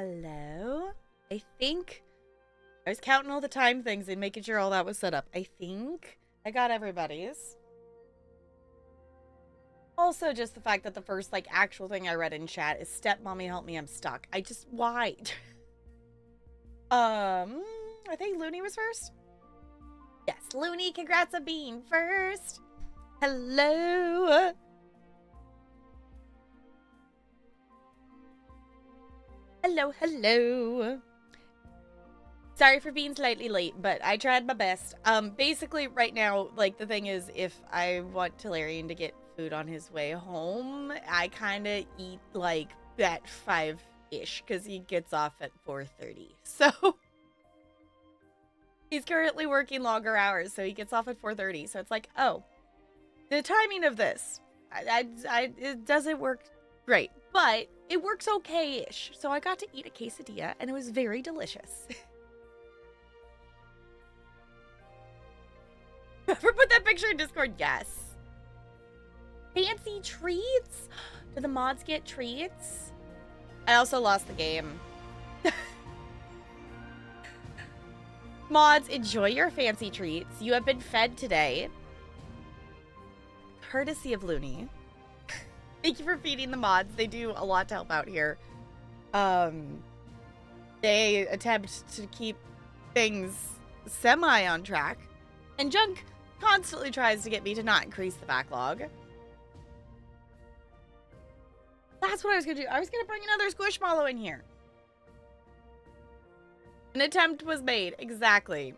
Hello? I think I was counting all the time things and making sure all that was set up. I think I got everybody's. Also, just the fact that the first, like, actual thing I read in chat is "Stepmommy, help me, I'm stuck." Why? I think Looney was first. Yes, Looney, congrats on being first. Hello. Hello. Sorry for being slightly late, but I tried my best. Basically, right now, like, the thing is, if I want Talarian to get food on his way home, I kind of eat, like, at 5-ish, because he gets off at 4:30. So, he's currently working longer hours, so he gets off at 4:30. So it's like, oh, the timing of this, it doesn't work great, but it works okay-ish. So I got to eat a quesadilla, and it was very delicious. Whoever put that picture in Discord, yes. Fancy treats? Do the mods get treats? I also lost the game. Mods, enjoy your fancy treats. You have been fed today. Courtesy of Looney. Thank you for feeding the mods. They do a lot to help out here. They attempt to keep things semi on track. And Junk constantly tries to get me to not increase the backlog. That's what I was going to do. I was going to bring another Squishmallow in here. An attempt was made. Exactly.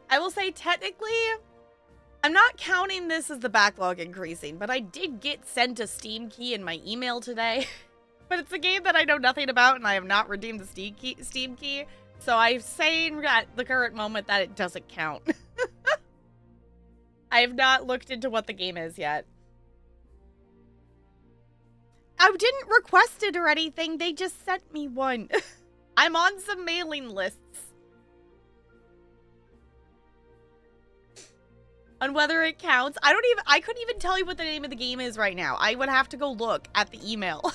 I will say, technically, I'm not counting this as the backlog increasing, but I did get sent a Steam key in my email today. But it's a game that I know nothing about, and I have not redeemed the Steam key. So I'm saying at the current moment that it doesn't count. I have not looked into what the game is yet. I didn't request it or anything. They just sent me one. I'm on some mailing lists. On whether it counts. I couldn't even tell you what the name of the game is right now. I would have to go look at the email.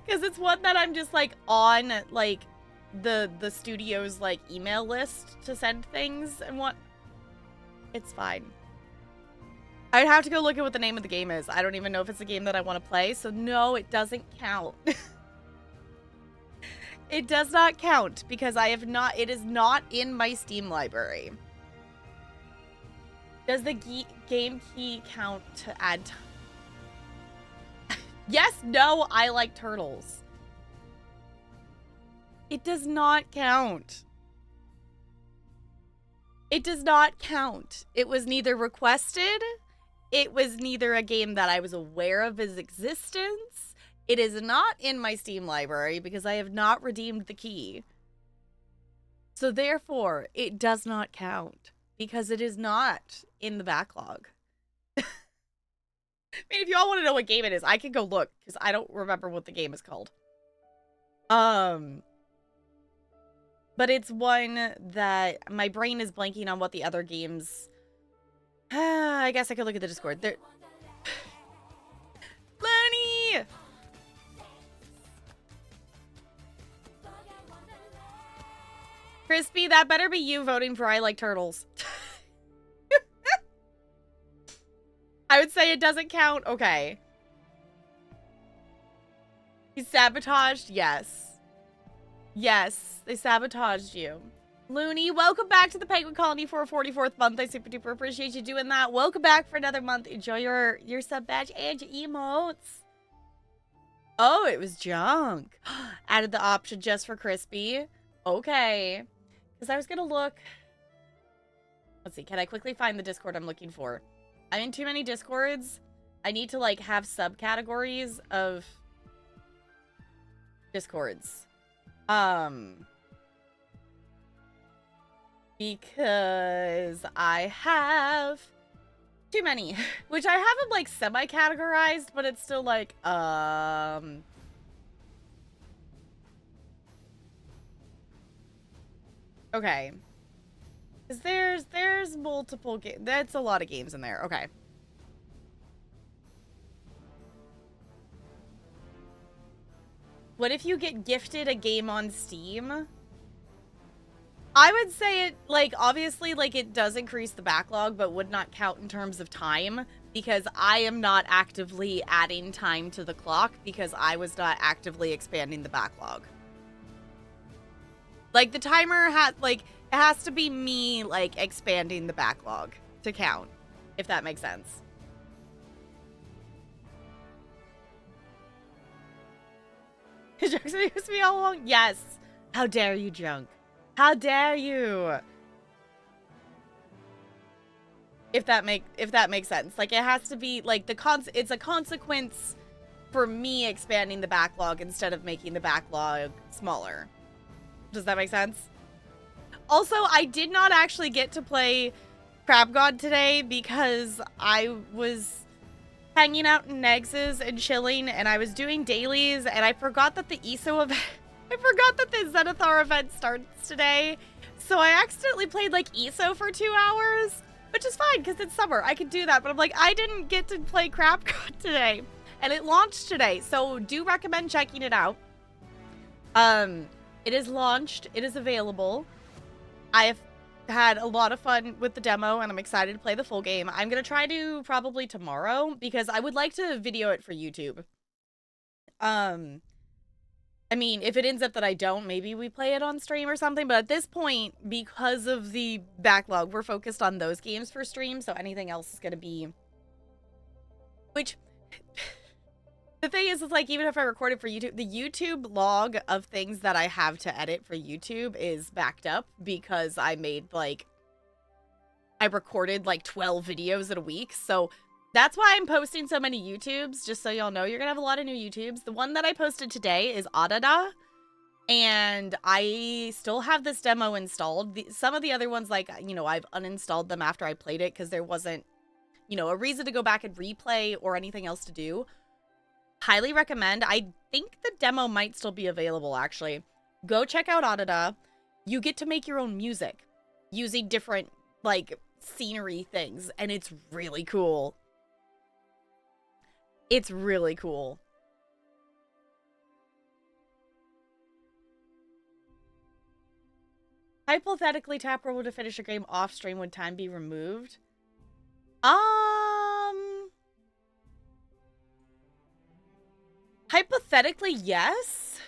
Because it's one that I'm just, like, on, like, the studio's, like, email list to send things and what. It's fine. I'd have to go look at what the name of the game is. I don't even know if it's a game that I want to play, so no, it doesn't count. It does not count because it is not in my Steam library. Does the game key count to add time? Yes, no, I like turtles. It does not count. It does not count. It was neither requested. It was neither a game that I was aware of its existence. It is not in my Steam library because I have not redeemed the key. So therefore, it does not count because it is not in the backlog. I mean, if you all want to know what game it is, I can go look because I don't remember what the game is called. But it's one that my brain is blanking on what the other games. I guess I could look at the Discord. There. Looney! Crispy, that better be you voting for I Like Turtles. I would say it doesn't count. Okay. He's sabotaged? Yes. Yes, they sabotaged you. Looney, welcome back to the Penguin Colony for a 44th month. I super duper appreciate you doing that. Welcome back for another month. Enjoy your sub badge and your emotes. Oh, it was Junk. Added the option just for Crispy. Okay. Because I was going to look. Let's see. Can I quickly find the Discord I'm looking for? I'm in too many Discords. I need to, like, have subcategories of Discords. Because I have too many, which I have them, like, semi-categorized, but it's still, like, okay. Because there's multiple games. That's a lot of games in there. Okay. what if you get gifted a game on Steam? I would say it, like, obviously, like, it does increase the backlog, but would not count in terms of time, because I am not actively adding time to the clock, because I was not actively expanding the backlog. Like, the timer has, like, it has to be me, like, expanding the backlog to count, if that makes sense. Jokes used to be all along? Yes. How dare you, Junk? How dare you? If that makes sense. Like, it has to be, like, it's a consequence for me expanding the backlog instead of making the backlog smaller. Does that make sense? Also, I did not actually get to play Crab God today because I was hanging out in Negs's and chilling, and I was doing dailies, and I forgot that the ESO event, I forgot that the Zenithar event starts today, so I accidentally played, like, ESO for 2 hours, which is fine, because it's summer, I could do that, but I'm like, I didn't get to play Crab God today, and it launched today, so do recommend checking it out. It is launched, it is available. I have had a lot of fun with the demo, and I'm excited to play the full game. I'm gonna try to probably tomorrow, because I would like to video it for YouTube. I mean, if it ends up that I don't, maybe we play it on stream or something, but at this point, because of the backlog, we're focused on those games for stream, so anything else is gonna be... Which... The thing is, it's like, even if I record it for YouTube, the YouTube log of things that I have to edit for YouTube is backed up because I made, like, I recorded, like, 12 videos in a week. So that's why I'm posting so many YouTubes, just so y'all know. You're gonna have a lot of new YouTubes. The one that I posted today is Adada, and I still have this demo installed. Some of the other ones, like, you know, I've uninstalled them after I played it because there wasn't, you know, a reason to go back and replay or anything else to do. Highly recommend. I think the demo might still be available, actually. Go check out Adada. You get to make your own music using different, like, scenery things, and it's really cool. It's really cool. Hypothetically, Taproll to finish a game off stream, would time be removed? Hypothetically, yes.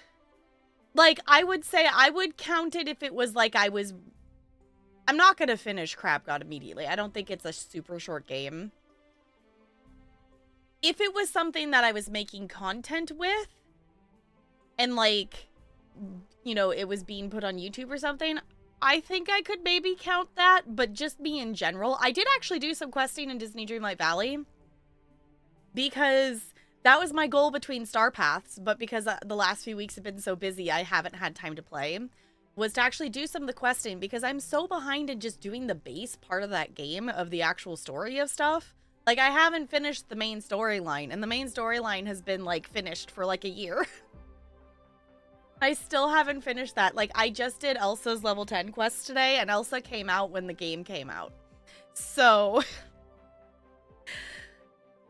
Like, I would say I would count it if it was like I'm not gonna finish Crab God immediately. I don't think it's a super short game. If it was something that I was making content with, and, like, you know, it was being put on YouTube or something, I think I could maybe count that, but just me in general. I did actually do some questing in Disney Dreamlight Valley, because that was my goal between Star Paths, but because the last few weeks have been so busy, I haven't had time to play, was to actually do some of the questing, because I'm so behind in just doing the base part of that game, of the actual story of stuff. Like, I haven't finished the main storyline, and the main storyline has been, like, finished for, like, a year. I still haven't finished that. Like, I just did Elsa's level 10 quest today, and Elsa came out when the game came out. So,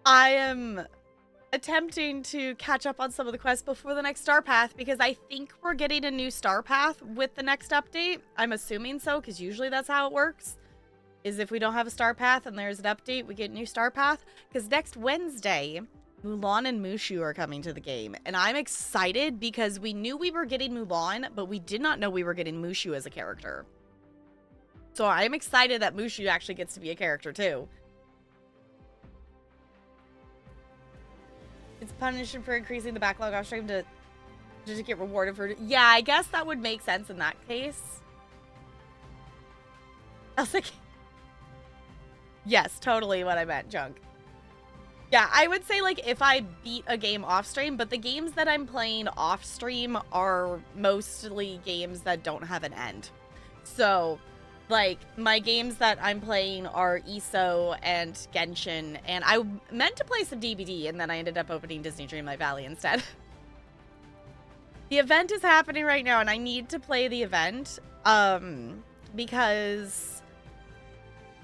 I am attempting to catch up on some of the quests before the next Star Path, because I think we're getting a new Star Path with the next update. I'm assuming so, because usually that's how it works, is if we don't have a Star Path and there's an update, we get a new Star Path. Because next Wednesday, Mulan and Mushu are coming to the game, and I'm excited because we knew we were getting Mulan, but we did not know we were getting Mushu as a character. So I'm excited that Mushu actually gets to be a character too. It's punishment for increasing the backlog off stream to get rewarded for... Yeah, I guess that would make sense in that case. I was like... Yes, totally what I meant, Junk. Yeah, I would say, like, if I beat a game off stream, but the games that I'm playing off stream are mostly games that don't have an end. So, like, my games that I'm playing are ESO and Genshin, and I meant to play some DBD, and then I ended up opening Disney Dreamlight Valley instead. The event is happening right now, and I need to play the event, because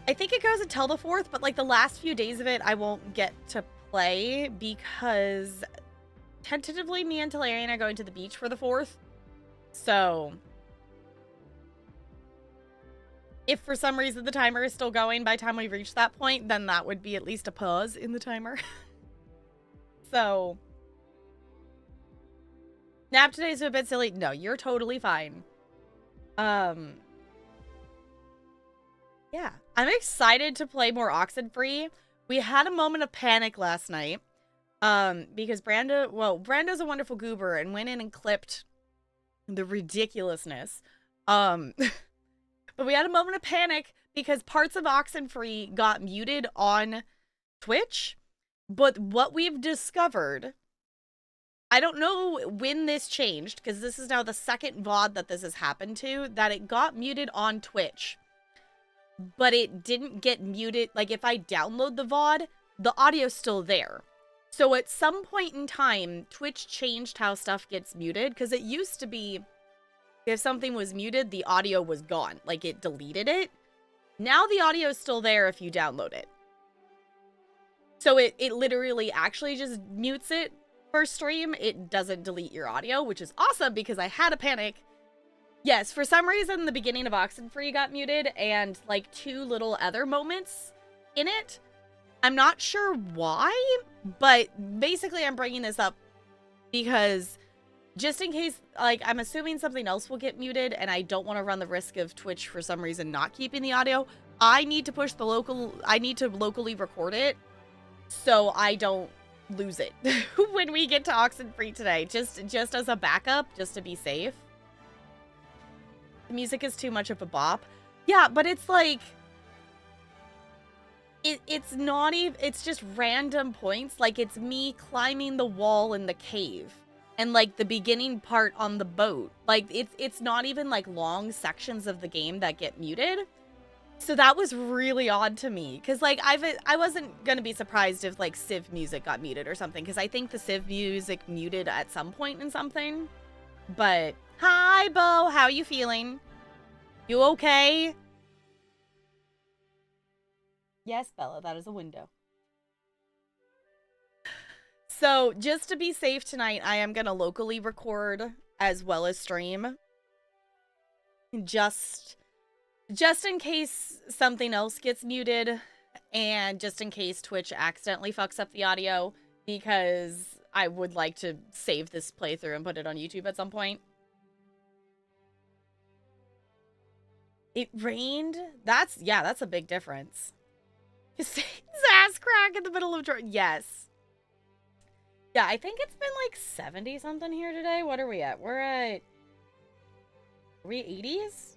I think it goes until the 4th, but, like, the last few days of it, I won't get to play, because tentatively me and Talarian are going to the beach for the 4th. So if for some reason the timer is still going by the time we reach that point, then that would be at least a pause in the timer. So nap today's a bit silly. No, you're totally fine. Yeah, I'm excited to play more Oxenfree. We had a moment of panic last night. Because Brando's a wonderful goober and went in and clipped the ridiculousness. But we had a moment of panic because parts of Oxenfree got muted on Twitch. But what we've discovered, I don't know when this changed, because this is now the second VOD that this has happened to, that it got muted on Twitch. But it didn't get muted. Like, if I download the VOD, the audio's still there. So at some point in time, Twitch changed how stuff gets muted, because it used to be if something was muted, the audio was gone. Like, it deleted it. Now the audio is still there if you download it. So it literally actually just mutes it for stream. It doesn't delete your audio, which is awesome because I had a panic. Yes, for some reason, the beginning of Oxenfree got muted and, like, 2 little other moments in it. I'm not sure why, but basically I'm bringing this up because just in case, like, I'm assuming something else will get muted and I don't want to run the risk of Twitch for some reason not keeping the audio, I need to locally record it so I don't lose it when we get to Oxenfree today, just as a backup, just to be safe. The music is too much of a bop. Yeah, but it's like, it's not even, it's just random points. Like, it's me climbing the wall in the cave and, like, the beginning part on the boat. Like, it's not even, like, long sections of the game that get muted. So that was really odd to me. Because, like, I wasn't going to be surprised if, like, Civ music got muted or something. Because I think the Civ music muted at some point in something. But hi, Bo. How you feeling? You okay? Yes, Bella, that is a window. So, just to be safe tonight, I am going to locally record as well as stream. Just in case something else gets muted, and just in case Twitch accidentally fucks up the audio, because I would like to save this playthrough and put it on YouTube at some point. It rained? That's a big difference. Ass crack in the middle of yes. Yeah, I think it's been like 70 something here today. What are we at? Are we 80s?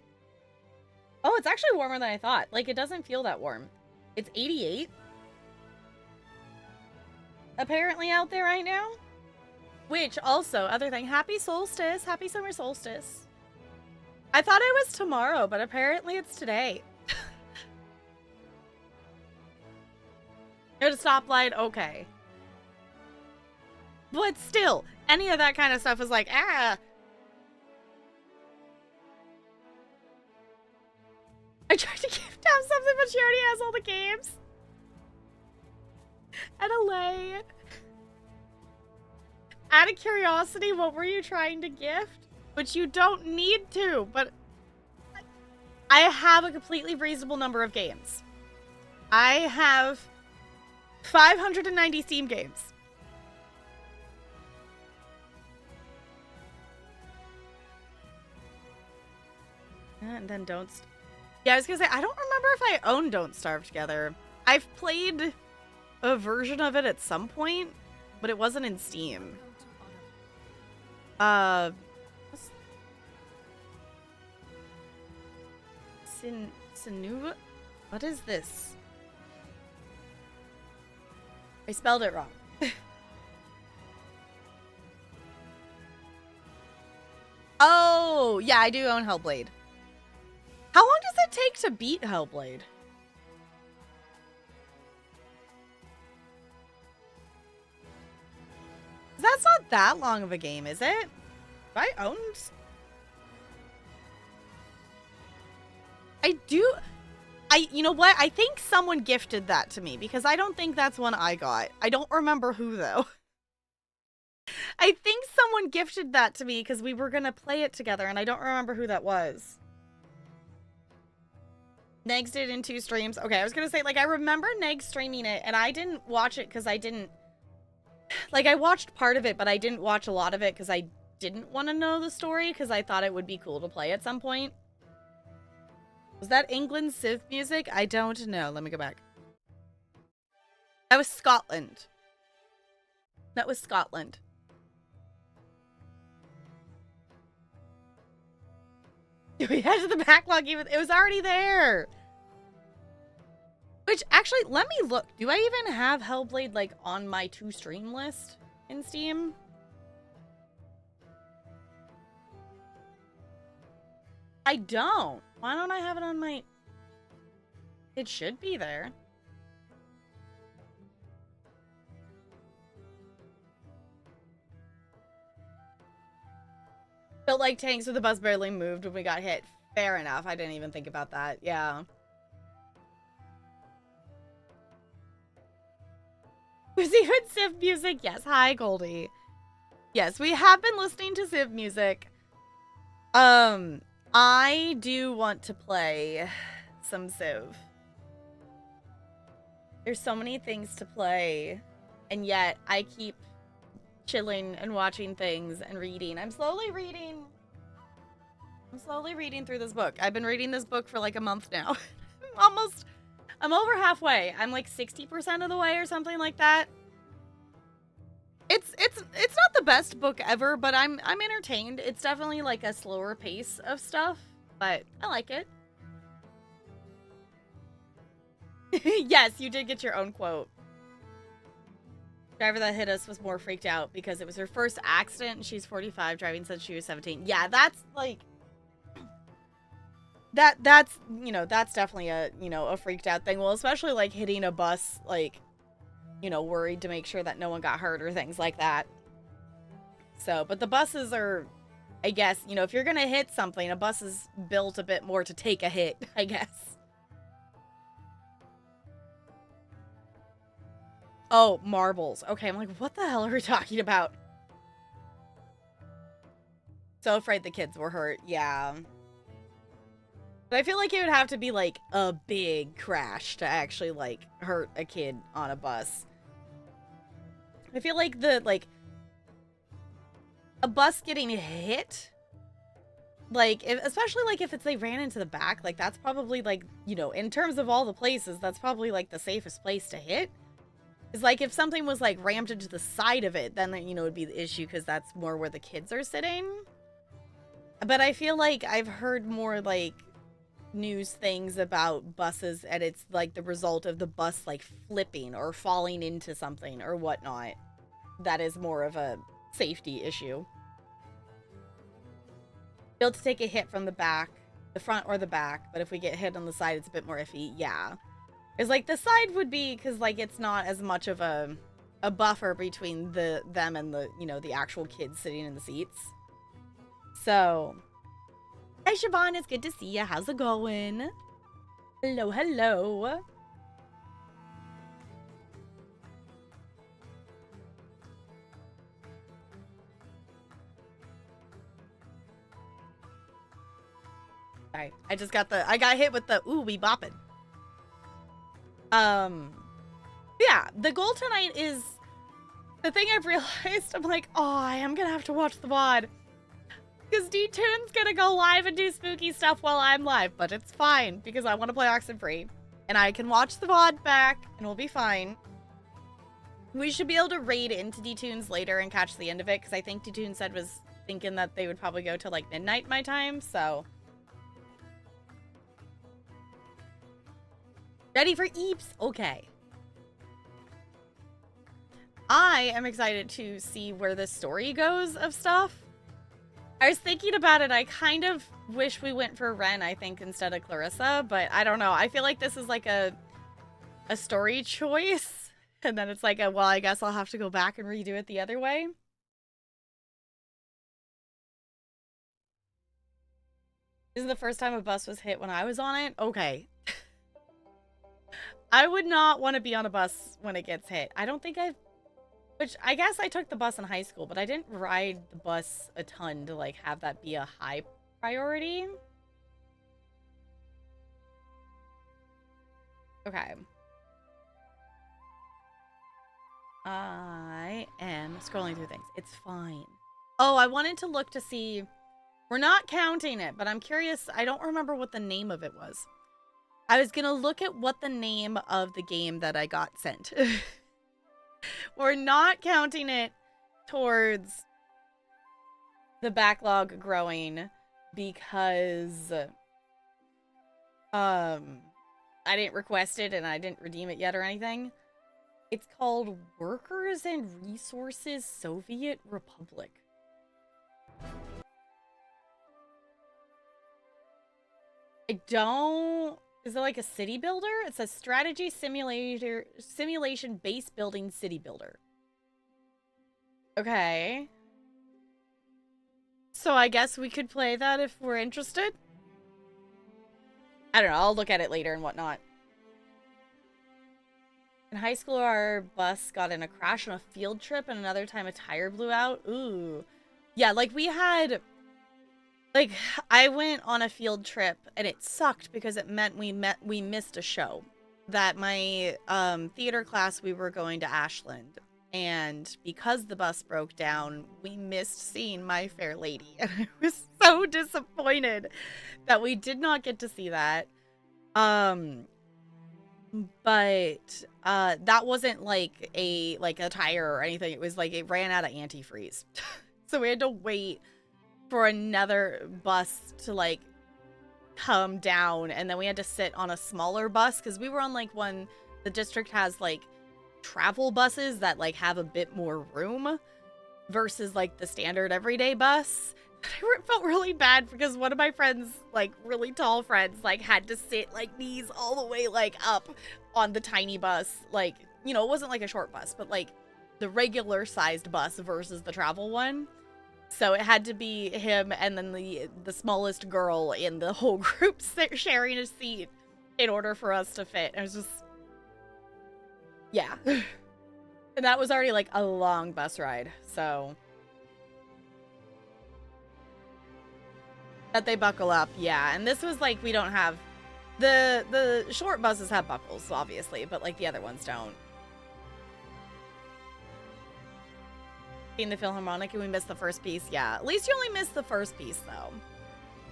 Oh, it's actually warmer than I thought. Like, it doesn't feel that warm. It's 88. Apparently out there right now. Which also, other thing, happy solstice. Happy summer solstice. I thought it was tomorrow, but apparently it's today. At a stoplight, okay. But still, any of that kind of stuff is like, ah. I tried to gift have something, but she already has all the games. And LA. Out of curiosity, what were you trying to gift? Which you don't need to, but I have a completely reasonable number of games. I have 590 Steam games. And then yeah, I was gonna say, I don't remember if I own Don't Starve Together. I've played a version of it at some point, but it wasn't in Steam. Sinuva? What is this? I spelled it wrong. Oh, yeah, I do own Hellblade. How long does it take to beat Hellblade? That's not that long of a game, is it? I owned... you know what? I think someone gifted that to me because I don't think that's one I got. I don't remember who, though. I think someone gifted that to me because we were going to play it together, and I don't remember who that was. Negs did in 2 streams. Okay, I was going to say, like, I remember Negs streaming it, and I didn't watch it because I didn't... Like, I watched part of it, but I didn't watch a lot of it because I didn't want to know the story because I thought it would be cool to play at some point. Was that England Civ music? I don't know. Let me go back. That was Scotland. That was Scotland. We had to the backlog even. It was already there. Which, actually, let me look. Do I even have Hellblade, like, on my to stream list in Steam? I don't. Why don't I have it on my... It should be there. Felt like tanks with the bus barely moved when we got hit. Fair enough. I didn't even think about that. Yeah. Was even Civ music? Yes. Hi, Goldie. Yes, we have been listening to Civ music. I do want to play some Civ. There's so many things to play, and yet I keep chilling and watching things and reading. I'm slowly reading through this book. I've been reading this book for like a month now. I'm over halfway. I'm like 60% of the way or something like that. It's not the best book ever, but I'm entertained. It's definitely like a slower pace of stuff, but I like it. Yes, you did get your own quote. Driver that hit us was more freaked out because it was her first accident and she's 45, driving since she was 17. Yeah, that's like that's you know, that's definitely a, you know, a freaked out thing. Well, especially like hitting a bus, like, you know, worried to make sure that no one got hurt or things like that. So, but the buses are, I guess, you know, if you're gonna hit something, a bus is built a bit more to take a hit, I guess. Oh, marbles. Okay, I'm like, what the hell are we talking about? So afraid the kids were hurt. Yeah. But I feel like it would have to be, like, a big crash to actually, like, hurt a kid on a bus. I feel like a bus getting hit, like, especially, like, if they ran into the back, like, that's probably, like, you know, in terms of all the places, that's probably, like, the safest place to hit. It's like, if something was, like, rammed into the side of it, then, you know, it'd be the issue, because that's more where the kids are sitting. But I feel like I've heard more, like, news things about buses, and it's, like, the result of the bus, like, flipping or falling into something or whatnot. That is more of a safety issue. Built to take a hit from the back, the front or the back, but if we get hit on the side, it's a bit more iffy. Yeah. It's like the side would be because, like, it's not as much of a buffer between them and the, you know, the actual kids sitting in the seats. So, hey Siobhan, it's good to see you. How's it going? Hello, hello. Sorry, I got hit with the ooh, we bopping. Yeah, the goal tonight is, the thing I've realized, I'm like, oh, I am gonna have to watch the VOD. Because D-Tune's gonna go live and do spooky stuff while I'm live, but it's fine, because I want to play Oxenfree. And I can watch the VOD back, and we'll be fine. We should be able to raid into D-Tunes later and catch the end of it, because I think D-Tune said was thinking that they would probably go till, like, midnight my time, so. Ready for Eeps? Okay. I am excited to see where this story goes of stuff. I was thinking about it. I kind of wish we went for Ren, I think, instead of Clarissa, but I don't know. I feel like this is like a story choice, and then it's like well, I guess I'll have to go back and redo it the other way. This is the first time a bus was hit when I was on it? Okay. I would not want to be on a bus when it gets hit. I don't think I've Which I guess I took the bus in high school, but I didn't ride the bus a ton to like have that be a high priority. Okay. I am scrolling through things. It's fine. Oh, I wanted to look to see. We're not counting it, but I'm curious. I don't remember what the name of it was. I was going to look at what the name of the game that I got sent. We're not counting it towards the backlog growing because I didn't request it and I didn't redeem it yet or anything. It's called Workers and Resources Soviet Republic. I don't... Is it like a city builder? It says strategy simulation base building city builder. Okay. So I guess we could play that if we're interested. I don't know. I'll look at it later and whatnot. In high school, our bus got in a crash on a field trip, and another time a tire blew out. Ooh. Yeah, like we had... Like, I went on a field trip, and it sucked because it meant we missed a show. That my theater class, we were going to Ashland. And because the bus broke down, we missed seeing My Fair Lady. And I was so disappointed that we did not get to see that. But that wasn't like a tire or anything. It was like it ran out of antifreeze. So we had to wait for another bus to like come down, and then we had to sit on a smaller bus because we were on like one, the district has like travel buses that like have a bit more room versus like the standard everyday bus. I felt really bad because one of my friends, like really tall friends, like had to sit like knees all the way like up on the tiny bus. Like, you know, it wasn't like a short bus, but like the regular sized bus versus the travel one. So it had to be him and then the smallest girl in the whole group sharing a seat in order for us to fit. I was just, yeah. And that was already like a long bus ride, so. That they buckle up, yeah. And this was like, we don't have, the short buses have buckles, obviously, but like the other ones don't. In the Philharmonic and we missed the first piece. Yeah, at least you only missed the first piece though.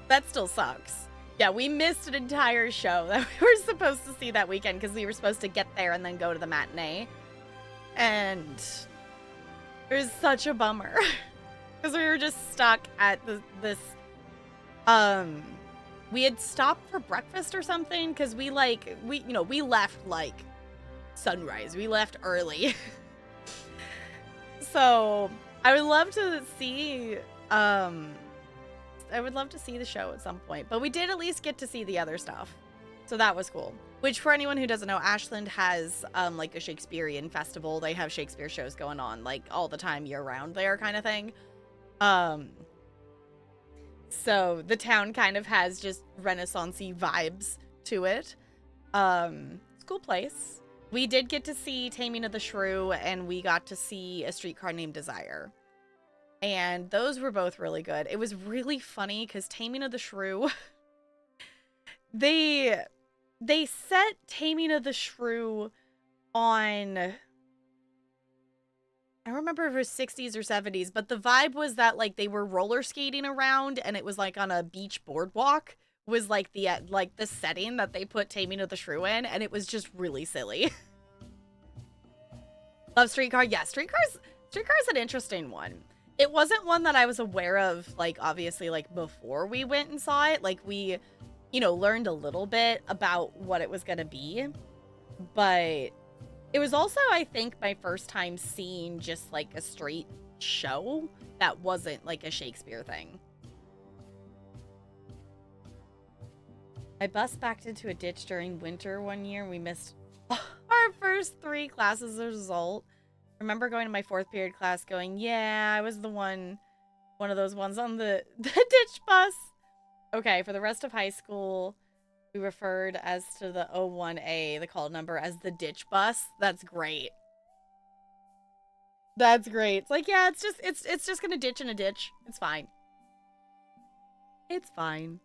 That still sucks. Yeah, we missed an entire show that we were supposed to see that weekend because we were supposed to get there and then go to the matinee. And it was such a bummer because we were just stuck at this we had stopped for breakfast or something because we left like sunrise. We left early. So I would love to see the show at some point, but we did at least get to see the other stuff, so that was cool. Which, for anyone who doesn't know, Ashland has like a Shakespearean festival. They have Shakespeare shows going on like all the time, year round there, kind of thing. So the town kind of has just Renaissance-y vibes to it. It's a cool place. We did get to see Taming of the Shrew, and we got to see A Streetcar Named Desire. And those were both really good. It was really funny because Taming of the Shrew, they set Taming of the Shrew on, I don't remember if it was 60s or 70s, but the vibe was that like they were roller skating around and it was like on a beach boardwalk was like the setting that they put Taming of the Shrew in, and it was just really silly. Love Streetcar. Yeah, Streetcar's an interesting one. It wasn't one that I was aware of, like, obviously, like, before we went and saw it. Like, we, you know, learned a little bit about what it was going to be. But it was also, I think, my first time seeing just, like, a straight show that wasn't, like, a Shakespeare thing. I bus backed into a ditch during winter one year. We missed our first 3 classes as a result. I remember going to my 4th period class going, yeah, I was the one of those ones on the ditch bus. Okay, for the rest of high school, we referred as to the 01A, the call number, as the ditch bus. That's great. That's great. It's like, yeah, it's just gonna ditch in a ditch. It's fine. It's fine.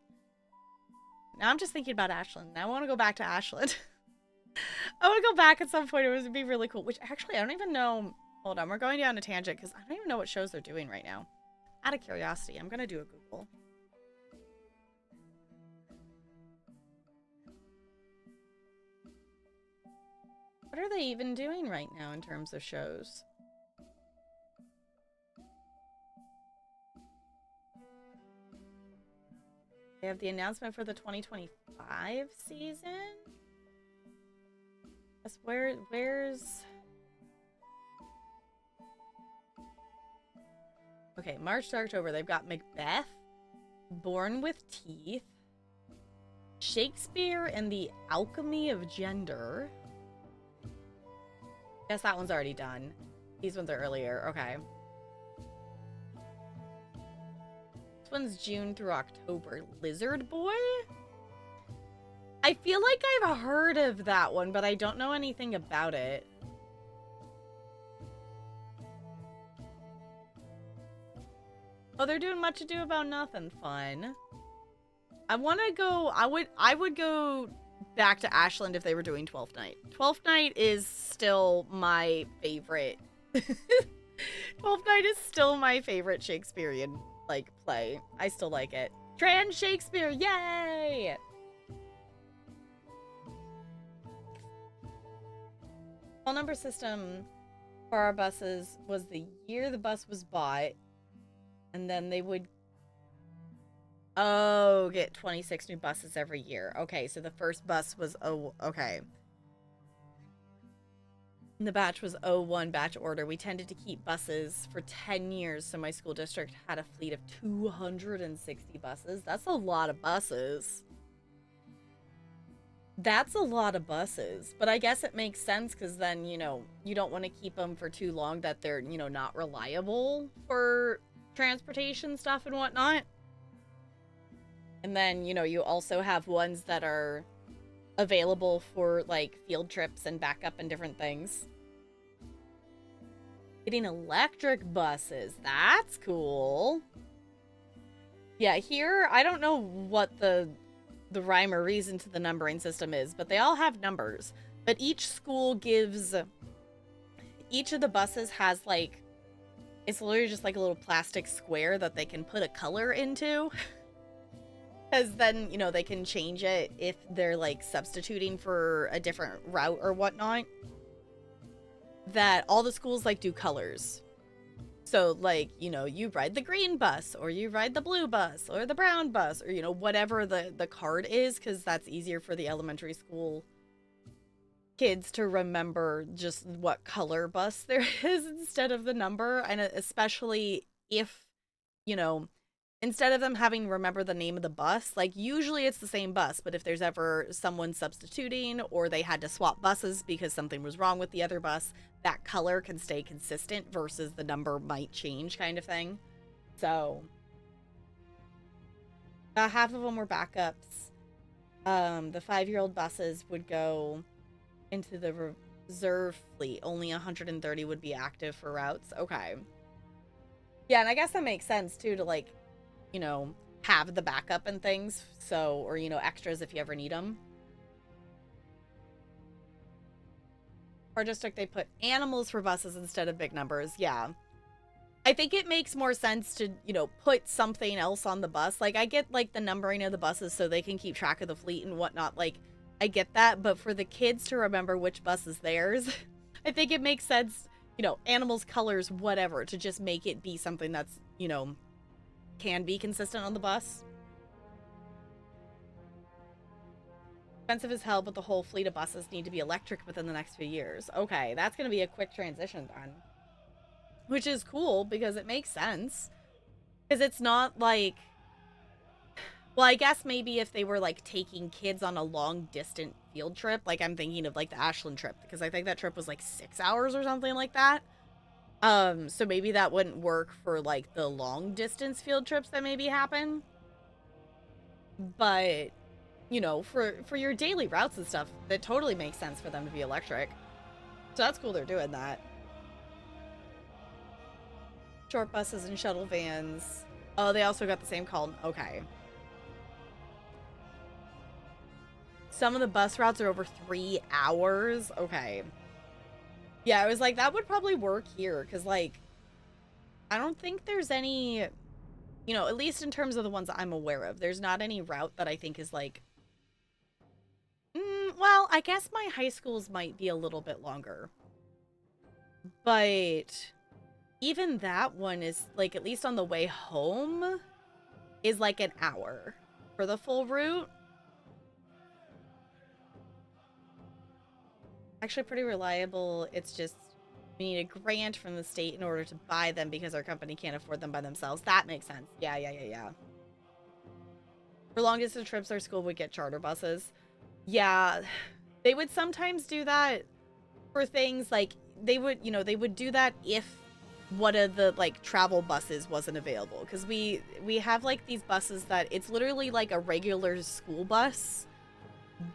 Now I'm just thinking about Ashland. Now I want to go back to Ashland. I want to go back at some point. It would be really cool. Which actually, I don't even know. Hold on, we're going down a tangent because I don't even know what shows they're doing right now. Out of curiosity, I'm gonna do a Google. What are they even doing right now in terms of shows? They have the announcement for the 2025 season. That's where's... Okay, March to October, they've got Macbeth, Born with Teeth, Shakespeare and the Alchemy of Gender. Guess that one's already done. These ones are earlier. Okay. This one's June through October. Lizard Boy? I feel like I've heard of that one, but I don't know anything about it. Oh, they're doing Much Ado About Nothing. Fun. I want to go... I would go back to Ashland if they were doing 12th Night. 12th Night is still my favorite. 12th Night is still my favorite Shakespearean, like, play. I still like it. Trans Shakespeare, yay! Call number system for our buses was the year the bus was bought. And then they would, get 26 new buses every year. Okay, so the first bus was, okay. And the batch was 01 batch order. We tended to keep buses for 10 years, so my school district had a fleet of 260 buses. That's a lot of buses. That's a lot of buses. But I guess it makes sense because then, you know, you don't want to keep them for too long that they're, you know, not reliable for transportation stuff and whatnot. And then, you know, you also have ones that are available for like field trips and backup and different things. Getting electric buses, that's cool. Yeah, here I don't know what the rhyme or reason to the numbering system is, but they all have numbers. But each school gives, each of the buses has like, it's literally just like a little plastic square that they can put a color into. Because then, you know, they can change it if they're like substituting for a different route or whatnot. That all the schools like do colors. So like, you know, you ride the green bus or you ride the blue bus or the brown bus or, you know, whatever the card is, because that's easier for the elementary school kids to remember just what color bus there is instead of the number. And especially if, you know, instead of them having to remember the name of the bus, like usually it's the same bus, but if there's ever someone substituting or they had to swap buses because something was wrong with the other bus, that color can stay consistent versus the number might change kind of thing. So about half of them were backups. The 5-year-old buses would go into the reserve fleet. Only 130 would be active for routes. Okay. Yeah, and I guess that makes sense too, to like, you know, have the backup and things. So, or, you know, extras if you ever need them. Our district, they put animals for buses instead of big numbers. Yeah. I think it makes more sense to, you know, put something else on the bus. Like, I get, like, the numbering of the buses so they can keep track of the fleet and whatnot. Like, I get that. But for the kids to remember which bus is theirs, I think it makes sense, you know, animals, colors, whatever, to just make it be something that's, you know, can be consistent on the bus. Expensive as hell, but the whole fleet of buses need to be electric within the next few years. Okay, that's going to be a quick transition then. Which is cool because it makes sense. Because it's not like... Well, I guess maybe if they were like taking kids on a long distant field trip, like I'm thinking of like the Ashland trip, because I think that trip was like 6 hours or something like that. So maybe that wouldn't work for like the long distance field trips that maybe happen. But, you know, for your daily routes and stuff, that totally makes sense for them to be electric. So that's cool they're doing that. Short buses and shuttle vans. Oh, they also got the same call. Okay. Some of the bus routes are over 3 hours. Okay. Yeah, I was like, that would probably work here. Because, like, I don't think there's any, you know, at least in terms of the ones that I'm aware of, there's not any route that I think is, like, well, I guess my high schools might be a little bit longer. But even that one is, like, at least on the way home, is like an hour for the full route. Actually pretty reliable. It's just we need a grant from the state in order to buy them because our company can't afford them by themselves. That makes sense. Yeah. For long distance trips, our school would get charter buses. Yeah, they would sometimes do that for things like they would, you know, they would do that if one of the like travel buses wasn't available, because we have like these buses that it's literally like a regular school bus,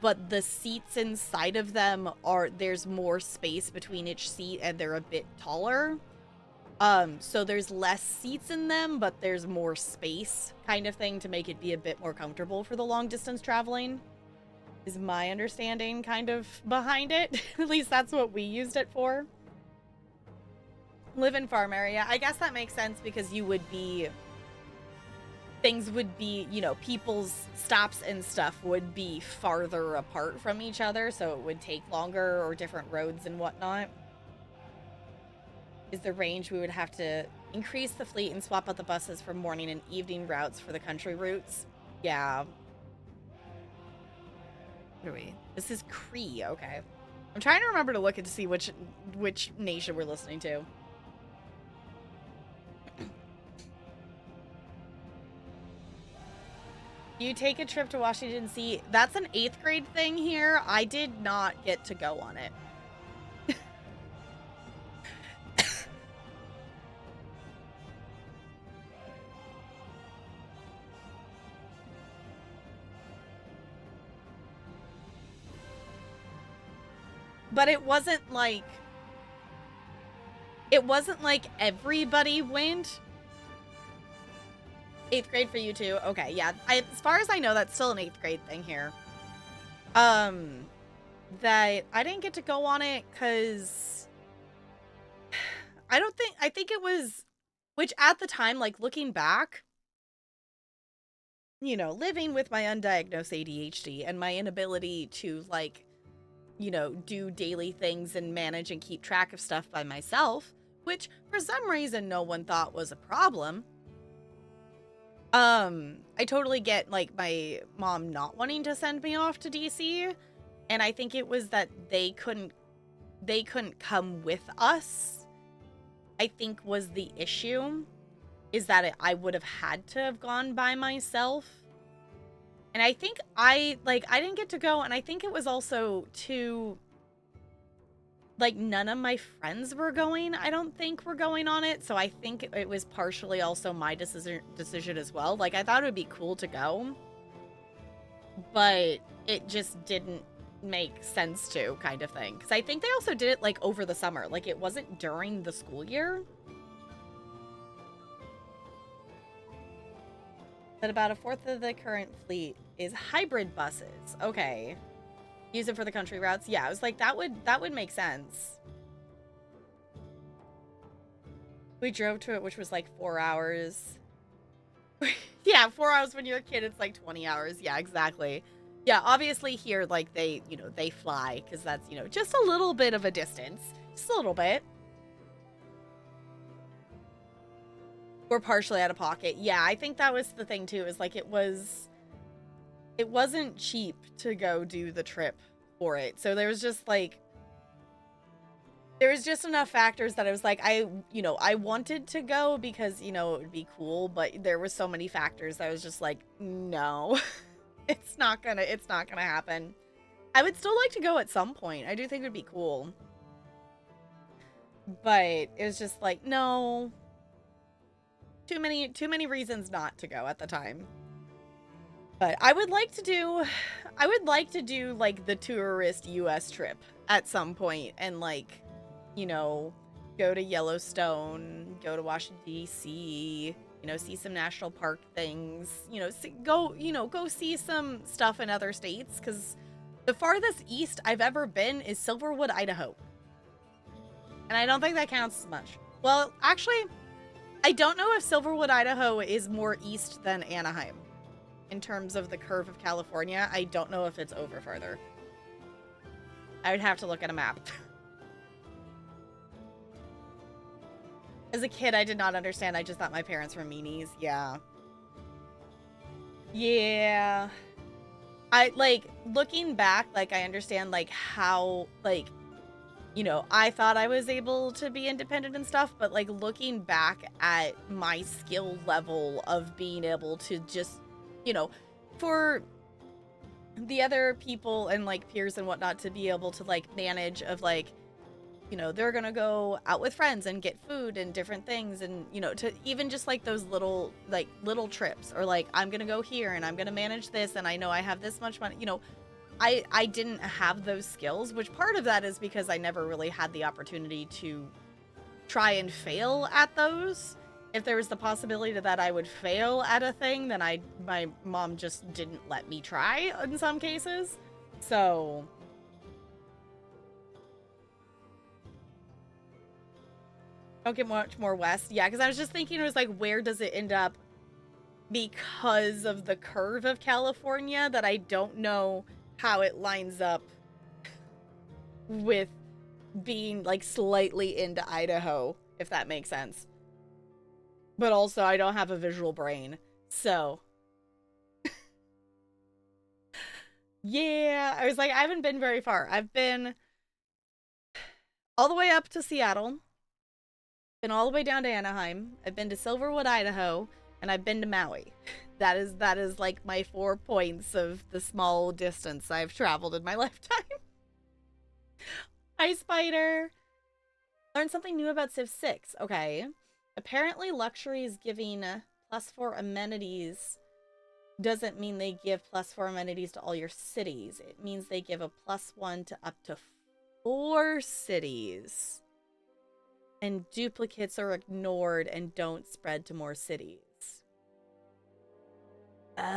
but the seats inside of them are, there's more space between each seat and they're a bit taller. So there's less seats in them, but there's more space kind of thing to make it be a bit more comfortable for the long distance traveling, is my understanding kind of behind it. At least that's what we used it for. Live in farm area. I guess that makes sense because you would be, things would be, you know, people's stops and stuff would be farther apart from each other, so it would take longer, or different roads and whatnot. Is the range we would have to increase the fleet and swap out the buses for morning and evening routes for the country routes. Yeah. What are we? This is Cree. Okay. I'm trying to remember to look and see which nation we're listening to. You take a trip to Washington, D.C. That's an 8th grade thing here. I did not get to go on it. But it wasn't like everybody went. 8th grade for you too. Okay, yeah. As far as I know, that's still an 8th grade thing here. That I didn't get to go on it because I think it was, which at the time, like looking back, you know, living with my undiagnosed ADHD and my inability to like, you know, do daily things and manage and keep track of stuff by myself, which for some reason no one thought was a problem. I totally get like my mom not wanting to send me off to DC, and I think it was that they couldn't come with us, I think was the issue, is that I would have had to have gone by myself. And I think I didn't get to go, and I think it was also too, like, none of my friends were going, I don't think were going on it, so I think it was partially also my decision as well. Like, I thought it would be cool to go, but it just didn't make sense to, kind of thing. Because I think they also did it, like, over the summer. Like, it wasn't during the school year. But about a fourth of the current fleet is hybrid buses. Okay. Use it for the country routes. Yeah, I was like, that would make sense. We drove to it, which was like 4 hours. Yeah, 4 hours when you're a kid, it's like 20 hours. Yeah, exactly. Yeah, obviously here, like, they, you know, they fly, because that's, you know, just a little bit of a distance. Just a little bit. We're partially out of pocket. Yeah, I think that was the thing, too, is, like, it wasn't cheap to go do the trip for it. So there was just, like, there was just enough factors that I was like, I wanted to go because, you know, it would be cool, but there were so many factors that I was just like, no, it's not gonna happen. I would still like to go at some point. I do think it would be cool. But it was just like, no. Too many reasons not to go at the time. But I would like to do like the tourist US trip at some point, and like, you know, go to Yellowstone, go to Washington, D.C., you know, see some national park things, you know, go see some stuff in other states, because the farthest east I've ever been is Silverwood, Idaho. And I don't think that counts as much. Well, actually, I don't know if Silverwood, Idaho is more east than Anaheim. In terms of the curve of California, I don't know if it's over further. I would have to look at a map. As a kid, I did not understand. I just thought my parents were meanies. Yeah. Yeah. I, like, looking back, like, I understand, like, how, like, you know, I thought I was able to be independent and stuff, but, like, looking back at my skill level of being able to just, you know, for the other people and, like, peers and whatnot to be able to, like, manage of, like, you know, they're gonna go out with friends and get food and different things, and, you know, to even just, like, those little trips, or, like, I'm gonna go here and I'm gonna manage this and I know I have this much money, you know, I didn't have those skills, which part of that is because I never really had the opportunity to try and fail at those. If there was the possibility that I would fail at a thing, then my mom just didn't let me try in some cases. So don't get much more west. Yeah, because I was just thinking, it was like, where does it end up because of the curve of California, that I don't know how it lines up with being, like, slightly into Idaho, if that makes sense. But also, I don't have a visual brain, so. Yeah, I was like, I haven't been very far. I've been all the way up to Seattle, been all the way down to Anaheim, I've been to Silverwood, Idaho, and I've been to Maui. That is like my 4 points of the small distance I've traveled in my lifetime. Hi, Spider. Learned something new about Civ 6. Okay. Apparently, luxuries giving +4 amenities doesn't mean they give +4 amenities to all your cities. It means they give a +1 to up to 4 cities. And duplicates are ignored and don't spread to more cities. Oh.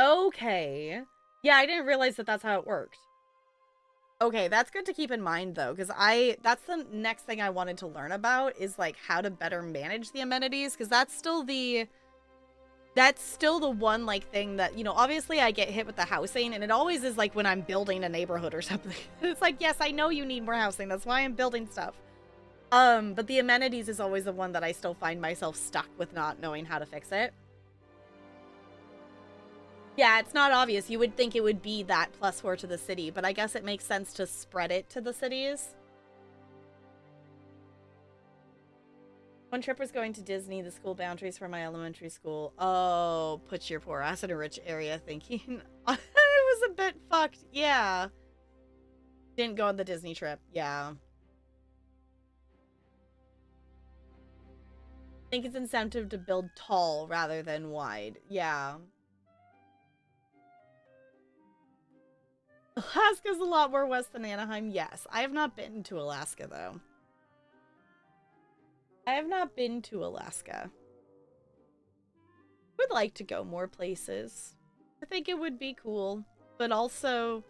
Okay. Yeah, I didn't realize that that's how it worked. Okay, that's good to keep in mind, though, because that's the next thing I wanted to learn about, is, like, how to better manage the amenities, because that's still the one, like, thing that, you know, obviously I get hit with the housing, and it always is, like, when I'm building a neighborhood or something. It's like, yes, I know you need more housing, that's why I'm building stuff. But the amenities is always the one that I still find myself stuck with not knowing how to fix it. Yeah, it's not obvious. You would think it would be that +4 to the city, but I guess it makes sense to spread it to the cities. One trip was going to Disney, the school boundaries for my elementary school. Oh, put your poor ass in a rich area thinking. It was a bit fucked. Yeah. Didn't go on the Disney trip. Yeah. I think it's incentive to build tall rather than wide. Yeah. Alaska's a lot more west than Anaheim. Yes. I have not been to Alaska, though. I have not been to Alaska. Would like to go more places. I think it would be cool. But also,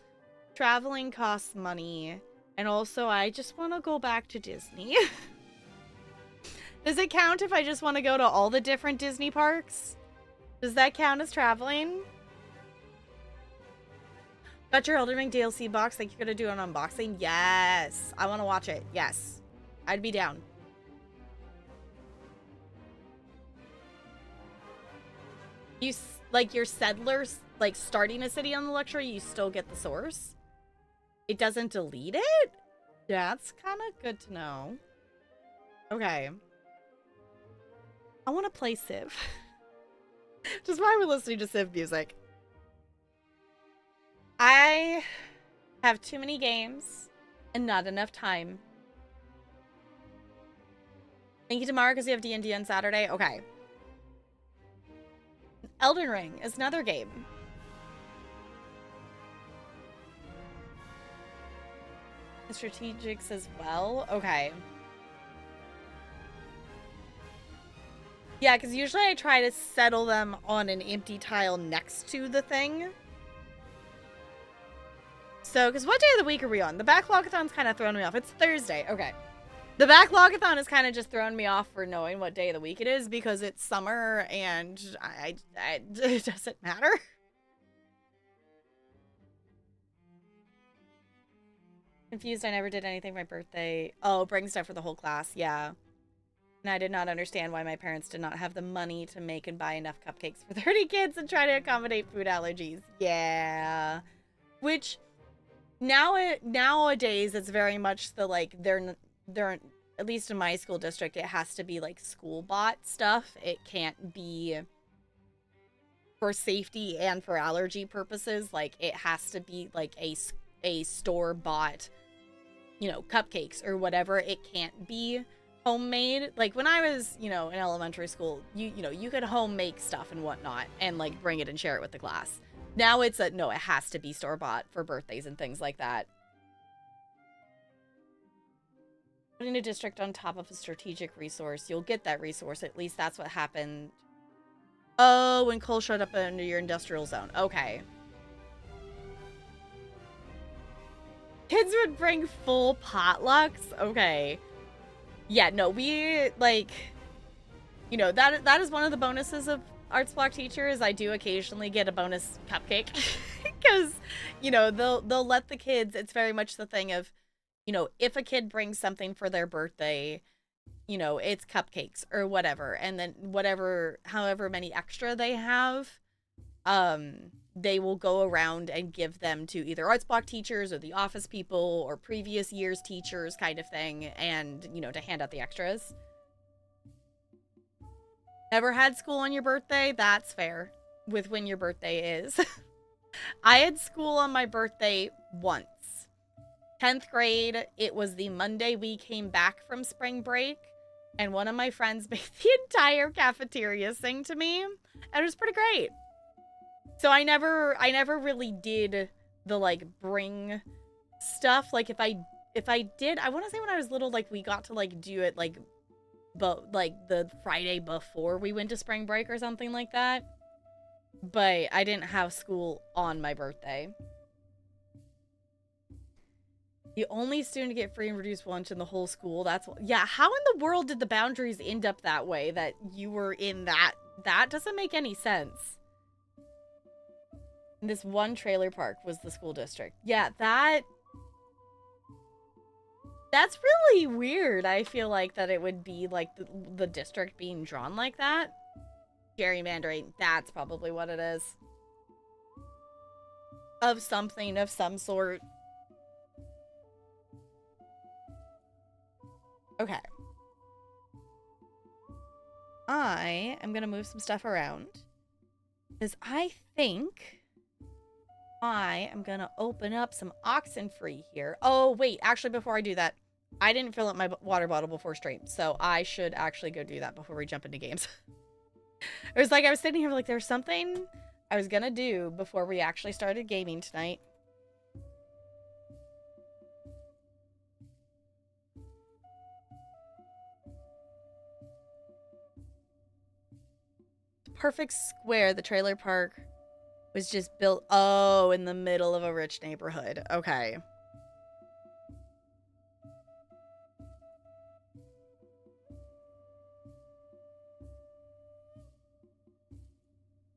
traveling costs money. And also, I just want to go back to Disney. Does it count if I just want to go to all the different Disney parks? Does that count as traveling? Got your Elden Ring DLC box. Think you're going to do an unboxing? Yes. I want to watch it. Yes. I'd be down. You, like, your settlers, like, starting a city on the luxury, you still get the source? It doesn't delete it? That's kind of good to know. Okay. I want to play Civ. Just why we're listening to Civ music. I have too many games and not enough time. Thank you tomorrow because you have D&D on Saturday. Okay. Elden Ring is another game. The strategics as well? Okay. Yeah, because usually I try to settle them on an empty tile next to the thing. So, because what day of the week are we on? The Backlog-a-thon's kind of throwing me off. It's Thursday. Okay. The Backlog-a-thon is kind of just throwing me off for knowing what day of the week it is because it's summer and it doesn't matter. Confused, I never did anything for my birthday. Oh, bring stuff for the whole class. Yeah. And I did not understand why my parents did not have the money to make and buy enough cupcakes for 30 kids and try to accommodate food allergies. Yeah. Which nowadays it's very much the like they're at least in my school district it has to be like school bought stuff. It can't be for safety and for allergy purposes. Like it has to be like a store bought, you know, cupcakes or whatever. It can't be homemade. Like when I was, you know, in elementary school, you know, you could home make stuff and whatnot and like bring it and share it with the class. Now it's no, it has to be store bought for birthdays and things like that. Putting a district on top of a strategic resource, you'll get that resource. At least that's what happened. Oh, when coal showed up under your industrial zone. Okay. Kids would bring full potlucks? Okay. Yeah, no, we, like, you know, that is one of the bonuses of arts block teachers. I do occasionally get a bonus cupcake because, you know, they'll let the kids, it's very much the thing of, you know, if a kid brings something for their birthday, you know, it's cupcakes or whatever, and then however many extra they have, they will go around and give them to either arts block teachers or the office people or previous year's teachers kind of thing, and, you know, to hand out the extras. Never had school on your birthday? That's fair with when your birthday is. I had school on my birthday once. 10th grade, it was the Monday we came back from spring break, and one of my friends made the entire cafeteria sing to me, and it was pretty great. So I never really did the, like, bring stuff. Like, if I did, I want to say when I was little, like, we got to, like, do it, like, but like the Friday before we went to spring break or something like that. But I didn't have school on my birthday. The only student to get free and reduced lunch in the whole school. That's, yeah, how in the world did the boundaries end up that way that you were in that? That doesn't make any sense. And this one trailer park was the school district. Yeah, that's really weird. I feel like that it would be like the district being drawn like that. Gerrymandering, that's probably what it is. Of something of some sort. Okay. I am gonna move some stuff around. Because I think I am gonna open up some Oxenfree here. Oh, wait, actually, before I do that, I didn't fill up my water bottle before stream, so I should actually go do that before we jump into games. It was like I was sitting here like there's something I was gonna do before we actually started gaming tonight. Perfect square, the trailer park was just built, oh, in the middle of a rich neighborhood. Okay.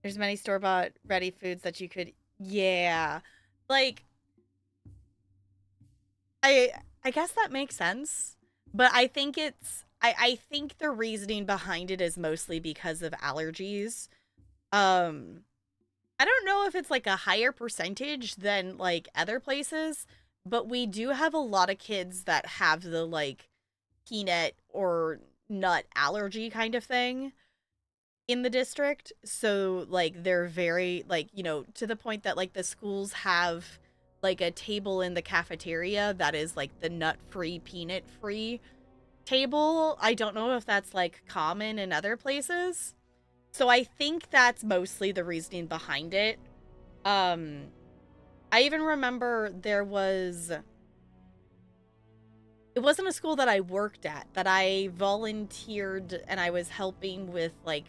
There's many store-bought ready foods that you could, yeah. Like, I guess that makes sense, but I think I think the reasoning behind it is mostly because of allergies. I don't know if it's like a higher percentage than like other places, but we do have a lot of kids that have the like peanut or nut allergy kind of thing in the district. So like they're very like, you know, to the point that like the schools have like a table in the cafeteria that is like the nut-free, peanut-free table. I don't know if that's like common in other places. So I think that's mostly the reasoning behind it. I even remember there was, it wasn't a school that I worked at, that I volunteered and I was helping with like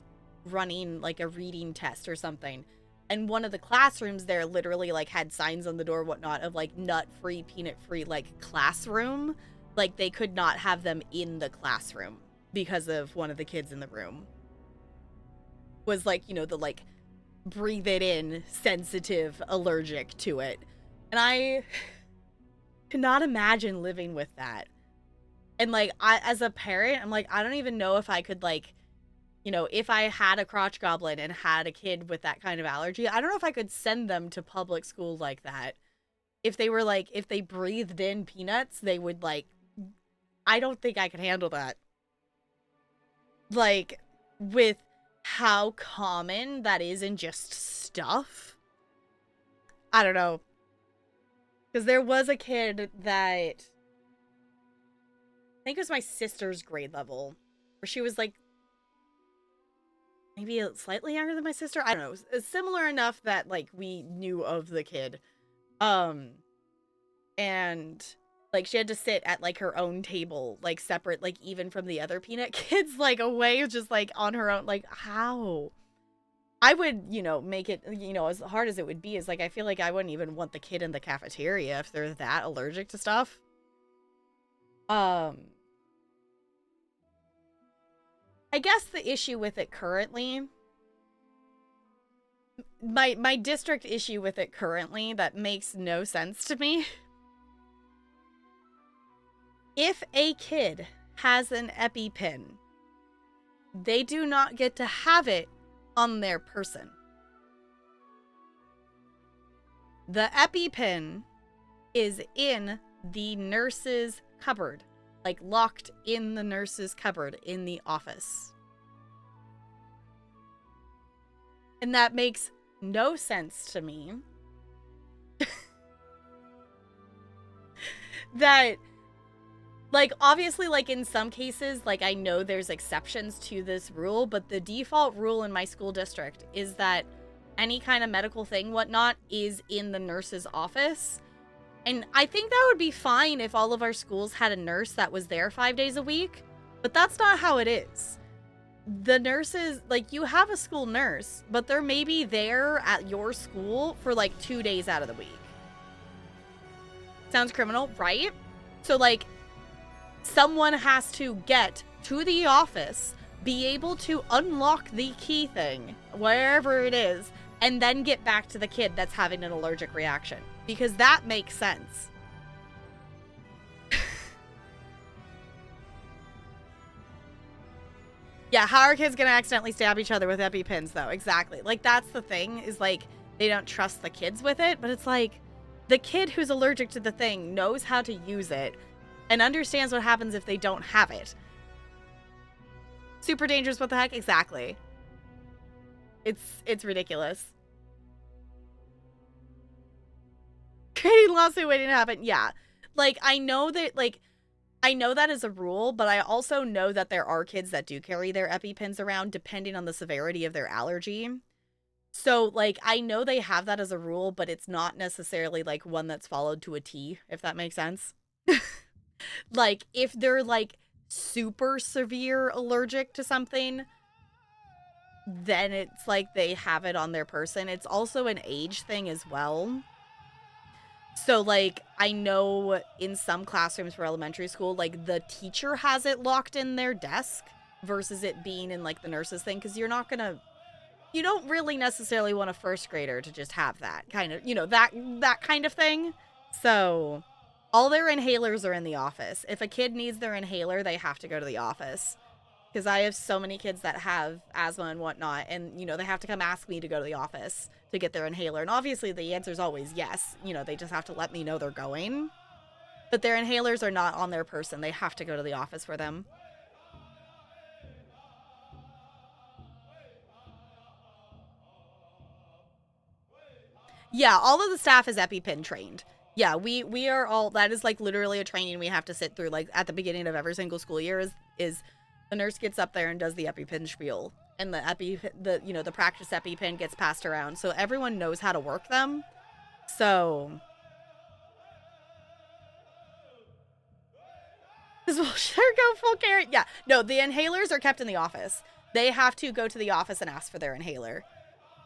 running like a reading test or something. And one of the classrooms there literally like had signs on the door, whatnot, of like nut free, peanut free, like classroom. Like they could not have them in the classroom because of one of the kids in the room was like, you know, the like breathe it in, sensitive, allergic to it. And I cannot imagine living with that. And like I as a parent, I'm like, I don't even know if I could like, you know, if I had a crotch goblin and had a kid with that kind of allergy, I don't know if I could send them to public school like that. If they were like, if they breathed in peanuts, they would like, I don't think I could handle that. Like, with how common that is in just stuff. I don't know. Because there was a kid that, I think it was my sister's grade level, where she was like, maybe slightly younger than my sister. I don't know. It's similar enough that like we knew of the kid. And like she had to sit at like her own table, like separate, like even from the other peanut kids, like away, just like on her own. Like how? I would, you know, make it, you know, as hard as it would be, is like I feel like I wouldn't even want the kid in the cafeteria if they're that allergic to stuff. I guess the issue with it currently, my district issue with it currently that makes no sense to me. If a kid has an EpiPen, they do not get to have it on their person. The EpiPen is in the nurse's cupboard, like locked in the nurse's cupboard in the office. And that makes no sense to me. That, like, obviously, like, in some cases, like, I know there's exceptions to this rule, but the default rule in my school district is that any kind of medical thing, whatnot, is in the nurse's office. And I think that would be fine if all of our schools had a nurse that was there 5 days a week, but that's not how it is. The nurses, like, you have a school nurse, but they're maybe there at your school for, like, 2 days out of the week. Sounds criminal, right? So, like, someone has to get to the office, be able to unlock the key thing, wherever it is, and then get back to the kid that's having an allergic reaction. Because that makes sense. Yeah, how are kids gonna accidentally stab each other with EpiPens, though? Exactly. Like, that's the thing, is, like, they don't trust the kids with it, but it's like, the kid who's allergic to the thing knows how to use it and understands what happens if they don't have it. Super dangerous, what the heck? Exactly. It's ridiculous. Creating lawsuit waiting to happen. Yeah. Like, I know that is a rule, but I also know that there are kids that do carry their EpiPens around depending on the severity of their allergy. So, like, I know they have that as a rule, but it's not necessarily, like, one that's followed to a T, if that makes sense. Like, if they're, like, super severe allergic to something, then it's like they have it on their person. It's also an age thing as well. So, like, I know in some classrooms for elementary school, like, the teacher has it locked in their desk versus it being in, like, the nurse's thing, because you don't really necessarily want a first grader to just have that kind of, you know, that kind of thing. So, all their inhalers are in the office. If a kid needs their inhaler, they have to go to the office. Because I have so many kids that have asthma and whatnot, and, you know, they have to come ask me to go to the office to get their inhaler. And obviously the answer is always yes. You know, they just have to let me know they're going. But their inhalers are not on their person. They have to go to the office for them. Yeah, all of the staff is EpiPen trained. Yeah, we are all, that is like literally a training we have to sit through, like at the beginning of every single school year is the nurse gets up there and does the EpiPen spiel, and the practice EpiPen gets passed around, so everyone knows how to work them. So This will sure go full carrot. Yeah. No, the inhalers are kept in the office. They have to go to the office and ask for their inhaler.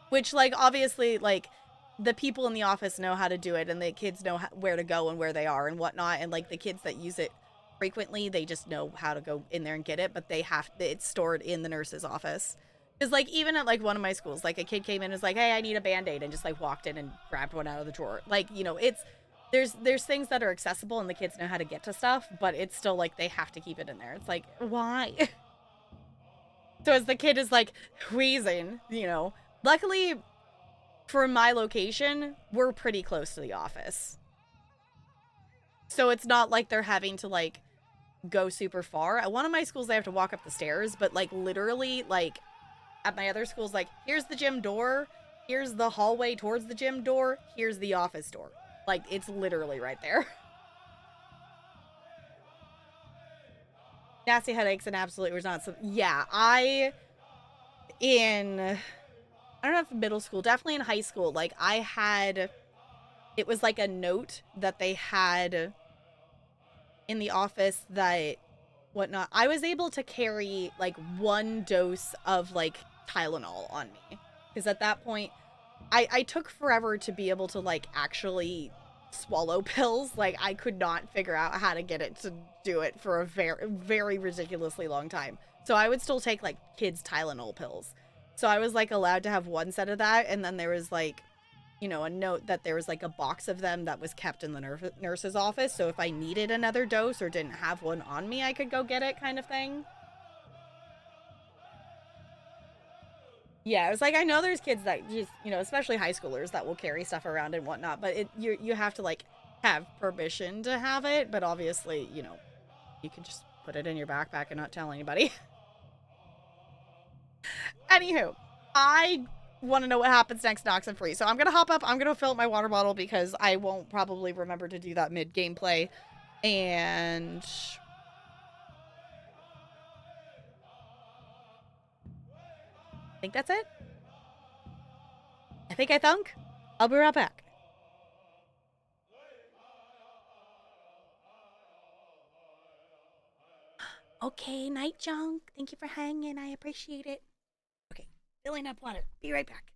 Which, like, obviously, like, the people in the office know how to do it, and the kids know where to go and where they are and whatnot. And, like, the kids that use it frequently, they just know how to go in there and get it, but it's stored in the nurse's office. Because, like, even at, like, one of my schools, like, a kid came in and was like, hey, I need a Band-Aid, and just, like, walked in and grabbed one out of the drawer. Like, you know, there's things that are accessible and the kids know how to get to stuff, but it's still, like, they have to keep it in there. It's like, why? So as the kid is, like, wheezing, you know, luckily for my location, we're pretty close to the office. So it's not like they're having to, like, go super far. At one of my schools, they have to walk up the stairs, but, like, literally, like, at my other schools, like, here's the gym door, here's the hallway towards the gym door, here's the office door. Like, it's literally right there. Nasty headaches and absolute response. Yeah, I don't know if middle school, definitely in high school, like, it was like a note that they had in the office that whatnot. I was able to carry, like, one dose of, like, Tylenol on me. Because at that point, I took forever to be able to, like, actually swallow pills. Like, I could not figure out how to get it to do it for a very, very ridiculously long time. So I would still take, like, kids' Tylenol pills. So I was, like, allowed to have one set of that, and then there was, like, you know, a note that there was, like, a box of them that was kept in the nurse's office. So if I needed another dose or didn't have one on me, I could go get it, kind of thing. Yeah, it was like, I know there's kids that just, you know, especially high schoolers that will carry stuff around and whatnot, but you have to, like, have permission to have it, but obviously, you know, you can just put it in your backpack and not tell anybody. Anywho, I want to know what happens next, Nox and Free. So I'm gonna hop up, I'm gonna fill up my water bottle because I won't probably remember to do that mid gameplay. And I think that's it. I think I thunk. I'll be right back. Okay, Night Junk. Thank you for hanging. I appreciate it. Okay, filling up water. Be right back.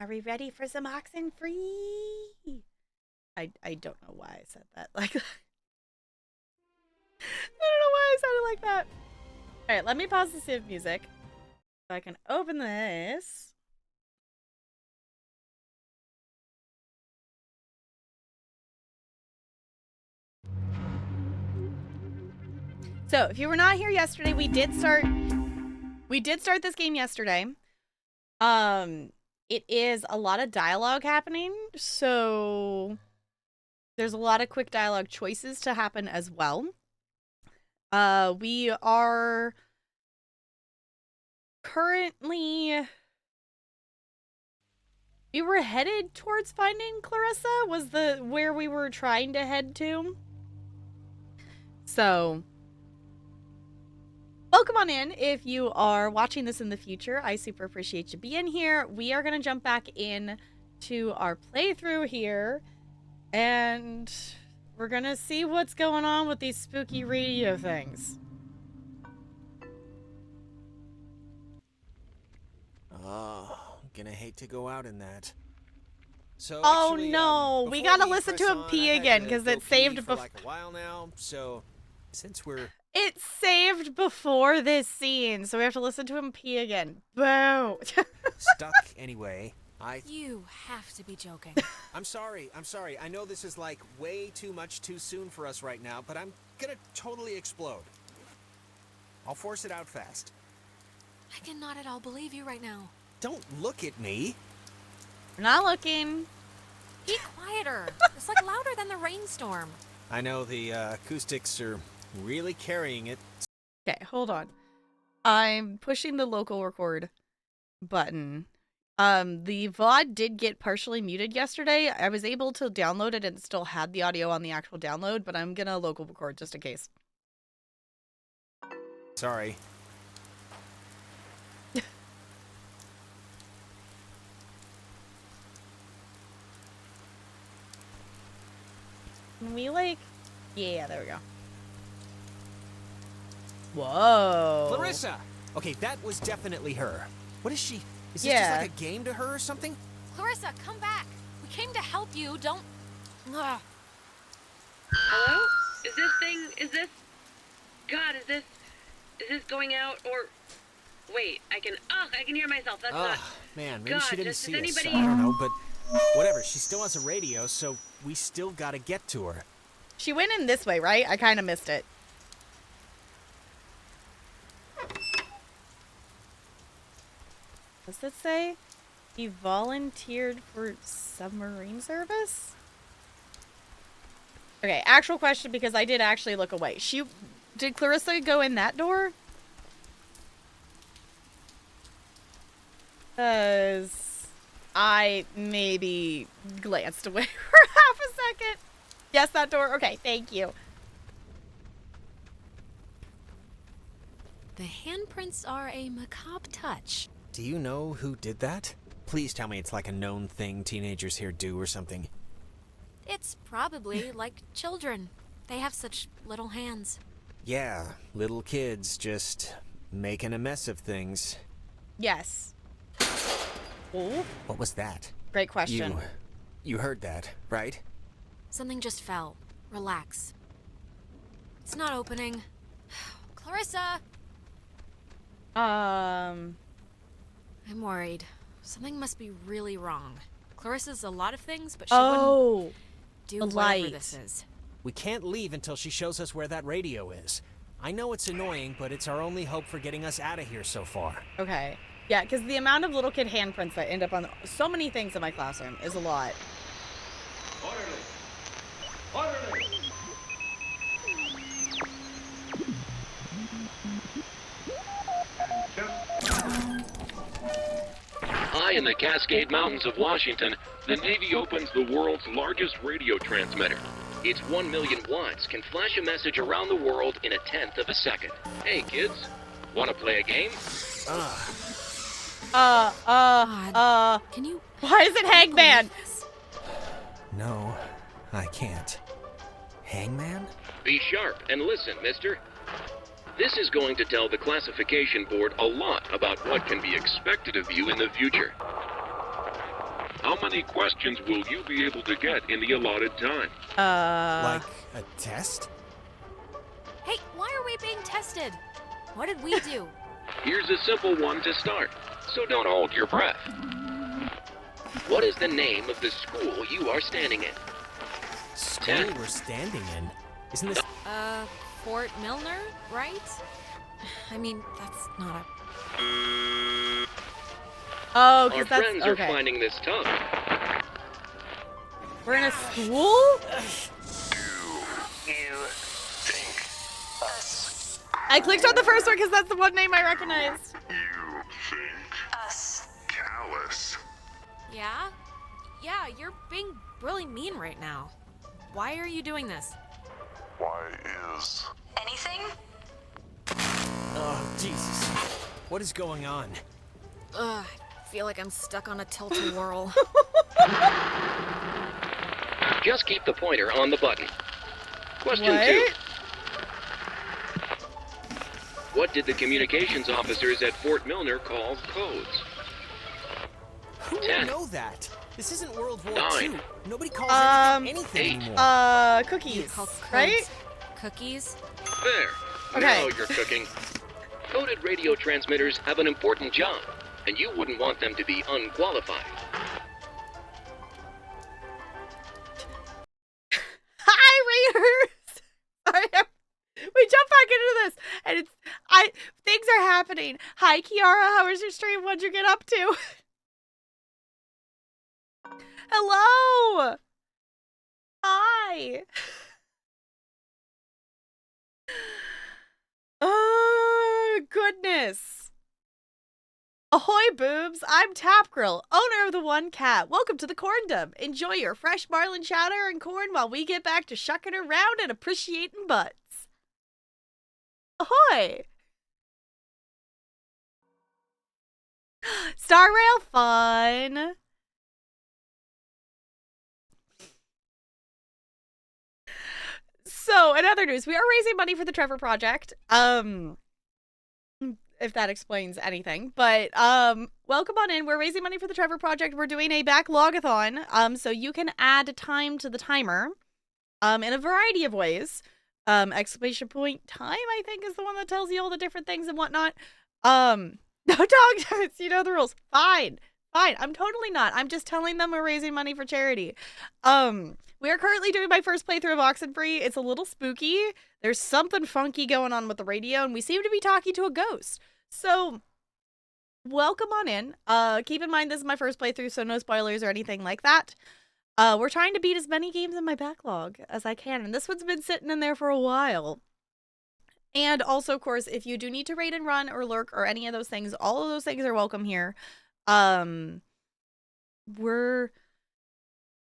Are we ready for some oxen free? I don't know why I said that like that. I don't know why I sounded like that. All right, let me pause the Civ music so I can open this. So, if you were not here yesterday, we did start this game yesterday. It is a lot of dialogue happening, so there's a lot of quick dialogue choices to happen as well. We are currently... We were headed towards finding Clarissa, was where we were trying to head to. So, welcome on in if you are watching this in the future. I super appreciate you being here. We are going to jump back in to our playthrough here, and we're going to see what's going on with these spooky radio things. Oh, gonna hate to go out in that. So oh actually, no, we gotta listen to him pee again because it's saved before. Like a while now, so since we're it's saved before this scene, so we have to listen to him pee again. Boo. stuck anyway, You have to be joking. I'm sorry. I know this is like way too much too soon for us right now, but I'm gonna totally explode. I'll force it out fast. I cannot at all believe you right now. Don't look at me. We're not looking. Be quieter. It's like louder than the rainstorm. I know the acoustics are really carrying it. Okay, hold on. I'm pushing the local record button. The VOD did get partially muted yesterday. I was able to download it and still had the audio on the actual download, but I'm gonna local record just in case. Sorry. Can we like... Yeah, there we go. Whoa. Clarissa! Okay, that was definitely her. What is she? Is this Yeah. just like a game to her or something? Clarissa, come back. We came to help you. Don't... Ugh. Hello? Is this... God, is this going out or... Wait, I can hear myself. That's not... Man, maybe God, she didn't does see us. anybody... I don't know, but whatever. She still has a radio, so we still gotta get to her. She went in this way, right? I kind of missed it. What's it say? He volunteered for submarine service? Okay, actual question, because I did actually look away. Did Clarissa go in that door? Because I maybe glanced away for half a second. Yes, that door. Okay, thank you. The handprints are a macabre touch. Do you know who did that? Please tell me it's like a known thing teenagers here do or something. It's probably like children. They have such little hands. Yeah, little kids just making a mess of things. Yes. Oh, What was that? great question. You heard that, right? Something just fell. Relax. It's not opening. Clarissa! Um, I'm worried. Something must be really wrong. Clarissa's a lot of things, but she wouldn't do the whatever light. this is. We can't leave until she shows us where that radio is. I know it's annoying, but it's our only hope for getting us out of here so far. Okay. Yeah, because the amount of little kid handprints that end up on so many things in my classroom is a lot. Orderly! High in the Cascade Mountains of Washington, the Navy opens the world's largest radio transmitter. Its 1 million watts can flash a message around the world in a tenth of a second. Hey kids, want to play a game? Can you... Why is it Hangman? No, I can't. Hangman? Be sharp and listen, mister. This is going to tell the classification board a lot about what can be expected of you in the future. How many questions will you be able to get in the allotted time? Like a test? Hey, why are we being tested? What did we do? Here's a simple one to start, so don't hold your breath. What is the name of the school you are standing in? School we're standing in? Isn't this... Fort Milner, right? I mean, that's not a... Oh, Our because that's friends are finding this tough. We're in a school? You think us. I clicked on the first one because that's the one name I recognized. You think us. Callous. Yeah? Yeah, you're being really mean right now. Why are you doing this? Why is... Anything? Oh, Jesus. What is going on? Ugh, I feel like I'm stuck on a tilt-a-whirl. Just keep the pointer on the button. Question What? 2. What did the communications officers at Fort Milner call codes? Who would 10. know that? This isn't World War 9. II. Nobody calls anything 8. anymore. Cookies, Called codes. right? Cookies? There. Okay. Now you're cooking. Coded radio transmitters have an important job, and you wouldn't want them to be unqualified. Hi, readers. Sorry, we jump back into this, and things are happening. Hi, Kiara. How was your stream? What'd you get up to? Hello. Hi. Oh, goodness. Ahoy, boobs. I'm Tap Grill, owner of the One Cat. Welcome to the Corn Dub. Enjoy your fresh marlin chowder and corn while we get back to shucking around and appreciating butts. Ahoy. Star Rail fun. So, in other news, we are raising money for the Trevor Project. If that explains anything. But welcome on in. We're raising money for the Trevor Project. We're doing a Backlog-a-thon. So you can add time to the timer in a variety of ways. Exclamation point time, I think, is the one that tells you all the different things and whatnot. No dog totes, you know the rules. Fine. I'm totally not. I'm just telling them we're raising money for charity. We are currently doing my first playthrough of Oxenfree. It's a little spooky. There's something funky going on with the radio, and we seem to be talking to a ghost. So, welcome on in. Keep in mind this is my first playthrough, so no spoilers or anything like that. We're trying to beat as many games in my backlog as I can, and this one's been sitting in there for a while. And also, of course, if you do need to raid and run or lurk or any of those things, all of those things are welcome here. We're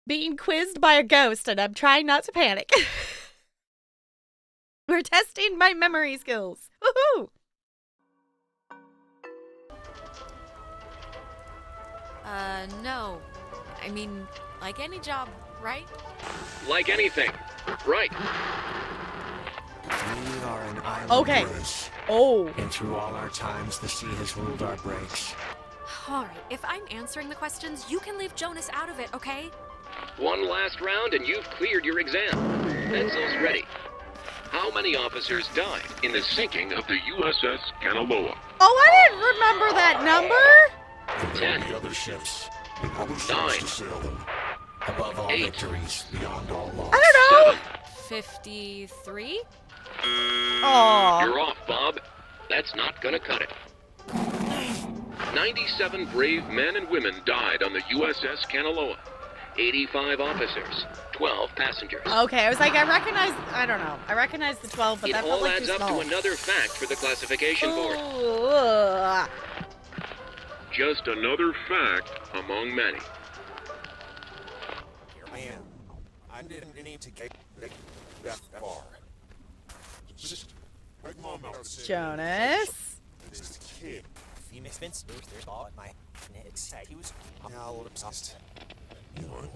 being quizzed by a ghost, and I'm trying not to panic. We're testing my memory skills. Woohoo! No. I mean, like any job, right? Like anything. Right. We are an island Okay. race, Oh. and through all our times, the sea has ruled our breaks. Alright, if I'm answering the questions, you can leave Jonas out of it, okay? One last round and you've cleared your exam. Pencils ready. How many officers died in the sinking of the USS Kanaloa? Oh, I didn't remember that number. 10. The other ships. And other 9. ships to sail them. Above all 8. victories, beyond all loss. I don't know. 53? Aw. You're off, Bob. That's not gonna cut it. 97 brave men and women died on the USS Kanaloa. 85 officers, 12 passengers. Okay, I was like, I don't know. I recognize the 12, but It that felt all like adds too up small. to another fact for the classification board. Ugh. Just another fact among many. Here I am. I didn't need to get that far. Just like Mom out said, Jonas. this kid. You miss Vince, there's all at my he was now obsessed. You know,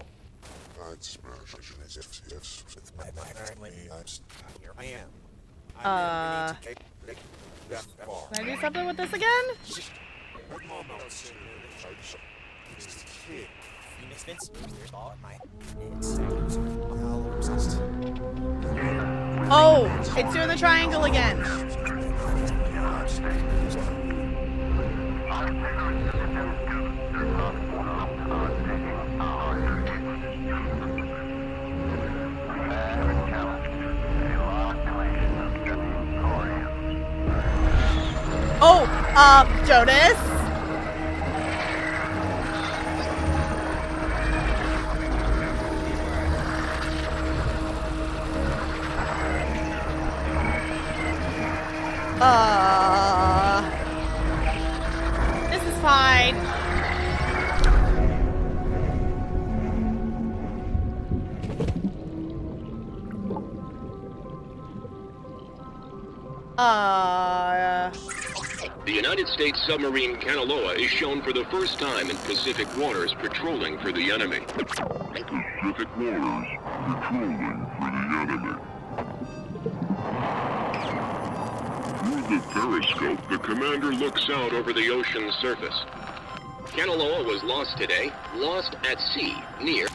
I'd smash as if With my family. Here I am. Uh, I didn't need to get that far. Can I do something with this again? like Mom out said, this kid. Hey, Misfits, here's Ball at my... It's well obsessed. Oh, it's doing the triangle again. Oh, Jonas? This is fine. The United States submarine Kanaloa is shown for the first time in Pacific waters patrolling for the enemy. Pacific waters patrolling for the enemy. Through the periscope, the commander looks out over the ocean's surface. Kanaloa was lost today, lost at sea, near...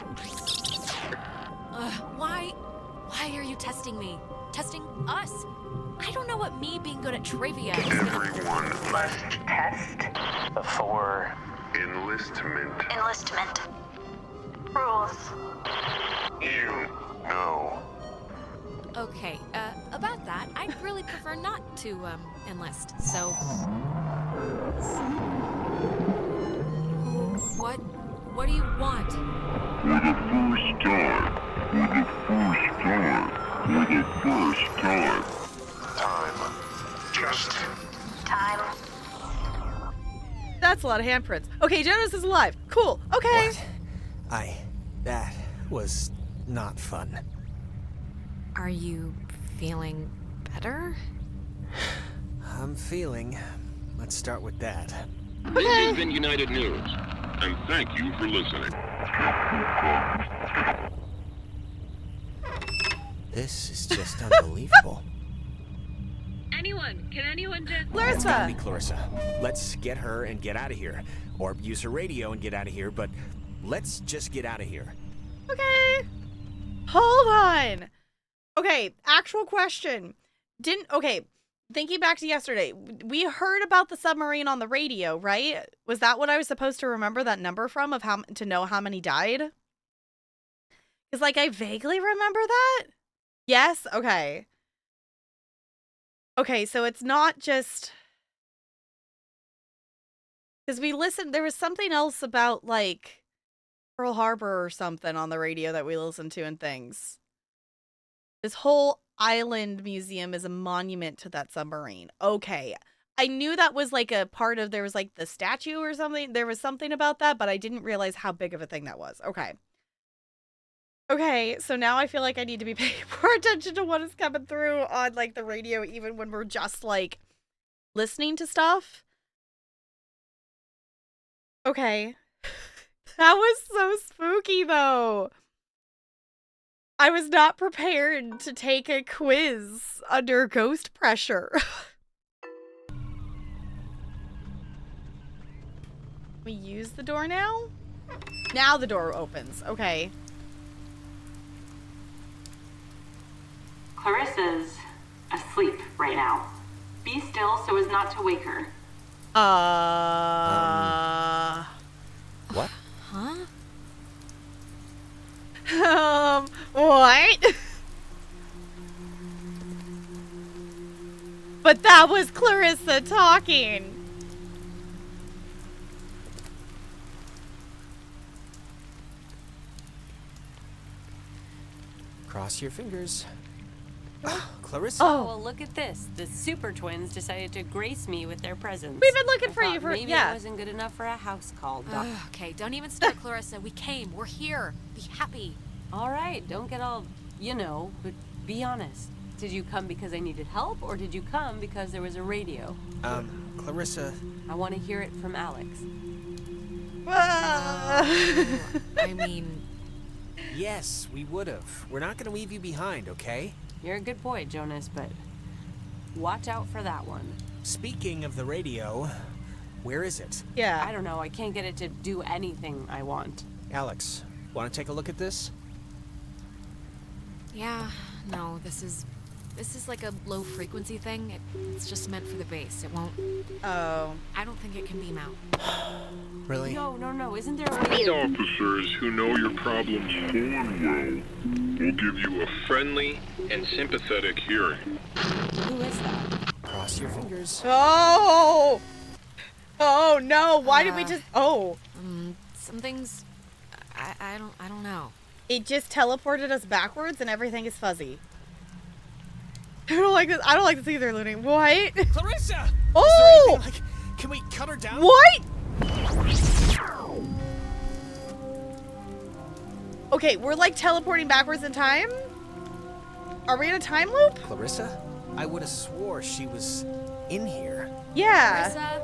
Why are you testing me? Testing us? I don't know what me being good at trivia is gonna... Everyone must Test for enlistment. enlistment. Rules. You know. Okay, about that, I'd really prefer not to, enlist, so... What do you want? For the first time. For the first time. For the first time. Time. Just. Time. That's a lot of handprints. Okay, Jonas is alive. Cool. Okay. What? That was not fun. Are you feeling better? I'm feeling... Let's start with that. This has been United News, and thank you for listening. This is just unbelievable. Can anyone just... It's gotta Clarissa. be Clarissa. Let's get her and get out of here. Or use her radio and get out of here, but let's just get out of here. Okay. Hold on. Okay, actual question. Okay, thinking back to yesterday, we heard about the submarine on the radio, right? Was that what I was supposed to remember that number from, of how to know how many died? Because, like, I vaguely remember that. Yes? Okay. Okay, so it's not just... Because we listened, there was something else about, like, Pearl Harbor or something on the radio that we listened to and things. This whole island museum is a monument to that submarine. Okay. I knew that was like a part of, there was like the statue or something. There was something about that, but I didn't realize how big of a thing that was. Okay. Okay, so now I feel like I need to be paying more attention to what is coming through on like the radio, even when we're just like listening to stuff. Okay. That was so spooky though. I was not prepared to take a quiz under ghost pressure. We use the door now? Now the door opens. Okay. Clarissa's asleep right now. Be still so as not to wake her. What? Huh? What? But that was Clarissa talking. Cross your fingers. Clarissa? Oh. Well, look at this. The super twins decided to grace me with their presence. We've been looking I for you thought for, maybe yeah. it wasn't good enough for a house call. Okay, don't even start, Clarissa. We came. We're here. Be happy. All right, don't get all, but be honest. Did you come because I needed help, or did you come because there was a radio? Clarissa... I want to hear it from Alex. I mean... Yes, we would've. We're not gonna leave you behind, okay? You're a good boy, Jonas, but watch out for that one. Speaking of the radio, where is it? Yeah. I don't know. I can't get it to do anything I want. Alex, want to take a look at this? Yeah, no, this is like a low frequency thing. It's just meant for the base. It won't. Oh. I don't think it can beam out. Really? No, isn't there a way? These officers who know your problems full and well will give you a friendly and sympathetic hearing. Who is that? Cross your fingers. Oh! Oh no, why did we just... Oh. Some things... I don't know. It just teleported us backwards and everything is fuzzy. I don't like this. I don't like this either, Looney. What? Clarissa! Oh! Is there anything, can we cut her down? What? Okay, we're like teleporting backwards in time? Are we in a time loop? Clarissa? I would have swore she was in here. Yeah. Marissa?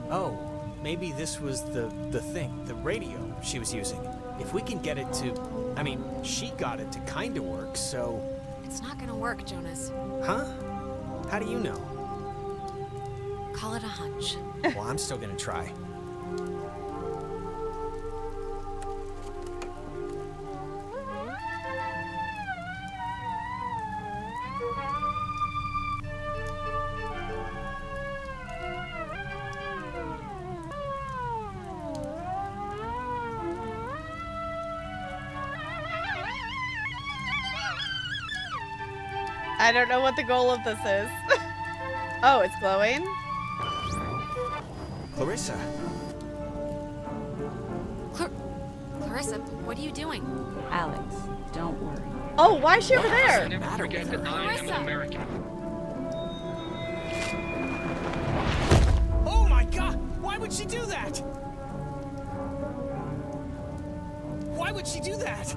Oh, maybe this was the thing, the radio she was using. If we can get it to... I mean, she got it to kind of work, so... It's not gonna work, Jonas. Huh? How do you know? Call it a hunch. Well, I'm still gonna try. I don't know what the goal of this is. Oh, it's glowing? Clarissa. Clarissa, what are you doing? Alex, don't worry. Oh, why is she over there? Never forget that I am an American. Oh my god! Why would she do that? Why would she do that?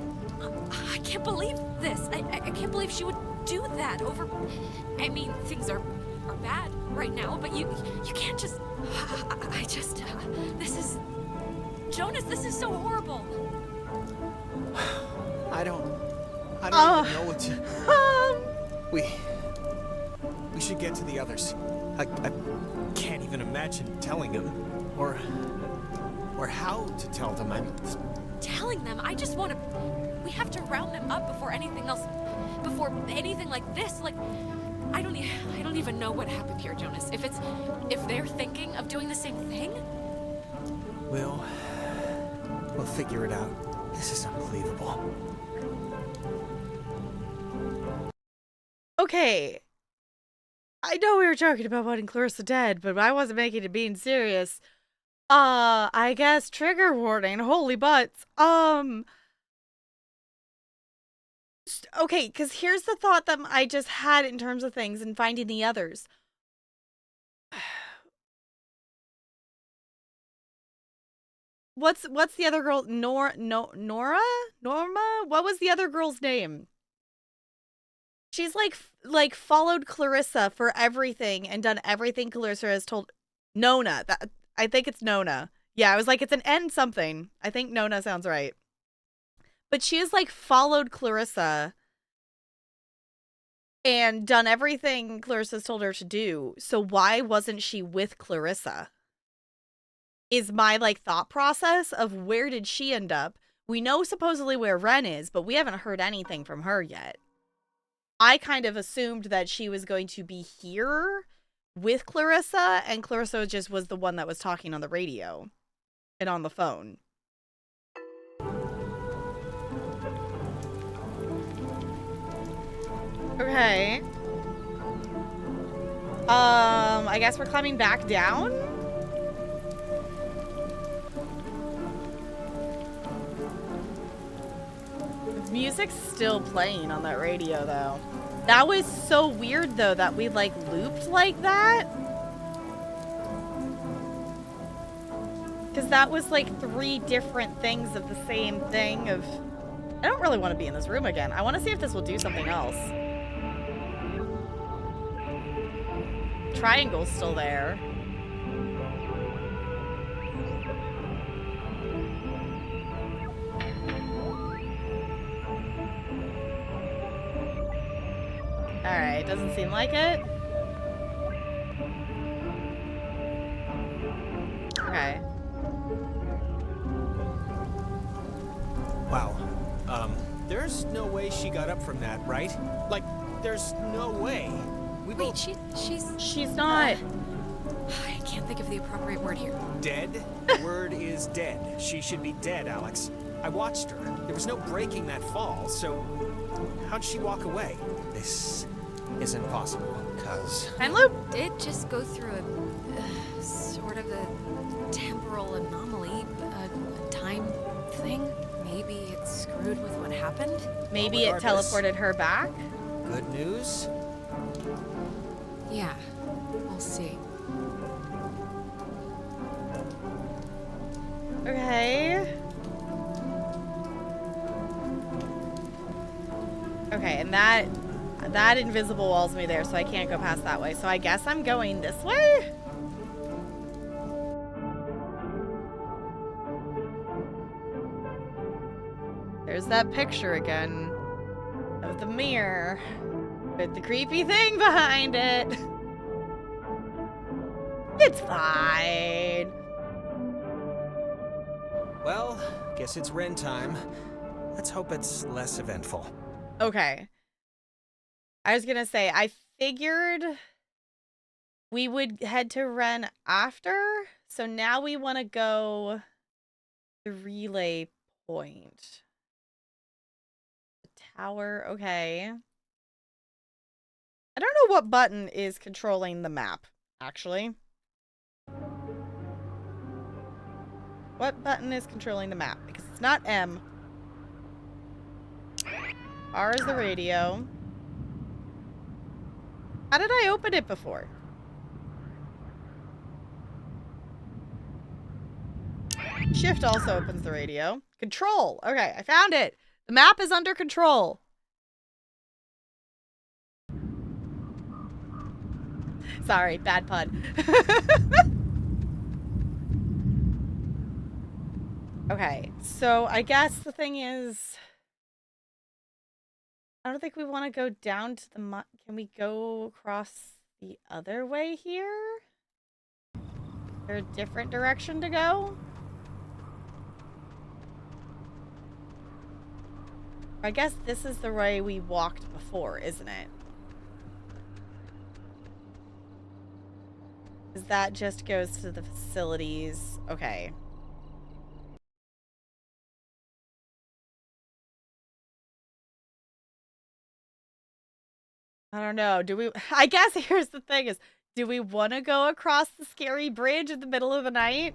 I can't believe this. I can't believe she would do that over... I mean, things are bad right now, but you can't just... I just... this is... Jonas, this is so horrible. I don't even know what to... We should get to the others. I can't even imagine telling them. Or how to tell them. Telling them? I just want to... We have to round them up before anything else... Before anything like this, like... I don't even know what happened here, Jonas. If they're thinking of doing the same thing... We'll figure it out. This is unbelievable. Okay. I know we were joking about wanting Clarissa dead, but I wasn't making it being serious. I guess trigger warning. Holy butts. Okay, because here's the thought that I just had in terms of things and finding the others. What's the other girl? Norma? What was the other girl's name? She's like followed Clarissa for everything and done everything Clarissa has told. Nona. I think it's Nona. Yeah, I was like, it's an N something. I think Nona sounds right. But she has like followed Clarissa and done everything Clarissa's told her to do. So why wasn't she with Clarissa? Is my like thought process of where did she end up? We know supposedly where Ren is, but we haven't heard anything from her yet. I kind of assumed that she was going to be here with Clarissa, and Clarissa just was the one that was talking on the radio and on the phone. Okay. I guess we're climbing back down? The music's still playing on that radio, though. That was so weird, though, that we, like, looped like that. Because that was, like, 3 different things of the same thing of... I don't really want to be in this room again. I want to see if this will do something else. Triangle's still there. Alright, doesn't seem like it. Okay. There's no way she got up from that, right? Like, there's no way. We Wait, both She's not. I can't think of the appropriate word here. dead? The word is dead. She should be dead, Alex. I watched her. There was no breaking that fall, so how'd she walk away? This isn't possible, cuz... Time loop. Did just go through a sort of a temporal anomaly, a time thing. Maybe it screwed with what happened. Maybe it regardless. teleported her back. Good news? Yeah, we'll see. Okay. Okay, and that invisible walls me there, so I can't go past that way. So I guess I'm going this way? There's that picture again of the mirror with the creepy thing behind it. It's fine. Well, guess it's Ren time. Let's hope it's less eventful. Okay. I was gonna say, I figured we would head to Ren after, so now we want to go the relay point. The tower, okay. I don't know what button is controlling the map, actually. What button is controlling the map? Because it's not M. R is the radio. How did I open it before? Shift also opens the radio. Control. Okay, I found it. The map is under control. Sorry, bad pun. Okay, so I guess the thing is, I don't think we want to go down to the can we go across the other way here? Is there a different direction to go? I guess this is the way we walked before, isn't it? Because that just goes to the facilities. Okay. I don't know. Do we... I guess here's the thing is, do we want to go across the scary bridge in the middle of the night?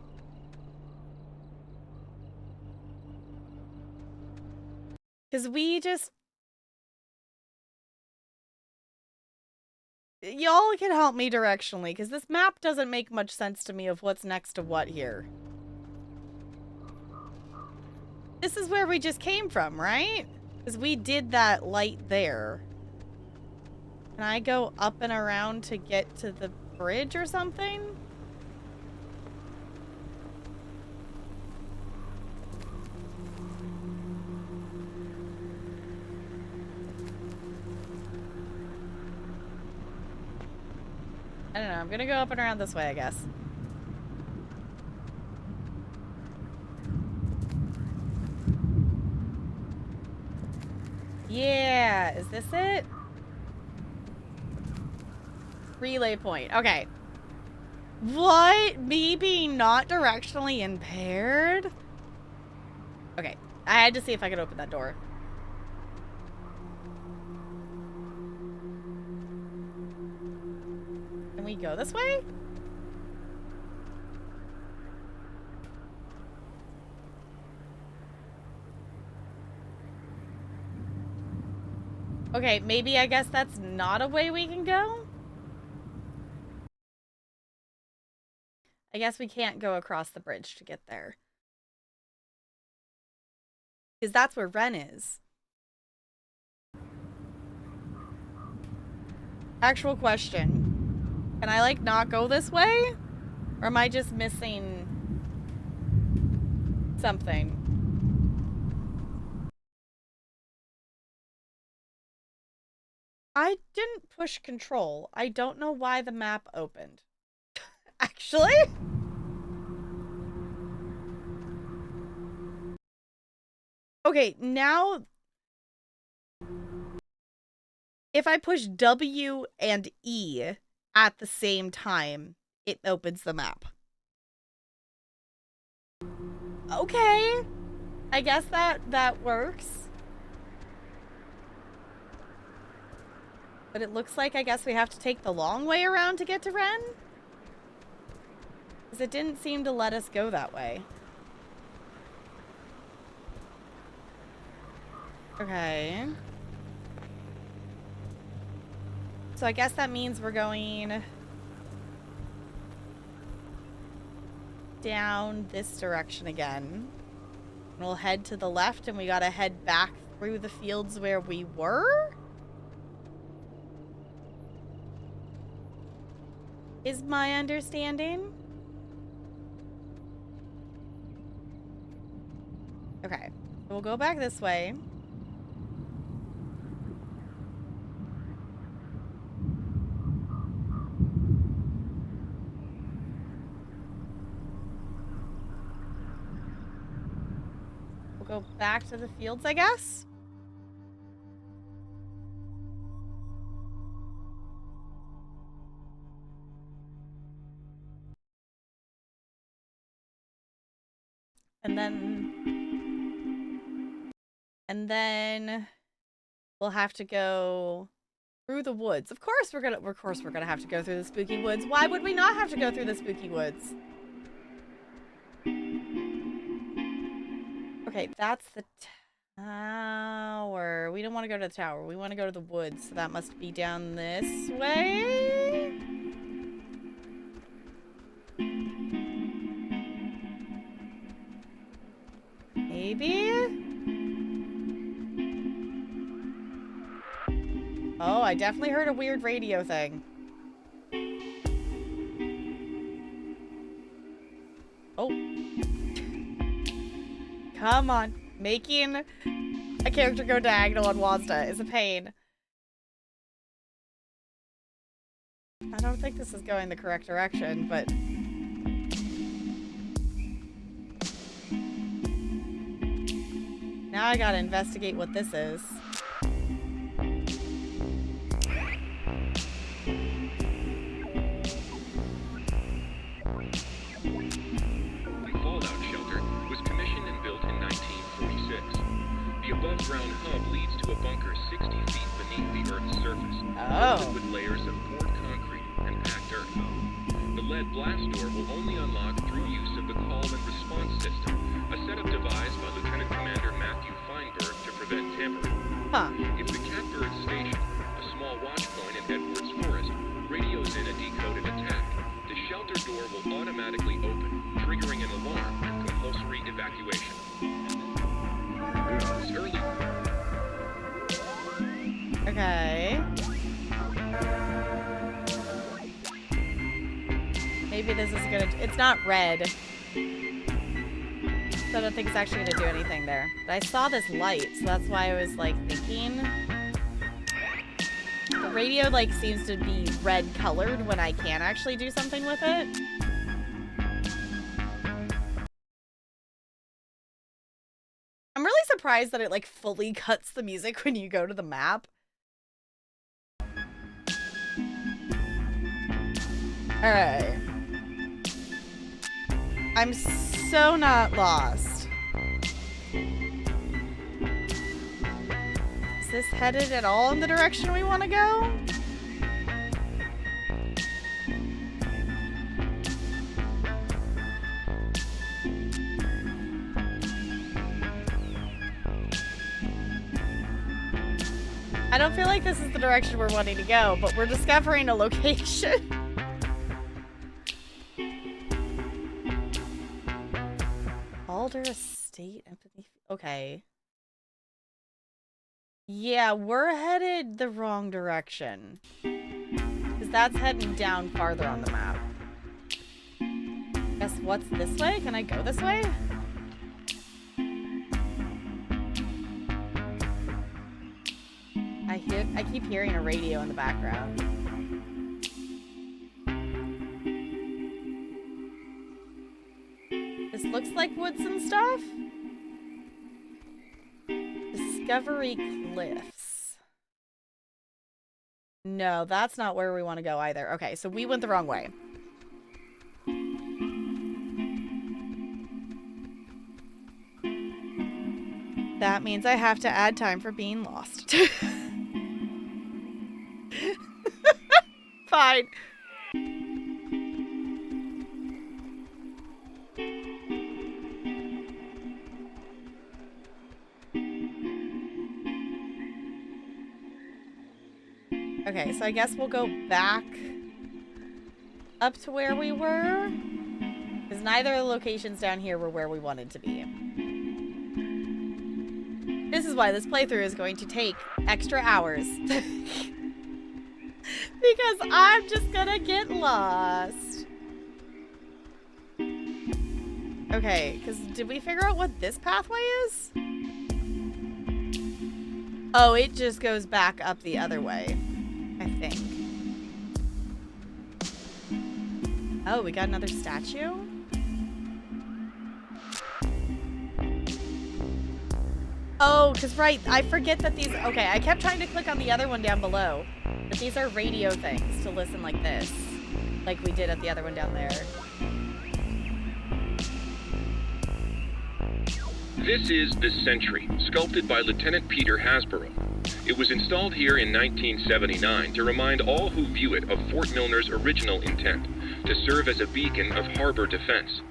Because we just... Y'all can help me directionally, because this map doesn't make much sense to me of what's next to what here. This is where we just came from, right? Because we did that light there. Can I go up and around to get to the bridge or something? I don't know. I'm gonna go up and around this way, I guess. Yeah, is this it? Relay point. Okay. What? Me being not directionally impaired? Okay. I had to see if I could open that door. Can we go this way? Okay, maybe I guess that's not a way we can go? I guess we can't go across the bridge to get there. Because that's where Ren is. Actual question. Can I, like, not go this way? Or am I just missing something? I didn't push control. I don't know why the map opened. Actually? Okay, now If I push W and E at the same time, it opens the map. Okay. I guess that works. But it looks like I guess we have to take the long way around to get to Ren. Because it didn't seem to let us go that way. Okay. So I guess that means we're going down this direction again. We'll head to the left and we gotta head back through the fields where we were? Is my understanding? Okay. We'll go back this way. We'll go back to the fields, I guess? And then we'll have to go through the woods. Of course we're gonna have to go through the spooky woods. Why would we not have to go through the spooky woods? Okay, that's the tower. We don't want to go to the tower. We want to go to the woods. So that must be down this way. Maybe? Oh, I definitely heard a weird radio thing. Oh. Come on. Making a character go diagonal on Wazda is a pain. I don't think this is going the correct direction, but... Now I gotta investigate what this is. The above-ground hub leads to a bunker 60 feet beneath the Earth's surface, Oh. coated with layers of poured concrete and packed earth. The lead blast door will only unlock through use of the call and response system, a setup devised by Lieutenant Commander Matthew Feinberg to prevent tampering. Huh. If the Catbird Station, a small watch point in Edwards Forest, radios in a decoded attack, the shelter door will automatically open, triggering an alarm for compulsory evacuation. It's early. Okay. Maybe this is gonna... It's not red. So I don't think it's actually gonna do anything there. But I saw this light, so that's why I was, like, thinking... The radio, like, seems to be red-colored when I can actually do something with it. I'm really surprised that it, like, fully cuts the music when you go to the map. Alright. I'm so not lost. Is this headed at all in the direction we want to go? I don't feel like this is the direction we're wanting to go, but we're discovering a location. Alder Estate, Empathy. Okay. Yeah, we're headed the wrong direction. Because that's heading down farther on the map. Guess what's this way? Can I go this way? I keep hearing a radio in the background. This looks like woods and stuff. Discovery Cliffs. No, that's not where we want to go either. Okay, so we went the wrong way. That means I have to add time for being lost. Fine. Okay, so I guess we'll go back up to where we were. Because neither of the locations down here were where we wanted to be. This is why this playthrough is going to take extra hours. Because I'm just gonna get lost. Okay, because did we figure out what this pathway is? Oh, it just goes back up the other way, I think. Oh, we got another statue? Oh, because right, I forget that these... Okay, I kept trying to click on the other one down below. But these are radio things to listen like this. Like we did at the other one down there. This is the Sentry, sculpted by Lieutenant Peter Hasborough. It was installed here in 1979 to remind all who view it of Fort Milner's original intent, to serve as a beacon of harbor defense.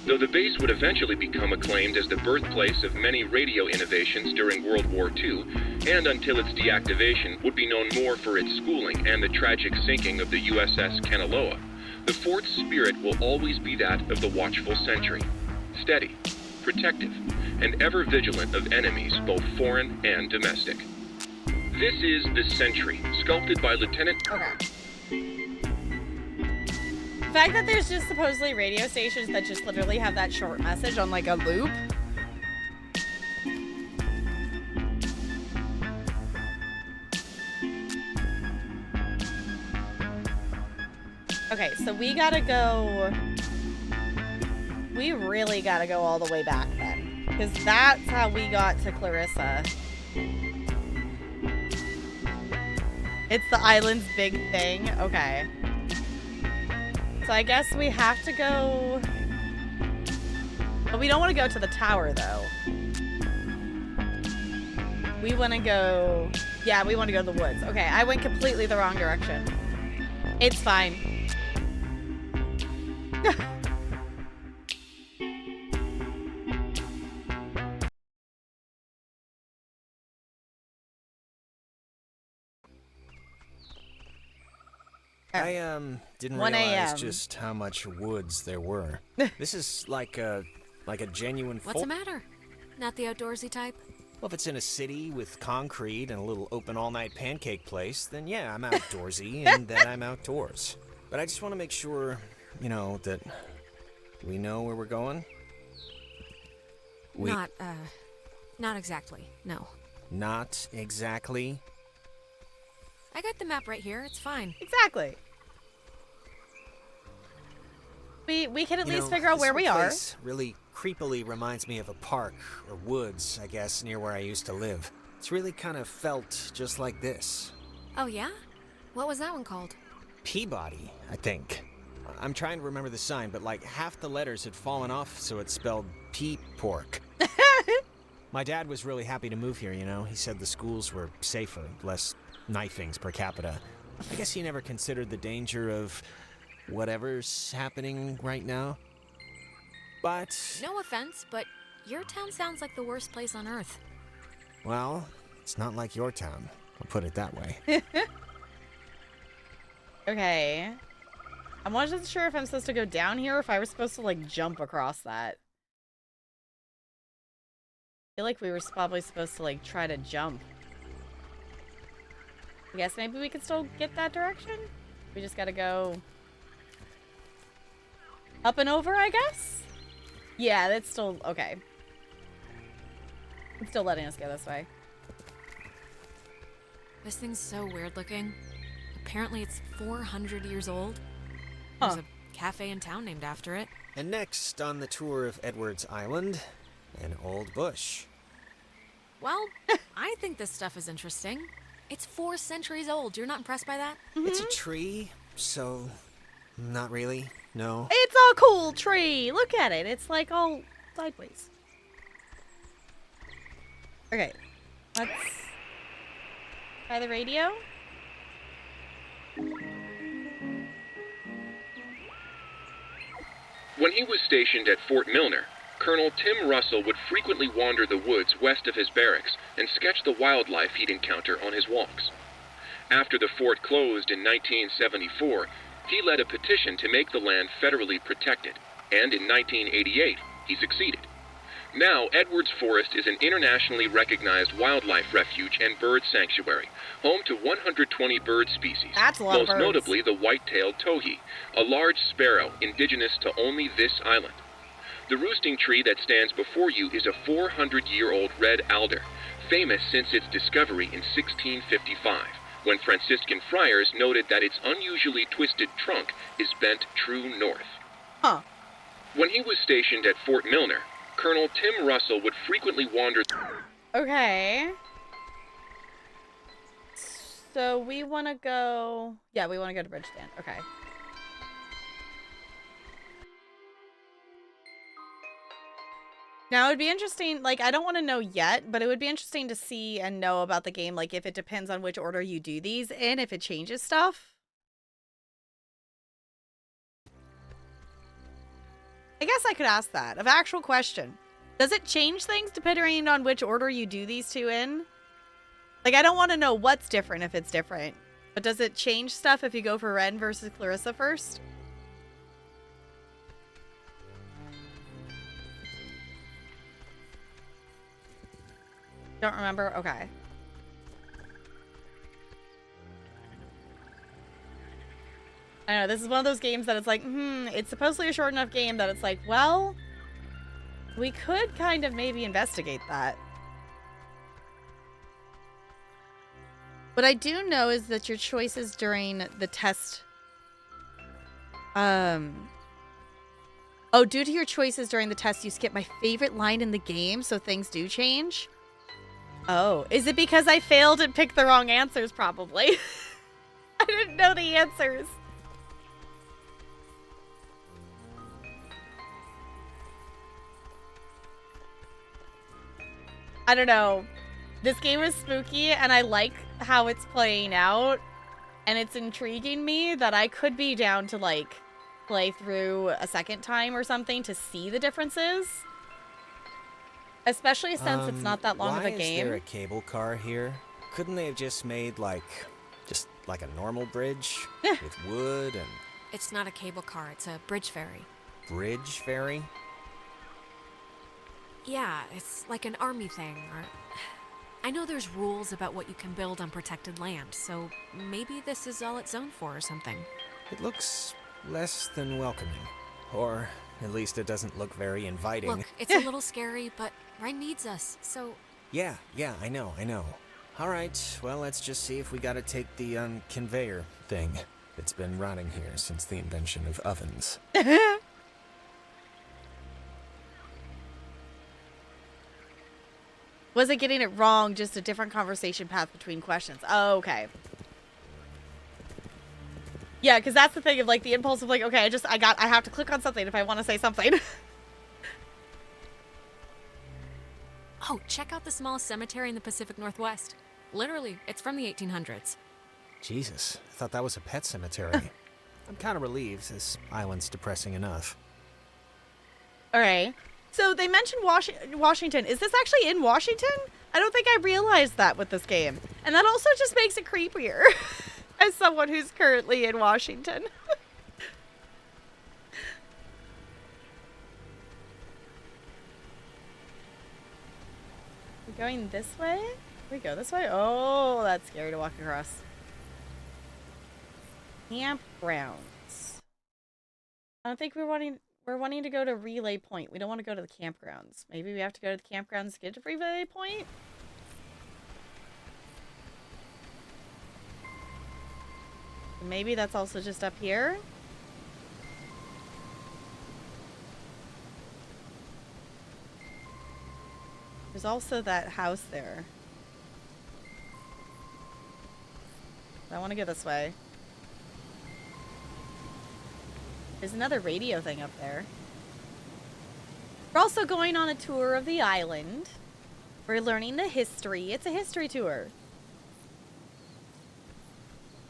Though the base would eventually become acclaimed as the birthplace of many radio innovations during World War II, and until its deactivation would be known more for its schooling and the tragic sinking of the USS Kanaloa, the fort's spirit will always be that of the watchful sentry, steady, protective, and ever vigilant of enemies both foreign and domestic. This is the Sentry, sculpted by Lieutenant... Okay. The fact that there's just supposedly radio stations that just literally have that short message on like a loop. Okay, so we gotta go... We really gotta go all the way back then. Because that's how we got to Clarissa. It's the island's big thing? Okay. So I guess we have to go... But we don't want to go to the tower, though. We want to go... Yeah, we want to go to the woods. Okay, I went completely the wrong direction. It's fine. I didn't 1 realize a.m. just how much woods there were. This is like a genuine What's the matter? Not the outdoorsy type? Well, if it's in a city with concrete and a little open all-night pancake place, then yeah, I'm outdoorsy and that I'm outdoors. But I just want to make sure, you know, that we know where we're going. Not exactly, no. Not exactly? I got the map right here, it's fine. Exactly. We can at least figure out where we are. This really creepily reminds me of a park or woods, I guess, near where I used to live. It's really kind of felt just like this. Oh yeah? What was that one called? Peabody, I think. I'm trying to remember the sign, but like half the letters had fallen off, so it spelled pea-pork. My dad was really happy to move here, you know. He said the schools were safer, less knifings per capita. I guess he never considered the danger of whatever's happening right now. But... No offense, but your town sounds like the worst place on Earth. well, it's not like your town. I'll put it that way. Okay. I wasn't sure if I'm supposed to go down here or if I was supposed to, like, jump across that. I feel like we were probably supposed to, like, try to jump. I guess maybe we could still get that direction? We just gotta go... up and over, I guess? Yeah, that's still... okay. It's still letting us go this way. This thing's so weird looking. Apparently it's 400 years old. There's a cafe in town named after it. And next on the tour of Edwards Island, an old bush. Well, I think this stuff is interesting. It's 4 centuries old. You're not impressed by that? It's a tree, so not really. No. It's a cool tree. Look at it. It's like all sideways. Okay. Let's try the radio. When he was stationed at Fort Milner, Colonel Tim Russell would frequently wander the woods west of his barracks and sketch the wildlife he'd encounter on his walks. After the fort closed in 1974, he led a petition to make the land federally protected, and in 1988, he succeeded. Now, Edwards Forest is an internationally recognized wildlife refuge and bird sanctuary, home to 120 bird species, That's a lot of most birds. notably the white-tailed towhee, a large sparrow indigenous to only this island. The roosting tree that stands before you is a 400-year-old red alder, famous since its discovery in 1655, when Franciscan friars noted that its unusually twisted trunk is bent true north. Huh. When he was stationed at Fort Milner, Colonel Tim Russell would frequently wander... Okay. So we want to go... Yeah, we want to go to Bridgestand. Okay. Now, it'd be interesting, like, I don't want to know yet, but it would be interesting to see and know about the game, like, if it depends on which order you do these in, if it changes stuff. I guess I could ask that. Of actual question. Does it change things depending on which order you do these two in? Like, I don't want to know what's different if it's different. But does it change stuff if you go for Ren versus Clarissa first? Don't remember? Okay. I don't know, this is one of those games that it's like, it's supposedly a short enough game that it's like, well, we could kind of maybe investigate that. What I do know is that your choices during the test... Oh, due to your choices during the test, you skip my favorite line in the game, so things do change? Oh, is it because I failed and picked the wrong answers, probably? I didn't know the answers. I don't know. This game is spooky, and I like how it's playing out, and it's intriguing me that I could be down to, like, play through a second time or something to see the differences. Especially since it's not that long of a game. Why is there a cable car here? Couldn't they have just made, like a normal bridge? With wood and... It's not a cable car, it's a bridge ferry. Bridge ferry? Yeah, it's like an army thing, or... I know there's rules about what you can build on protected land, so maybe this is all it's zoned for or something. It looks less than welcoming. Or at least it doesn't look very inviting. Look, it's a little scary, but Ryan needs us, so... Yeah, I know. Alright, well, let's just see if we gotta take the, conveyor thing. It's been rotting here since the invention of ovens. Wasn't getting it wrong, just a different conversation path between questions. Oh, okay. Yeah, because that's the thing of, like, the impulse of, like, okay, I have to click on something if I want to say something. Oh, check out the smallest cemetery in the Pacific Northwest. Literally, it's from the 1800s. Jesus, I thought that was a pet cemetery. I'm kind of relieved. This island's depressing enough. Alright. So they mentioned Washington. Is this actually in Washington? I don't think I realized that with this game. And that also just makes it creepier. As someone who's currently in Washington. We're going this way? We go this way? Oh, that's scary to walk across. Campgrounds. I don't think we're wanting to go to Relay Point. We don't want to go to the campgrounds. Maybe we have to go to the campgrounds to get to Relay Point? Maybe that's also just up here. There's also that house there. I want to go this way. There's another radio thing up there. We're also going on a tour of the island. We're learning the history. It's a history tour.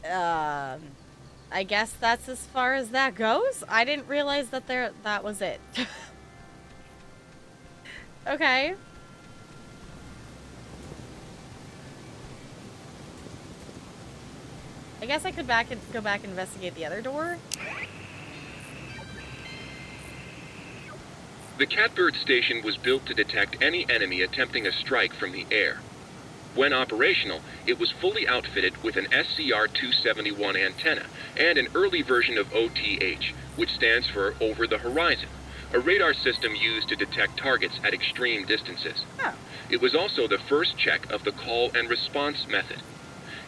I guess that's as far as that goes. I didn't realize that that was it. Okay. I guess I could go back and investigate the other door. The Catbird station was built to detect any enemy attempting a strike from the air. When operational, it was fully outfitted with an SCR-271 antenna and an early version of OTH, which stands for Over the Horizon, a radar system used to detect targets at extreme distances. Oh. It was also the first check of the call and response method.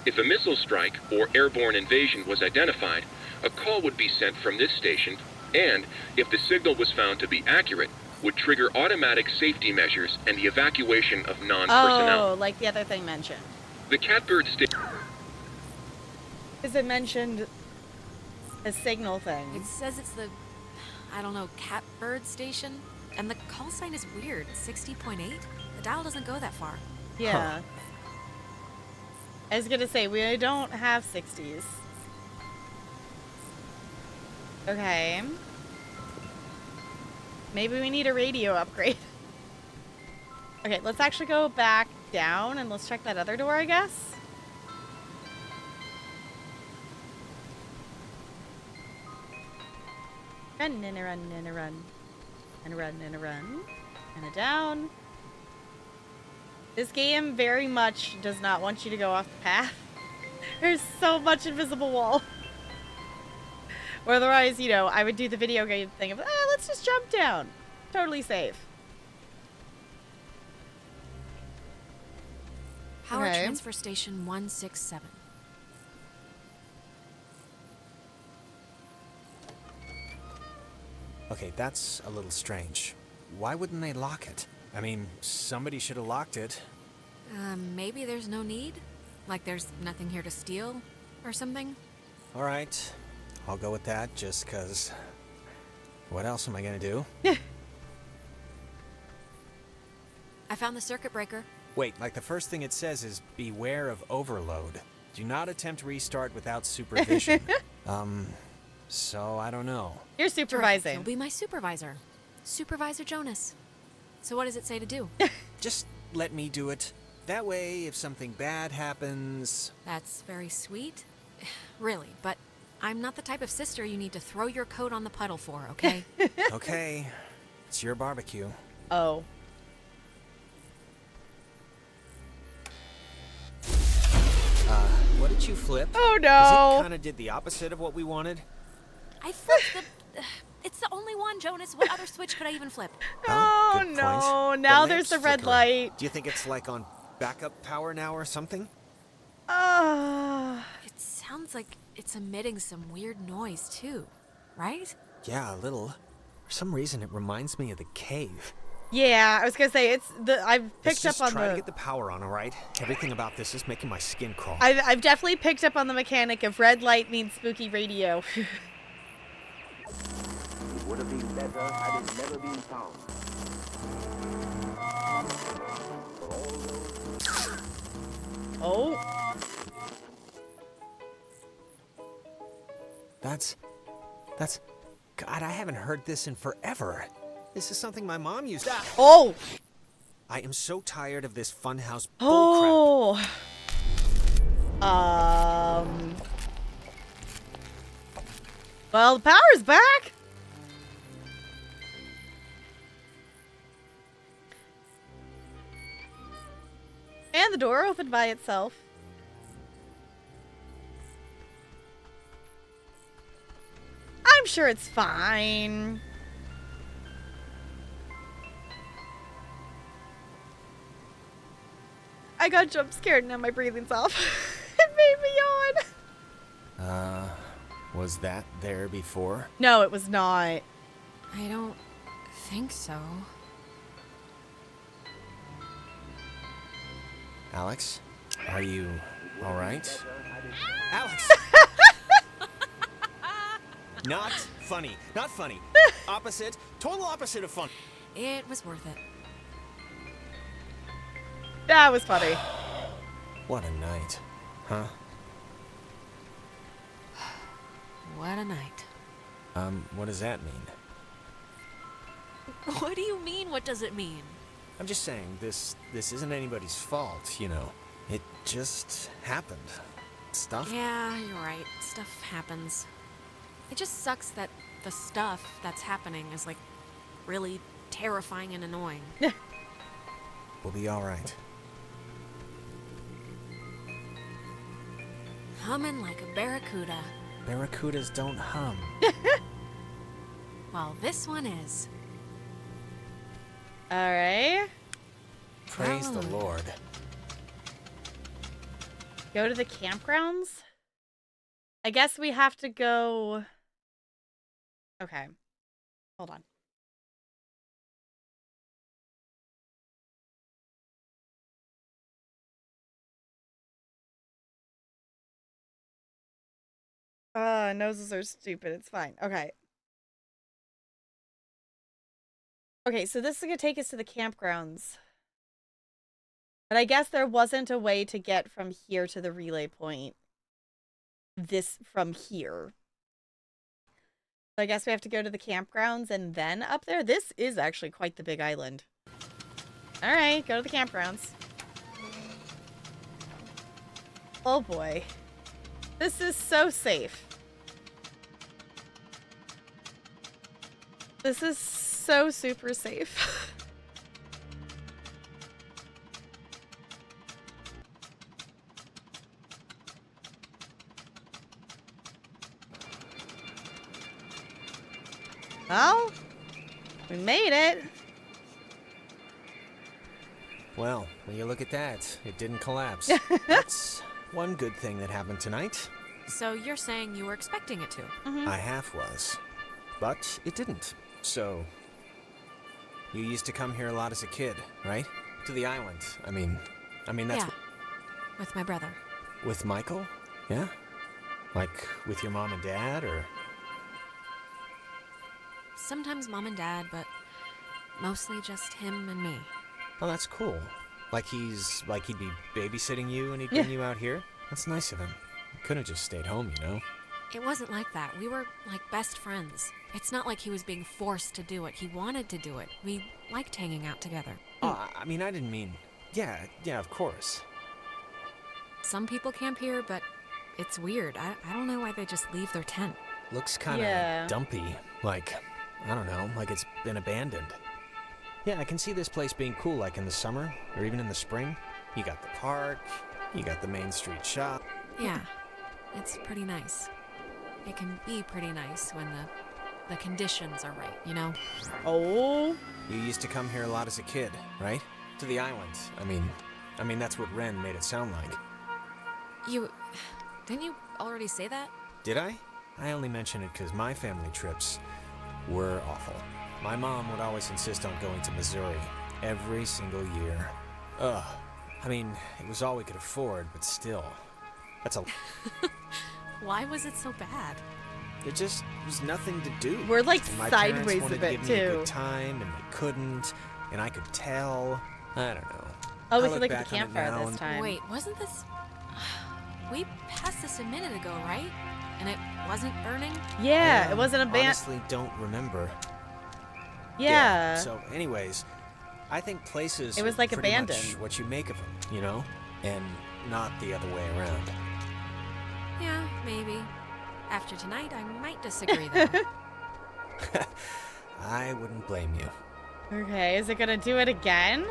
If a missile strike or airborne invasion was identified, a call would be sent from this station, and, if the signal was found to be accurate, would trigger automatic safety measures and the evacuation of non-personnel. Oh, like the other thing mentioned. The Catbird station... Because it mentioned a signal thing. It says it's the, I don't know, Catbird station? And the call sign is weird, 60.8? The dial doesn't go that far. Yeah. Huh. I was gonna say, we don't have 60s. Okay. Maybe we need a radio upgrade. Okay, let's actually go back down and let's check that other door, I guess. Run and a run and a run. And a run and a run. And a down. This game very much does not want you to go off the path. There's so much invisible wall. Or otherwise, you know, I would do the video game thing of, let's just jump down. Totally safe. Power Okay. transfer station 167. Okay, that's a little strange. Why wouldn't they lock it? I mean, somebody should have locked it. Maybe there's no need? Like there's nothing here to steal? Or something? All right, I'll go with that just 'cause what else am I gonna do? I found the circuit breaker. Wait, like the first thing it says is beware of overload. Do not attempt restart without supervision. So I don't know. You're Terrific. supervising. You'll be my supervisor. Supervisor Jonas. So what does it say to do? Just let me do it. That way, if something bad happens... That's very sweet. Really, but I'm not the type of sister you need to throw your coat on the puddle for, okay? Okay, it's your barbecue. Oh. What did you flip? Oh, 'Cause no. it kind of did the opposite of what we wanted. I flipped the... It's the only one, Jonas. What other switch could I even flip? Oh, good point. no. The Now there's lamp's the red flickering. light. Do you think it's like on backup power now or something? It sounds like it's emitting some weird noise, too. Right? Yeah, a little. For some reason, it reminds me of the cave. Yeah, I was gonna say, I've Let's picked up just on try to get the power on, all right? Everything about this is making my skin crawl. I've definitely picked up on the mechanic of red light means spooky radio. It would have been better had it never been found. Oh. That's... God, I haven't heard this in forever. This is something my mom used to... Oh. I am so tired of this funhouse bullcrap. Oh. Well, the power's back. And the door opened by itself. I'm sure it's fine. I got jump scared and now my breathing's off. It made me yawn. Was that there before? No, it was not. I don't think so. Alex, are you all right? Alex! Not funny. Not funny. Opposite. Total opposite of fun. It was worth it. That was funny. What a night. Huh? What a night. What does that mean? What do you mean, what does it mean? I'm just saying, this isn't anybody's fault, you know. It just happened. Stuff? Yeah, you're right. Stuff happens. It just sucks that the stuff that's happening is, like, really terrifying and annoying. We'll be alright. Humming like a barracuda. Barracudas don't hum. Well, this one is. All right. Praise the Lord. Go to the campgrounds? I guess we have to go... Okay. Hold on. Noses are stupid. It's fine. Okay. Okay, so this is going to take us to the campgrounds. But I guess there wasn't a way to get from here to the relay point. This from here. So I guess we have to go to the campgrounds and then up there. This is actually quite the big island. All right, go to the campgrounds. Oh boy. This is so safe. This is so super safe. Well, we made it. Well, when you look at that, it didn't collapse. That's one good thing that happened tonight. So you're saying you were expecting it to? I half was. But it didn't. So, you used to come here a lot as a kid, right? To the island. I mean that's... Yeah, with my brother. With Michael? Yeah? Like, with your mom and dad, or...? Sometimes mom and dad, but mostly just him and me. Oh, that's cool. Like he'd be babysitting you and he'd bring you out here? That's nice of him. He couldn't have just stayed home, you know? It wasn't like that. We were like best friends. It's not like he was being forced to do it. He wanted to do it. We liked hanging out together. Oh, I mean, I didn't mean... Yeah, of course. Some people camp here, but it's weird. I don't know why they just leave their tent. Looks kind of dumpy. Like, I don't know, like it's been abandoned. Yeah, I can see this place being cool, like in the summer, or even in the spring. You got the park, you got the Main Street shop. Yeah, it's pretty nice. It can be pretty nice when the conditions are right, you know? Oh. You used to come here a lot as a kid, right? To the island. I mean that's what Ren made it sound like. Didn't you already say that? Did I? I only mention it because my family trips were awful. My mom would always insist on going to Missouri every single year. Ugh. I mean, it was all we could afford, but still. That's a... Why was it so bad? There just was nothing to do. We're like And my sideways parents a wanted bit to give me a too. good time, and they couldn't, and I could tell. I don't know. Oh, I we look could look at back the on it campfire now this and- time. Wait, wasn't this... We passed this a minute ago, right? And it wasn't burning? Yeah, it wasn't abandoned. Honestly, don't remember. Yeah. So, anyways, I think places It was are like pretty abandoned. much what you make of them, you know, and not the other way around. Yeah, maybe. After tonight, I might disagree, though. I wouldn't blame you. Okay, is it gonna do it again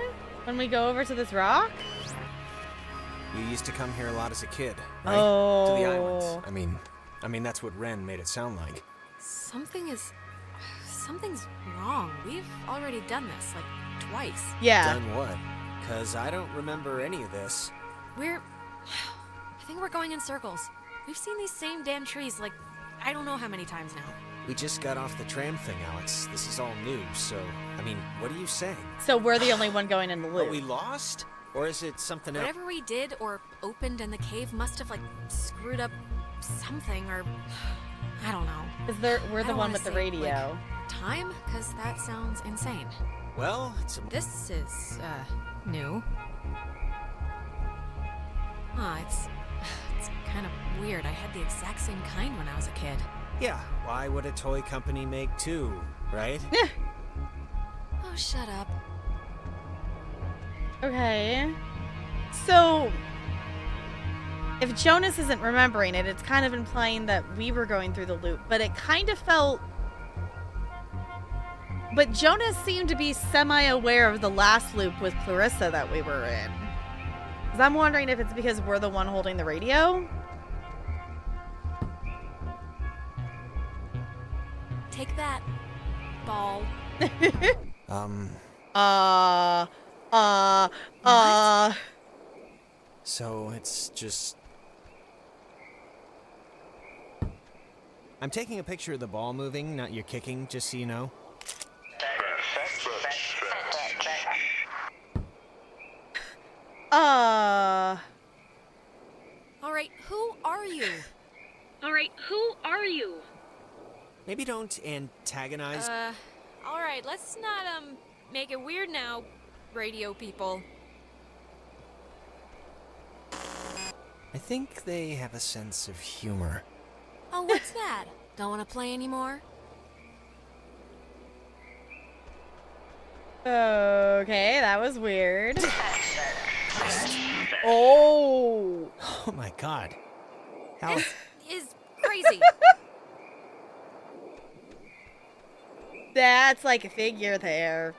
when we go over to this rock? You used to come here a lot as a kid, right? Oh. To the island. I mean that's what Ren made it sound like. Something's wrong. We've already done this, like, twice. Yeah. Done what? Because I don't remember any of this. I think we're going in circles. We've seen these same damn trees, like, I don't know how many times now. We just got off the tram thing, Alex. This is all new, so, I mean, what are you saying? So we're the only one going in the Are loop. we lost? Or is it something else? Whatever we did or opened in the cave must have, like, screwed up something or... I don't know. We're the one with the radio. Like, time? Because that sounds insane. Well, it's a... This is, new. Ah, it's kind of weird. I had the exact same kind when I was a kid. Yeah, why would a toy company make two, right? Yeah. Oh, shut up. Okay. So, if Jonas isn't remembering it, it's kind of implying that we were going through the loop, but it kind of felt... But Jonas seemed to be semi-aware of the last loop with Clarissa that we were in. Because I'm wondering if it's because we're the one holding the radio? Take that, ball. So it's just... I'm taking a picture of the ball moving, not your kicking, just so you know. Alright, who are you? Alright, who are you? Maybe don't antagonize. Alright, let's not, make it weird now, radio people. I think they have a sense of humor. Oh, what's that? Don't want to play anymore? Okay, that was weird. Oh! Oh my god. How... This is crazy. That's like a figure there.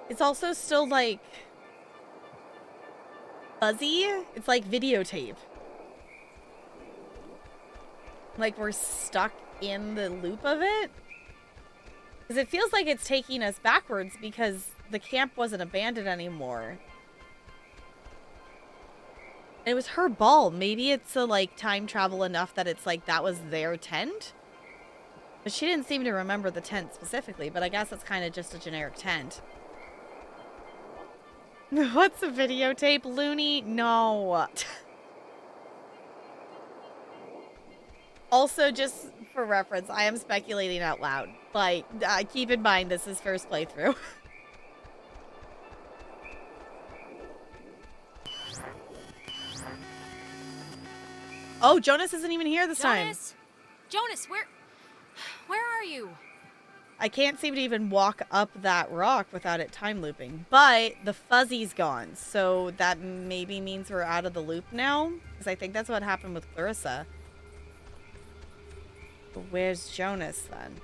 It's also still like fuzzy. It's like videotape. Like we're stuck in the loop of it. Because it feels like it's taking us backwards because the camp wasn't abandoned anymore. It was her ball. Maybe it's a like time travel enough that it's like that was their tent. But she didn't seem to remember the tent specifically, but I guess it's kind of just a generic tent. What's a videotape, Looney? No. Also, just for reference, I am speculating out loud. Like, keep in mind, this is first playthrough. Oh, Jonas isn't even here this time. Jonas, where are you? I can't seem to even walk up that rock without it time looping. But the fuzzy's gone, so that maybe means we're out of the loop now. Because I think that's what happened with Clarissa. But where's Jonas then?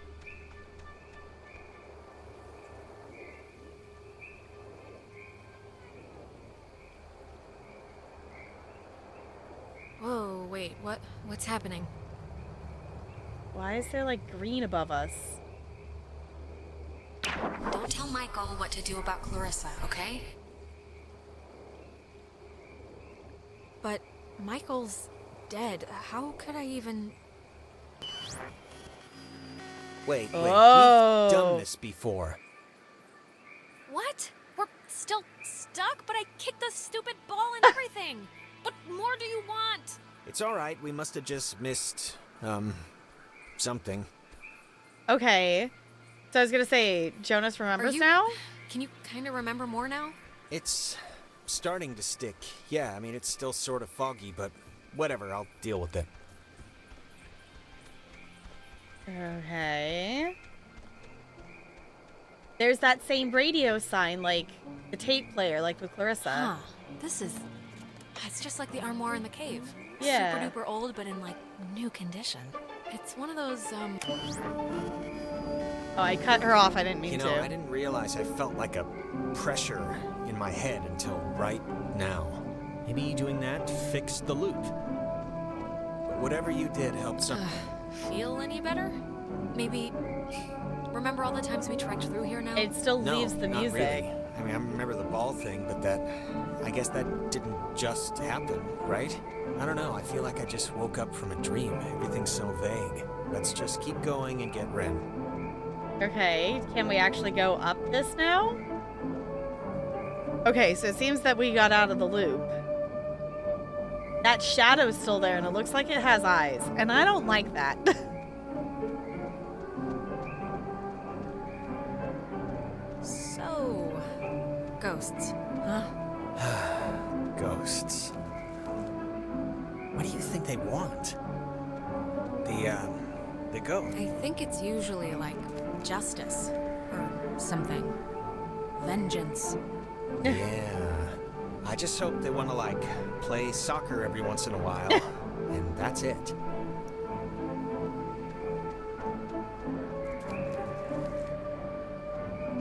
Whoa, wait, what's happening? Why is there like green above us? Don't tell Michael what to do about Clarissa, okay? But Michael's dead. How could I even... Wait, Oh. we've done this before. What? We're still stuck, but I kicked the stupid ball and everything. What more do you want? It's alright, we must have just missed, something. Okay. So I was gonna say, Jonas remembers now? Can you kind of remember more now? It's starting to stick. Yeah, I mean, it's still sort of foggy, but whatever, I'll deal with it. Okay. There's that same radio sign, like the tape player, like with Clarissa. Huh. This is... It's just like the armoire in the cave. Yeah. Super duper old, but in, like, new condition. It's one of those, Oh, I cut her off. I didn't mean You to. know, I didn't realize I felt like a pressure in my head until right now. Maybe doing that fixed the loop. But whatever you did helped some... Feel any better? Maybe... Remember all the times we trekked through here now? It still leaves the not music. really. I mean, I remember the ball thing, but that... I guess that didn't just happen, right? I don't know, I feel like I just woke up from a dream. Everything's so vague. Let's just keep going and get Ren. Okay, can we actually go up this now? Okay, so it seems that we got out of the loop. That shadow's still there, and it looks like it has eyes. And I don't like that. So, ghosts, huh? Ghosts. What do you think they want? The ghost. I think it's usually like justice or something. Vengeance. Yeah. I just hope they want to, like, play soccer every once in a while. And that's it.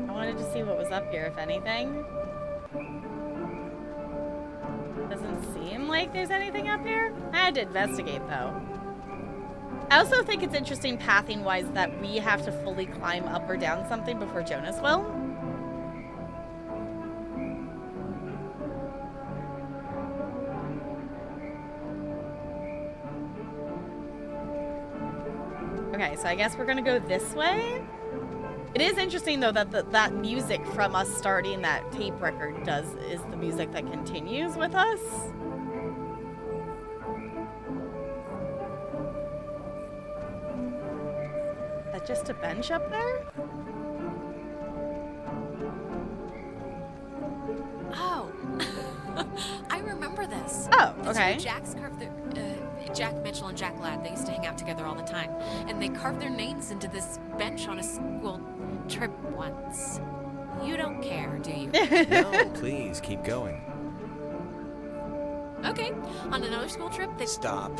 I wanted to see what was up here, if anything. Doesn't seem like there's anything up here. I had to investigate, though. I also think it's interesting pathing-wise that we have to fully climb up or down something before Jonas will. Okay, so I guess we're gonna go this way. It is interesting though that that music from us starting that tape record is the music that continues with us. Is that just a bench up there? Oh, I remember this. Oh, It's okay. where Jack's carved their, Jack Mitchell and Jack Ladd, they used to hang out together all the time. And they carved their names into this bench on a school trip once. You don't care, do you? No, please, keep going. Okay, on another school trip, they... Stop.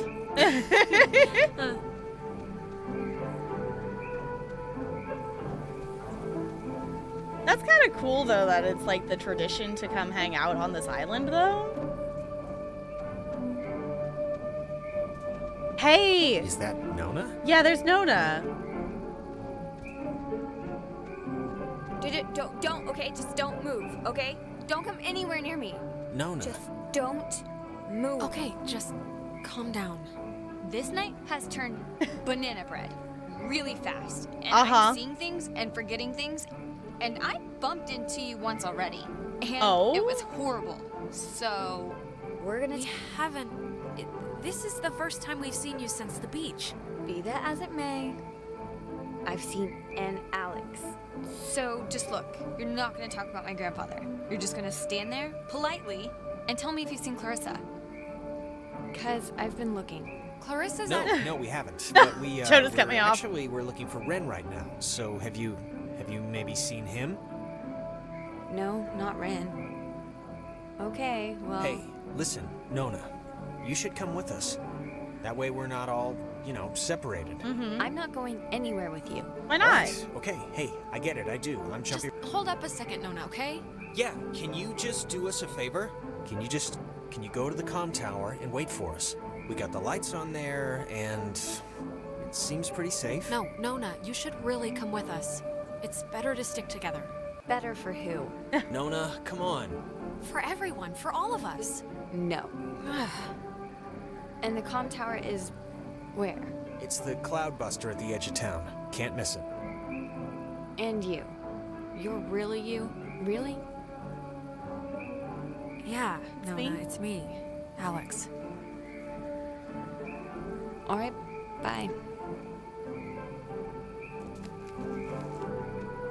That's kind of cool though that it's like the tradition to come hang out on this island though. Hey! Is that Nona? Yeah, there's Nona. Don't, okay? Just don't move, okay? Don't come anywhere near me. Nona. Just don't move. Okay, just calm down. This night has turned banana bread really fast. And Uh-huh. I'm seeing things and forgetting things. And I bumped into you once already. And Oh? it was horrible. So, we're gonna We haven't... This is the first time we've seen you since the beach. be that as it may. I've seen an Alex. So, just look. You're not gonna talk about my grandfather. You're just gonna stand there, politely, and tell me if you've seen Clarissa. 'Cause I've been looking. Clarissa's No, at... no, we haven't. But we, Jonas cut me off. Actually, we're looking for Ren right now. So have you maybe seen him? No, not Ren. Okay, well... Hey, listen, Nona. You should come with us. That way we're not all, separated. Mm-hmm. I'm not going anywhere with you. Why not? Right. Okay, hey, I get it, I do. I'm Just jumping. hold up a second, Nona, okay? Yeah, can you just do us a favor? Can you go to the comm tower and wait for us? We got the lights on there, and it seems pretty safe. No, Nona, you should really come with us. It's better to stick together. Better for who? Nona, come on. For everyone, for all of us. No. And the comm tower is... where? It's the Cloudbuster at the edge of town. Can't miss it. And you. You're really you? Really? Yeah, Nona, me? it's me, Alex. Alright, bye.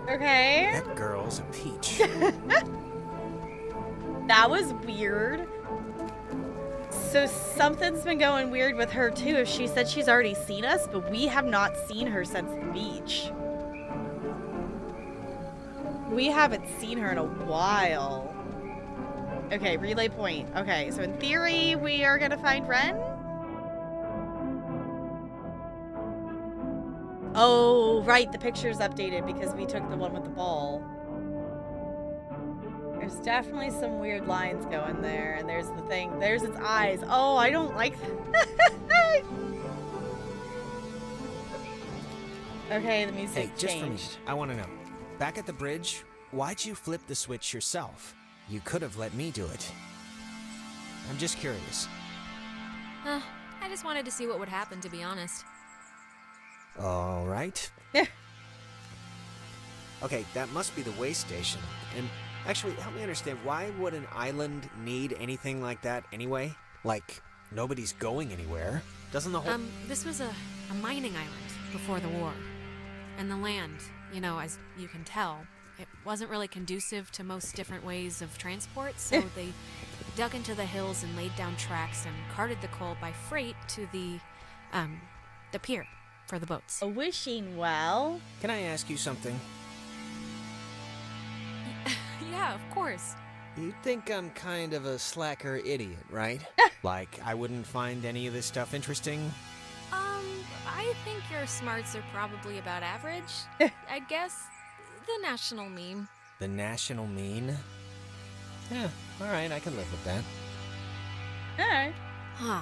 Okay. That girl's a peach. That was weird. So something's been going weird with her too. If she said she's already seen us, but we have not seen her since the beach. We haven't seen her in a while. Okay, relay point. Okay, so in theory, we are gonna find Ren? Oh, right, the picture's updated because we took the one with the ball. There's definitely some weird lines going there, and there's the thing. There's its eyes. Oh, I don't like that. Okay, the music Hey, just for me, changed. I want to know. Back at the bridge, why'd you flip the switch yourself? You could have let me do it. I'm just curious. I just wanted to see what would happen, to be honest. All right. Yeah. Okay, that must be the way station. And Actually, help me understand, why would an island need anything like that anyway? Like, nobody's going anywhere. Doesn't the whole... This was a mining island before the war. And the land, you know, as you can tell, it wasn't really conducive to most different ways of transport, so they dug into the hills and laid down tracks and carted the coal by freight to the pier for the boats. A wishing well. Can I ask you something? Yeah, of course. You think I'm kind of a slacker idiot, right? Like, I wouldn't find any of this stuff interesting? I think your smarts are probably about average. I'd guess. The national meme. The national mean? Yeah, alright, I can live with that. Alright. Huh.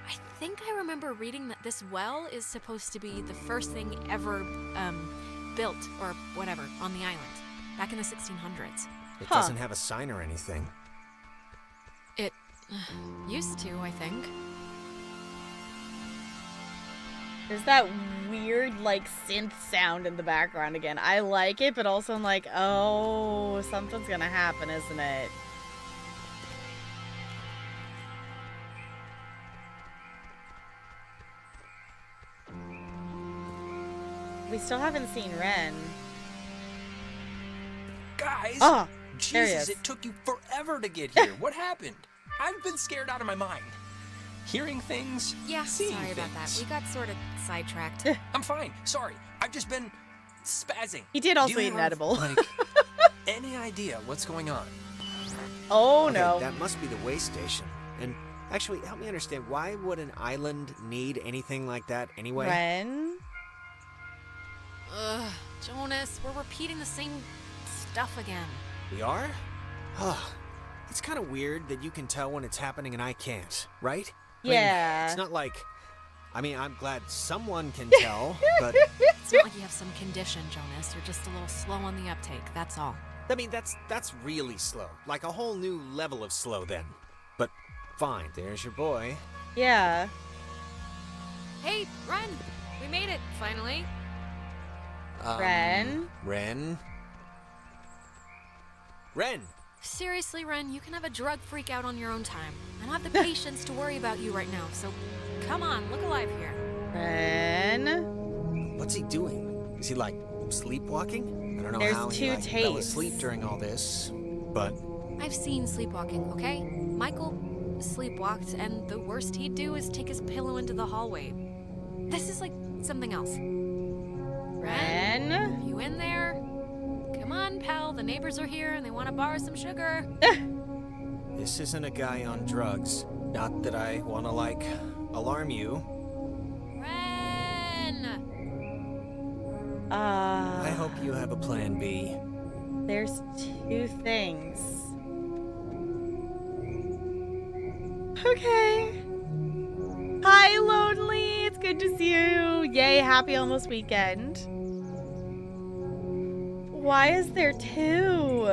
I think I remember reading that this well is supposed to be the first thing ever, built, or whatever, on the island. Back in the 1600s. It doesn't have a sign or anything. It used to, I think. There's that weird, like, synth sound in the background again. I like it, but also I'm like, oh, something's gonna happen, isn't it? We still haven't seen Ren. Guys! Oh, there he Jesus, is. it took you forever to get here. What happened? I've been scared out of my mind. Hearing things, Yeah, seeing sorry about that. things. We got sort of sidetracked. I'm fine. Sorry. I've just been spazzing. He did also Do you eat an have, edible. Like, any idea what's going on? Oh, Okay, no. that must be the way station. And actually, help me understand, why would an island need anything like that anyway? Ren? Ugh, Jonas, we're repeating the same stuff again. We are? It's kind of weird that you can tell when it's happening and I can't, right? I mean, Yeah. it's not like... I mean, I'm glad someone can tell, but... It's not like you have some condition, Jonas. You're just a little slow on the uptake, that's all. I mean, that's really slow. Like a whole new level of slow then. But fine, there's your boy. Yeah. Hey, Ren! We made it, finally. Ren? Ren? Ren! Seriously, Ren, you can have a drug freak out on your own time. I don't have the patience to worry about you right now, so come on, look alive here. Ren? What's he doing? Is he, like, sleepwalking? I don't know There's how he, two like, fell tapes. asleep during all this, but... I've seen sleepwalking, okay? Michael sleepwalked, and the worst he'd do is take his pillow into the hallway. This is like something else. Ren? Are you in there? Come on, pal, the neighbors are here and they want to borrow some sugar. This isn't a guy on drugs. Not that I want to, like, alarm you. Ren! I hope you have a plan B. There's two things. Okay. Hi, Lonely. It's good to see you. Yay, happy almost weekend. Why is there two?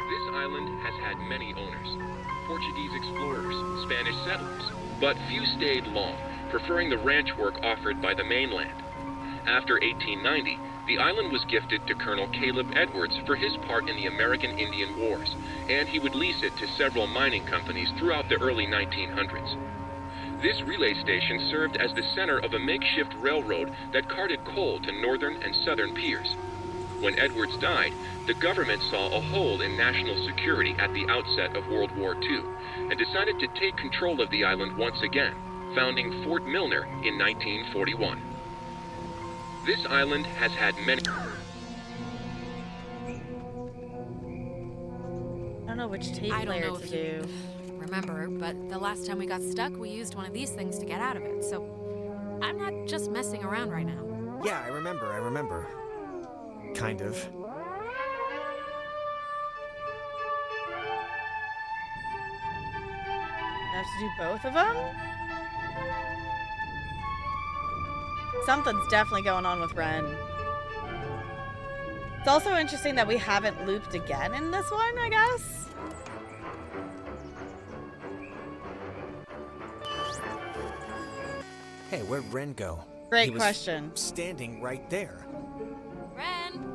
This island has had many owners. Portuguese explorers, Spanish settlers, but few stayed long, preferring the ranch work offered by the mainland. After 1890, the island was gifted to Colonel Caleb Edwards for his part in the American Indian Wars, and he would lease it to several mining companies throughout the early 1900s. This relay station served as the center of a makeshift railroad that carted coal to northern and southern piers. When Edwards died, the government saw a hole in national security at the outset of World War II and decided to take control of the island once again, founding Fort Milner in 1941. This island has had many... I don't know which tape I don't player know to if do. you remember, but the last time we got stuck, we used one of these things to get out of it, so I'm not just messing around right now. Yeah, I remember. Kind of. I have to do both of them? Something's definitely going on with Ren. It's also interesting that we haven't looped again in this one, I guess. Hey, where'd Ren go? Great He was question. standing right there. Ren,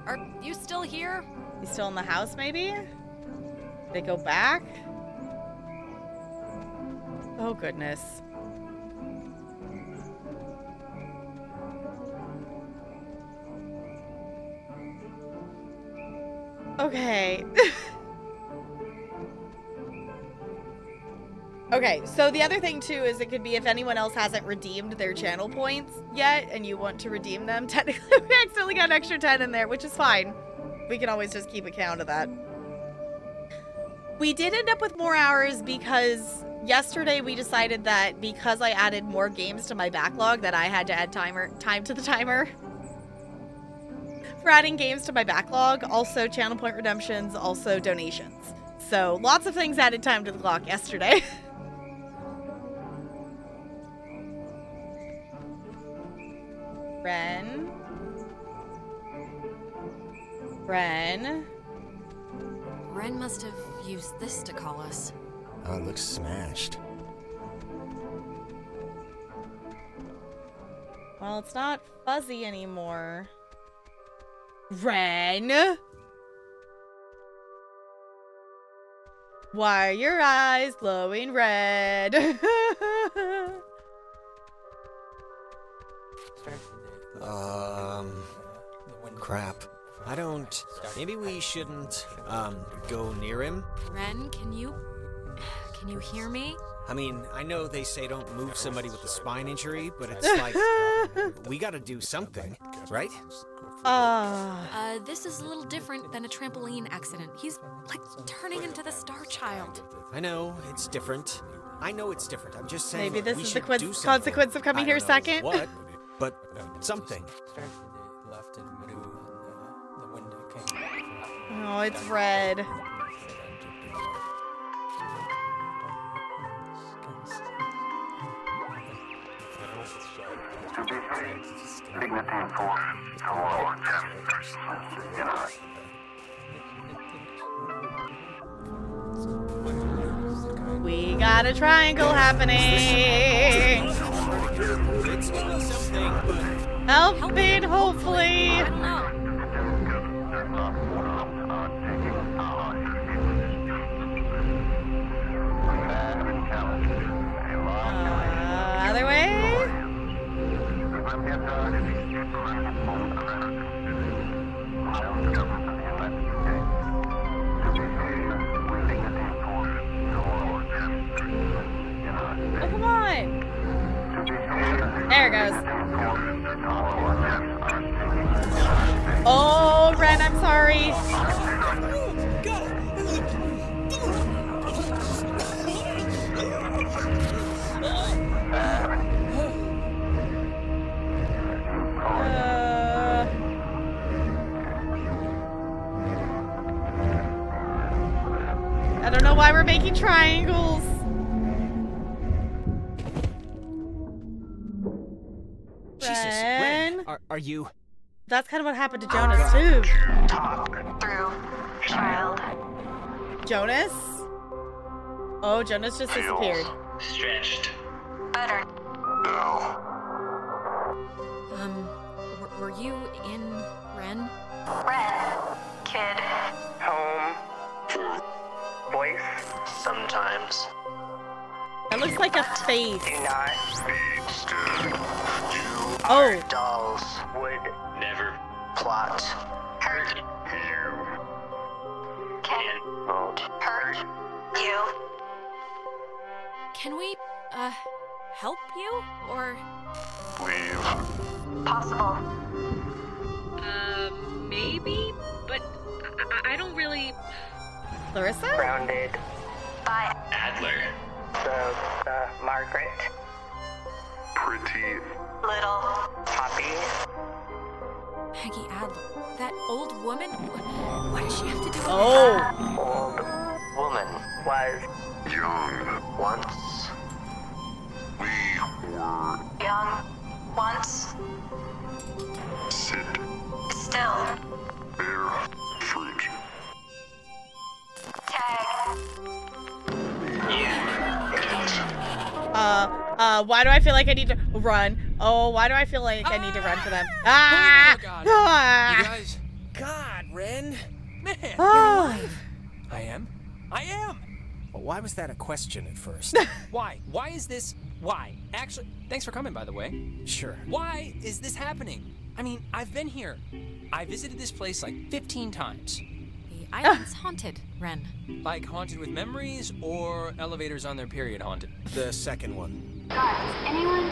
are you still here? He's still in the house, maybe? They go back? Oh, goodness. Okay. Okay, so the other thing, too, is it could be if anyone else hasn't redeemed their channel points yet and you want to redeem them. Technically, we accidentally got an extra 10 in there, which is fine. We can always just keep account of that. We did end up with more hours because yesterday we decided that because I added more games to my backlog that I had to add time to the timer. For adding games to my backlog, also channel point redemptions, also donations. So lots of things added time to the clock yesterday. Ren. Ren must have used this to call us. Oh, it looks smashed. Well, it's not fuzzy anymore. Ren? Why are your eyes glowing red? Crap. I don't... Maybe we shouldn't, go near him? Ren, can you hear me? I mean, I know they say don't move somebody with a spine injury, but it's like... we gotta do something, right? This is a little different than a trampoline accident. He's, like, turning into the Star Child. I know, it's different. I know it's different. I'm just saying Maybe this we is should the do something. consequence of coming I here don't know second. what, but something. Oh, it's red. We got a triangle happening. It's doing something, but... Helping, hopefully. I don't know. Other way? Oh, come on. There it goes. Oh, Ren, I'm sorry. I don't know why we're making triangles. Jesus, Ren, are you... That's kind of what happened to Jonas, too. Talk through child. Jonas? Oh, Jonas just disappeared. Stretched. Better. No. Were you in Ren? Red. Kid. Home. Voice. Sometimes. That looks like a face. Do not. Oh. Dolls. Would. Never. Plot. Hurt. Can. Won't. Hurt. You. Can we, help you? Or... Leave. Possible. Maybe, but I don't really... Larissa? Grounded. By Adler. Margaret. Pretty. little. Poppy. Peggy Adler. That old woman? Why does she have to do it? Oh. Old woman was Young. Once We were Young. Once. sit Still. bear fruit. Tag. Why do I feel like I need to run? Oh, why do I feel like I need to run for them? Ah! Oh, God. Ah! You guys. God, Ren. Man. Ah! I am. I am. Well, why was that a question at first? Why? Why is this? Why? Actually, thanks for coming, by the way. Sure. Why is this happening? I mean, I've been here. I visited this place like 15 times. The island's haunted, Ren. Like haunted with memories or elevators on their period haunted? The second one. Guys, anyone?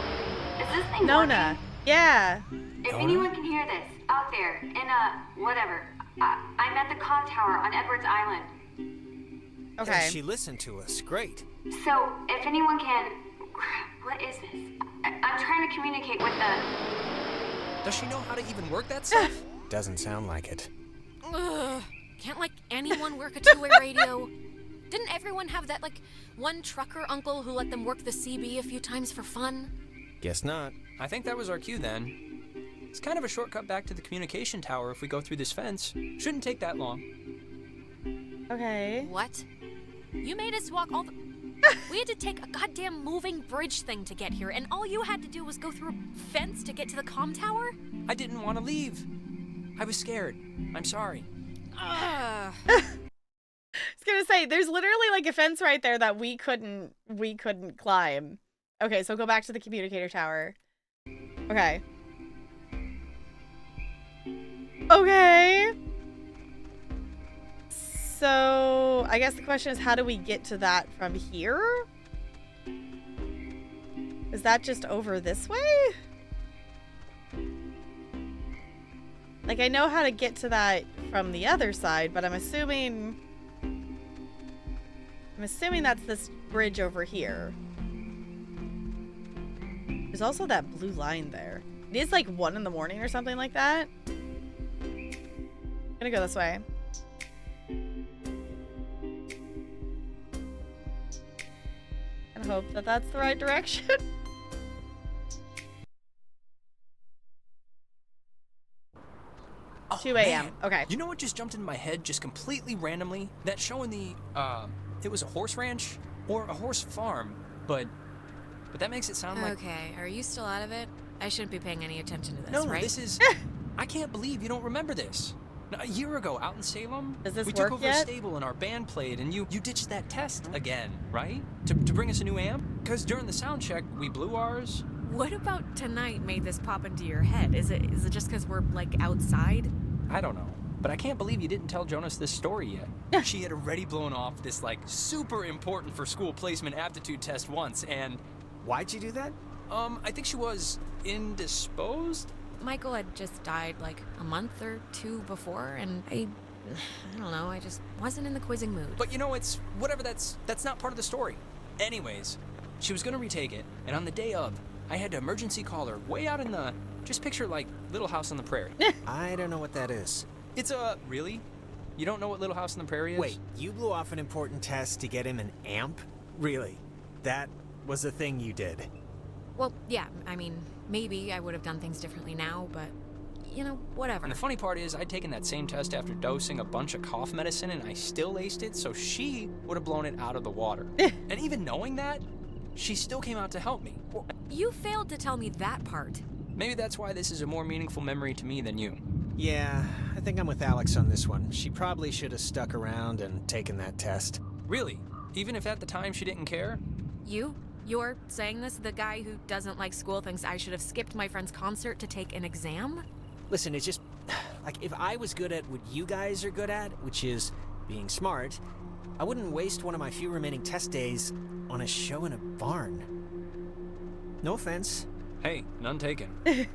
Is this thing Nona. working? Yeah. If anyone can hear this, out there, in whatever. I'm at the comm tower on Edwards Island. Okay. And she listened to us. Great. So, if anyone can... What is this? I'm trying to communicate with the... Does she know how to even work that stuff? Doesn't sound like it. Ugh. Can't, like, anyone work a two-way radio? Didn't everyone have that, like, one trucker uncle who let them work the CB a few times for fun? Guess not. I think that was our cue then. It's kind of a shortcut back to the communication tower if we go through this fence. Shouldn't take that long. Okay. What? You made us walk all the... We had to take a goddamn moving bridge thing to get here, and all you had to do was go through a fence to get to the comm tower? I didn't want to leave. I was scared. I'm sorry. I was gonna say, there's literally like a fence right there that we couldn't climb. Okay, so go back to the communicator tower. Okay. Okay. So, I guess the question is, how do we get to that from here? Is that just over this way? Like, I know how to get to that from the other side, but I'm assuming that's this bridge over here. There's also that blue line there. It is like 1 in the morning or something like that. I'm gonna go this way. And hope that that's the right direction. 2 a.m. Man, Okay. You know what just jumped into my head just completely randomly? That show in the, it was a horse ranch or a horse farm, but that makes it sound like... Okay, are you still out of it? I shouldn't be paying any attention to this, No, right? this is... I can't believe you don't remember this. A year ago, out in Salem, Does this we work took over yet? a stable and our band played, and you ditched that test again, right? To bring us a new amp? Because during the sound check, we blew ours. What about tonight made this pop into your head? Is it just because we're, like, outside? I don't know. But I can't believe you didn't tell Jonas this story yet. She had already blown off this, like, super important for school placement aptitude test once, and... Why'd you do that? I think she was indisposed? Michael had just died, like, a month or 2 before, and I don't know, I just wasn't in the quizzing mood. But you know, it's... whatever, that's not part of the story. Anyways, she was gonna retake it, and on the day of, I had to emergency call her way out in the... Just picture, like, Little House on the Prairie. I don't know what that is. It's a... Really? You don't know what Little House on the Prairie is? Wait, you blew off an important test to get him an amp? Really? That was a thing you did? Well, yeah, I mean, maybe I would have done things differently now, but, you know, whatever. And the funny part is, I'd taken that same test after dosing a bunch of cough medicine, and I still aced it, so she would have blown it out of the water. And even knowing that, she still came out to help me. Well, you failed to tell me that part. maybe that's why this is a more meaningful memory to me than you. Yeah, I think I'm with Alex on this one. She probably should have stuck around and taken that test. Really? Even if at the time she didn't care? You're saying this? The guy who doesn't like school thinks I should have skipped my friend's concert to take an exam? Listen, it's just... like, if I was good at what you guys are good at, which is being smart, I wouldn't waste one of my few remaining test days on a show in a barn. No offense. Hey, none taken.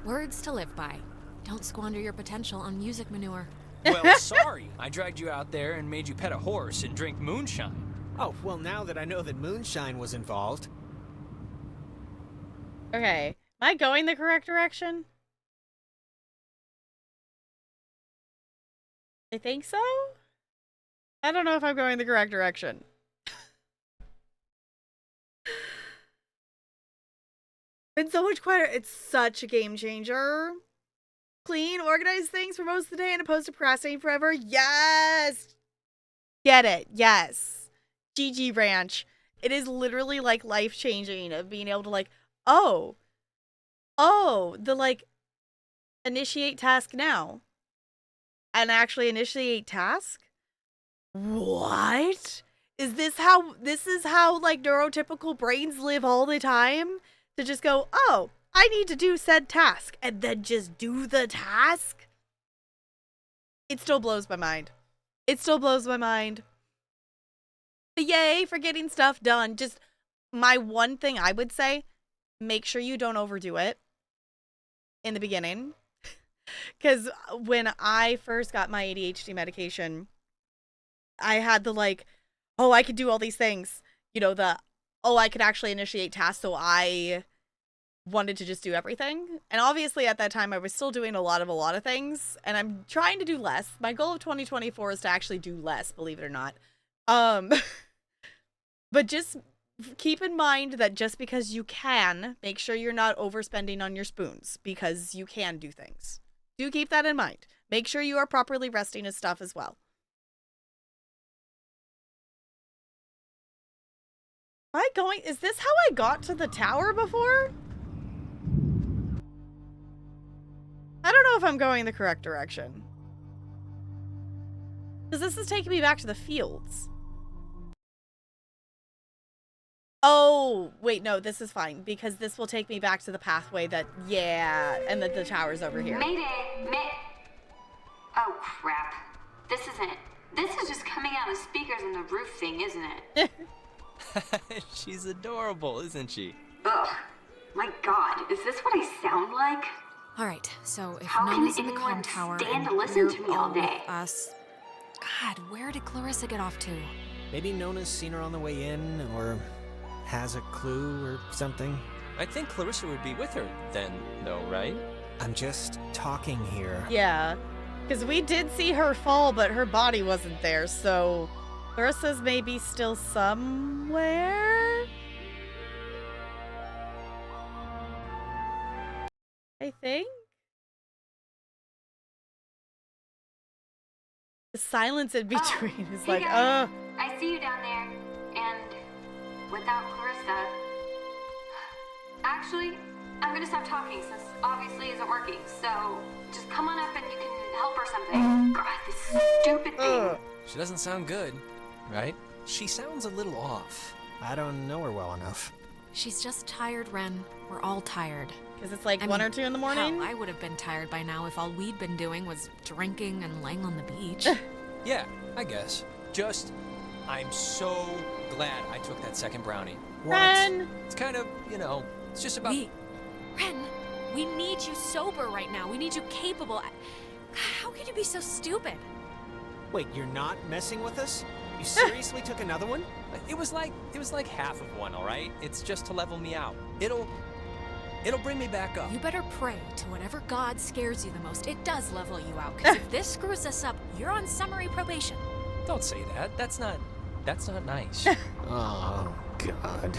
Words to live by. Don't squander your potential on music manure. Well, sorry. I dragged you out there and made you pet a horse and drink moonshine. Oh, well, now that I know that moonshine was involved... Okay. Am I going the correct direction? I think so? I don't know if I'm going the correct direction. Been so much quieter. It's such a game changer. Clean, organized things for most of the day and opposed to procrastinating forever. Yes. Get it. Yes. GG Ranch. It is literally like life changing of being able to like, oh, the like initiate task now and actually initiate task. What? This is how like neurotypical brains live all the time? To just go, oh, I need to do said task and then just do the task? It still blows my mind. It still blows my mind. But yay for getting stuff done. Just my one thing I would say, make sure you don't overdo it in the beginning. Because when I first got my ADHD medication, I had the like, oh, I could do all these things. You know, I could actually initiate tasks. So I wanted to just do everything. And obviously at that time I was still doing a lot of things. And I'm trying to do less. My goal of 2024 is to actually do less, believe it or not. But just keep in mind that just because you can, make sure you're not overspending on your spoons because you can do things. Do keep that in mind. Make sure you are properly resting and stuff as well. Is this how I got to the tower before? I don't know if I'm going the correct direction. Because this is taking me back to the fields. Oh, wait, no, this is fine. Because this will take me back to the pathway that, yeah, and that the tower's over here. Mayday! Oh, crap. This is just coming out of speakers in the roof thing, isn't it? She's adorable, isn't she? Ugh. My god, is this what I sound like? Alright, so if How Nona's can in the anyone comm tower stand and to listen we're to me all day? with us... God, where did Clarissa get off to? Maybe Nona's seen her on the way in, or has a clue or something. I think Clarissa would be with her then, though, right? I'm just talking here. Yeah, because we did see her fall, but her body wasn't there, so Clarissa's maybe still somewhere? I think? The silence in between is Hey like, guys, I see you down there, and without Clarissa... Actually, I'm gonna stop talking since obviously isn't working, so just come on up and you can help or something. God, this stupid thing. She doesn't sound good, right? She sounds a little off. I don't know her well enough. She's just tired, Ren. We're all tired. Because it's like 1 or 2 in the morning? Hell, I would have been tired by now if all we'd been doing was drinking and laying on the beach. Yeah, I guess. I'm so glad I took that second brownie. Ren! It's kind of, it's just about... Ren, we need you sober right now. We need you capable. How could you be so stupid? Wait, you're not messing with us? You seriously took another one? It was like half of one, all right? It's just to level me out. It'll bring me back up. You better pray to whatever god scares you the most. It does level you out, because if this screws us up, you're on summary probation. Don't say that. That's not nice. Oh, God.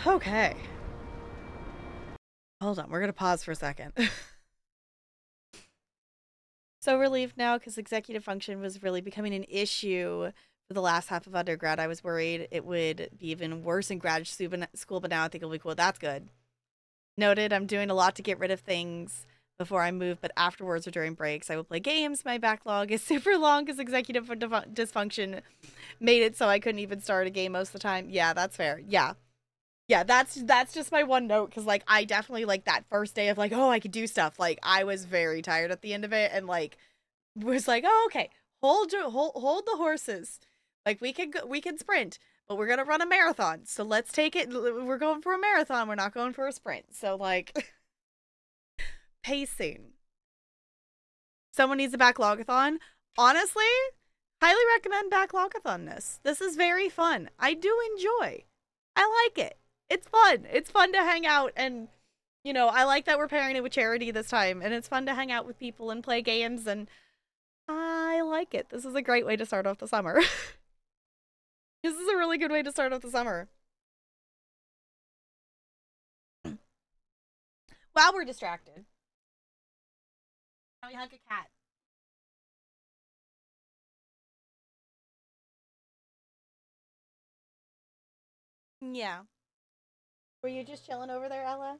Okay. Hold on, we're gonna pause for a second. So relieved now because executive function was really becoming an issue for the last half of undergrad. I was worried it would be even worse in grad school, but now I think it'll be cool. That's good. Noted, I'm doing a lot to get rid of things before I move, but afterwards or during breaks, I will play games. My backlog is super long because executive dysfunction made it so I couldn't even start a game most of the time. Yeah, that's fair. Yeah, that's just my one note, because like I definitely like that first day of like, oh, I could do stuff. Like I was very tired at the end of it, and like was like, oh, okay, hold the horses. Like we can sprint, but we're gonna run a marathon. So let's take it. We're going for a marathon. We're not going for a sprint. So like pacing. Someone needs a backlog-a-thon. Honestly, highly recommend backlog-a-thon this. This is very fun. I do enjoy. I like it. It's fun. It's fun to hang out, and I like that we're pairing it with charity this time, and it's fun to hang out with people and play games, and I like it. This is a great way to start off the summer. This is a really good way to start off the summer. While we're distracted. Now we hug a cat. Yeah. Were you just chilling over there, Ella?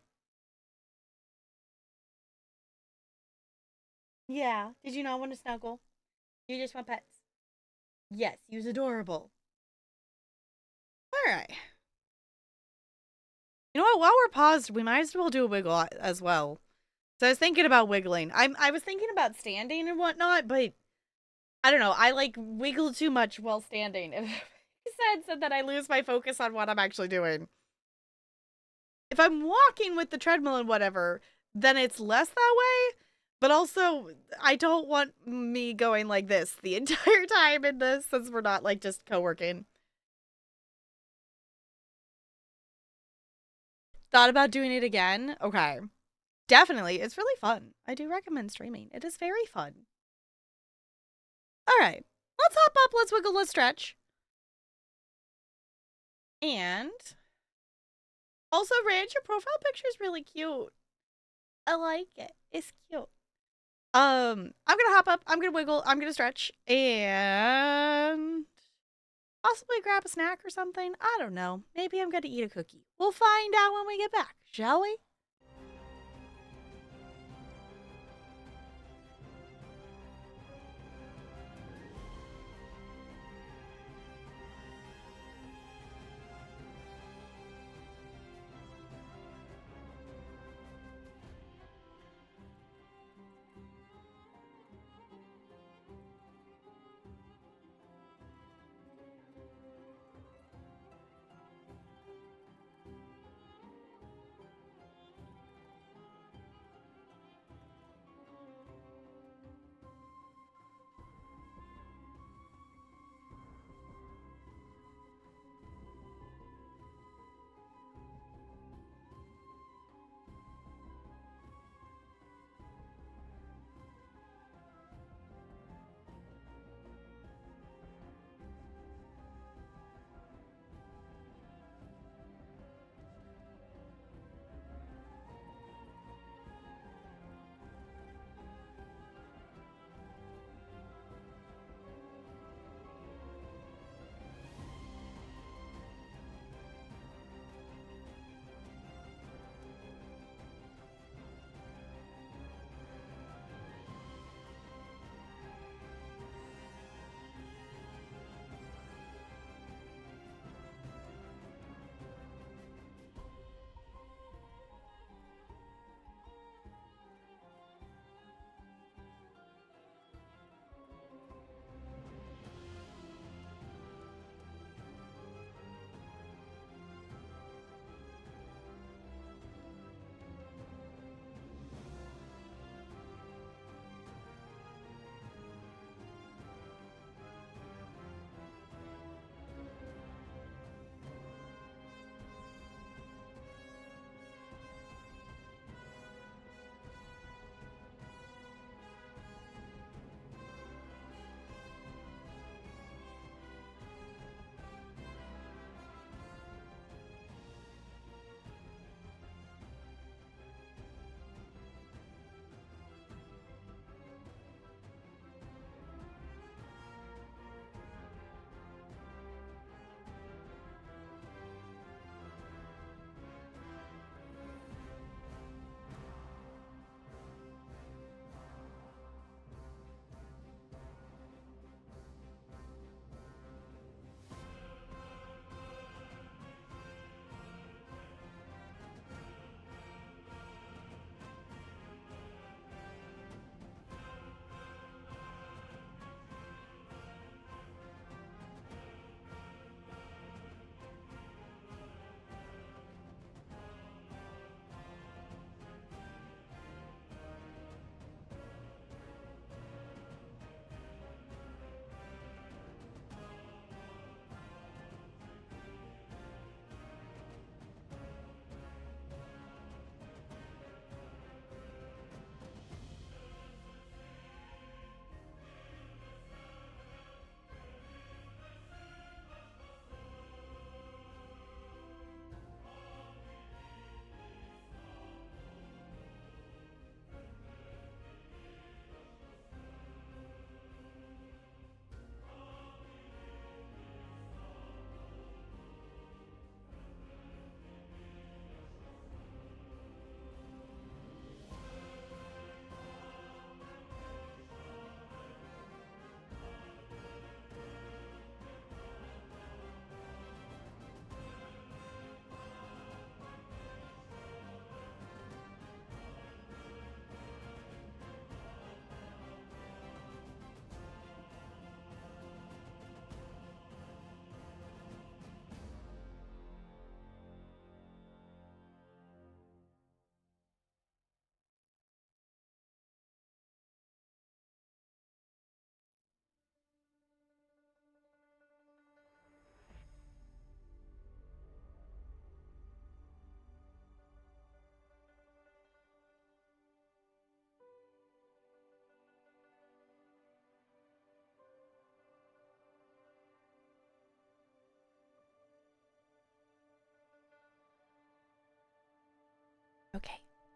Yeah. Did you not want to snuggle? You just want pets? Yes, he was adorable. Alright. You know what? While we're paused, we might as well do a wiggle as well. So I was thinking about wiggling. I was thinking about standing and whatnot, but I don't know. I like wiggle too much while standing. If it said that I lose my focus on what I'm actually doing. If I'm walking with the treadmill and whatever, then it's less that way. But also, I don't want me going like this the entire time in this, since we're not like just co-working. Thought about doing it again? Okay. Definitely. It's really fun. I do recommend streaming. It is very fun. All right. Let's hop up. Let's wiggle. Let's stretch. And also, Rich, your profile picture is really cute. I like it. It's cute. I'm gonna hop up. I'm gonna wiggle. I'm gonna stretch. And possibly grab a snack or something. I don't know. Maybe I'm gonna eat a cookie. We'll find out when we get back, shall we?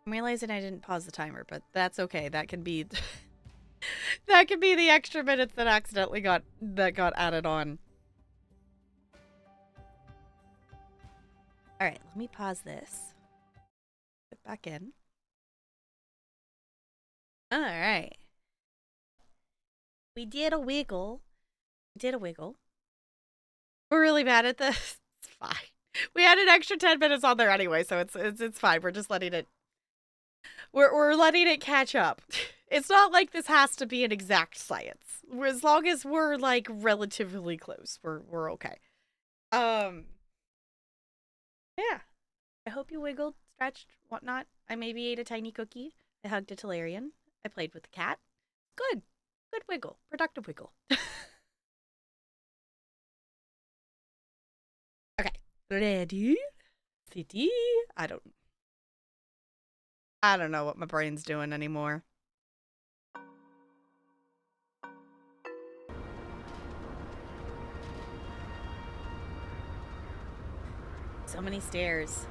I'm realizing I didn't pause the timer, but that's okay. That can be that could be the extra minutes that accidentally got added on. All right, let me pause this. Get back in. All right. We did a wiggle. We're really bad at this. It's fine. We had an extra 10 minutes on there anyway, so it's fine. We're just letting it. We're letting it catch up. It's not like this has to be an exact science. As long as we're like relatively close, we're okay. Yeah. I hope you wiggled, stretched, whatnot. I maybe ate a tiny cookie. I hugged a Talarian. I played with the cat. Good wiggle. Productive wiggle. Okay. Ready? City? I don't know what my brain's doing anymore. So many stairs.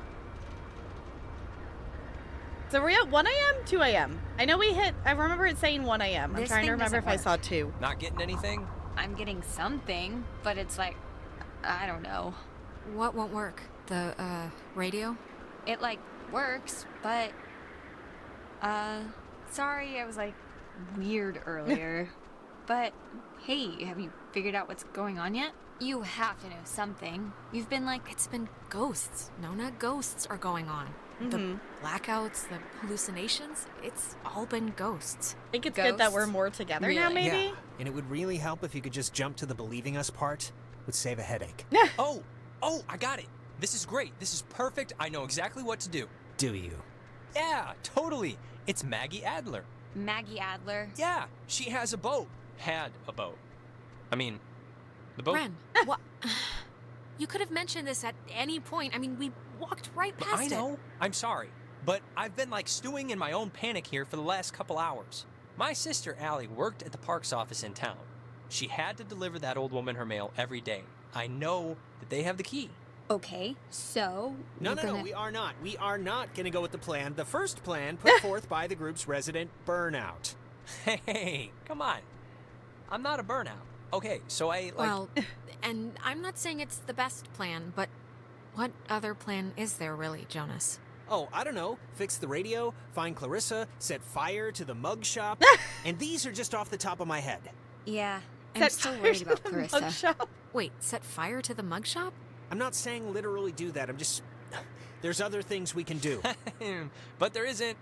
So we're at 1 a.m., 2 a.m. I know we hit, I remember it saying 1 a.m. I'm trying to remember if I saw 2. Not getting anything? I'm getting something, but it's like, I don't know. What won't work? The, radio? It, like, works, but, sorry, I was, like, weird earlier. But, hey, have you figured out what's going on yet? You have to know something. You've been, like... It's been ghosts. Nona, ghosts are going on. The blackouts, the hallucinations, it's all been ghosts. I think it's good that we're more together now, maybe? Yeah, and it would really help if you could just jump to the believing us part. Would save a headache. Oh, I got it. This is great. This is perfect. I know exactly what to do. Do you? Yeah, totally. It's Maggie Adler. Maggie Adler? Yeah, she has a boat. Had a boat. I mean, the boat... Ren, what? You could have mentioned this at any point. I mean, we walked right past it. I know. I'm sorry. But I've been like stewing in my own panic here for the last couple hours. My sister Allie worked at the parks office in town. She had to deliver that old woman her mail every day. I know that they have the key. Okay, so... No, we are not. We are not going to go with the plan. The first plan put forth by the group's resident Burnout. Hey, come on. I'm not a burnout. Okay, so I, like... Well, and I'm not saying it's the best plan, but what other plan is there really, Jonas? Oh, I don't know. Fix the radio, find Clarissa, set fire to the mug shop, and these are just off the top of my head. Yeah, I'm still worried about Clarissa. Wait, set fire to the mug shop? I'm not saying literally do that. I'm just... There's other things we can do. But there isn't.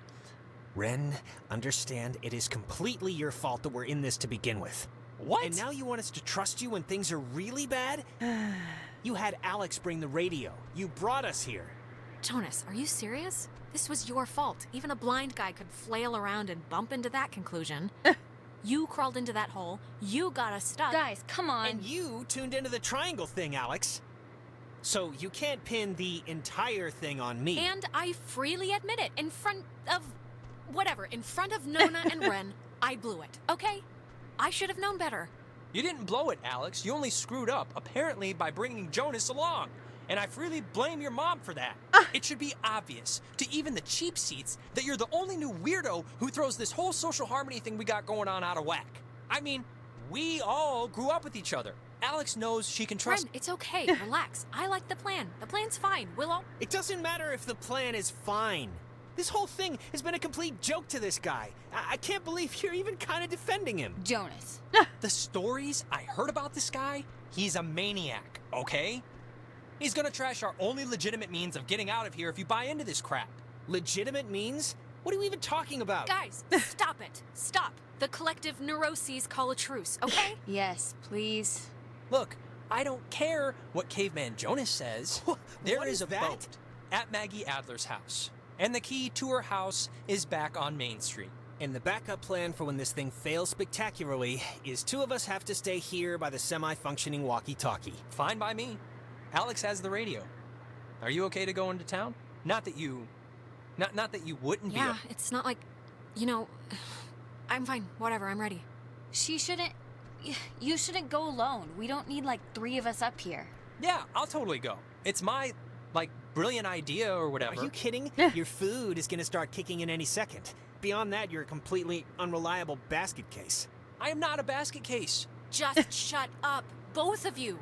Ren, understand it is completely your fault that we're in this to begin with. What? And now you want us to trust you when things are really bad? You had Alex bring the radio. You brought us here. Jonas, are you serious? This was your fault. Even a blind guy could flail around and bump into that conclusion. You crawled into that hole. You got us stuck. Guys, come on. And you tuned into the triangle thing, Alex. So you can't pin the entire thing on me. And I freely admit it. In front of Nona and Ren, I blew it, okay? I should have known better. You didn't blow it, Alex. You only screwed up, apparently by bringing Jonas along. And I freely blame your mom for that. It should be obvious to even the cheap seats that you're the only new weirdo who throws this whole social harmony thing we got going on out of whack. I mean, we all grew up with each other. Alex knows she can trust... Ren, it's okay. Relax. I like the plan. The plan's fine. We'll all... It doesn't matter if the plan is fine. This whole thing has been a complete joke to this guy. I can't believe you're even kind of defending him. Jonas. The stories I heard about this guy, he's a maniac, okay? He's gonna trash our only legitimate means of getting out of here if you buy into this crap. Legitimate means? What are you even talking about? Guys, stop it. Stop. The collective neuroses call a truce, okay? Yes, please. Look, I don't care what Caveman Jonas says. There is a boat at Maggie Adler's house. And the key to her house is back on Main Street. And the backup plan for when this thing fails spectacularly is 2 of us have to stay here by the semi-functioning walkie-talkie. Fine by me. Alex has the radio. Are you okay to go into town? Not that you wouldn't be. Yeah, it's not like, you know, I'm fine. Whatever, I'm ready. You shouldn't go alone. We don't need like 3 of us up here. Yeah, I'll totally go. It's my, like, brilliant idea or whatever. Are you kidding? Your food is gonna start kicking in any second. Beyond that, you're a completely unreliable basket case. I am not a basket case. Just shut up, both of you.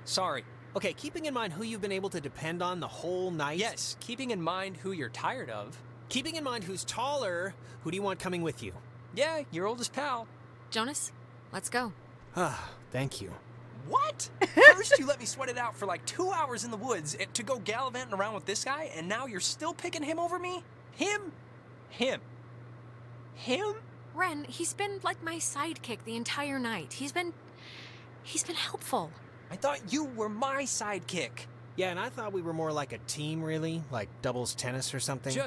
Sorry. Okay, keeping in mind who you've been able to depend on the whole night. Yes, keeping in mind who you're tired of. Keeping in mind who's taller, who do you want coming with you? Yeah, your oldest pal. Jonas, let's go. Ah, thank you. What? First you let me sweat it out for like 2 hours in the woods to go gallivanting around with this guy, and now you're still picking him over me? Him? Ren, he's been like my sidekick the entire night. He's been helpful. I thought you were my sidekick. Yeah, and I thought we were more like a team, really, like doubles tennis or something.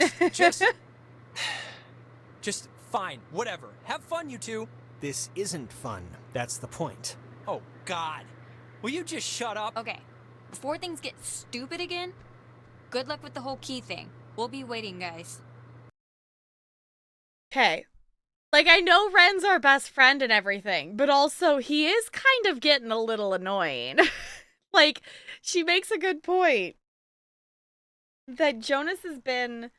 Just fine, whatever. Have fun, you two. This isn't fun. That's the point. Oh, God. Will you just shut up? Okay, before things get stupid again, good luck with the whole key thing. We'll be waiting, guys. Okay. Like, I know Ren's our best friend and everything, but also he is kind of getting a little annoying. Like, she makes a good point. That Jonas has been...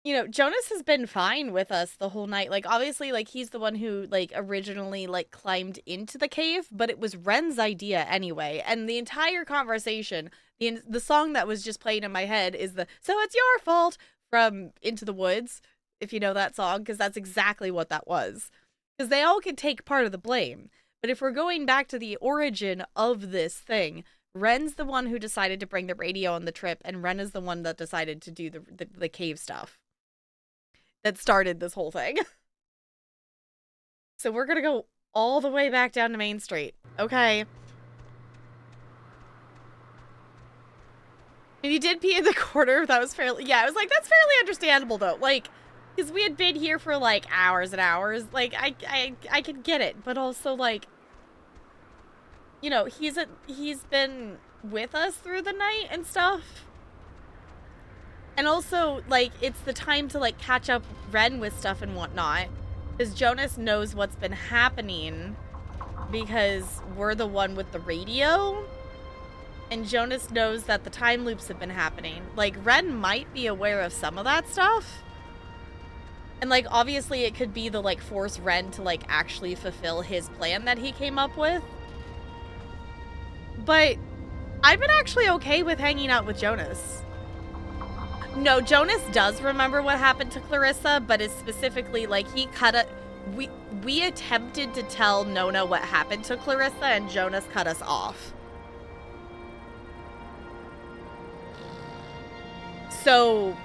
You know, Jonas has been fine with us the whole night. Like, obviously, like, he's the one who, like, originally, like, climbed into the cave, but it was Ren's idea anyway. And the entire conversation, the song that was just playing in my head is the "So It's Your Fault" from Into the Woods, if you know that song, because that's exactly what that was. Because they all could take part of the blame. But if we're going back to the origin of this thing, Ren's the one who decided to bring the radio on the trip, and Ren is the one that decided to do the cave stuff. That started this whole thing. So we're gonna go all the way back down to Main Street. Okay. And you did pee in the corner. That was fairly... Yeah, I was like, that's fairly understandable, though. Like, because we had been here for, like, hours and hours. Like, I could get it. But also, like... You know, he's been with us through the night and stuff. And also, like, it's the time to, like, catch up Ren with stuff and whatnot. Because Jonas knows what's been happening. Because we're the one with the radio. And Jonas knows that the time loops have been happening. Like, Ren might be aware of some of that stuff. And, like, obviously it could be the, like, force Ren to, like, actually fulfill his plan that he came up with. But I've been actually okay with hanging out with Jonas. No, Jonas does remember what happened to Clarissa, but is specifically, like, he cut it. We attempted to tell Nona what happened to Clarissa, and Jonas cut us off. So,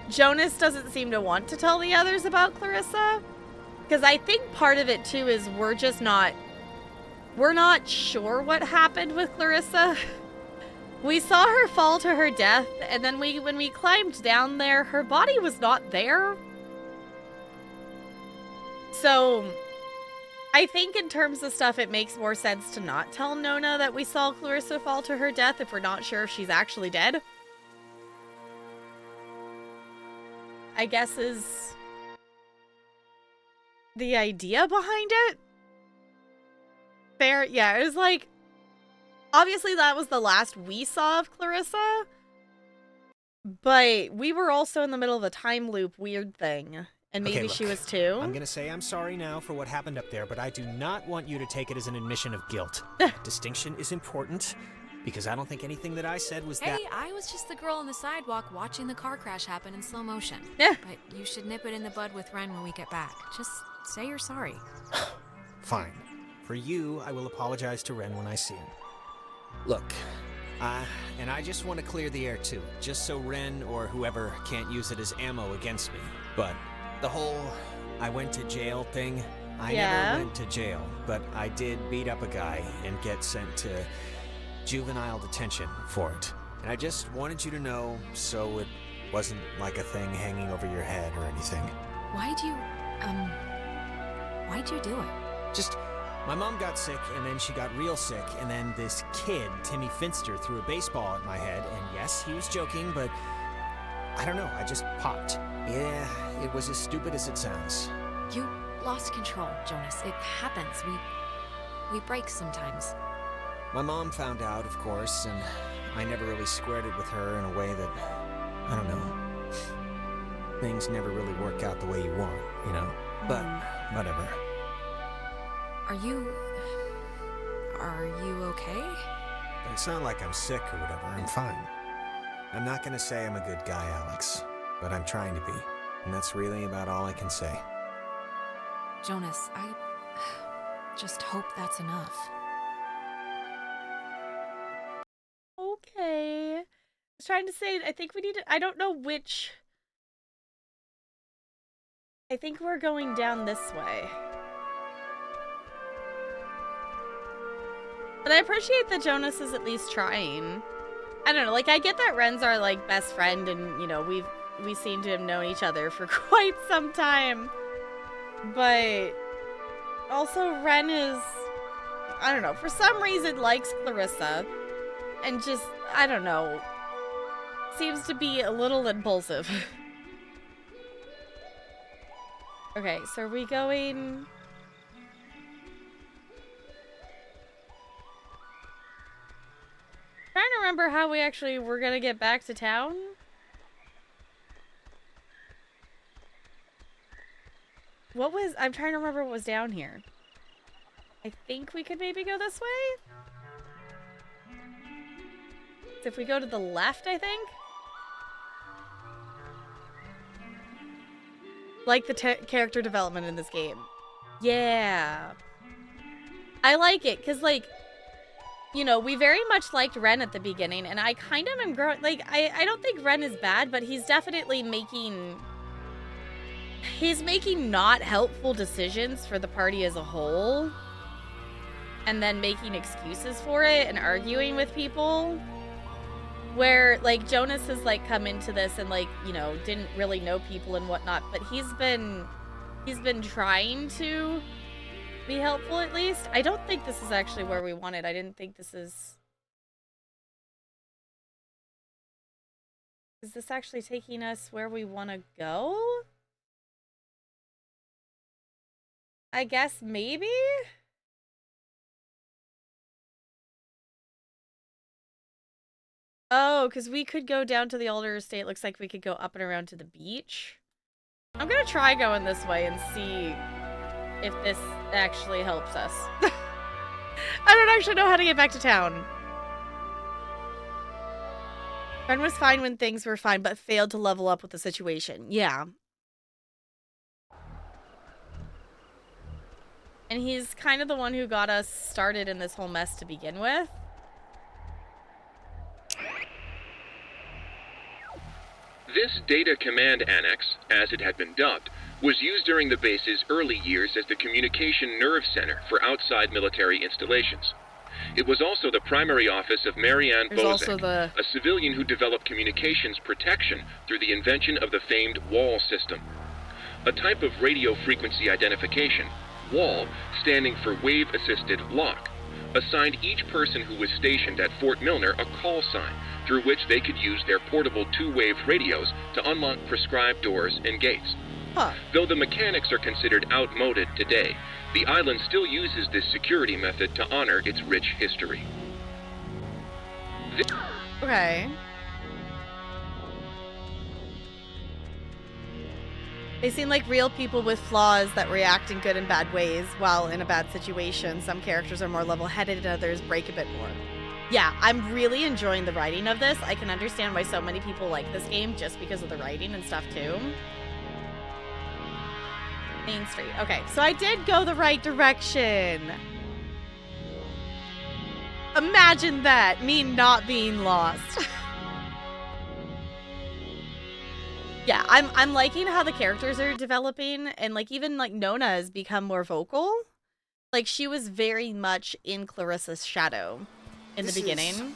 Jonas doesn't seem to want to tell the others about Clarissa. Because I think part of it, too, is we're not sure what happened with Clarissa. We saw her fall to her death, and then when we climbed down there, her body was not there. So, I think in terms of stuff, it makes more sense to not tell Nona that we saw Clarissa fall to her death if we're not sure if she's actually dead. I guess is the idea behind it. Fair, yeah, it was like, obviously that was the last we saw of Clarissa, but we were also in the middle of a time loop weird thing, and maybe she was too. I'm gonna say I'm sorry now for what happened up there, but I do not want you to take it as an admission of guilt. Distinction is important, because I don't think anything that I said was that... Hey, I was just the girl on the sidewalk watching the car crash happen in slow motion. Yeah. But you should nip it in the bud with Ren when we get back. Just say you're sorry. Fine. For you, I will apologize to Ren when I see him. Look, and I just want to clear the air too, just so Ren or whoever can't use it as ammo against me. But the whole I went to jail thing, I never went to jail, but I did beat up a guy and get sent to juvenile detention for it. And I just wanted you to know so it wasn't like a thing hanging over your head or anything. Why'd you do it? Just... My mom got sick, and then she got real sick, and then this kid, Timmy Finster, threw a baseball at my head, and yes, he was joking, but I don't know, I just popped. Yeah, it was as stupid as it sounds. You lost control, Jonas. It happens. We break sometimes. My mom found out, of course, and I never really squared it with her in a way that, I don't know, things never really work out the way you want, you know? But, whatever. Are you okay? It's not like I'm sick or whatever, I'm fine. I'm not gonna say I'm a good guy, Alex, but I'm trying to be. And that's really about all I can say. Jonas, I just hope that's enough. Okay. I was trying to say, I think we need to, I don't know which. I think we're going down this way. But I appreciate that Jonas is at least trying. I don't know, like, I get that Ren's our, like, best friend, and, you know, we seem to have known each other for quite some time. But also Ren is, I don't know, for some reason likes Clarissa. And just, I don't know, seems to be a little impulsive. Okay, so are we going... Trying to remember how we actually were gonna get back to town. What was... I'm trying to remember what was down here. I think we could maybe go this way? So if we go to the left, I think? Like the character development in this game. Yeah. I like it, because, like, you know, we very much liked Ren at the beginning, and I kind of am growing... Like, I don't think Ren is bad, but he's definitely making... He's making not helpful decisions for the party as a whole. And then making excuses for it and arguing with people. Where, like, Jonas has, like, come into this and, like, you know, didn't really know people and whatnot, but he's been trying to be helpful, at least. I don't think this is actually where we wanted. I didn't think this is... Is this actually taking us where we want to go? I guess maybe? Oh, because we could go down to the Alder Estate. Looks like we could go up and around to the beach. I'm gonna try going this way and see if this actually helps us. I don't actually know how to get back to town. Ren was fine when things were fine, but failed to level up with the situation. Yeah. And he's kind of the one who got us started in this whole mess to begin with. This Data Command Annex, as it had been dubbed, was used during the base's early years as the communication nerve center for outside military installations. It was also the primary office of Marianne Bozek, a civilian who developed communications protection through the invention of the famed WAL system. A type of radio frequency identification, WAL, standing for Wave Assisted Lock, assigned each person who was stationed at Fort Milner a call sign through which they could use their portable two-wave radios to unlock prescribed doors and gates. Though the mechanics are considered outmoded today, the island still uses this security method to honor its rich history. Okay. They seem like real people with flaws that react in good and bad ways. While in a bad situation, some characters are more level-headed and others break a bit more. Yeah, I'm really enjoying the writing of this. I can understand why so many people like this game just because of the writing and stuff too. Main Street. Okay, so I did go the right direction. Imagine that, me not being lost. Yeah, I'm liking how the characters are developing, and like even like Nona has become more vocal. Like she was very much in Clarissa's shadow in the beginning.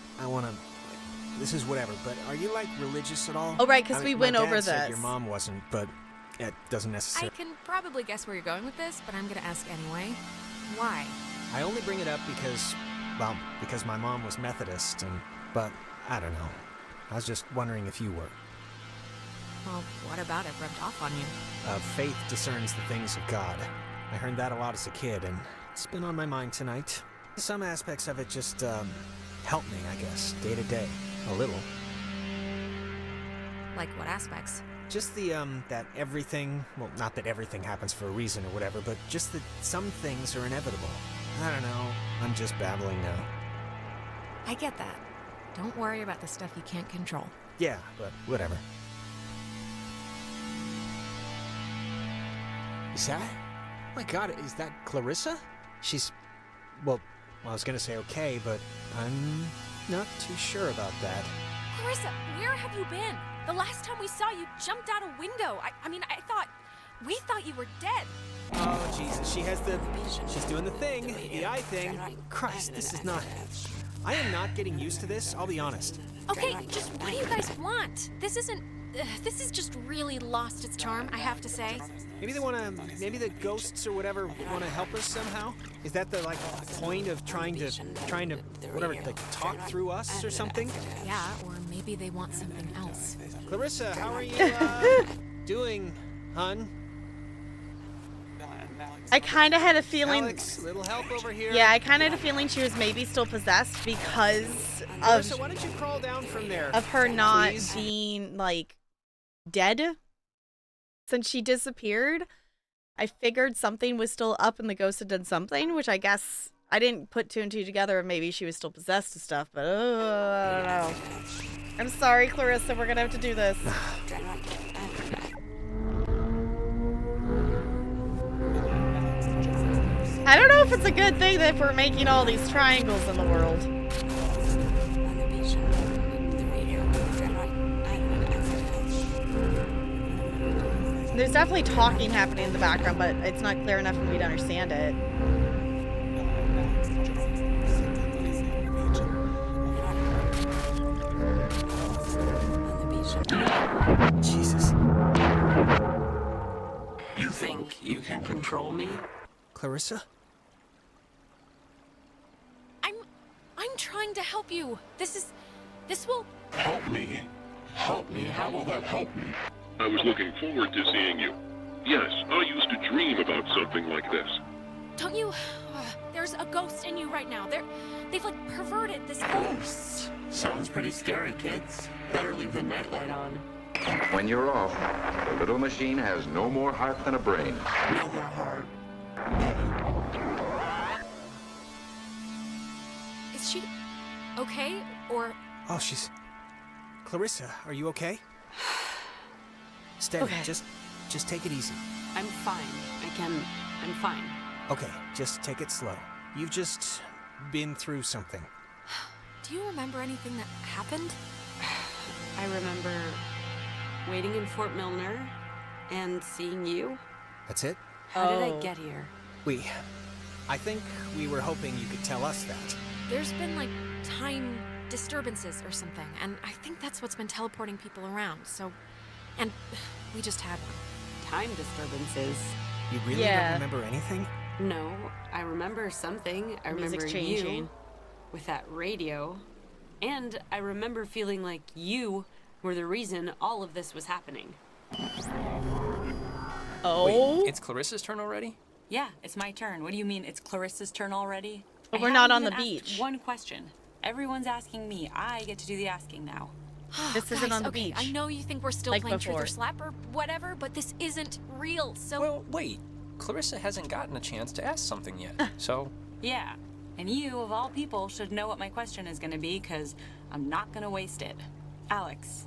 This is whatever, but are you like religious at all? Oh right, because we went over this. this. Your mom wasn't, but it doesn't necessarily. I can probably guess where you're going with this, but I'm gonna ask anyway. Why? I only bring it up because, well, because my mom was Methodist, but I don't know. I was just wondering if you were. Well, what about it rubbed off on you? Faith discerns the things of God. I heard that a lot as a kid, and it's been on my mind tonight. Some aspects of it just help me, I guess, day to day. A little. Like what aspects? Just the, that everything, well, not that everything happens for a reason or whatever, but just that some things are inevitable. I don't know. I'm just babbling now. I get that. Don't worry about the stuff you can't control. Yeah, but whatever. Is that? My God, is that Clarissa? She's... Well, I was gonna say okay, but I'm not too sure about that. Clarissa, where have you been? The last time we saw you jumped out a window. We thought you were dead. Oh, Jesus, she's doing the thing, the eye thing. Christ, this is not... I am not getting used to this, I'll be honest. Okay, just what do you guys want? This is just really lost its charm, I have to say. Maybe the ghosts or whatever wanna help us somehow? Is that the, like, point of trying to, whatever, like, talk through us or something? Yeah, or maybe they want something else. Clarissa, how are you, doing, hun? I kind of had a feeling... Alex, little help over here. Yeah, I kind of had a feeling she was maybe still possessed because Clarissa, why don't you crawl down from there? Of her not please? being, like, dead. Since she disappeared, I figured something was still up and the ghost had done something, which I guess I didn't put two and two together and maybe she was still possessed and stuff, but I don't know. I'm sorry, Clarissa, we're gonna have to do this. I don't know if it's a good thing that we're making all these triangles in the world. There's definitely talking happening in the background, but it's not clear enough for me to understand it. Jesus. You think you can control me? Clarissa? I'm trying to help you. This will... Help me. Help me. How will that help me? I was looking forward to seeing you. Yes, I used to dream about something like this. Don't you... there's a ghost in you right now. They've like perverted this whole... Sounds pretty scary, kids. Better leave the nightlight on. When you're off, the little machine has no more heart than a brain. No more heart. Is she okay, or... Oh, she's... Clarissa, are you okay? Steady, Okay. just take it easy. I'm fine. I'm fine. Okay, just take it slow. You've just been through something. Do you remember anything that happened? I remember waiting in Fort Milner and seeing you. That's it? How did I get here? I think we were hoping you could tell us that. There's been like time disturbances or something, and I think that's what's been teleporting people around, so... And we just had one. Time disturbances. You really don't remember anything? No, I remember something. I remember Music's changing. you with that radio. And I remember feeling like you were the reason all of this was happening. Oh? Wait, it's Clarissa's turn already? Yeah, it's my turn. What do you mean it's Clarissa's turn already? But we're not on the beach. One question. Everyone's asking me. I get to do the asking now. This isn't on the beach. I know you think we're still Like playing before. Truth or Slap or whatever, but this isn't real, so... Well, wait. Clarissa hasn't gotten a chance to ask something yet, so... Yeah, and you, of all people, should know what my question is gonna be, because I'm not gonna waste it. Alex,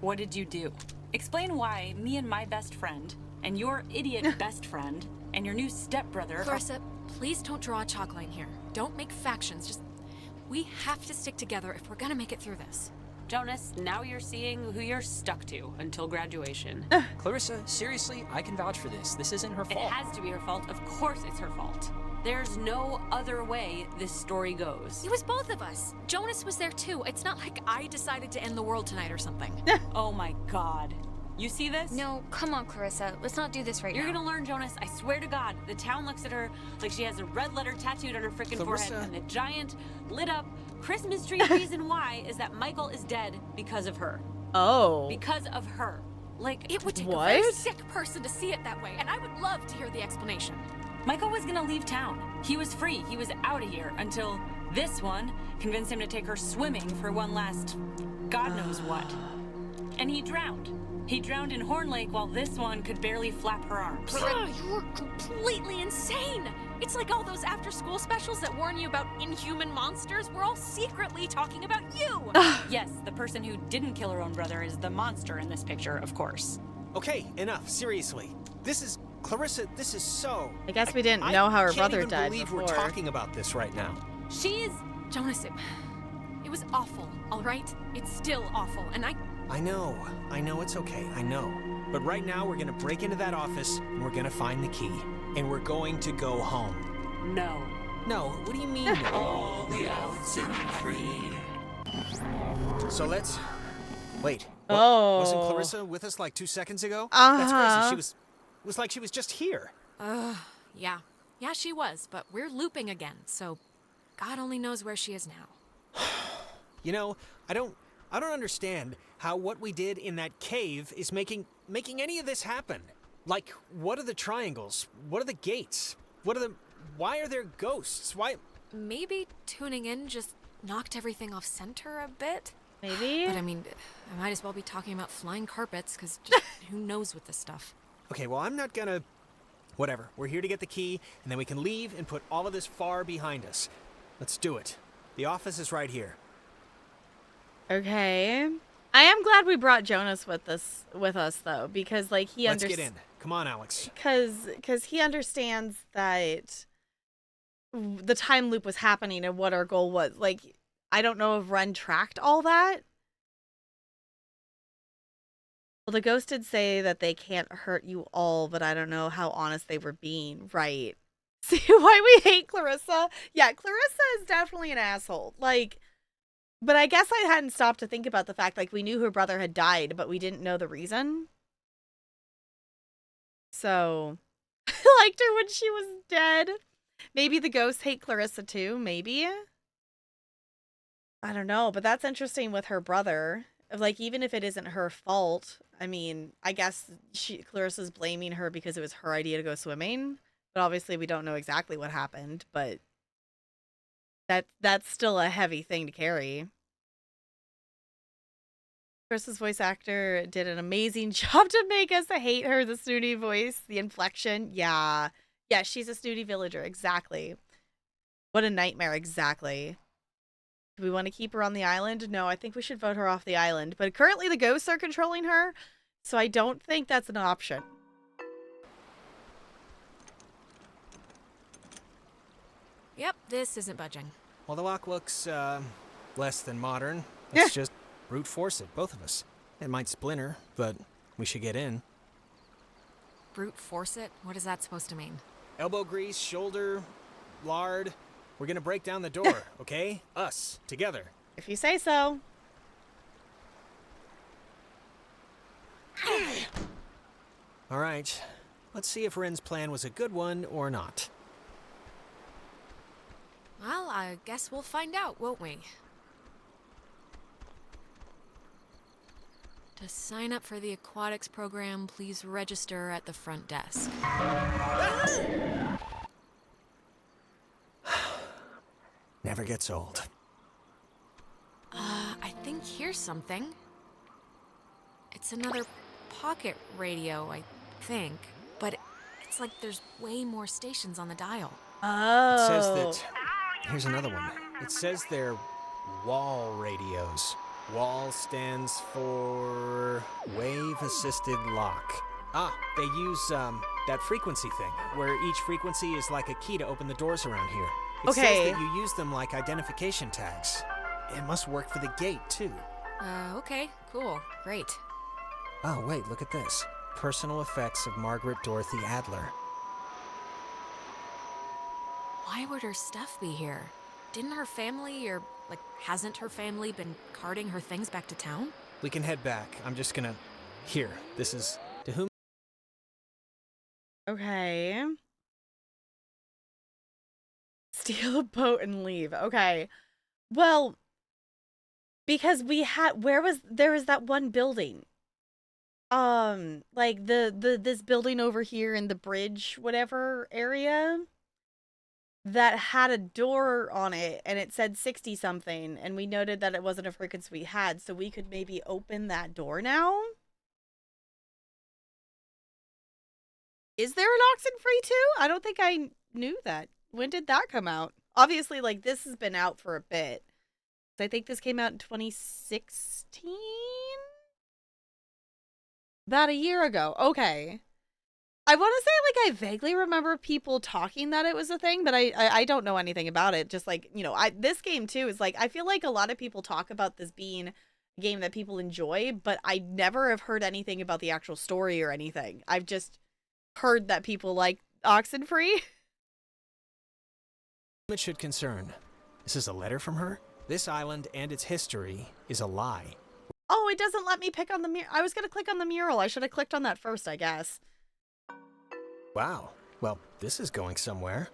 what did you do? Explain why me and my best friend, and your idiot best friend, and your new stepbrother... Clarissa, please don't draw a chalk line here. Don't make factions, just... We have to stick together if we're gonna make it through this. Jonas, now you're seeing who you're stuck to until graduation. Clarissa, seriously, I can vouch for this. This isn't her fault. It has to be her fault. Of course it's her fault. There's no other way this story goes. It was both of us. Jonas was there too. It's not like I decided to end the world tonight or something. Oh my god. You see this? No, come on, Clarissa. Let's not do this right You're now. gonna learn, Jonas. I swear to God. The town looks at her like she has a red letter tattooed on her freaking forehead. And the giant, lit up Christmas tree reason why is that Michael is dead because of her. Oh. Because of her. Like, It would take a very sick person to see it that way, and I would love to hear the explanation. Michael was gonna leave town. He was free. He was out of here until this one convinced him to take her swimming for one last God knows what. And he drowned. He drowned in Horn Lake while this one could barely flap her arms. You're completely insane! It's like all those after-school specials that warn you about inhuman monsters. We're all secretly talking about you! Yes, the person who didn't kill her own brother is the monster in this picture, of course. Okay, enough. Seriously. This is... Clarissa, this is so... I guess we didn't know how her brother died I can't even believe before. we're talking about this right now. She's... Jonas, it was awful, all right? It's still awful, and I know it's okay, I know. But right now we're gonna break into that office and we're gonna find the key. And we're going to go home. No. No, what do you mean? All the Alex in the tree. So let's... Wait. Oh. Wasn't Clarissa with us like 2 seconds ago? Uh-huh. That's crazy. It was like she was just here. yeah. Yeah, she was, but we're looping again, so God only knows where she is now. You know, I don't understand how what we did in that cave is making any of this happen. Like, what are the triangles? What are the gates? Why are there ghosts? Why? Maybe tuning in just knocked everything off center a bit? Maybe? But I mean, I might as well be talking about flying carpets, because just who knows with this stuff. Okay, well, I'm not gonna... Whatever. We're here to get the key, and then we can leave and put all of this far behind us. Let's do it. The office is right here. Okay. I am glad we brought Jonas with us though, because like he Let's get in. Come on, Alex. Because he understands that the time loop was happening and what our goal was. Like, I don't know if Ren tracked all that. Well, the ghost did say that they can't hurt you all, but I don't know how honest they were being. Right. See why we hate Clarissa? Yeah, Clarissa is definitely an asshole. Like, but I guess I hadn't stopped to think about the fact, like, we knew her brother had died, but we didn't know the reason. So, I liked her when she was dead. Maybe the ghosts hate Clarissa too, maybe? I don't know, but that's interesting with her brother. Like, even if it isn't her fault, I mean, I guess Clarissa's blaming her because it was her idea to go swimming. But obviously we don't know exactly what happened, but that's still a heavy thing to carry. Clarissa's voice actor did an amazing job to make us hate her, the snooty voice, the inflection. Yeah. Yeah, she's a snooty villager, exactly. What a nightmare, exactly. Do we want to keep her on the island? No, I think we should vote her off the island. But currently the ghosts are controlling her, so I don't think that's an option. Yep, this isn't budging. Well, the lock looks, less than modern. Let's just brute force it, both of us. It might splinter, but we should get in. Brute force it? What is that supposed to mean? Elbow grease, shoulder, lard. We're gonna break down the door, okay? Us, together. If you say so. All right. Let's see if Ren's plan was a good one or not. Well, I guess we'll find out, won't we? To sign up for the aquatics program, please register at the front desk. Never gets old. I think here's something. It's another pocket radio, I think. But it's like there's way more stations on the dial. Oh. It says that... Here's another one. It says they're wall radios. WALL stands for Wave-Assisted Lock. Ah, they use that frequency thing, where each frequency is like a key to open the doors around here. It says that you use them like identification tags. It must work for the gate, too. Okay, cool, great. Oh, wait, look at this. Personal effects of Margaret Dorothy Adler. Why would her stuff be here? Didn't her family, or, like, hasn't her family been carting her things back to town? We can head back. I'm just gonna... Here, this is... To whom... Okay. Steal a boat and leave. Okay. Well, because we had... There was that one building. Like, this building over here in the bridge, whatever area... that had a door on it and it said 60 something, and we noted that it wasn't a frequency we had, so we could maybe open that door now? Is there an Oxenfree 2? I don't think I knew that. When did that come out? Obviously, like, this has been out for a bit. I think this came out in 2016? About a year ago. Okay. I want to say, like, I vaguely remember people talking that it was a thing, but I don't know anything about it. Just, like, you know, this game, too, is, like, I feel like a lot of people talk about this being a game that people enjoy, but I never have heard anything about the actual story or anything. I've just heard that people like Oxenfree. It should concern. This is a letter from her? This island and its history is a lie. Oh, it doesn't let me pick on the mural. I was going to click on the mural. I should have clicked on that first, I guess. Wow. Well, this is going somewhere.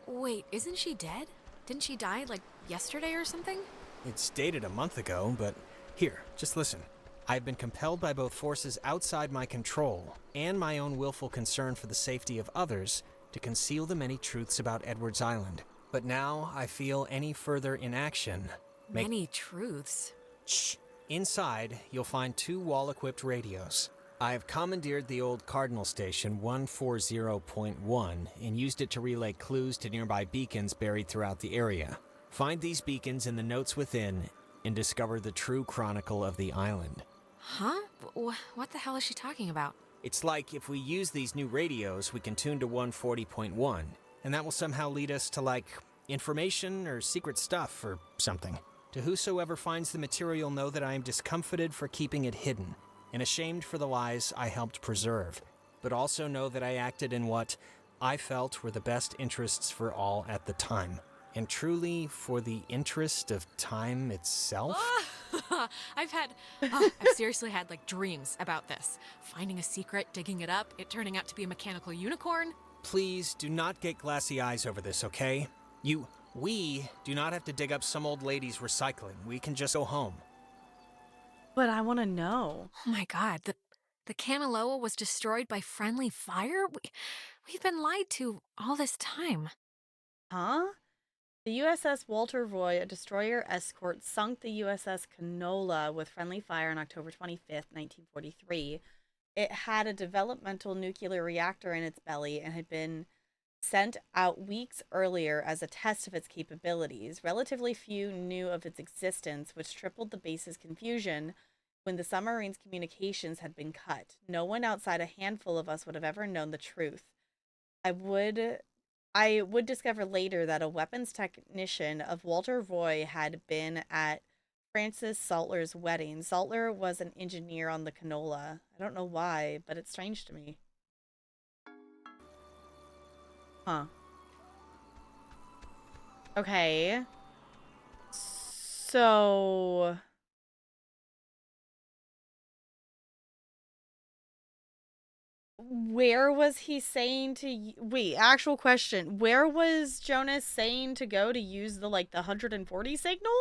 Wait, isn't she dead? Didn't she die, like, yesterday or something? It's dated a month ago, but here, just listen. I've been compelled by both forces outside my control and my own willful concern for the safety of others to conceal the many truths about Edwards Island. But now I feel any further inaction. Many truths. Shh. Inside, you'll find 2 wall-equipped radios. I've commandeered the old Cardinal Station 140.1 and used it to relay clues to nearby beacons buried throughout the area. Find these beacons in the notes within and discover the true chronicle of the island. Huh? What the hell is she talking about? It's like if we use these new radios, we can tune to 140.1, and that will somehow lead us to, like, information or secret stuff or something. To whosoever finds the material, know that I am discomfited for keeping it hidden, and ashamed for the lies I helped preserve, but also know that I acted in what I felt were the best interests for all at the time, and truly for the interest of time itself. I've seriously had, like, dreams about this. Finding a secret, digging it up, it turning out to be a mechanical unicorn. Please do not get glassy eyes over this, okay? We do not have to dig up some old lady's recycling. We can just go home. But I want to know. Oh my god, the Kanaloa was destroyed by friendly fire? We've been lied to all this time. Huh? The USS Walter Roy, a destroyer escort, sunk the USS Canola with friendly fire on October 25th, 1943. It had a developmental nuclear reactor in its belly and had been sent out weeks earlier as a test of its capabilities. Relatively few knew of its existence, which tripled the base's confusion when the submarine's communications had been cut. No one outside a handful of us would have ever known the truth. I would discover later that a weapons technician of Walter Roy had been at Francis Saltler's wedding. Saltler was an engineer on the Canola. I don't know why, but it's strange to me. Huh. Okay. So... where was he saying to... wait, actual question. Where was Jonas saying to go to use the, like, the 140 signal?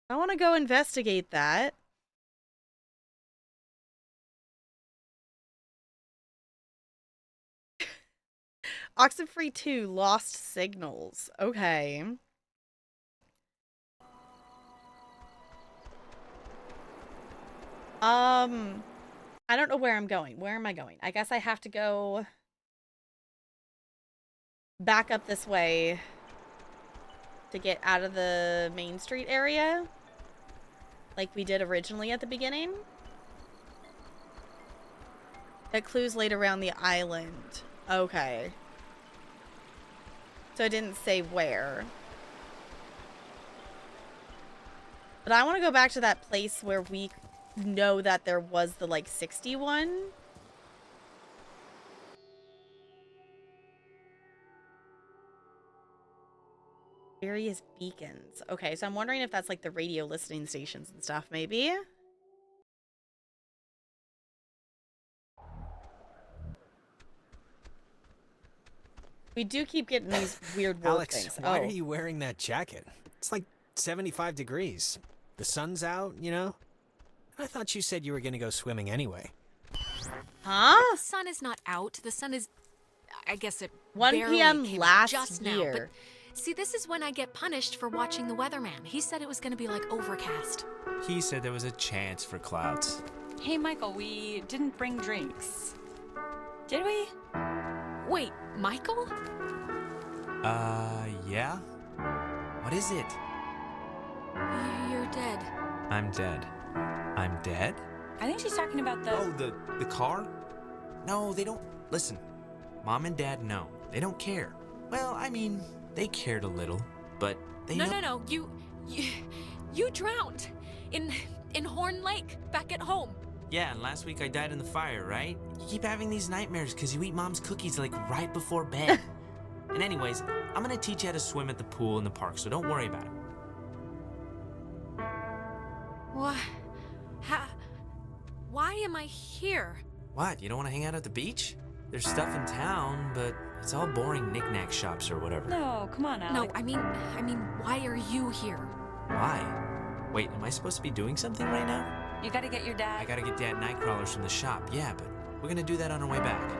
I want to go investigate that. Oxenfree 2 lost signals. Okay. I don't know where I'm going. Where am I going? I guess I have to go back up this way to get out of the Main Street area, like we did originally at the beginning. That clues laid around the island. Okay. So it didn't say where. But I want to go back to that place where we know that there was the, like, 61. Various beacons. Okay, so I'm wondering if that's, like, the radio listening stations and stuff, maybe? We do keep getting these weird work Alex, things. why are you wearing that jacket? It's like 75 degrees. The sun's out, you know? I thought you said you were going to go swimming anyway. Huh? The sun is not out. The sun is I guess it 1 barely p.m. came out last just now, year. but see, this is when I get punished for watching the weatherman. He said it was going to be like overcast. He said there was a chance for clouds. Hey, Michael, we didn't bring drinks. Did we? Wait, Michael? Yeah? What is it? You're dead. I'm dead. I'm dead? I think she's talking about the... Oh, the car? No, they don't... Listen, Mom and Dad know. They don't care. Well, I mean, they cared a little, but they know... No. You drowned in Horn Lake back at home. Yeah, and last week I died in the fire, right? You keep having these nightmares because you eat Mom's cookies like right before bed. And anyways, I'm gonna teach you how to swim at the pool in the park, so don't worry about it. What? Why am I here? What, you don't want to hang out at the beach? There's stuff in town, but it's all boring knick-knack shops or whatever. No, come on, Alex. No, I mean, why are you here? Why? Wait, am I supposed to be doing something right now? You gotta get your dad... I gotta get Dad night crawlers from the shop, yeah, but we're gonna do that on our way back.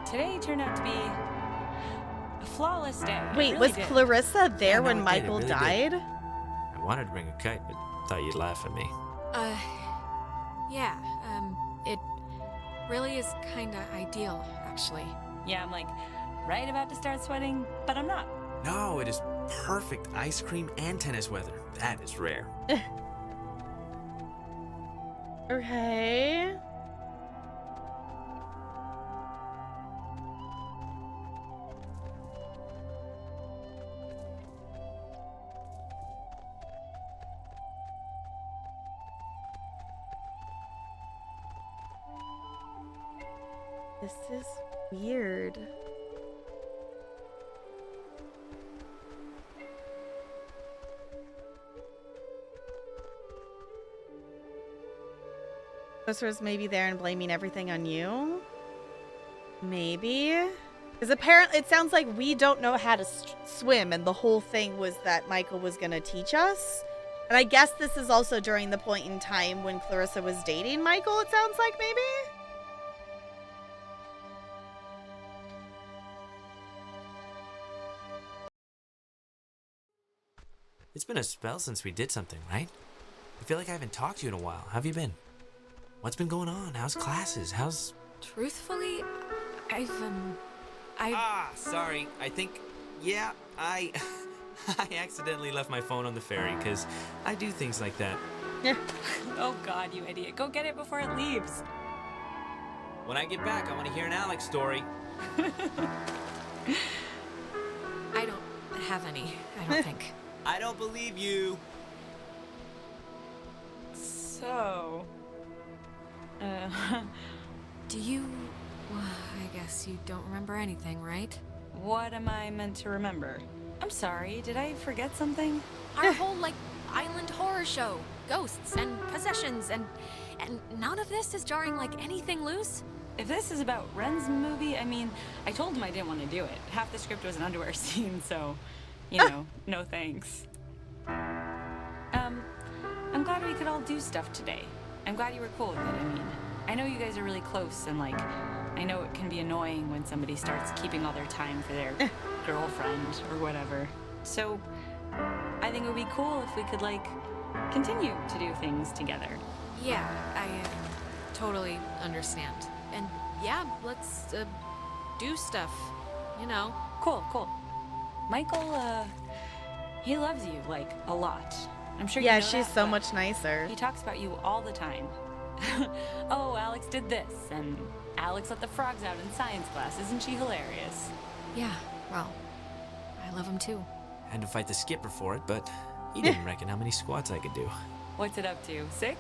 Today turned out to be a flawless day. Wait, Really was did. Clarissa there when it Michael really died? did. I wanted to bring a kite, but thought you'd laugh at me. Yeah, it really is kinda ideal, actually. Yeah, I'm like right about to start sweating, but I'm not. No, it is perfect ice cream and tennis weather. That is rare. Okay. This is weird. Was maybe there and blaming everything on you? Maybe? Because apparently it sounds like we don't know how to swim, and the whole thing was that Michael was going to teach us. And I guess this is also during the point in time when Clarissa was dating Michael, it sounds like, maybe? It's been a spell since we did something, right? I feel like I haven't talked to you in a while. How have you been? What's been going on? How's classes? How's... Truthfully, I've sorry. I think... Yeah, I accidentally left my phone on the ferry, because I do things like that. Oh God, you idiot. Go get it before it leaves. When I get back, I want to hear an Alex story. I don't have any, I don't think. I don't believe you. So... Do you... Well, I guess you don't remember anything, right? What am I meant to remember? I'm sorry, did I forget something? Our whole, island horror show. Ghosts and possessions and none of this is jarring like anything loose? If this is about Ren's movie, I mean, I told him I didn't want to do it. Half the script was an underwear scene, so, you know, no thanks. I'm glad we could all do stuff today. I'm glad you were cool with it, I mean. I know you guys are really close, and, I know it can be annoying when somebody starts keeping all their time for their girlfriend or whatever. So, I think it would be cool if we could, continue to do things together. Yeah, I totally understand. And yeah, let's do stuff, you know. Cool. Michael, he loves you, a lot. I'm sure you know Yeah, she's that, so but much nicer. He talks about you all the time. Oh, Alex did this, and Alex let the frogs out in science class. Isn't she hilarious? Yeah, well, I love him too. Had to fight the skipper for it, but he didn't reckon how many squats I could do. What's it up to, 6?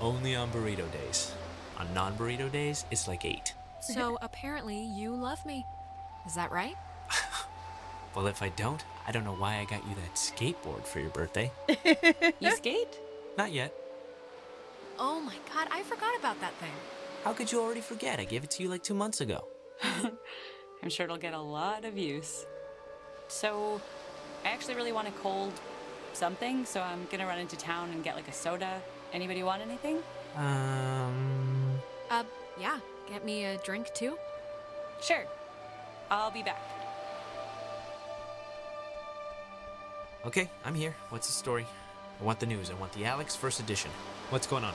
Only on burrito days. On non-burrito days, it's 8. So apparently you love me. Is that right? Well, if I don't know why I got you that skateboard for your birthday. You skate? Not yet. Oh my God, I forgot about that thing. How could you already forget? I gave it to you 2 months ago. I'm sure it'll get a lot of use. So, I actually really want a cold something, so I'm gonna run into town and get a soda. Anybody want anything? Yeah, get me a drink too? Sure. I'll be back. Okay, I'm here. What's the story? I want the news. I want the Alex first edition. What's going on?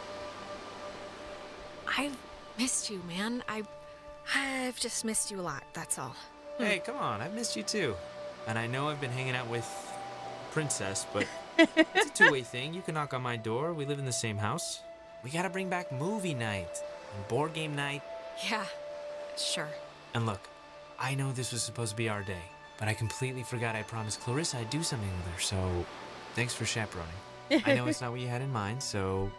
I've missed you, man. I've just missed you a lot, that's all. Hey, come on. I've missed you too. And I know I've been hanging out with Princess, but it's a two-way thing. You can knock on my door. We live in the same house. We gotta bring back movie night and board game night. Yeah, sure. And look, I know this was supposed to be our day, but I completely forgot I promised Clarissa I'd do something with her, so thanks for chaperoning. I know it's not what you had in mind, so...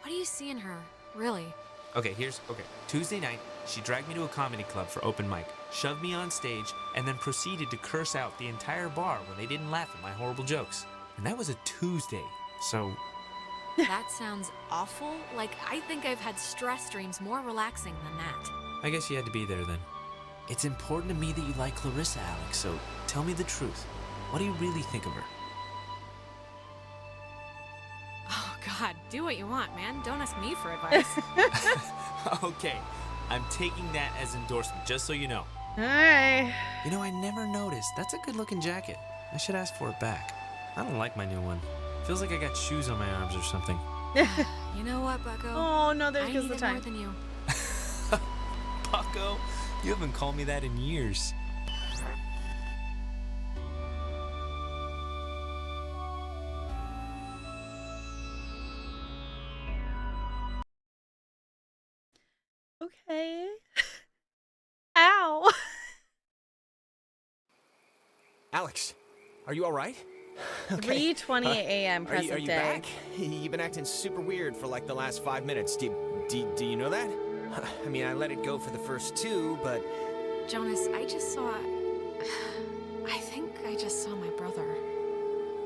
What do you see in her, really? Okay. Tuesday night, she dragged me to a comedy club for open mic, shoved me on stage, and then proceeded to curse out the entire bar when they didn't laugh at my horrible jokes. And that was a Tuesday, so... That sounds awful. Like, I think I've had stress dreams more relaxing than that. I guess you had to be there then. It's important to me that you like Clarissa, Alex, so tell me the truth. What do you really think of her? Oh, God, do what you want, man. Don't ask me for advice. Okay, I'm taking that as endorsement, just so you know. Alright. You know, I never noticed. That's a good-looking jacket. I should ask for it back. I don't like my new one. Feels like I got shoes on my arms or something. You know what, Bucko? Oh, no, there goes the I time. need it more than you. Bucko, you haven't called me that in years. Okay. Ow. Alex, are you all right? 3:20 a.m. present are you day. back? You've been acting super weird for like the last 5 minutes. Do you know that? I mean, I let it go for the first 2, but... Jonas, I think I just saw my brother.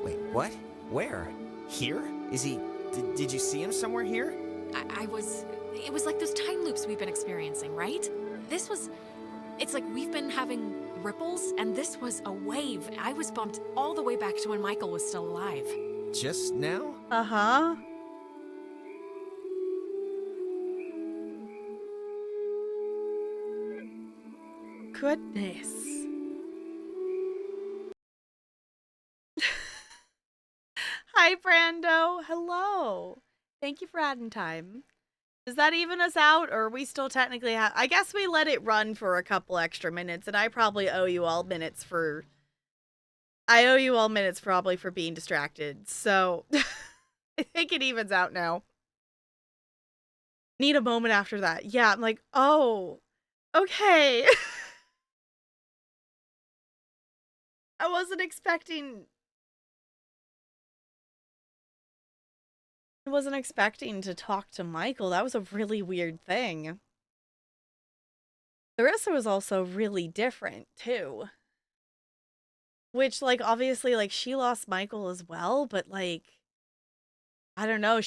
Wait, what? Where? Here? Is he... Did you see him somewhere here? It was like those time loops we've been experiencing, right? It's like we've been having ripples, and this was a wave. I was bumped all the way back to when Michael was still alive. Just now? Uh-huh. Goodness. Hi, Brando. Hello. Thank you for adding time. Does that even us out, or are we still technically I guess we let it run for a couple extra minutes, and I probably owe you all minutes for... I owe you all minutes probably for being distracted, so... I think it evens out now. Need a moment after that. Yeah, I'm like, oh, okay. I wasn't expecting to talk to Michael. That was a really weird thing. Larissa was also really different, too. Which, like, obviously, like, she lost Michael as well, but, like, I don't know,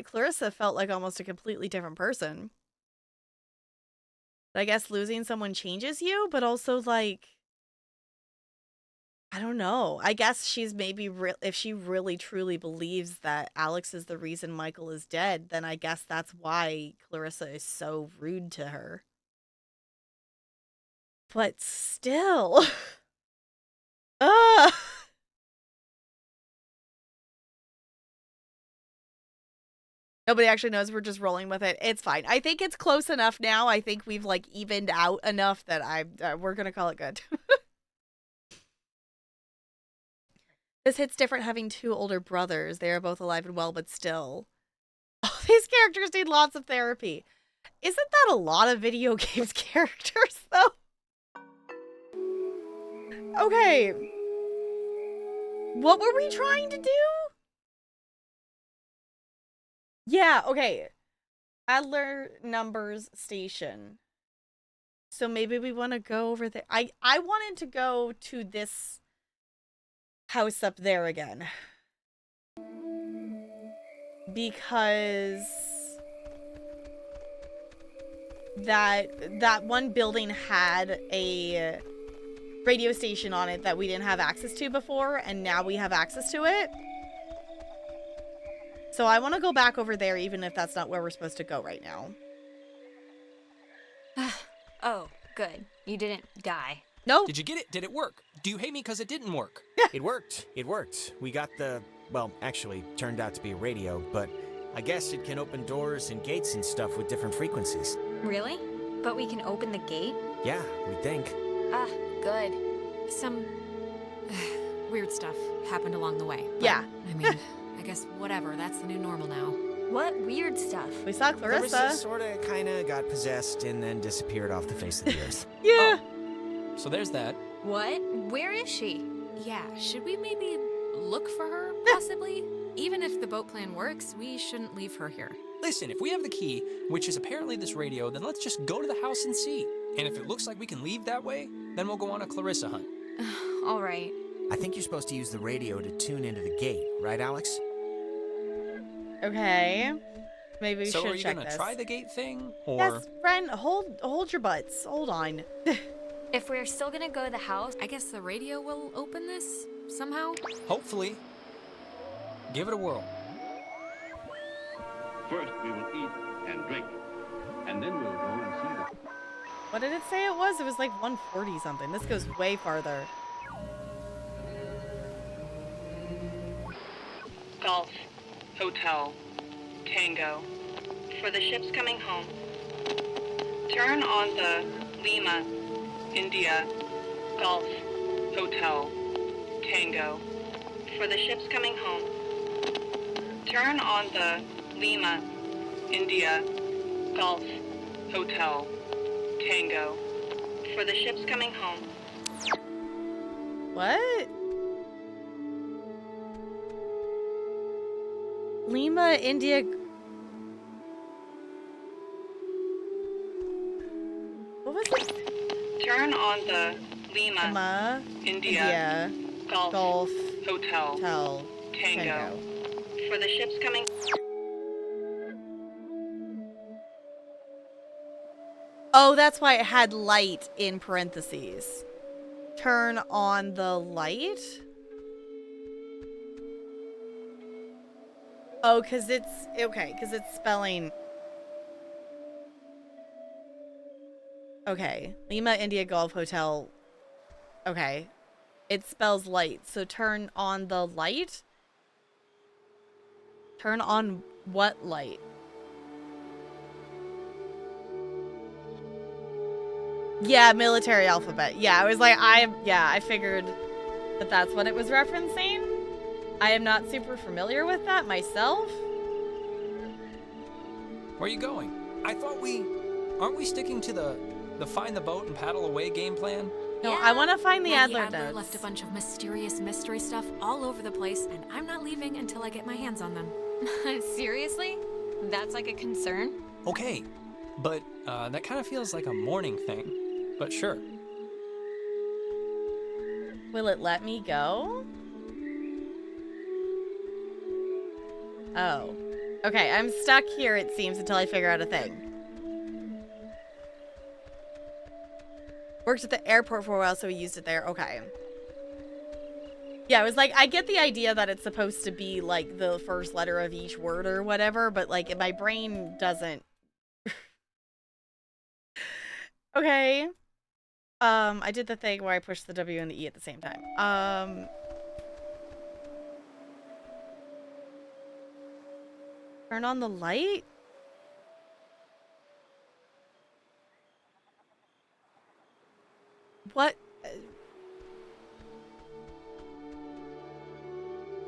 Clarissa felt like almost a completely different person. I guess losing someone changes you, but also, like, I don't know. I guess she's maybe if she really truly believes that Alex is the reason Michael is dead, then I guess that's why Clarissa is so rude to her. But still. Ugh. Nobody actually knows. We're just rolling with it. It's fine. I think it's close enough now. I think we've, like, evened out enough that we're gonna call it good. This hits different having 2 older brothers. They are both alive and well, but still. Oh, these characters need lots of therapy. Isn't that a lot of video games characters, though? Okay. What were we trying to do? Yeah, okay. Adler Numbers Station. So maybe we want to go over there. I wanted to go to this house up there again. Because that one building had a radio station on it that we didn't have access to before, and now we have access to it. So I want to go back over there, even if that's not where we're supposed to go right now. Oh, Good. You didn't die. Nope. Did you get it? Did it work? Do you hate me because it didn't work? It worked. It worked. We got the, well, actually, turned out to be a radio, but I guess it can open doors and gates and stuff with different frequencies. Really? But we can open the gate? Yeah, we think. Ah, good. Some weird stuff happened along the way. But, Yeah. I mean, I guess whatever. That's the new normal now. What weird stuff? We saw Clarissa. Sort of, kind of got possessed and then disappeared off the face of the earth. Yeah. So there's that. What? Where is she? Yeah, should we maybe look for her, possibly? Even if the boat plan works, we shouldn't leave her here. Listen, if we have the key, which is apparently this radio, then let's just go to the house and see. And if it looks like we can leave that way, then we'll go on a Clarissa hunt. All right. I think you're supposed to use the radio to tune into the gate, right, Alex? Okay. Maybe we So should are you check gonna this. try the gate thing, or? Yes, friend, hold your butts. Hold on. If we're still gonna go to the house, I guess the radio will open this somehow? Hopefully. Give it a whirl. First, we will eat and drink, and then we'll go and see them. What did it say it was? It was like 140 something. This goes way farther. Golf. Hotel. Tango. For the ships coming home. Turn on the Lima. India. Golf. Hotel. Tango. For the ships coming home. Turn on the Lima. India. Golf. Hotel. Tango. For the ships coming home. What? Lima, India. What was it? Turn on the Lima. India. Golf. Hotel. Tango. For the ships coming. Oh, that's why it had light in parentheses. Turn on the light? Oh, because it's... Okay, because it's spelling... Okay. Lima, India, Golf, Hotel. Okay. It spells light. So turn on the light? Turn on what light? Yeah, military alphabet. Yeah, I was like, I figured that that's what it was referencing. I am not super familiar with that myself. Where are you going? I thought aren't we sticking to the find the boat and paddle away game plan? No, I want to find the Maggie Adler Adler notes. left a bunch of mysterious mystery stuff all over the place, and I'm not leaving until I get my hands on them. Seriously? That's like a concern? Okay, but that kind of feels like a morning thing. But sure. Will it let me go? Oh. Okay, I'm stuck here, it seems, until I figure out a thing. Worked at the airport for a while, so we used it there. Okay. Yeah, I was like, I get the idea that it's supposed to be, like, the first letter of each word or whatever, but, like, my brain doesn't. Okay. I did the thing where I pushed the W and the E at the same time. Turn on the light? What?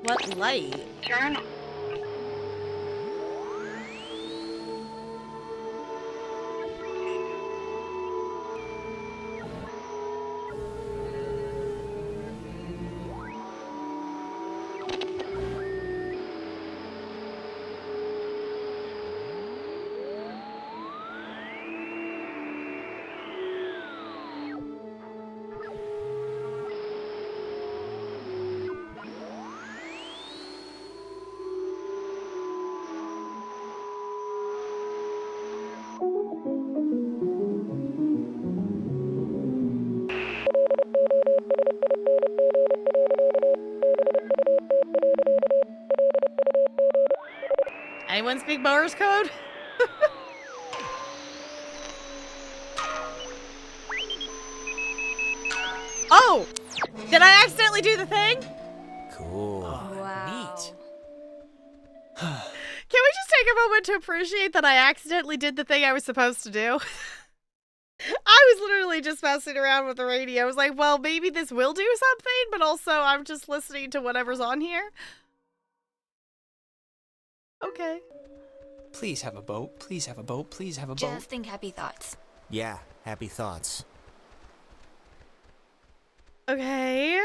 What light? Turn. Anyone speak Morse code? Did I accidentally do the thing? Cool. Neat. Can we just take a moment to appreciate that I accidentally did the thing I was supposed to do? I was literally just messing around with the radio. I was like, well, maybe this will do something, but also I'm just listening to whatever's on here. Okay. Please have a boat. Please have a boat. Please have a boat. Just think happy thoughts. Yeah, happy thoughts. Okay.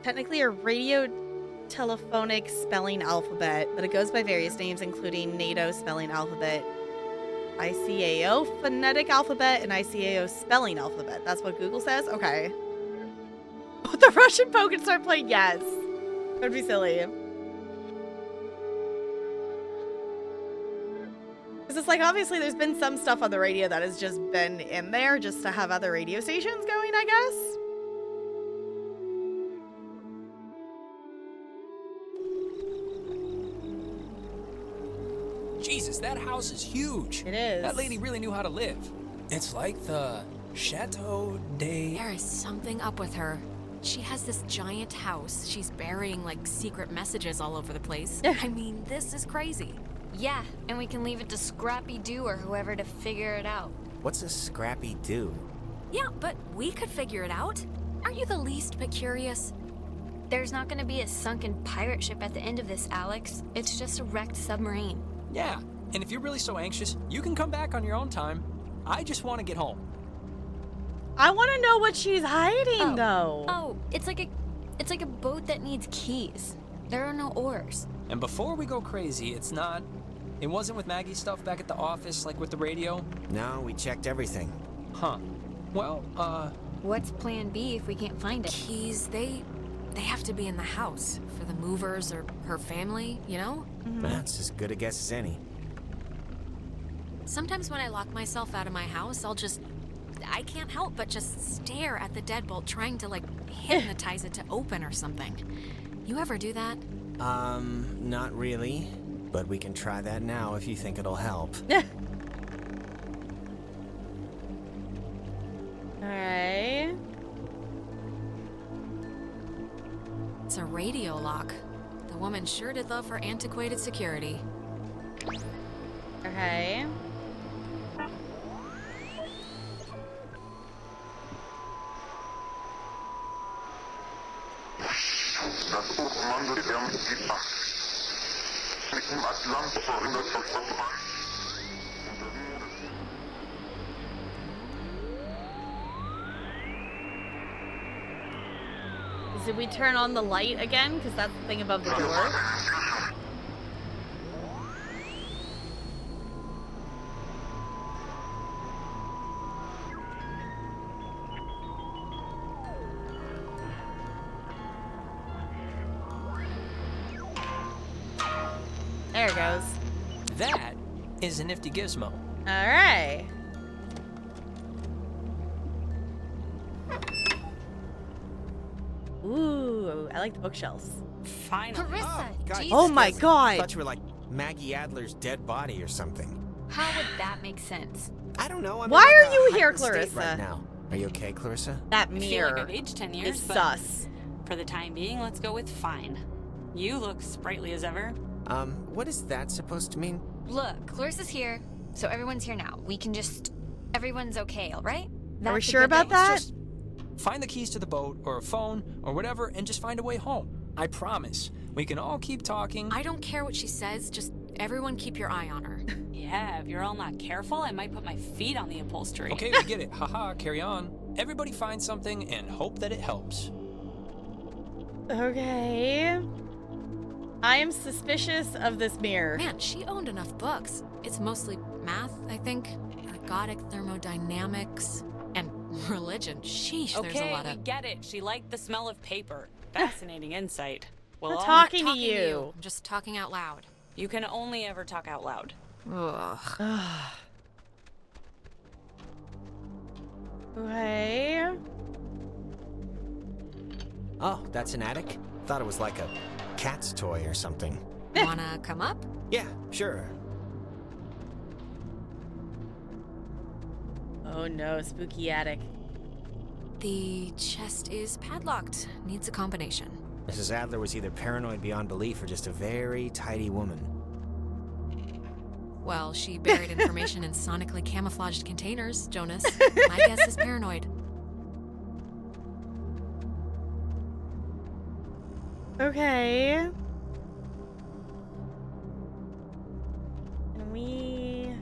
Technically a radio telephonic spelling alphabet, but it goes by various names, including NATO spelling alphabet, ICAO phonetic alphabet, and ICAO spelling alphabet. That's what Google says? Okay. Would the Russian Pokémon start playing? Yes. That'd be silly. Because it's like, obviously there's been some stuff on the radio that has just been in there just to have other radio stations going, I guess. Jesus, that house is huge. It is. That lady really knew how to live. It's like the Chateau de... There is something up with her. She has this giant house. She's burying, like, secret messages all over the place. I mean, this is crazy. Yeah, and we can leave it to Scrappy Doo or whoever to figure it out. What's a Scrappy Doo? Yeah, but we could figure it out. Aren't you the least bit curious? There's not gonna be a sunken pirate ship at the end of this, Alex. It's just a wrecked submarine. Yeah, and if you're really so anxious, you can come back on your own time. I just want to get home. I want to know what she's hiding, though. Oh, it's like a boat that needs keys. There are no oars. And before we go crazy, it wasn't with Maggie's stuff back at the office, like with the radio? No, we checked everything. Huh. Well, What's plan B if we can't find it? Keys, they have to be in the house for the movers or her family, you know? That's as good a guess as any. Sometimes when I lock myself out of my house, I can't help but just stare at the deadbolt, trying to, like, hypnotize it to open or something. You ever do that? Not really. But we can try that now if you think it'll help. Alright. It's a radio lock. The woman sure did love her antiquated security. Okay. Das Hochkommando der Mitglieder mit dem Atlant verhindert Verfolgung. Did we turn on the light again? Because that's the thing above the door. There it goes. that is a nifty gizmo. Alright. Ooh, I like the bookshelves. Finally. Carissa, Oh my god! I thought you were like Maggie Adler's dead body or something. how would that make sense? I don't know. I'm Why in, like, are a you here, heightened state Clarissa? Right now. Are you okay, Clarissa? That I feel mirror like I've aged 10 years, is but sus. for the time being, let's go with fine. You look sprightly as ever. What is that supposed to mean? Look, Clarissa's here, so everyone's here now. We can just... Everyone's okay, all right? Are we That's a sure good about thing. that? Just find the keys to the boat or a phone or whatever and just find a way home. I promise. We can all keep talking. I don't care what she says, just everyone keep your eye on her. Yeah, if you're all not careful, I might put my feet on the upholstery. Okay, we get it. Haha, carry on. Everybody find something and hope that it helps. Okay. I am suspicious of this mirror. Man, she owned enough books. It's mostly math, I think. Ergodic thermodynamics. And religion. Sheesh, there's a Okay, lot we of... get it. She liked the smell of paper. Fascinating insight. Well, We're all- talking to you. I'm just talking out loud. You can only ever talk out loud. Ugh. Okay. Oh, that's an attic? Thought it was like a cat's toy or something. Wanna come up? Yeah, sure. Oh no, spooky attic. The chest is padlocked. Needs a combination. Mrs. Adler was either paranoid beyond belief or just a very tidy woman. Well, she buried information in sonically camouflaged containers, Jonas. My guess is paranoid. Okay. And we...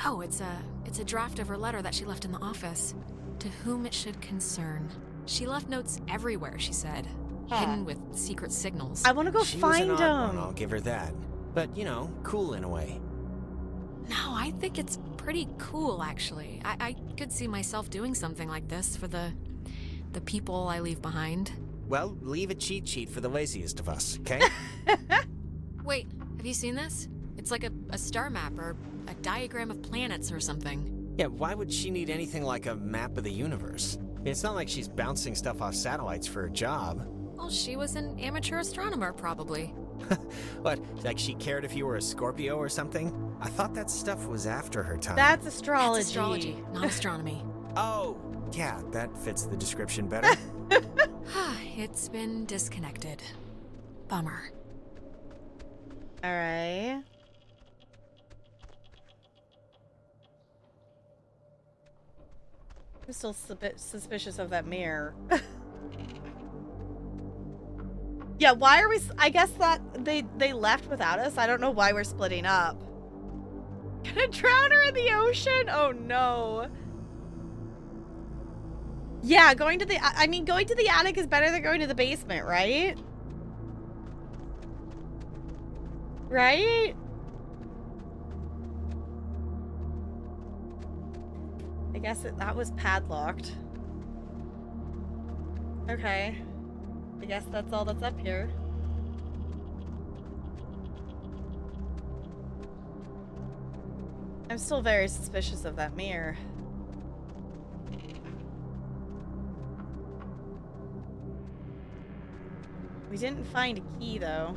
Oh, it's a draft of her letter that she left in the office. To whom it should concern. She left notes everywhere, she said. Hidden with secret signals. I want to go She find was an odd one, them. I'll give her that. But, you know, cool in a way. No, I think it's pretty cool, actually. I could see myself doing something like this for the people I leave behind. Well, leave a cheat sheet for the laziest of us, okay? Wait, have you seen this? It's like a star map or a diagram of planets or something. Yeah, why would she need anything like a map of the universe? It's not like she's bouncing stuff off satellites for a job. Well, she was an amateur astronomer, probably. What, like she cared if you were a Scorpio or something? I thought that stuff was after her time. That's astrology. That's astrology, not astronomy. Oh, yeah, that fits the description better. It's been disconnected. Bummer. All right. I'm still a bit suspicious of that mirror. Yeah, why are we... I guess that they left without us. I don't know why we're splitting up. Gonna drown her in the ocean? Oh, no. Yeah, going to the... I mean, going to the attic is better than going to the basement, right? Right? I guess that was padlocked. Okay. I guess that's all that's up here. I'm still very suspicious of that mirror. We didn't find a key, though.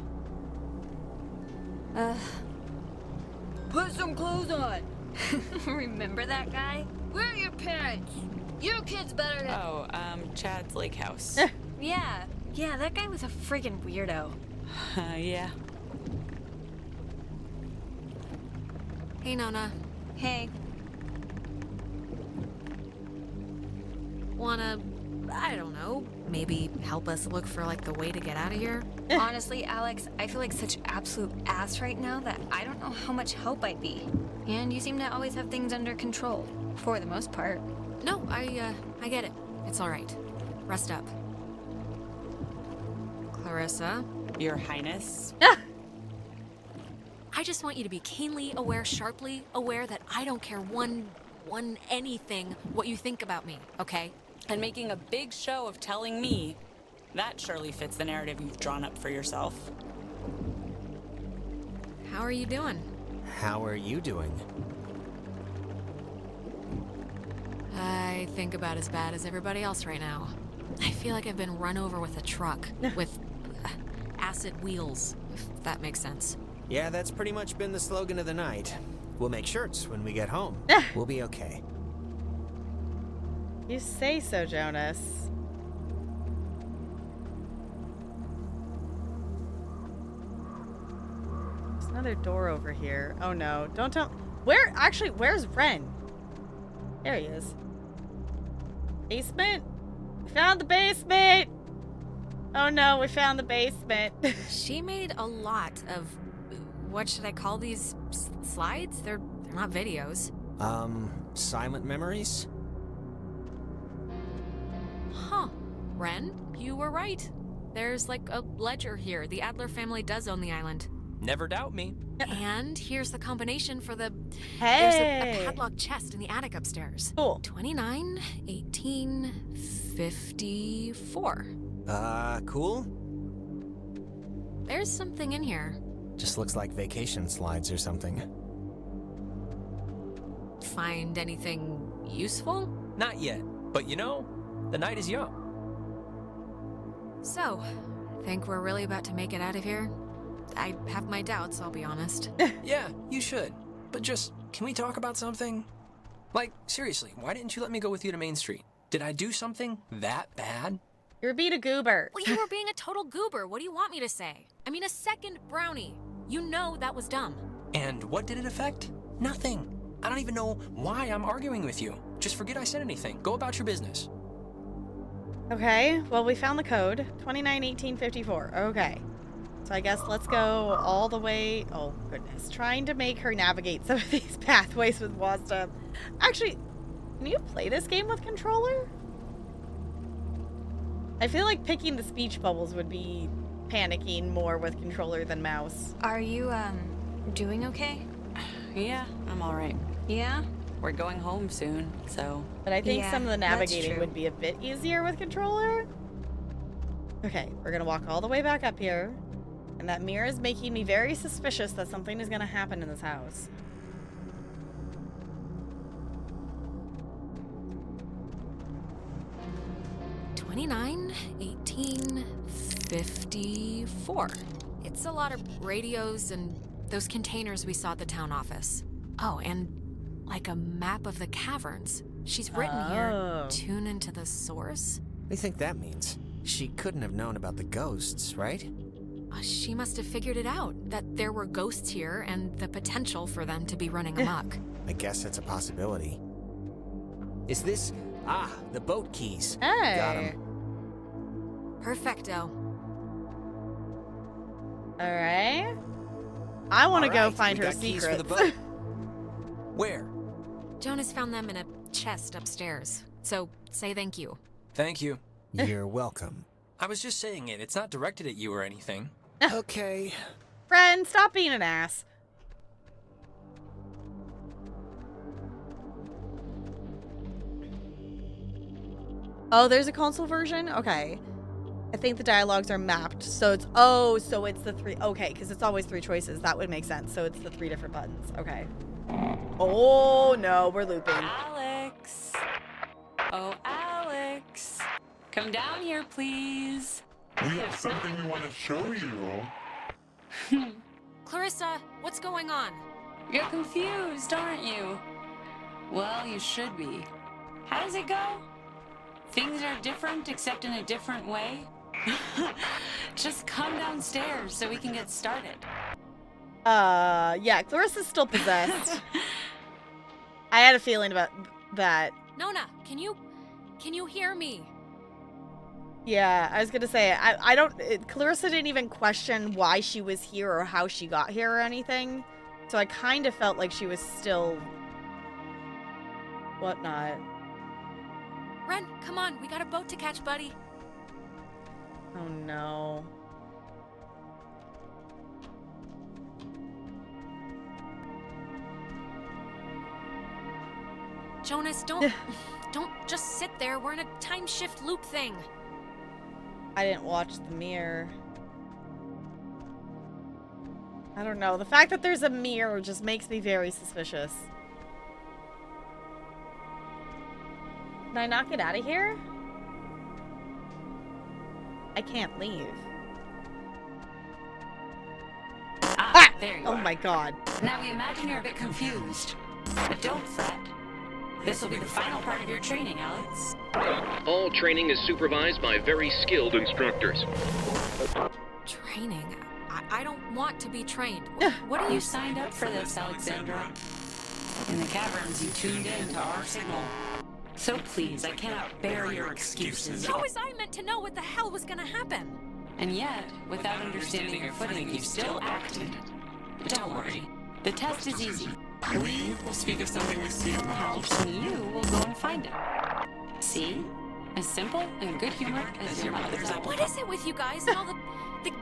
Put some clothes on. Remember that guy? Where are your parents? Your kid's better than... Oh, Chad's lake house. Yeah, that guy was a friggin' weirdo. Yeah. Hey, Nona. Hey. Wanna, I don't know, maybe help us look for, like, the way to get out of here? Honestly, Alex, I feel like such absolute ass right now that I don't know how much help I'd be. And you seem to always have things under control, for the most part. No, I get it. It's all right. Rest up. Clarissa. Your Highness. I just want you to be keenly aware, sharply aware that I don't care one anything what you think about me, okay? And making a big show of telling me, that surely fits the narrative you've drawn up for yourself. How are you doing? How are you doing? I think about as bad as everybody else right now. I feel like I've been run over with a truck with acid wheels, if that makes sense. Yeah, that's pretty much been the slogan of the night. We'll make shirts when we get home. We'll be okay. You say so, Jonas. There's another door over here. Oh no, don't tell... where's Ren? There he is. Basement? We found the basement! Oh no, we found the basement. She made a lot of... What should I call these slides? They're not videos. Silent memories? Huh. Ren, you were right. There's like a ledger here. The Adler family does own the island. Never doubt me. And here's the combination for the... Hey! There's a padlocked chest in the attic upstairs. Cool. 29, 18, 54. Cool? There's something in here. Just looks like vacation slides or something. Find anything useful? Not yet, but you know, the night is young. So, think we're really about to make it out of here? I have my doubts, I'll be honest. Yeah, you should. But just, can we talk about something? Like, seriously, why didn't you let me go with you to Main Street? Did I do something that bad? You're being a goober. Well, you were being a total goober. What do you want me to say? I mean, a second brownie. You know that was dumb. And what did it affect? Nothing. I don't even know why I'm arguing with you. Just forget I said anything. Go about your business. Okay, well, we found the code. 291854. Okay. So I guess let's go all the way... Oh, goodness. Trying to make her navigate some of these pathways with WASD. Actually, can you play this game with controller? I feel like picking the speech bubbles would be panicking more with controller than mouse. Are you, doing okay? Yeah, I'm alright. Yeah? We're going home soon, so... But I think some of the that's navigating true. would be a bit easier with controller. Okay, we're gonna walk all the way back up here. And that mirror is making me very suspicious that something is gonna happen in this house. $29, $18, $54. It's a lot of radios and those containers we saw at the town office. Oh, and like a map of the caverns. She's written here, tune into the source. What do you think that means? She couldn't have known about the ghosts, right? She must have figured it out, that there were ghosts here and the potential for them to be running amok. I guess that's a possibility. Is this... Ah, the boat keys. Hey. Got 'em. Perfecto. Alright. I want to go Alright, find we her got keys for secrets. the boat. Where? Jonas found them in a chest upstairs. So, say thank you. Thank you. You're welcome. I was just saying it. It's not directed at you or anything. Okay. Friend, stop being an ass. Oh, there's a console version? Okay. I think the dialogues are mapped. So it's... Oh, so it's the three... Okay, because it's always three choices. That would make sense. So it's the three different buttons. Okay. Oh, no. We're looping. Alex. Oh, Alex. Come down here, please. We have something we want to show you. Clarissa, what's going on? You're confused, aren't you? Well, you should be. How does it go? Things are different, except in a different way? Just come downstairs so we can get started. Yeah, Clarissa's still possessed. I had a feeling about that. Nona, can you hear me? Yeah, I was gonna say, I don't... Clarissa didn't even question why she was here or how she got here or anything. So I kind of felt like she was still... whatnot. Ren, come on, we got a boat to catch, buddy. Oh no. Jonas, don't just sit there. We're in a time shift loop thing. I didn't watch the mirror. I don't know. The fact that there's a mirror just makes me very suspicious. Can I not get out of here? I can't leave. There you Oh are. my god. Now we imagine you're a bit confused. But don't fret. This will be the final part of your training, Alex. All training is supervised by very skilled instructors. Training? I don't want to be trained. What are You you... signed up for this, Alexandra. In the caverns, you tuned in to our signal. So please, I cannot bear your excuses. How was I meant to know what the hell was gonna happen? And yet, without understanding your footing, you still acted. But don't worry. The test is easy. We will speak of something we see in the house. And you will go and find it. See? As simple and good humored as your mother's apple. What is it with you guys and all the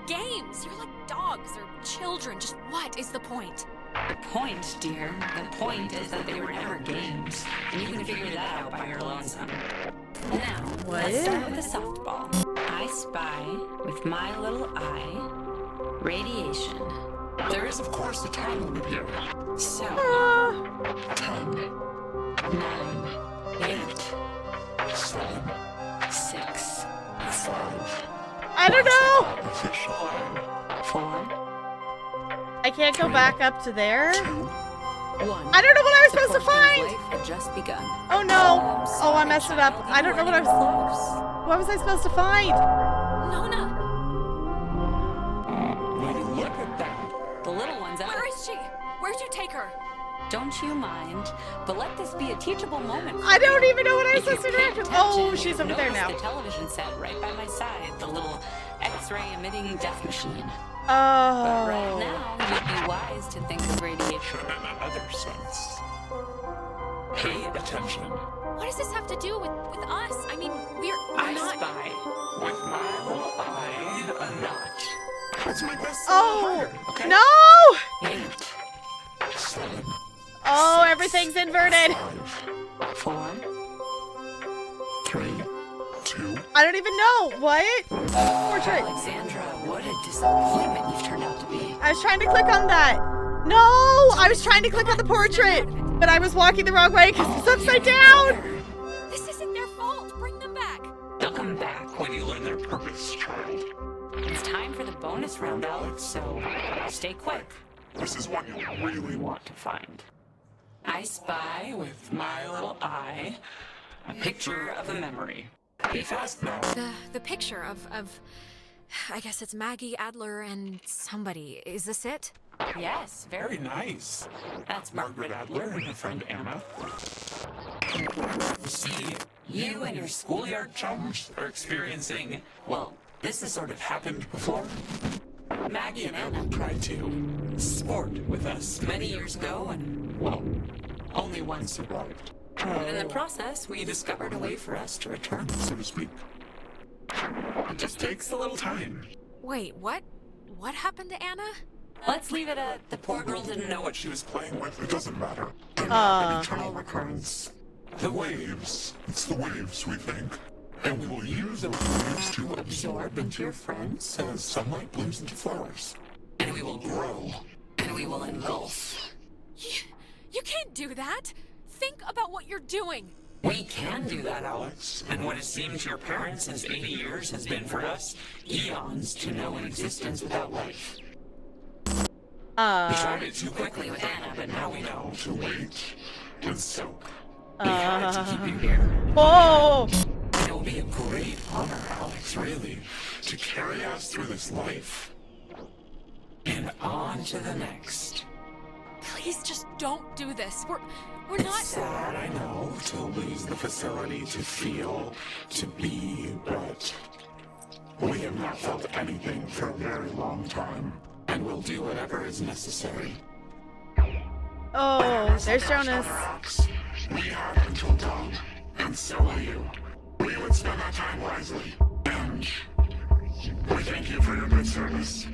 games? You're like dogs or children. Just what is the point? The point, dear, the point is that they were never games. And you can figure that out by your lonesome. Now, let's start with a softball. I spy, with my little eye, radiation. There is, of course, a time limit here. So, 10, 9, 8, 7, 6, 5. I don't know! Official. 4. I can't go back up to there? I don't know what I was supposed to Life find. had just begun. Oh no. Oh, I messed it up. I don't know what I was. What was I supposed to find? Nona! Look at that. The little one's out. Where is she? Where'd you take her? Don't you mind, but let this be a teachable moment. I don't even know what I was If supposed to you're do. paying Oh, attention, she's you'll over there notice now. The television set right by my side, the little X-ray emitting death machine. Oh. But right now, you'd be wise to think of radiation in another sense. Pay attention. What does this have to do with us? I mean, we're I not. spy with my little eye a notch. That's my best Oh. okay? No. 8, 7, Oh, everything's inverted. 4, 3, 2. I don't even know. What? Portrait. Alexandra, what a disappointment you've turned out to be. I was trying to click on that. No, I was trying to click on the portrait, but I was walking the wrong way because it's upside down. This isn't their fault. Bring them back. They'll come back when you learn their purpose, child. It's time for the bonus round, Alex, so stay quick. This is one you'll really want to find. I spy with my little eye a picture of a memory. Be fast now. The picture of I guess it's Maggie, Adler, and somebody. Is this it? Yes, Very nice. That's Margaret Adler and her friend Anna. See, you and your schoolyard chums are experiencing, well, this has sort of happened before. Maggie and Anna tried to sport with us many years ago, and, well, only one survived. And in the process, we discovered a way for us to return, so to speak. It just takes a little time. Wait, what? What happened to Anna? Let's leave it at The poor girl didn't know what she was playing with. It doesn't matter. Aw. An eternal recurrence. The waves. It's the waves, we think. And we will use those waves to absorb into your friends as sunlight blooms into flowers. And we will grow. And we will engulf. You can't do that. Think about what you're doing. We can do that, Alex. And what has seemed to your parents as 80 years has been for us eons to know an existence without life. We tried it too quickly with Anna, but now we know to wait with soap. We had to keep you here. Oh. It will be a great honor, Alex, really, to carry us through this life. And on to the next. Please just don't do this. We're It's not. sad, I know, to lose the facility to feel, to be, but we have not felt anything for a very long time, and we'll do whatever is necessary. Oh, there's Jonas. We have until dawn, and so will you. We would spend our time wisely, and we thank you for your good service.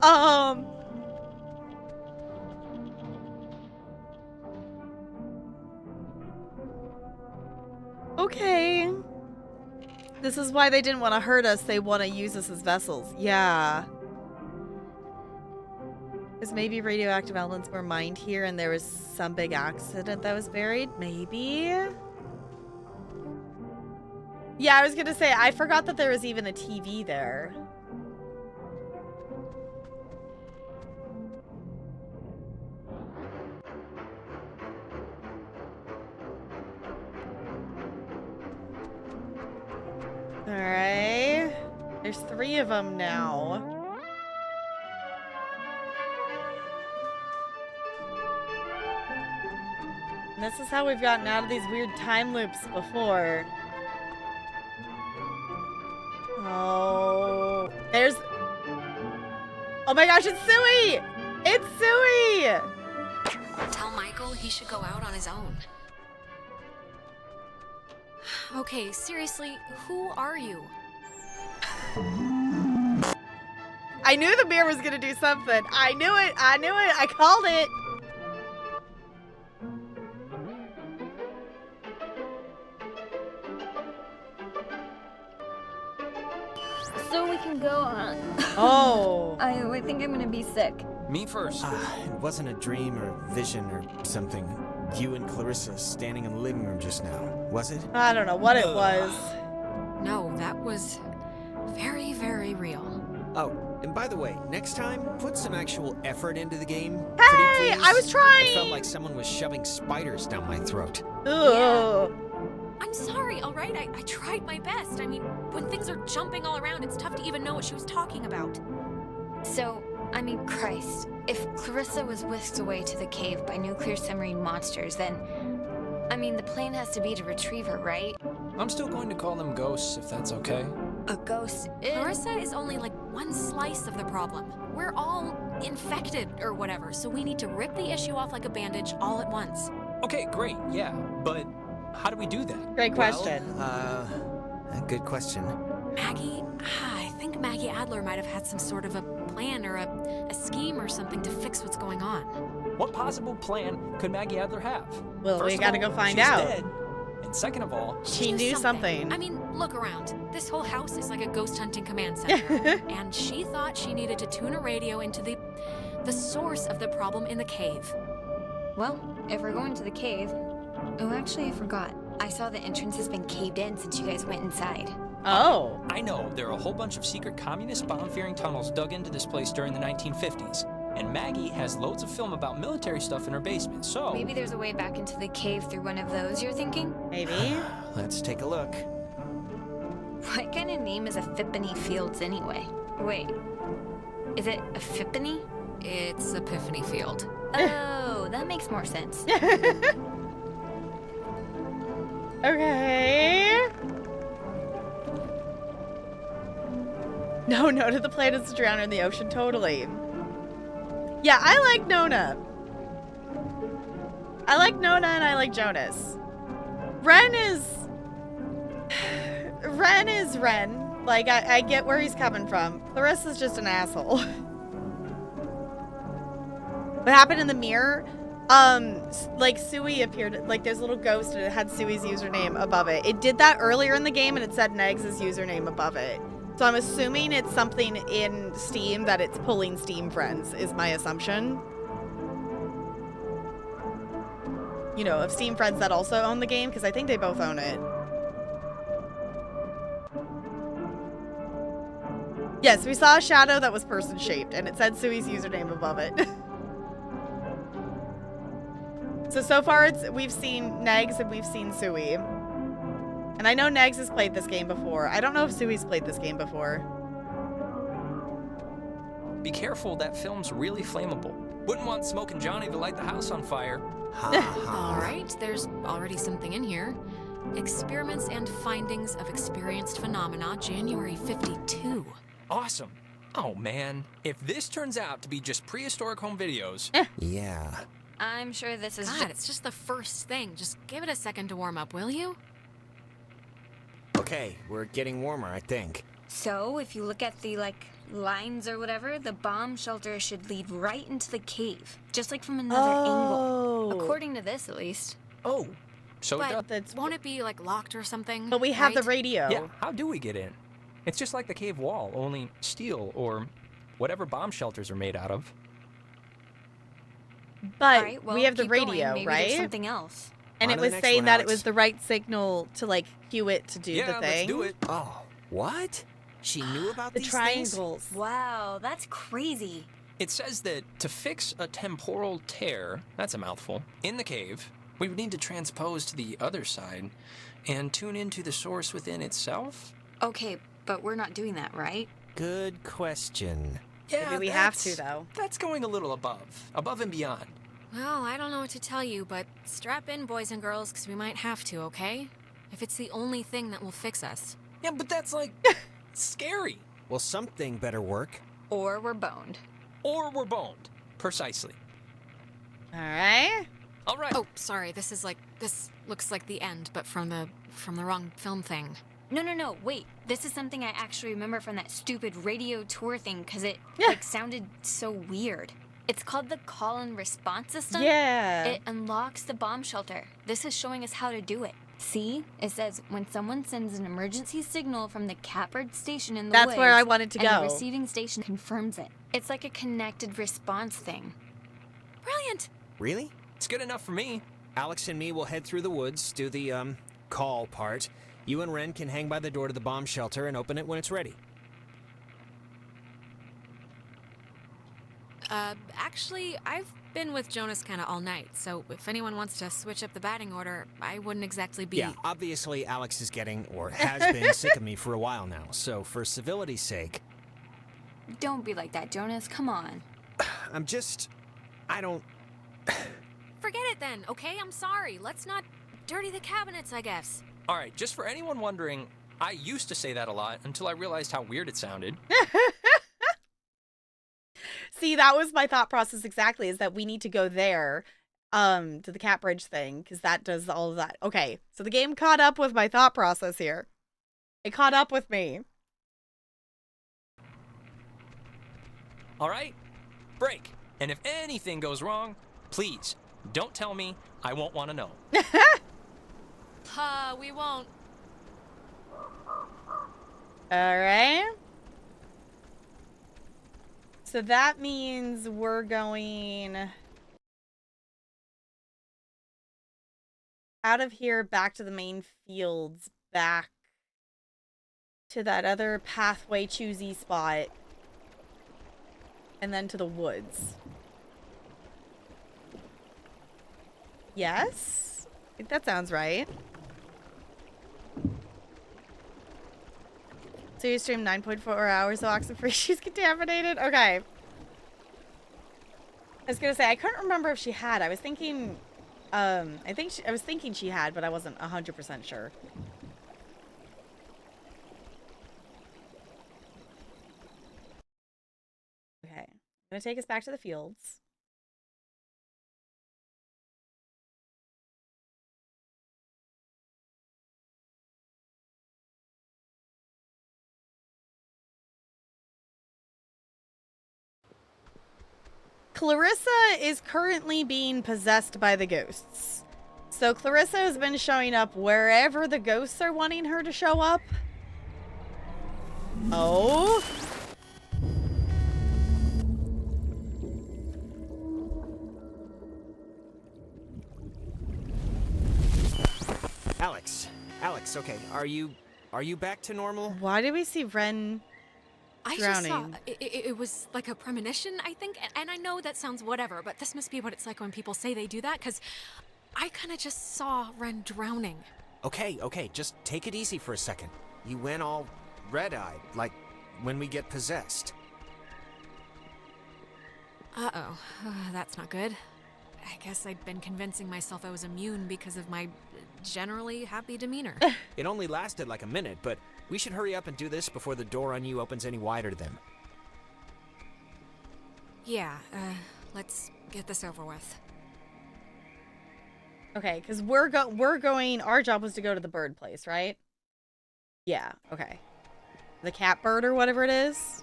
Um. Okay. This is why they didn't want to hurt us. They want to use us as vessels. Yeah. Because maybe radioactive elements were mined here and there was some big accident that was buried. Maybe. Yeah, I was going to say, I forgot that there was even a TV there. Alright. There's 3 of them now. And this is how we've gotten out of these weird time loops before. Oh. There's... Oh my gosh, it's Suey! It's Suey! Tell Michael he should go out on his own. Okay, seriously, who are you? I knew the mirror was gonna do something. I knew it. I knew it. I called it. So we can go on. Oh. I think I'm gonna be sick. Me first. It wasn't a dream or vision or something. you and Clarissa standing in the living room just now, was it? I don't know what it was. No, that was very, very real. Oh, and by the way, next time, put some actual effort into the game. Hey, I was trying! I felt like someone was shoving spiders down my throat. Ugh. I'm sorry, all right? I tried my best. I mean, when things are jumping all around, it's tough to even know what she was talking about. So, I mean, Christ, if Clarissa was whisked away to the cave by nuclear submarine monsters, then, I mean, the plan has to be to retrieve her, right? I'm still going to call them ghosts, if that's okay. A ghost Clarissa is only like one slice of the problem. We're all infected or whatever, so we need to rip the issue off like a bandage all at once. Okay, great, yeah, but how do we do that? Great question. A good question. Maggie, I think Maggie Adler might have had some sort of a plan or a scheme or something to fix what's going on. What possible plan could Maggie Adler have? Well, First we of gotta all, go find she's out. Dead. And second of all, She knew something. I mean, look around. This whole house is like a ghost hunting command center. And she thought she needed to tune a radio into the source of the problem in the cave. Well, if we're going to the cave... Oh, actually, I forgot. I saw the entrance has been caved in since you guys went inside. Oh. I know there are a whole bunch of secret communist bomb-fearing tunnels dug into this place during the 1950s. And Maggie has loads of film about military stuff in her basement, so... Maybe there's a way back into the cave through one of those, you're thinking? Maybe. Let's take a look. What kind of name is Epiphany Fields anyway? Wait, is it Epiphany? It's Epiphany Field. Oh, that makes more sense. Okay. No to the planets to drown in the ocean, totally. Yeah, I like Nona. I like Nona and I like Jonas. Ren is Ren. Like, I get where he's coming from. Clarissa's just an asshole. What happened in the mirror? Like Sui appeared, like there's a little ghost and it had Sui's username above it. It did that earlier in the game and it said Negs' username above it. So I'm assuming it's something in Steam that it's pulling Steam friends, is my assumption. You know, of Steam friends that also own the game, because I think they both own it. Yes, we saw a shadow that was person-shaped, and it said Sui's username above it. So far we've seen Negs and we've seen Sui. And I know Negs has played this game before. I don't know if Sui's played this game before. Be careful, that film's really flammable. Wouldn't want Smokin' Johnny to light the house on fire. All right, there's already something in here. Experiments and findings of experienced phenomena, January 52. Awesome. Oh man, if this turns out to be just prehistoric home videos... Yeah. I'm sure this is God, it's just the first thing. Just give it a second to warm up, will you? Okay, we're getting warmer, I think. So, if you look at the, lines or whatever, the bomb shelter should lead right into the cave. Just like from another angle. According to this, at least. Oh, so But won't it be, locked or something? But we have the radio. Yeah, how do we get in? It's just like the cave wall, only steel or whatever bomb shelters are made out of. But Alright, well, we have the keep going. radio, Maybe right? there's something else. And On it to the was next saying one, that it Alex. was the right signal to, cue it to do the thing. Let's do it. Oh, what? She knew about The these triangles. things? Wow, that's crazy. It says that to fix a temporal tear, that's a mouthful, in the cave, we would need to transpose to the other side and tune into the source within itself? Okay, but we're not doing that, right? Good question. Yeah, Maybe we have to, though. That's going a little above and beyond. Well, I don't know what to tell you, but strap in, boys and girls, because we might have to, okay? If it's the only thing that will fix us. Yeah, but that's scary. Well, something better work. Or we're boned. Or we're boned. Precisely. All right. All right. Oh, sorry. This looks like the end, but from the wrong film thing. No, wait. This is something I actually remember from that stupid radio tour thing, because it, sounded so weird. It's called the call and response system. Yeah. It unlocks the bomb shelter. This is showing us how to do it. See? It says, when someone sends an emergency signal from the Catbird station in the That's woods, where I wanted to and go. the receiving station confirms it. It's like a connected response thing. Brilliant. Really? It's good enough for me. Alex and me will head through the woods, do the, call part. You and Ren can hang by the door to the bomb shelter and open it when it's ready. Actually, I've been with Jonas kind of all night, so if anyone wants to switch up the batting order, I wouldn't exactly be... Yeah, obviously Alex is getting, or has been, sick of me for a while now, so for civility's sake... Don't be like that, Jonas. Come on. I don't... Forget it then, okay? I'm sorry. Let's not dirty the cabinets, I guess. All right, just for anyone wondering, I used to say that a lot until I realized how weird it sounded. See, that was my thought process exactly, is that we need to go there, to the cat bridge thing, because that does all of that. Okay, so the game caught up with my thought process here. It caught up with me. All right, break. And if anything goes wrong, please, don't tell me. I won't want to know. We won't. All right. So that means we're going out of here, back to the main fields, back to that other pathway choosy spot, and then to the woods. Yes? I think that sounds right. So you stream 9.4 hours of oxen-free. She's contaminated? Okay. I was gonna say, I couldn't remember if she had. I was thinking, I was thinking she had, but I wasn't 100% sure. Okay. I'm gonna take us back to the fields. Clarissa is currently being possessed by the ghosts. So Clarissa has been showing up wherever the ghosts are wanting her to show up. Oh. Alex, okay, are you back to normal? Why did we see Ren drowning? I just saw, it was like a premonition, I think, and I know that sounds whatever, but this must be what it's like when people say they do that, because I kind of just saw Ren drowning. Okay, just take it easy for a second. You went all red-eyed, like when we get possessed. Uh-oh, that's not good. I guess I'd been convincing myself I was immune because of my generally happy demeanor. It only lasted like a minute, but we should hurry up and do this before the door on you opens any wider to them. Yeah, let's get this over with. Okay, because we're going, our job was to go to the bird place, right? Yeah, okay. The cat bird or whatever it is.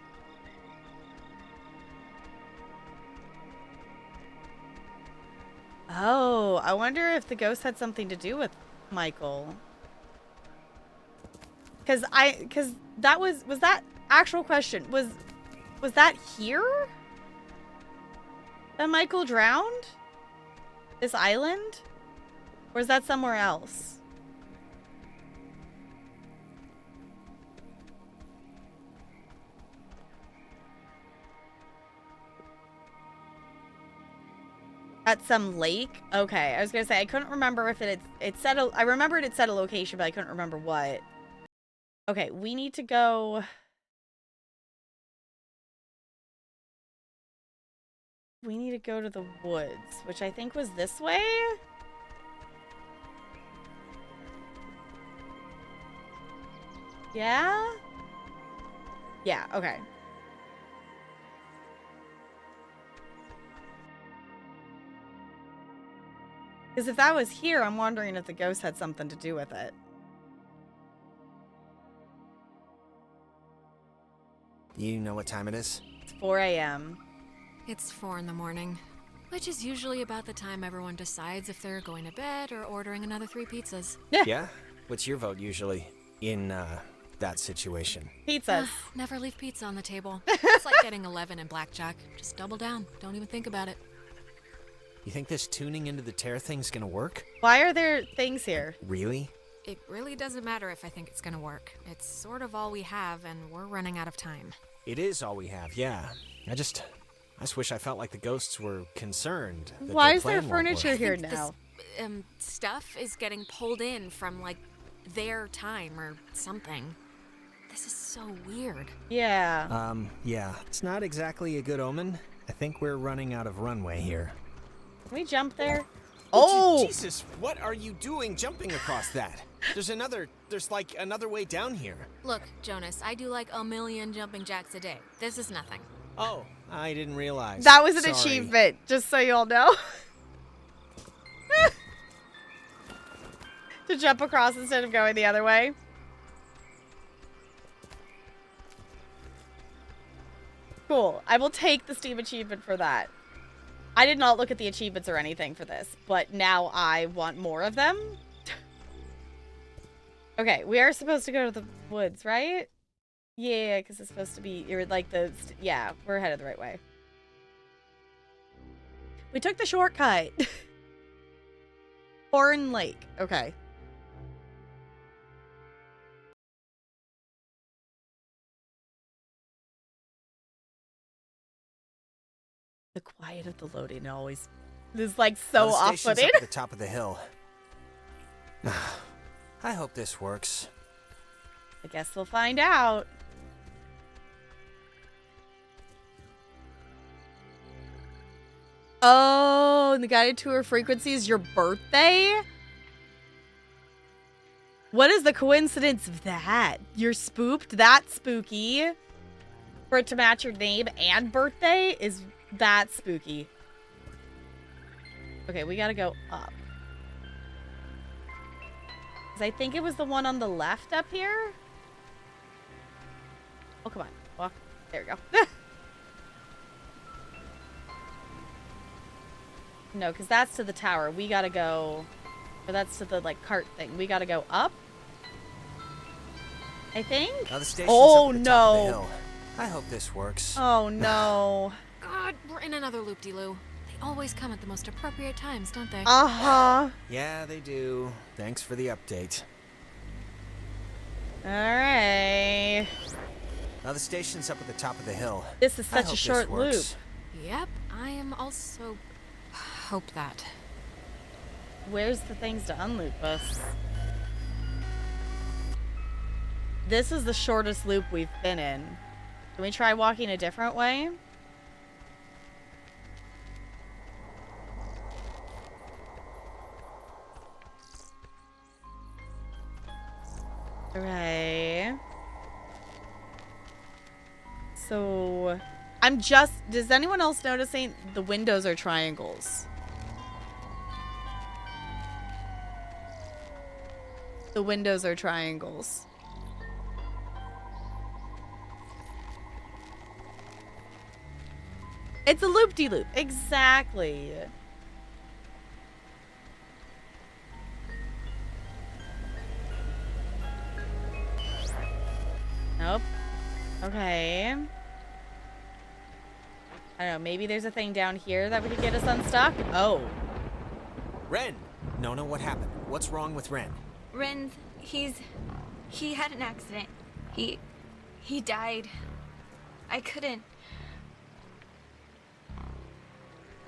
Oh, I wonder if the ghost had something to do with Michael. Because that was that actual question, was that here that Michael drowned? This island? Or is that somewhere else? At some lake? Okay, I was gonna say, I couldn't remember if it said, I remembered it said a location, but I couldn't remember what. Okay, we need to go. We need to go to the woods, which I think was this way? Yeah? Yeah, okay. Because if that was here, I'm wondering if the ghost had something to do with it. You know what time it is? It's 4 a.m. It's 4 in the morning, which is usually about the time everyone decides if they're going to bed or ordering another 3 pizzas. Yeah? What's your vote usually in, that situation? Pizzas. Never leave pizza on the table. It's like getting 11 in blackjack. Just double down. Don't even think about it. You think this tuning into the tear thing's gonna work? Why are there things here? Really? It really doesn't matter if I think it's gonna work. It's sort of all we have, and we're running out of time. It is all we have, yeah. I just wish I felt like the ghosts were concerned. That Why their is there plan won't furniture work. here now? Stuff is getting pulled in from, like, their time or something. This is so weird. Yeah. Yeah. It's not exactly a good omen. I think we're running out of runway here. Can we jump there? Oh! Jesus, what are you doing jumping across that? There's like another way down here. Look, Jonas, I do like a million jumping jacks a day. This is nothing. Oh, I didn't realize. That was an Sorry. achievement, just so you all know. To jump across instead of going the other way. Cool. I will take the Steam achievement for that. I did not look at the achievements or anything for this, but now I want more of them. Okay, we are supposed to go to the woods, right? Yeah, because it's supposed to be, you're like yeah, we're headed the right way. We took the shortcut. Horn Lake. Okay. The quiet of the loading always is like so The station's off-putting. up at the top of the hill. I hope this works. I guess we'll find out. Oh, and the guided tour frequency is your birthday? What is the coincidence of that? You're spooked? That's spooky. For it to match your name and birthday is that spooky. Okay, we gotta go up. 'Cause I think it was the one on the left up here. Oh, come on. Walk. There we go. No, because that's to the tower. We gotta go... Or that's to the, like, cart thing. We gotta go up? I think? Now the station's oh, up at the top of the no. hill. I hope this works. Oh, no. God, we're in another loop-de-loo. They always come at the most appropriate times, don't they? Uh-huh. Yeah, they do. Thanks for the update. Alright. Now the station's up at the top of the hill. This is I such hope a this short loop. works. Yep, I am also... hope that. Where's the things to unloop us? This is the shortest loop we've been in. Can we try walking a different way? Okay. So, does anyone else noticing the windows are triangles? The windows are triangles. It's a loop-de-loop. Exactly. Nope. Okay. I don't know. Maybe there's a thing down here that would get us unstuck. Oh. Ren! Nona, what happened? What's wrong with Ren? Ren, he had an accident. He died. I couldn't.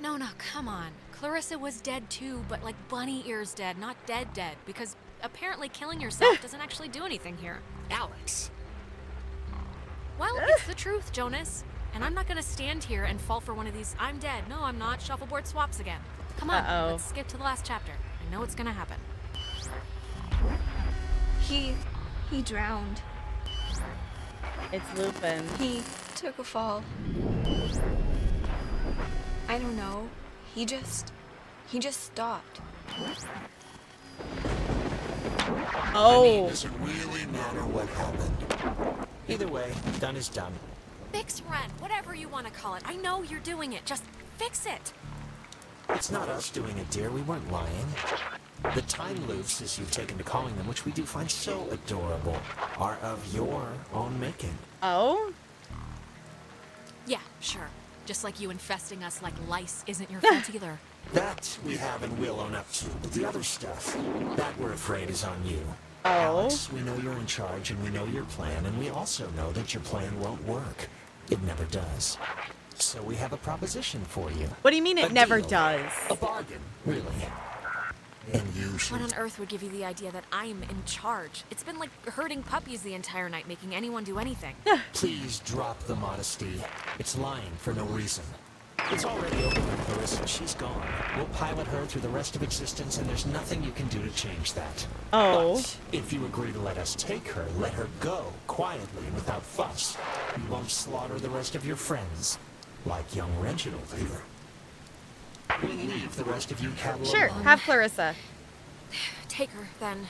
No, come on. Clarissa was dead too, but like bunny ears dead, not dead, because apparently killing yourself doesn't actually do anything here. Alex! Well, it's the truth, Jonas. And I'm not gonna stand here and fall for one of these I'm dead, no I'm not, shuffleboard swaps again. Come on, let's skip to the last chapter. I know it's gonna happen. He drowned. It's Lupin. He took a fall. I don't know. He just stopped. Oh. I mean, does it really matter what happened? Either way, done is done. Fix Ren, whatever you want to call it. I know you're doing it. Just fix it. It's not us doing it, dear. We weren't lying. The time loops, as you've taken to calling them, which we do find so adorable, are of your own making. Oh? Yeah, sure. Just like you infesting us like lice isn't your fault either. That we have and will own up to. But the other stuff, that we're afraid is on you. Oh. Alex, we know you're in charge and we know your plan, and we also know that your plan won't work. It never does. So we have a proposition for you. What do you mean it never deal. does? A bargain, really. And you should... What on earth would give you the idea that I'm in charge? It's been like herding puppies the entire night, making anyone do anything. Please drop the modesty. It's lying for no reason. It's already over with Clarissa. She's gone. We'll pilot her through the rest of existence, and there's nothing you can do to change that. Oh. But if you agree to let us take her, let her go, quietly, without fuss. You won't slaughter the rest of your friends, like young Reginald here. We'll leave the rest of you cattle Sure, alone. have Clarissa. Take her, then.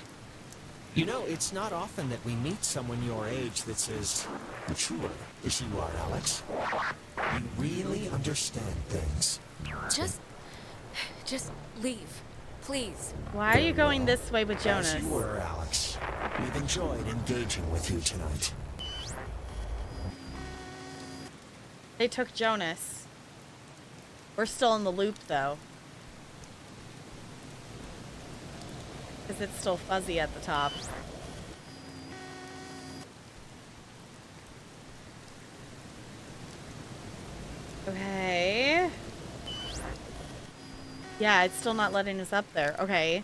You know, it's not often that we meet someone your age that's as mature as you are, Alex. You really understand things. Just leave. Please. Why are you going this way with Jonas? As you were, Alex. We've enjoyed engaging with you tonight. They took Jonas. We're still in the loop, though. Because it's still fuzzy at the top. Okay. Yeah, it's still not letting us up there. Okay.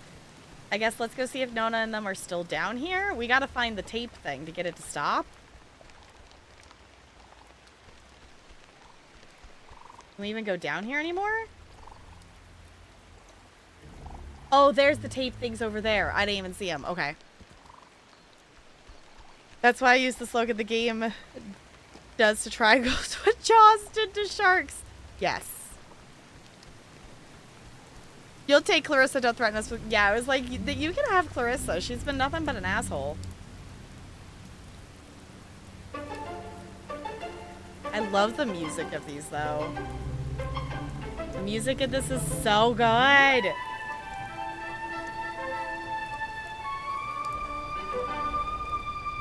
I guess let's go see if Nona and them are still down here. We gotta find the tape thing to get it to stop. Can we even go down here anymore? Oh, there's the tape things over there. I didn't even see them. Okay. That's why I use the slogan the game does to triangles what Jaws did to sharks. Yes. You'll take Clarissa, don't threaten us with... Yeah, I was like, you can have Clarissa. She's been nothing but an asshole. I love the music of these, though. The music of this is so good.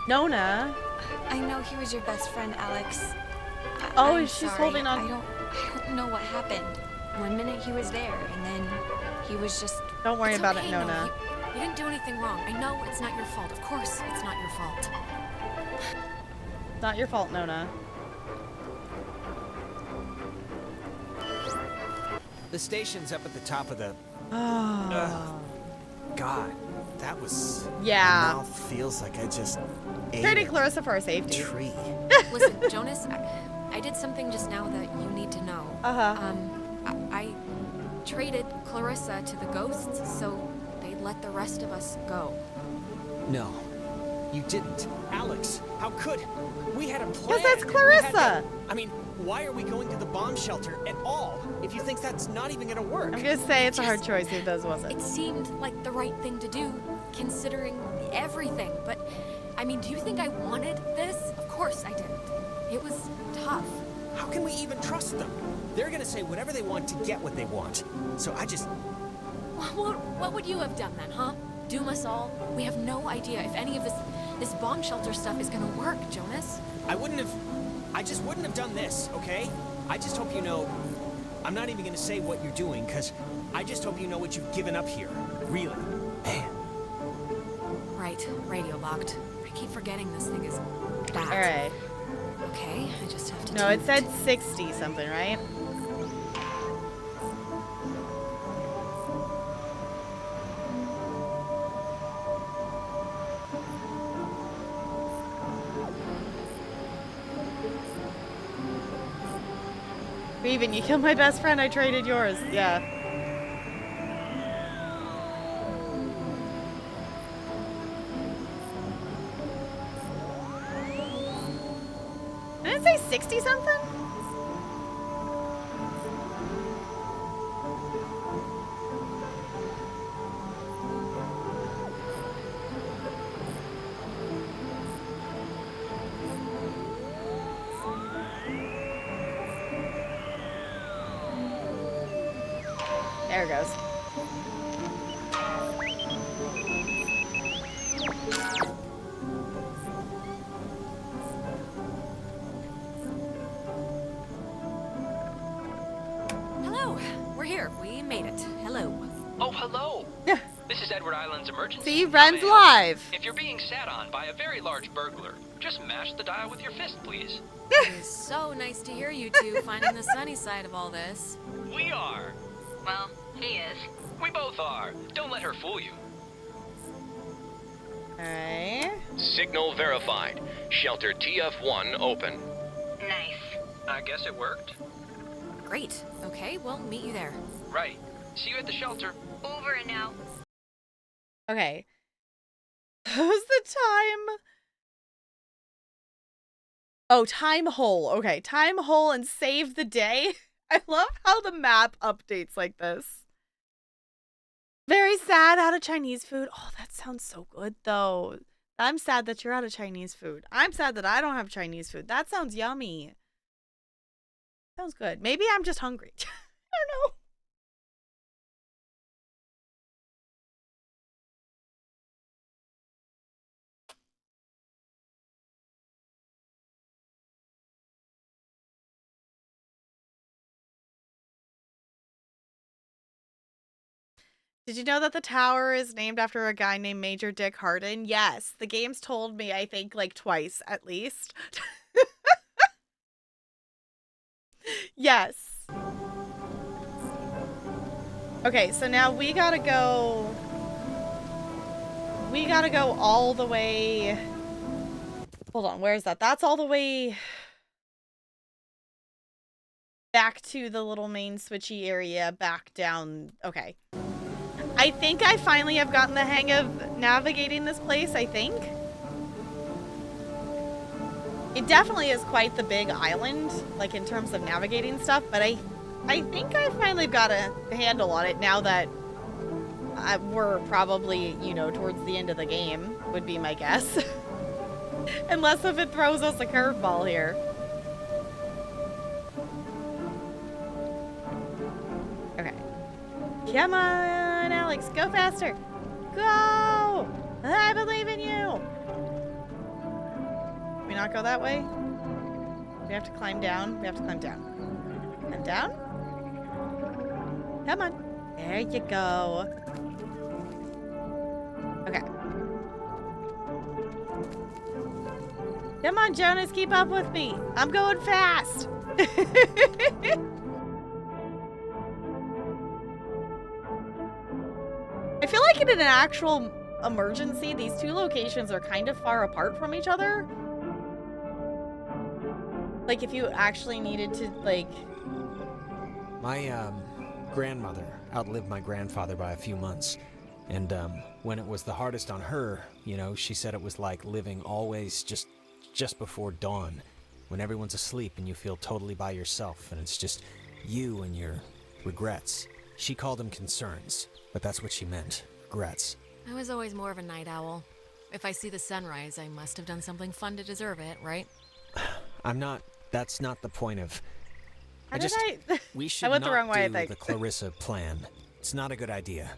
Nona. I know he was your best friend, Alex. I'm she's sorry. holding on. I don't know what happened. One minute he was there, and then he was just... Don't worry It's about okay, it, Nona. You didn't do anything wrong. I know it's not your fault. Of course, it's not your fault. Not your fault, Nona. The station's up at the top of the... Oh. God, that was... Yeah. My mouth feels like I just ate Trading a Clarissa for a safety. tree. Listen, Jonas, I did something just now that you need to know. Uh-huh. I traded Clarissa to the ghosts, so they'd let the rest of us go. No, you didn't. Alex, how could... We had a plan. Because that's and we Clarissa. had to- I mean, why are we going to the bomb shelter at all if you think that's not even gonna work? I'm gonna say it's a hard choice if those wasn't. It seemed like the right thing to do, considering everything. But, I mean, do you think I wanted this? Of course I didn't. It was tough. How can we even trust them? They're gonna say whatever they want to get what they want. So I just... What would you have done then, huh? Doom us all? We have no idea if any of this bomb shelter stuff is gonna work, Jonas. I just wouldn't have done this, okay? I just hope you know... I'm not even gonna say what you're doing, because I just hope you know what you've given up here. Really. Man. Right, radio locked. I keep forgetting this thing is bad. Alright. Okay, I just have to No, it said 60 something, right? Even you killed my best friend, I traded yours. Yeah. Didn't it say 60 something? There it goes. Hello, we're here. We made it. Island's emergency. See, How Ren's may I help you? live. If you're being sat on by a very large burglar, just mash the dial with your fist, please. It is so nice to hear you two finding the sunny side of all this. We are. Well, he is. We both are. Don't let her fool you. Okay. Signal verified. Shelter TF1 open. Nice. I guess it worked. Great. Okay, we'll meet you there. Right. See you at the shelter. Over and out. Okay. Who's the time? Oh, time hole. Okay, time hole and save the day. I love how the map updates like this. Very sad, out of Chinese food. Oh, that sounds so good, though. I'm sad that you're out of Chinese food. I'm sad that I don't have Chinese food. That sounds yummy. Sounds good. Maybe I'm just hungry. I don't know. Did you know that the tower is named after a guy named Major Dick Hardin? Yes, the game's told me, I think, like twice at least. Yes. Okay, so now we gotta go all the way. Hold on, where is that? That's all the way back to the little main switchy area, back down. Okay. I think I finally have gotten the hang of navigating this place, I think. It definitely is quite the big island, like in terms of navigating stuff, but I think I finally got a handle on it now that we're probably, you know, towards the end of the game, would be my guess. Unless if it throws us a curveball here. Okay. Come on, Alex, go faster. Go! I believe in you. Can we not go that way? We have to climb down. We have to climb down. And down? Come on. There you go. Okay. Come on, Jonas, keep up with me. I'm going fast. I feel like in an actual emergency, these two locations are kind of far apart from each other. Like, if you actually needed to, like... My, grandmother outlived my grandfather by a few months. And, when it was the hardest on her, you know, she said it was like living always just before dawn. When everyone's asleep and you feel totally by yourself, and it's just you and your regrets. She called them concerns, but that's what she meant. Regrets. I was always more of a night owl. If I see the sunrise, I must have done something fun to deserve it, right? That's not the point of... We should I went the wrong way, I do think. the Clarissa plan. It's not a good idea.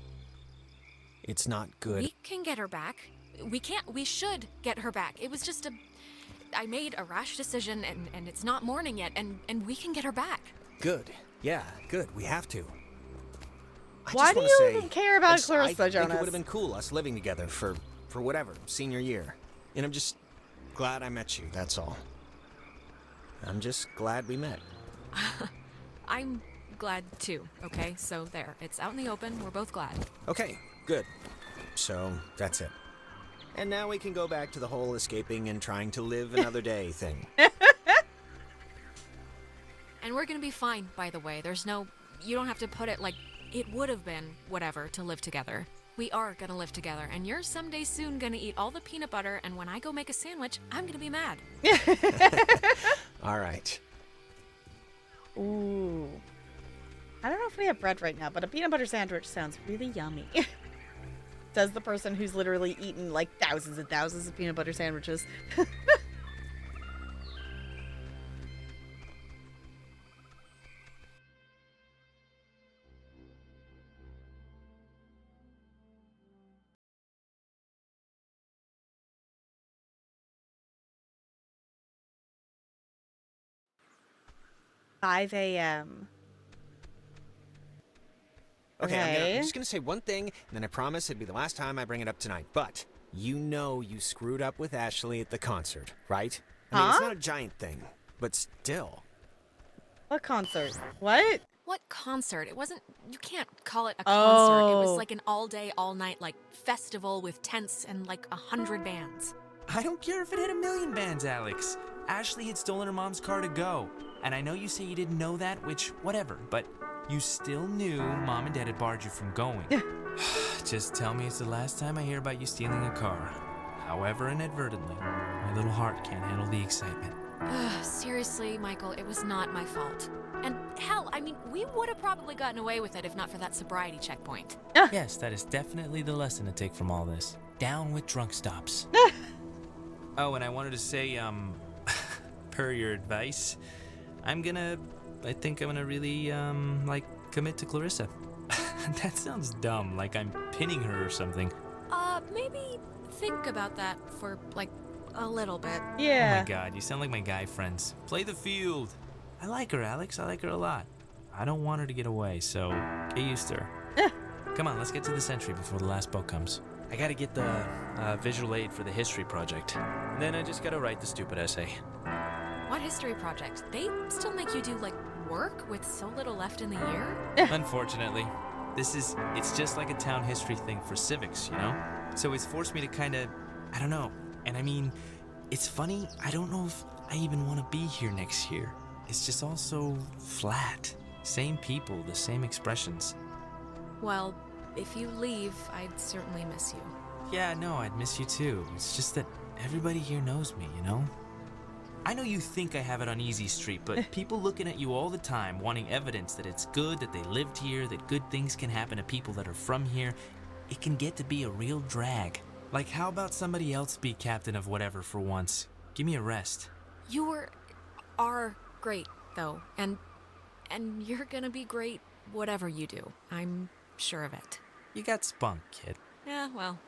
It's not good. We can get her back. We should get her back. It was just I made a rash decision, and it's not morning yet, and we can get her back. Good. Yeah, good. We have to. Why do you care about Clarissa, I Jonas? think it would have been cool, us living together for whatever, senior year. And I'm just glad I met you, that's all. I'm just glad we met. I'm glad too, okay? So there, it's out in the open, we're both glad. Okay, good. So, that's it. And now we can go back to the whole escaping and trying to live another day thing. And we're gonna be fine, by the way. You don't have to put it like it would have been whatever to live together. We are gonna live together, and you're someday soon gonna eat all the peanut butter, and when I go make a sandwich, I'm gonna be mad. All right. Ooh. I don't know if we have bread right now, but a peanut butter sandwich sounds really yummy. Says the person who's literally eaten like thousands and thousands of peanut butter sandwiches. 5 a.m. Okay, I'm just gonna say one thing, and then I promise it'd be the last time I bring it up tonight. But you know you screwed up with Ashley at the concert, right? I mean, it's not a giant thing, but still. What concert? What? What concert? It wasn't. You can't call it a concert. It was like an all-day, all-night, like festival with tents and like 100 bands. I don't care if it had 1,000,000 bands, Alex. Ashley had stolen her mom's car to go. And I know you say you didn't know that, which, whatever, but you still knew Mom and Dad had barred you from going. Just tell me it's the last time I hear about you stealing a car. However inadvertently, my little heart can't handle the excitement. Seriously, Michael, it was not my fault. And hell, I mean, we would have probably gotten away with it if not for that sobriety checkpoint. Yes, that is definitely the lesson to take from all this. Down with drunk stops. Oh, and I wanted to say, per your advice, I think I'm gonna really, commit to Clarissa. That sounds dumb, like I'm pinning her or something. Maybe think about that for, like, a little bit. Yeah. Oh my god, you sound like my guy friends. Play the field. I like her, Alex. I like her a lot. I don't want her to get away, so get used to her. Come on, let's get to the Sentry before the last boat comes. I gotta get the visual aid for the history project. And then I just gotta write the stupid essay. What history project? They still make you do, like, work with so little left in the year? Unfortunately. It's just like a town history thing for civics, you know? So it's forced me to kinda, I don't know. And I mean, it's funny, I don't know if I even want to be here next year. It's just all so flat. Same people, the same expressions. Well, if you leave, I'd certainly miss you. Yeah, no, I'd miss you too. It's just that everybody here knows me, you know? I know you think I have it on easy street, but people looking at you all the time, wanting evidence that it's good, that they lived here, that good things can happen to people that are from here, it can get to be a real drag. Like, how about somebody else be captain of whatever for once? Give me a rest. You are great, though, and you're gonna be great whatever you do. I'm sure of it. You got spunk, kid. Yeah, well.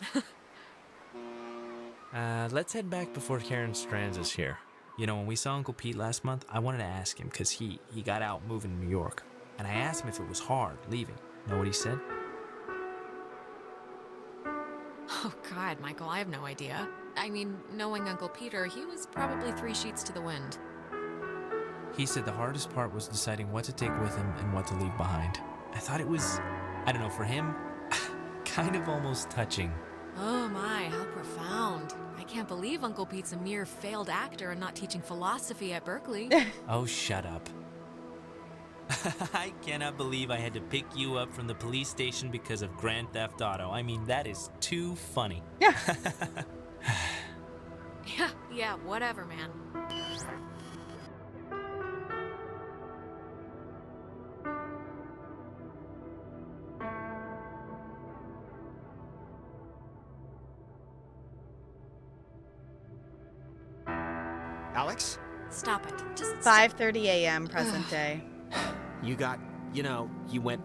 Let's head back before Karen Strands is here. You know, when we saw Uncle Pete last month, I wanted to ask him, because he got out moving to New York. And I asked him if it was hard leaving. Know what he said? Oh, God, Michael, I have no idea. I mean, knowing Uncle Peter, he was probably 3 sheets to the wind. He said the hardest part was deciding what to take with him and what to leave behind. I thought it was, I don't know, for him, kind of almost touching. Oh my, how profound. I can't believe Uncle Pete's a mere failed actor and not teaching philosophy at Berkeley. Oh, shut up. I cannot believe I had to pick you up from the police station because of Grand Theft Auto. I mean, that is too funny. Yeah, whatever, man. Alex? Stop it. Just 5:30 a.m. present day. You got, you went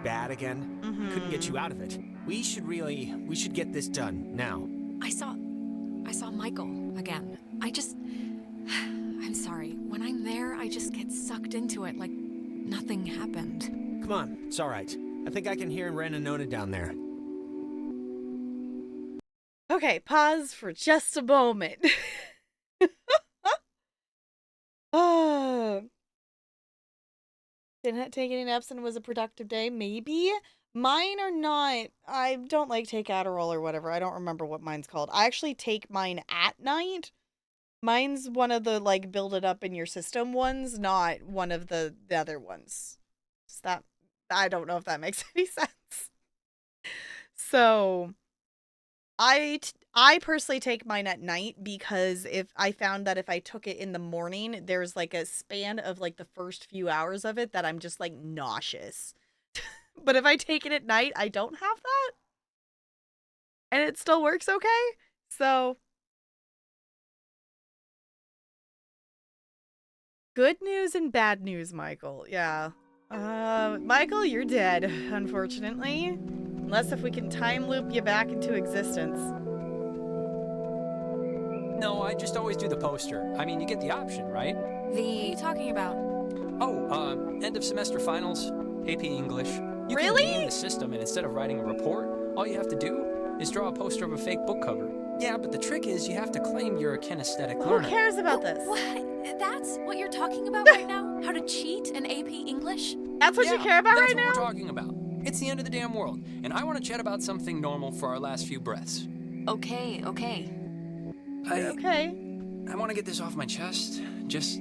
bad again. Couldn't get you out of it. We should get this done now. I saw Michael again. I'm sorry. When I'm there, I just get sucked into it like nothing happened. Come on, it's all right. I think I can hear Ren and Nona down there. Okay, pause for just a moment. Didn't take any naps and it was a productive day? Maybe. Mine are not. I don't take Adderall or whatever. I don't remember what mine's called. I actually take mine at night. Mine's one of the build it up in your system ones, not one of the other ones. I don't know if that makes any sense. So I personally take mine at night because if I found that if I took it in the morning, there's a span of the first few hours of it that I'm just nauseous. But if I take it at night, I don't have that. And it still works okay. So good news and bad news, Michael. Yeah. Michael, you're dead, unfortunately. Unless if we can time loop you back into existence. No, I just always do the poster. I mean, you get the option, right? What are you talking about? Oh, end of semester finals, AP English. You Really? can game the system, and instead of writing a report, all you have to do is draw a poster of a fake book cover. Yeah, but the trick is you have to claim you're a kinesthetic learner. Who cares about this? What? That's what you're talking about right now? How to cheat in AP English? That's what you care about right now? That's what we're talking about. It's the end of the damn world, and I want to chat about something normal for our last few breaths. Okay. I want to get this off my chest. Just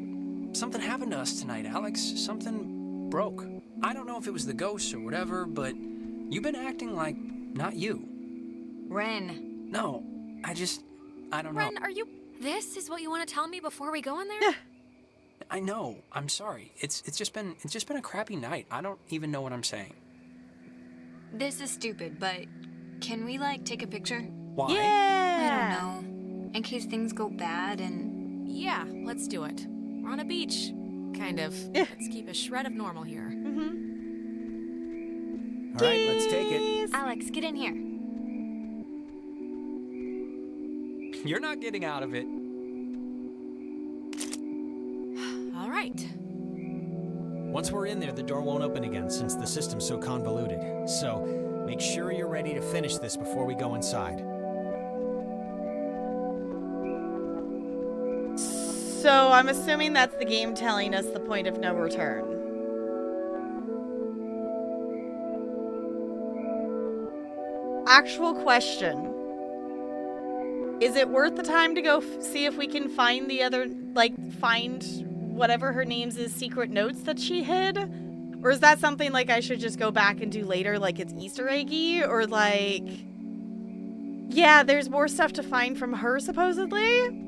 something happened to us tonight, Alex. Something broke. I don't know if it was the ghosts or whatever, but you've been acting like not you. Ren. No, I don't know. Ren, are you... This is what you want to tell me before we go in there? I know. I'm sorry. It's just been a crappy night. I don't even know what I'm saying. This is stupid, but can we, like, take a picture? Why? I don't know. In case things go bad and... Yeah, let's do it. We're on a beach. Kind of. Let's keep a shred of normal here. All right, let's take it. Alex, get in here. You're not getting out of it. All right. Once we're in there, the door won't open again since the system's so convoluted. So, make sure you're ready to finish this before we go inside. So I'm assuming that's the game telling us the point of no return. Actual question. Is it worth the time to go see if we can find the other, find whatever her name's secret notes that she hid? Or is that something like I should just go back and do later, like it's Easter eggy? Or like, yeah, there's more stuff to find from her supposedly?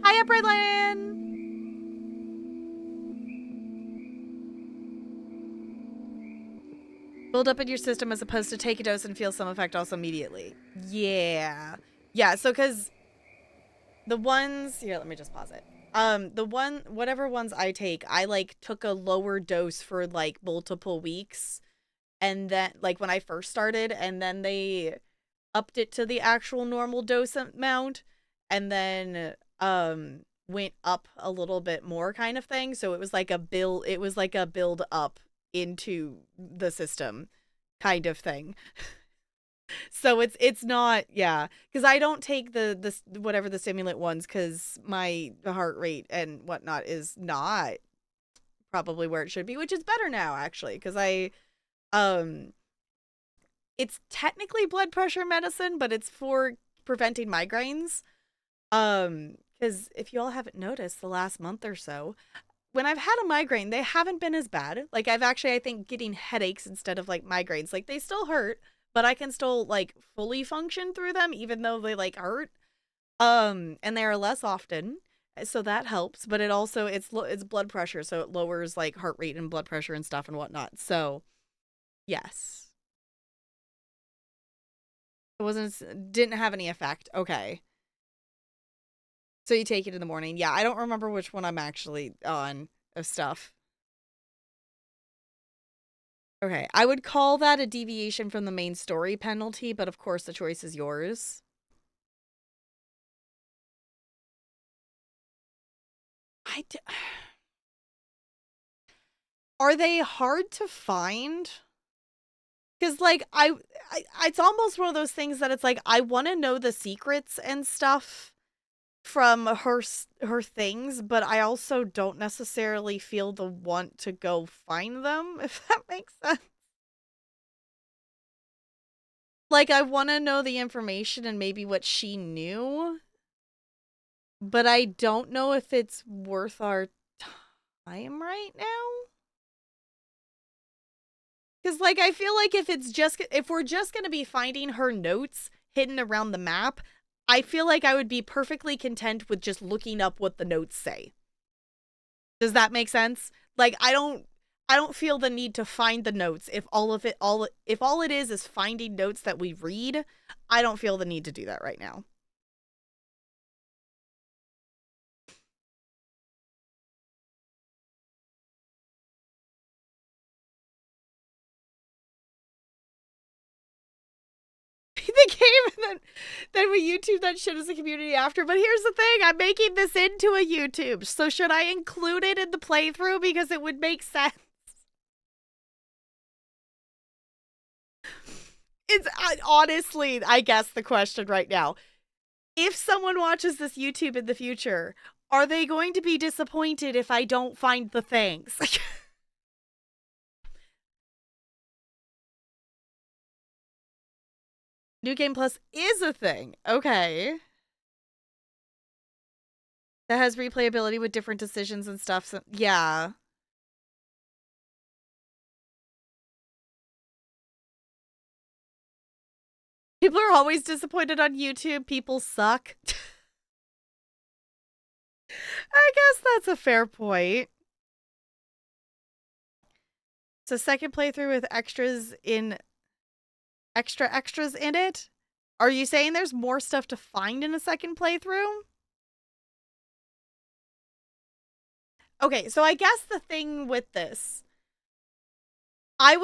Hi, Upright Lion! Build up in your system as opposed to take a dose and feel some effect also immediately. Yeah. Yeah, so because the ones... Here, let me just pause it. Whatever ones I take, I, took a lower dose for, multiple weeks. And then, when I first started, and then they upped it to the actual normal dose amount. And then, went up a little bit more kind of thing. So it was like a build up into the system kind of thing. So it's not, yeah, because I don't take the whatever the stimulant ones because my heart rate and whatnot is not probably where it should be, which is better now actually because it's technically blood pressure medicine, but it's for preventing migraines. Because if you all haven't noticed the last month or so, when I've had a migraine, they haven't been as bad. I've actually, I think, getting headaches instead of migraines. They still hurt, but I can still fully function through them, even though they hurt. And they are less often, so that helps. But it also it's blood pressure, so it lowers heart rate and blood pressure and stuff and whatnot. So, yes, it didn't have any effect. Okay. So you take it in the morning. Yeah, I don't remember which one I'm actually on of stuff. Okay, I would call that a deviation from the main story penalty, but of course the choice is yours. Are they hard to find? Because, it's almost one of those things that it's I want to know the secrets and stuff from her things, but I also don't necessarily feel the want to go find them, if that makes sense. I want to know the information and maybe what she knew, but I don't know if it's worth our time right now. Because, I feel if we're just going to be finding her notes hidden around the map, I feel like I would be perfectly content with just looking up what the notes say. Does that make sense? I don't feel the need to find the notes if all it is finding notes that we read. I don't feel the need to do that right now. The game, and then we YouTube that shit as a community after. But here's the thing, I'm making this into a YouTube, so should I include it in the playthrough because it would make sense? Honestly, I guess the question right now. If someone watches this YouTube in the future, are they going to be disappointed if I don't find the things? New Game Plus is a thing. Okay. That has replayability with different decisions and stuff. So, yeah. People are always disappointed on YouTube. People suck. I guess that's a fair point. So second playthrough with extras in extras in it? Are you saying there's more stuff to find in a second playthrough? Okay, so I guess the thing with this, I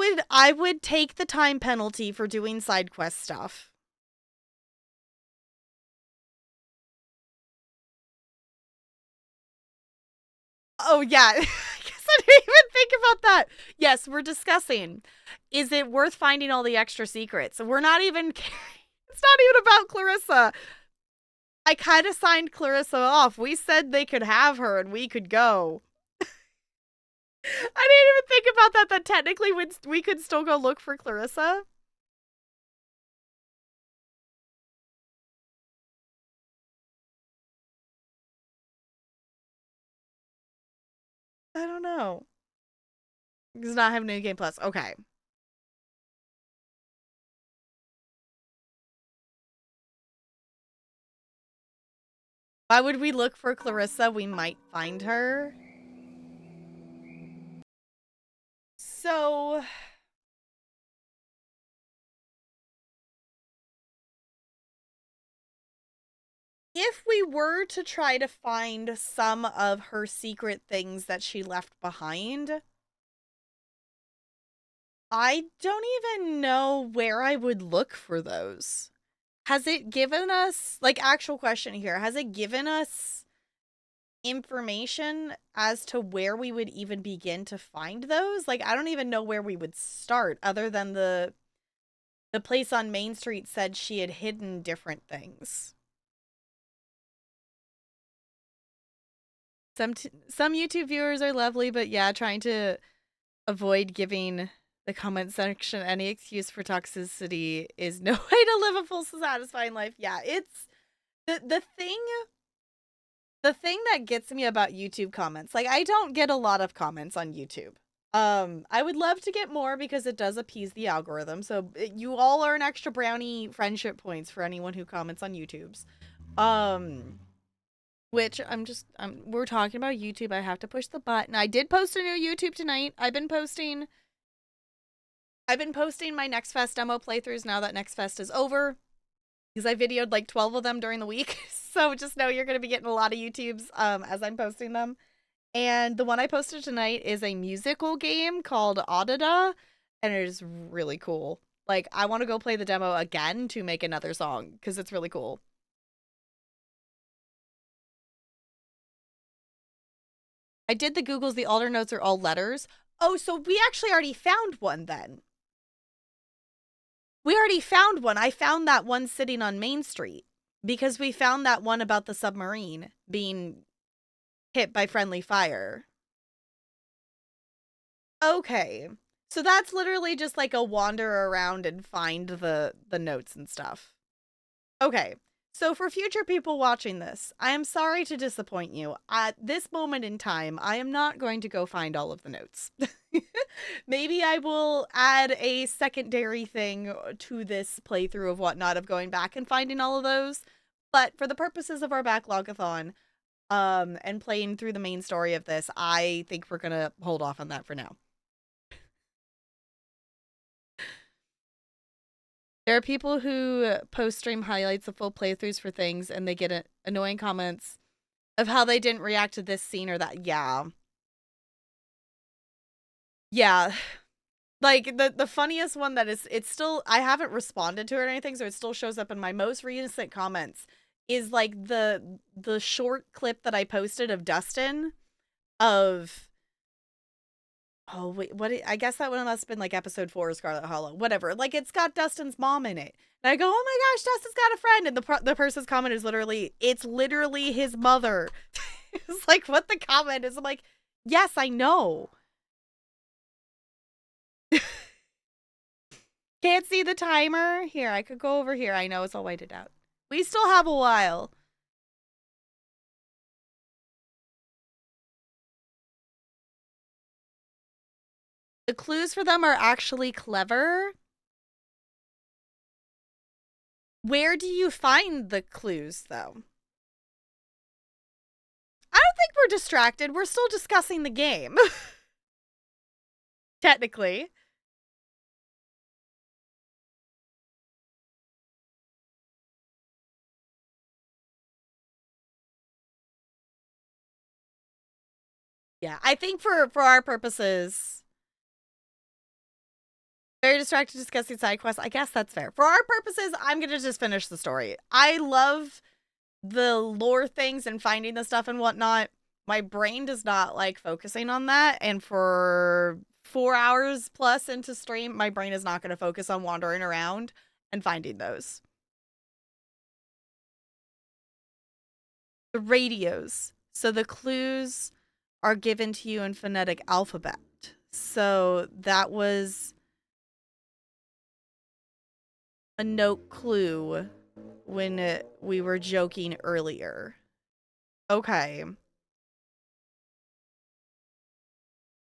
would take the time penalty for doing side quest stuff. Oh yeah, I guess I didn't even think about that. Yes, we're discussing, is it worth finding all the extra secrets? We're not even, it's not even about Clarissa. I kind of signed Clarissa off. We said they could have her and we could go. I didn't even think about that technically we could still go look for Clarissa. I don't know. Does not have New Game Plus. Okay. Why would we look for Clarissa? We might find her. So... if we were to try to find some of her secret things that she left behind, I don't even know where I would look for those. Has it given us, like, actual question here, has it given us information as to where we would even begin to find those? Like, I don't even know where we would start other than the place on Main Street said she had hidden different things. Some YouTube viewers are lovely, but yeah, trying to avoid giving the comment section any excuse for toxicity is no way to live a full, satisfying life. Yeah, it's the thing that gets me about YouTube comments. Like, I don't get a lot of comments on YouTube. I would love to get more because it does appease the algorithm. So you all earn extra brownie friendship points for anyone who comments on YouTube's. Which we're talking about YouTube. I have to push the button. I did post a new YouTube tonight. I've been posting my Next Fest demo playthroughs now that Next Fest is over, because I videoed like 12 of them during the week. So just know you're going to be getting a lot of YouTubes as I'm posting them. And the one I posted tonight is a musical game called Audida, and it is really cool. Like, I want to go play the demo again to make another song because it's really cool. I did the Googles. The alter notes are all letters. Oh, so we actually already found one then. We already found one. I found that one sitting on Main Street because we found that one about the submarine being hit by friendly fire. Okay. So that's literally just like a wander around and find the notes and stuff. Okay. So for future people watching this, I am sorry to disappoint you. At this moment in time, I am not going to go find all of the notes. Maybe I will add a secondary thing to this playthrough of whatnot of going back and finding all of those. But for the purposes of our Backlog-a-thon, and playing through the main story of this, I think we're going to hold off on that for now. There are people who post stream highlights of full playthroughs for things, and they get annoying comments of how they didn't react to this scene or that. Yeah. Yeah. Like, the funniest one that is, it's still, I haven't responded to it or anything, so it still shows up in my most recent comments, is like the short clip that I posted of Dustin of, Oh, wait, I guess that one must have been like episode 4 of Scarlet Hollow. Whatever. Like, it's got Dustin's mom in it. And I go, oh my gosh, Dustin's got a friend. And the person's comment is literally, it's literally his mother. It's like, what the comment is. I'm like, yes, I know. Can't see the timer. Here, I could go over here. I know it's all whited out. We still have a while. The clues for them are actually clever. Where do you find the clues, though? I don't think we're distracted. We're still discussing the game. Technically. Yeah, I think for our purposes, very distracted discussing side quests. I guess that's fair. For our purposes, I'm going to just finish the story. I love the lore things and finding the stuff and whatnot. My brain does not like focusing on that. And for 4 hours plus into stream, my brain is not going to focus on wandering around and finding those. The radios. So the clues are given to you in phonetic alphabet. So that was a note clue when we were joking earlier. Okay.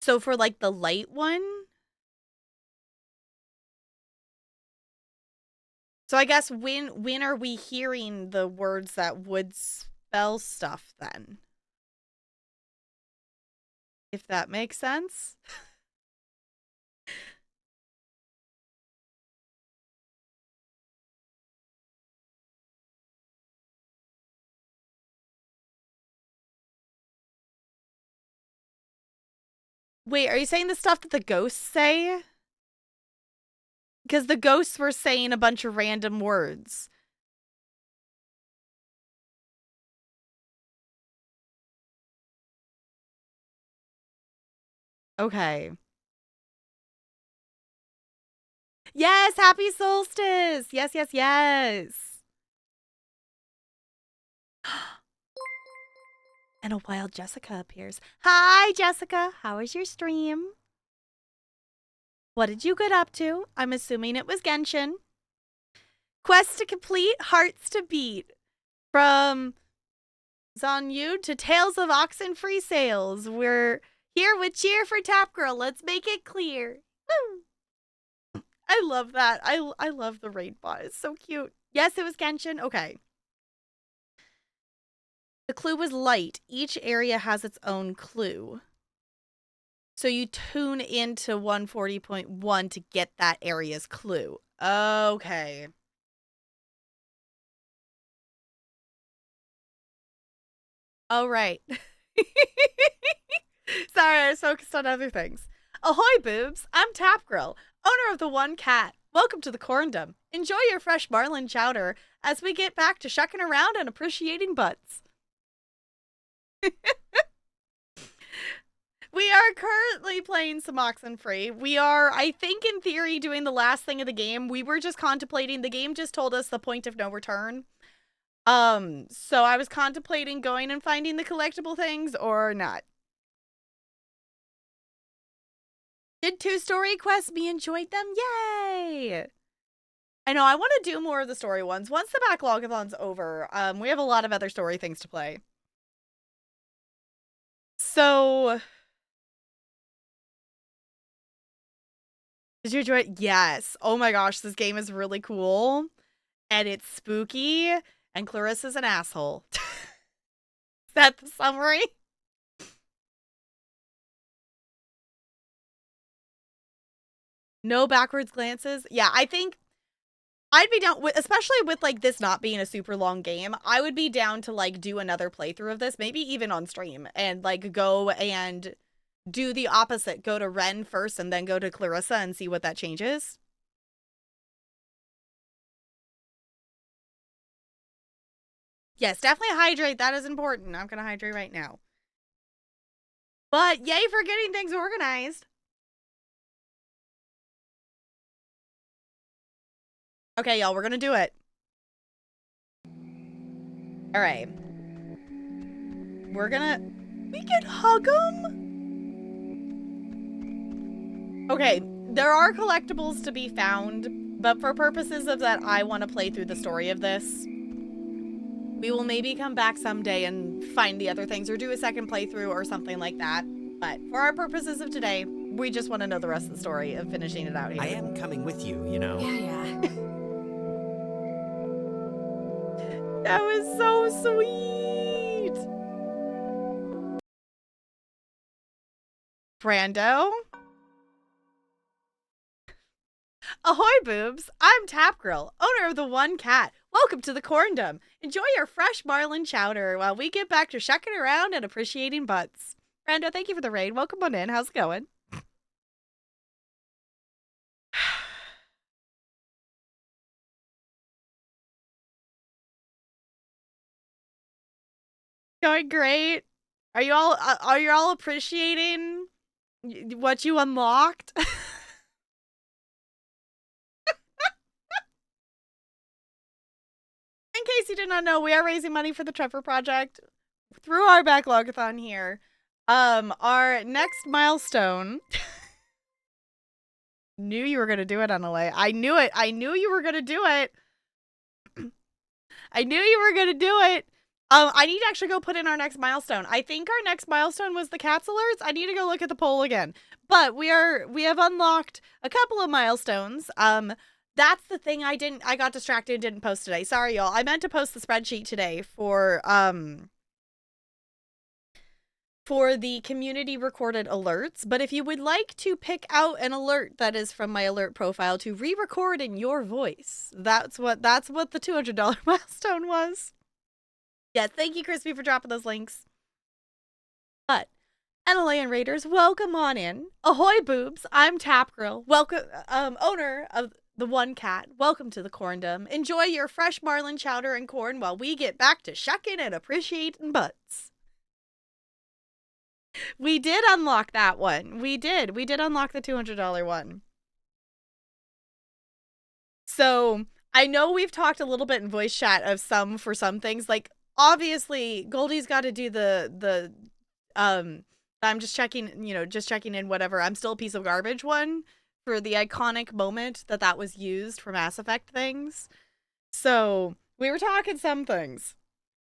So for like the light one. So I guess when are we hearing the words that would spell stuff then? If that makes sense. Wait, are you saying the stuff that the ghosts say? Because the ghosts were saying a bunch of random words. Okay. Yes, happy solstice. Yes, yes, yes. And a wild Jessica appears. Hi, Jessica. How was your stream? What did you get up to? I'm assuming it was Genshin. Quest to complete, hearts to beat. From Zanyu to Tales of Oxenfree Sales. We're here with cheer for Tap Girl. Let's make it clear. Woo. I love that. I love the raid bot. It's so cute. Yes, it was Genshin. Okay. The clue was light. Each area has its own clue. So you tune into 140.1 to get that area's clue. Okay. Oh, right. Sorry, I was focused on other things. Ahoy, boobs. I'm Tap Girl, owner of the One Cat. Welcome to the Corndom. Enjoy your fresh marlin chowder as we get back to shucking around and appreciating butts. We are currently playing some Oxenfree. We are, I think, in theory, doing the last thing of the game. We were just contemplating. The game just told us the point of no return. So I was contemplating going and finding the collectible things or not. Did 2 story quests. Me enjoyed them. Yay! I know, I want to do more of the story ones. Once the Backlog-a-thon's over, we have a lot of other story things to play. So... Did you enjoy it? Yes. Oh my gosh, this game is really cool. And it's spooky. And Clarissa's an asshole. Is that the summary? No backwards glances. Yeah, I think I'd be down with, especially with like this not being a super long game, I would be down to like do another playthrough of this, maybe even on stream, and like go and do the opposite. Go to Ren first and then go to Clarissa and see what that changes. Yes, definitely hydrate. That is important. I'm going to hydrate right now. But yay for getting things organized. Okay, y'all, we're gonna do it. All right. We can hug them? Okay, there are collectibles to be found, but for purposes of that, I want to play through the story of this. We will maybe come back someday and find the other things or do a second playthrough or something like that. But for our purposes of today, we just want to know the rest of the story of finishing it out here. I am coming with you, you know. Yeah. That was so sweet. Brando? Ahoy, boobs! I'm Tap Girl, owner of the One Cat. Welcome to the Corndom. Enjoy your fresh marlin chowder while we get back to shucking around and appreciating butts. Brando, thank you for the raid. Welcome on in. How's it going? Going great. Are you all appreciating what you unlocked? In case you did not know, we are raising money for the Trevor Project through our Backlog-a-thon here. Our next milestone. Knew you were gonna do it, Annalay. I knew it. I knew you were gonna do it. I knew you were gonna do it. I need to actually go put in our next milestone. I think our next milestone was the cats alerts. I need to go look at the poll again. But we have unlocked a couple of milestones. That's the thing I got distracted and didn't post today. Sorry, y'all. I meant to post the spreadsheet today for the community recorded alerts. But if you would like to pick out an alert that is from my alert profile to re-record in your voice, that's what the $200 milestone was. Yeah, thank you, Crispy, for dropping those links. But Annalayan Raiders, welcome on in. Ahoy, boobs! I'm Tap Girl. Welcome, owner of the One Cat. Welcome to the Corndom. Enjoy your fresh marlin chowder and corn while we get back to shucking and appreciating butts. We did unlock that one. We did unlock the $200 one. So I know we've talked a little bit in voice chat of some things. Like, obviously, Goldie's got to do the I'm just checking in, whatever. I'm still a piece of garbage one for the iconic moment that was used for Mass Effect things. So we were talking some things.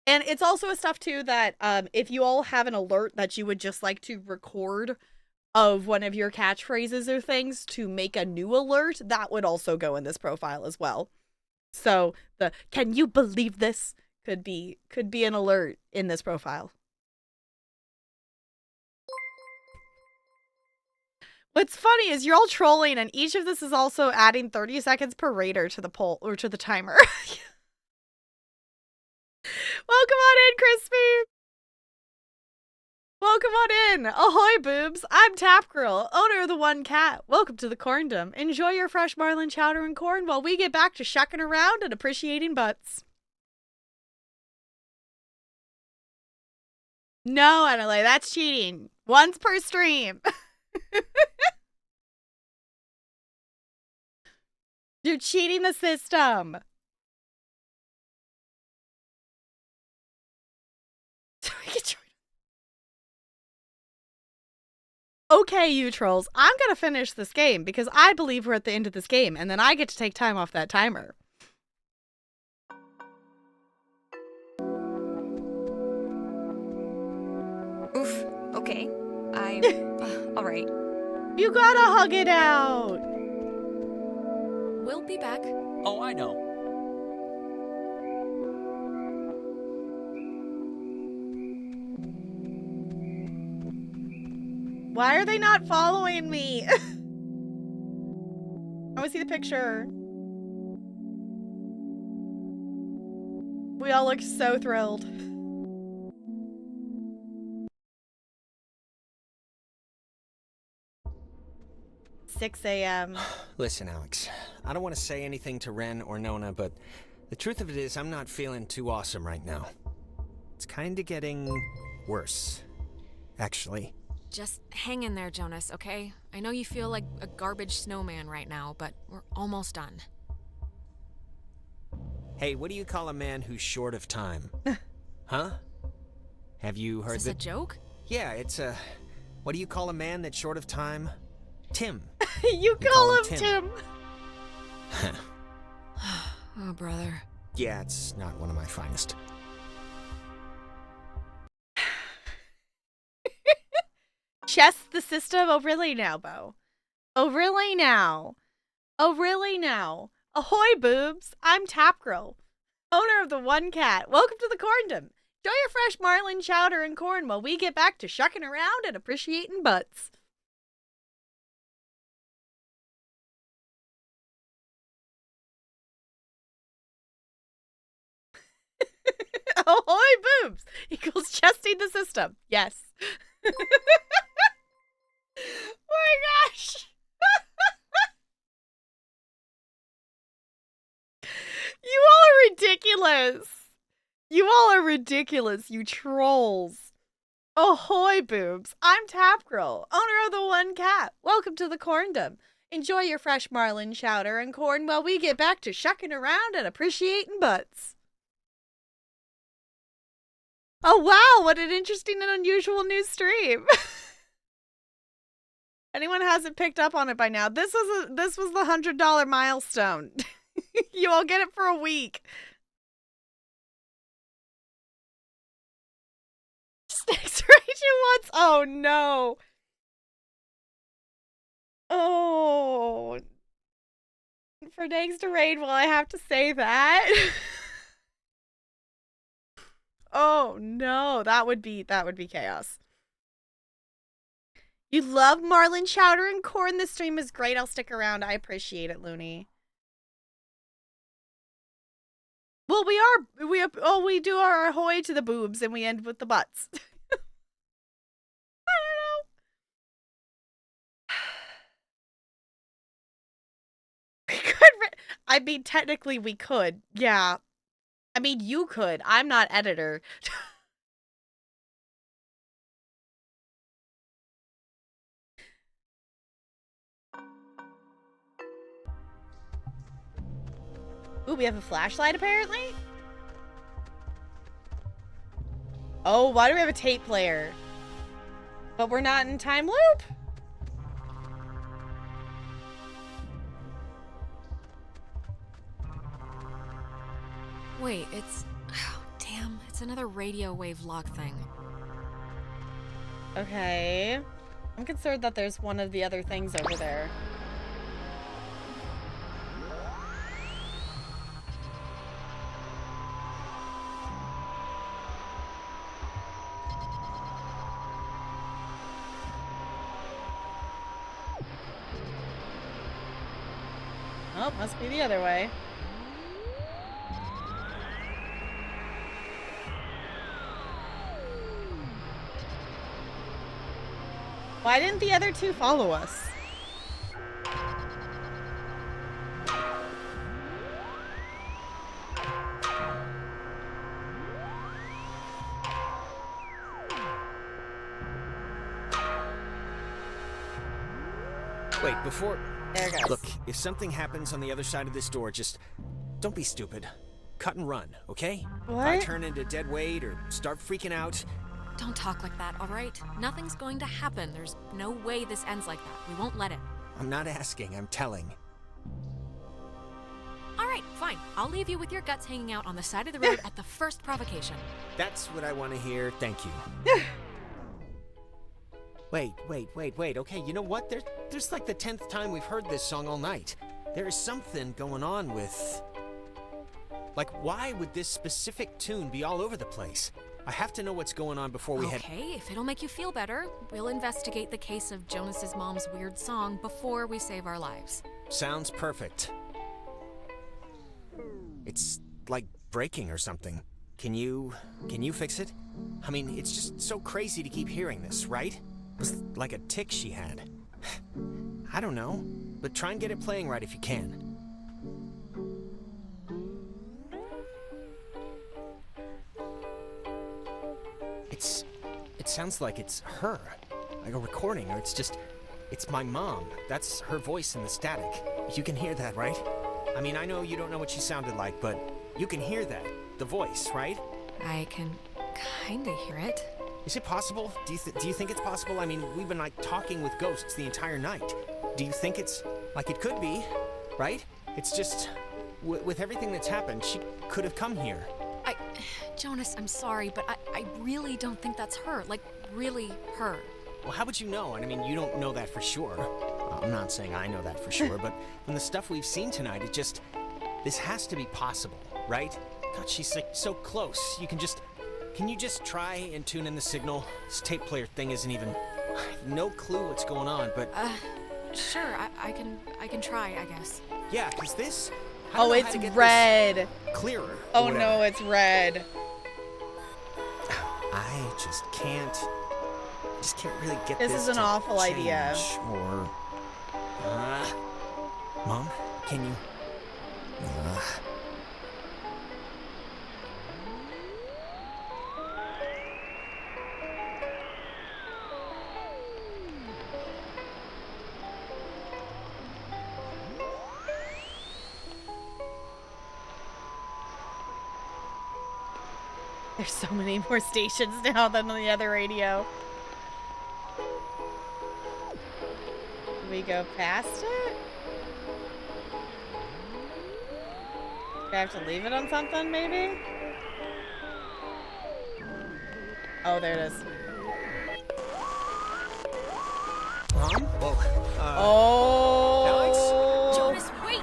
And it's also a stuff, too, that if you all have an alert that you would just like to record of one of your catchphrases or things to make a new alert, that would also go in this profile as well. So the "can you believe this" could be an alert in this profile. What's funny is you're all trolling, and each of this is also adding 30 seconds per raider to the poll or to the timer. Welcome on in, Crispy. Welcome on in. Ahoy, boobs. I'm Tap Girl, owner of the One Cat. Welcome to the Corndom. Enjoy your fresh marlin chowder and corn while we get back to shucking around and appreciating butts. No, Annalay, that's cheating. Once per stream. You're cheating the system. Okay, you trolls, I'm gonna finish this game because I believe we're at the end of this game, and then I get to take time off that timer. Oof. Okay. All right. You gotta hug it out. We'll be back. Oh, I know. Why are they not following me? I want to see the picture. We all look so thrilled. $6 a.m. Listen, Alex, I don't want to say anything to Ren or Nona, but the truth of it is I'm not feeling too awesome right now. It's kind of getting worse, actually. Just hang in there, Jonas, okay? I know you feel like a garbage snowman right now, but we're almost done. Hey, what do you call a man who's short of time? Huh? Have you heard Is this a joke? Yeah, it's a... What do you call a man that's short of time? Tim. You call him Tim. Oh, brother. Yeah, it's not one of my finest. Chess the system? Oh, really now, Bo? Oh, really now? Oh, really now? Ahoy, boobs! I'm Tapgirl, owner of the One Cat. Welcome to the Corndom. Enjoy your fresh marlin chowder and corn while we get back to shucking around and appreciating butts. Ahoy, boobs! Equals chesting the system. Yes. Oh my gosh! You all are ridiculous. You all are ridiculous, you trolls. Ahoy, boobs. I'm Tapgirl, owner of the One Cat. Welcome to the Corndom. Enjoy your fresh marlin chowder and corn while we get back to shucking around and appreciating butts. Oh, wow. What an interesting and unusual new stream. Anyone hasn't picked up on it by now, this was the $100 milestone. You all get it for a week. Next region once. Oh no. Oh. For next to raid, will I have to say that? Oh no, that would be chaos. You love marlin chowder and corn. This stream is great. I'll stick around. I appreciate it, Looney. Well, we do our ahoy to the boobs and we end with the butts. I don't know. We could. I mean, technically we could. Yeah. I mean, you could. I'm not editor. Ooh, we have a flashlight apparently? Oh, why do we have a tape player? But we're not in time loop? Wait, it's... Oh, damn. It's another radio wave lock thing. Okay. I'm concerned that there's one of the other things over there. Oh, must be the other way. Why didn't the other two follow us? Wait, before... There it goes. Look, if something happens on the other side of this door, just don't be stupid. Cut and run, okay? What? If I turn into dead weight or start freaking out... Don't talk like that, all right? Nothing's going to happen. There's no way this ends like that. We won't let it. I'm not asking, I'm telling. All right, fine. I'll leave you with your guts hanging out on the side of the road at the first provocation. That's what I want to hear, thank you. Wait, okay, you know what? There's like the 10th time we've heard this song all night. There is something going on with... Like, why would this specific tune be all over the place? I have to know what's going on before we head... Okay, if it'll make you feel better, we'll investigate the case of Jonas's mom's weird song before we save our lives. Sounds perfect. It's like breaking or something. Can you fix it? I mean, it's just so crazy to keep hearing this, right? It was like a tick she had. I don't know, but try and get it playing right if you can. It sounds like it's her, like a recording, or it's my mom. That's her voice in the static. You can hear that, right? I mean, I know you don't know what she sounded like, but You can hear that. The voice, right? I can kinda hear it. Is it possible? Do you think it's possible? I mean, we've been like talking with ghosts the entire night. Do you think it's like it could be, right? It's just with everything that's happened, she could have come here. Jonas, I'm sorry, but I really don't think that's her. Like, really her. Well, how would you know? And I mean, you don't know that for sure. I'm not saying I know that for sure, but from the stuff we've seen tonight, this has to be possible, right? God, she's like so close. Can you just try and tune in the signal? This tape player thing isn't even, I have no clue what's going on, but... Sure, I can try, I guess. Yeah, because this... Oh, it's red. Clearer. Oh no, it's red. I just can't really get this. This is an awful idea. Or, Mom, can you? There's so many more stations now than on the other radio. Can we go past it? Do I have to leave it on something, maybe? Oh, there it is. Mom? Whoa. Oh! Alex? Jonas, wait!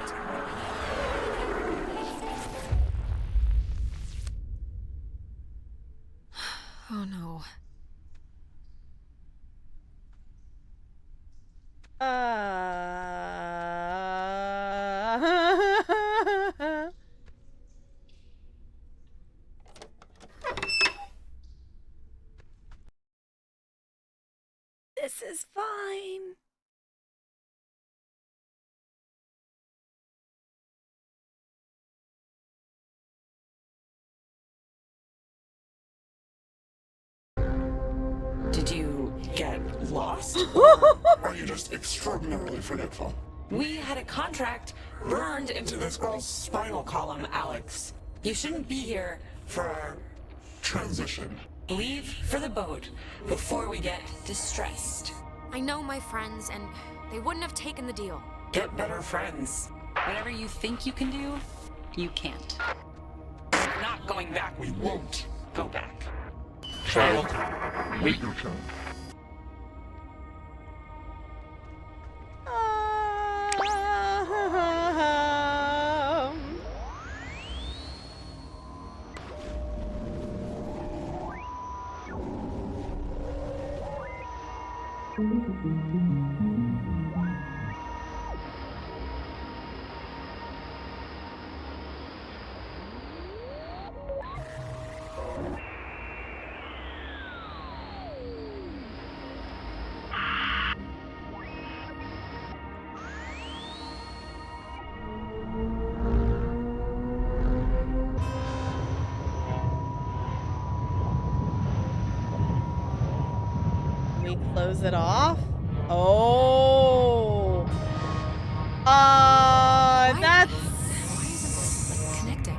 Oh no. This is fine. Did you get lost? Are you just extraordinarily forgetful? We had a contract burned into this girl's spinal column, Alex. You shouldn't be here for our transition. Leave for the boat before we get distressed. I know my friends, and they wouldn't have taken the deal. Get better friends. Whatever you think you can do, you can't. We're not going back. We won't go back. Child, wait your turn. We close it off? Oh. That's... Why isn't this, like, connecting?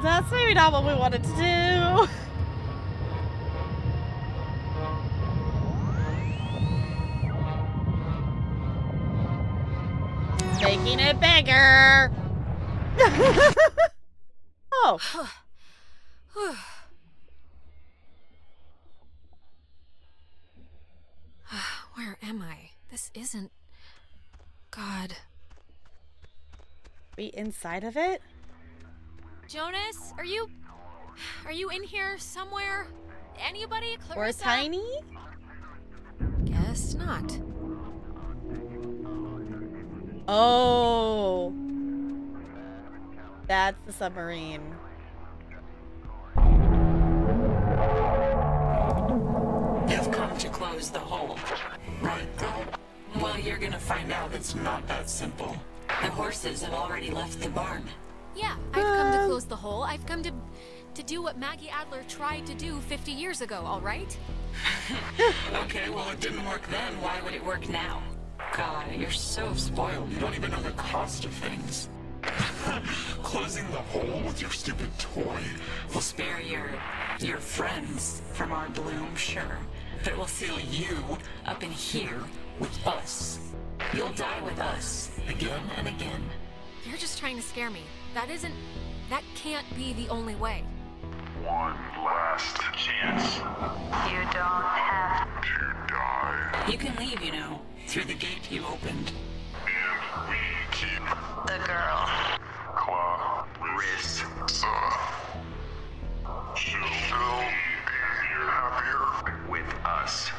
That's maybe not what we wanted to do. Making it bigger. Oh. Where am I? This isn't... God. We inside of it? Jonas, are you in here somewhere? Anybody? Clarissa? Or Tiny? Guess not. Oh. That's the submarine. You've come to close the hole, right, girl? Well, you're gonna find out it's not that simple. The horses have already left the barn. Yeah, I've come to close the hole. I've come to do what Maggie Adler tried to do 50 years ago, all right? Okay, well, it didn't work then. Why would it work now? God, you're so spoiled. You don't even know the cost of things. Closing the hole with your stupid toy will spare your friends from our bloom, sure. But it will seal you up in here with us. You'll die with us again and again. You're just trying to scare me. That can't be the only way. One last chance. You don't have to die. You can leave, you know, through the gate you opened. And we keep the girl. Clarissa. She'll be happier with us.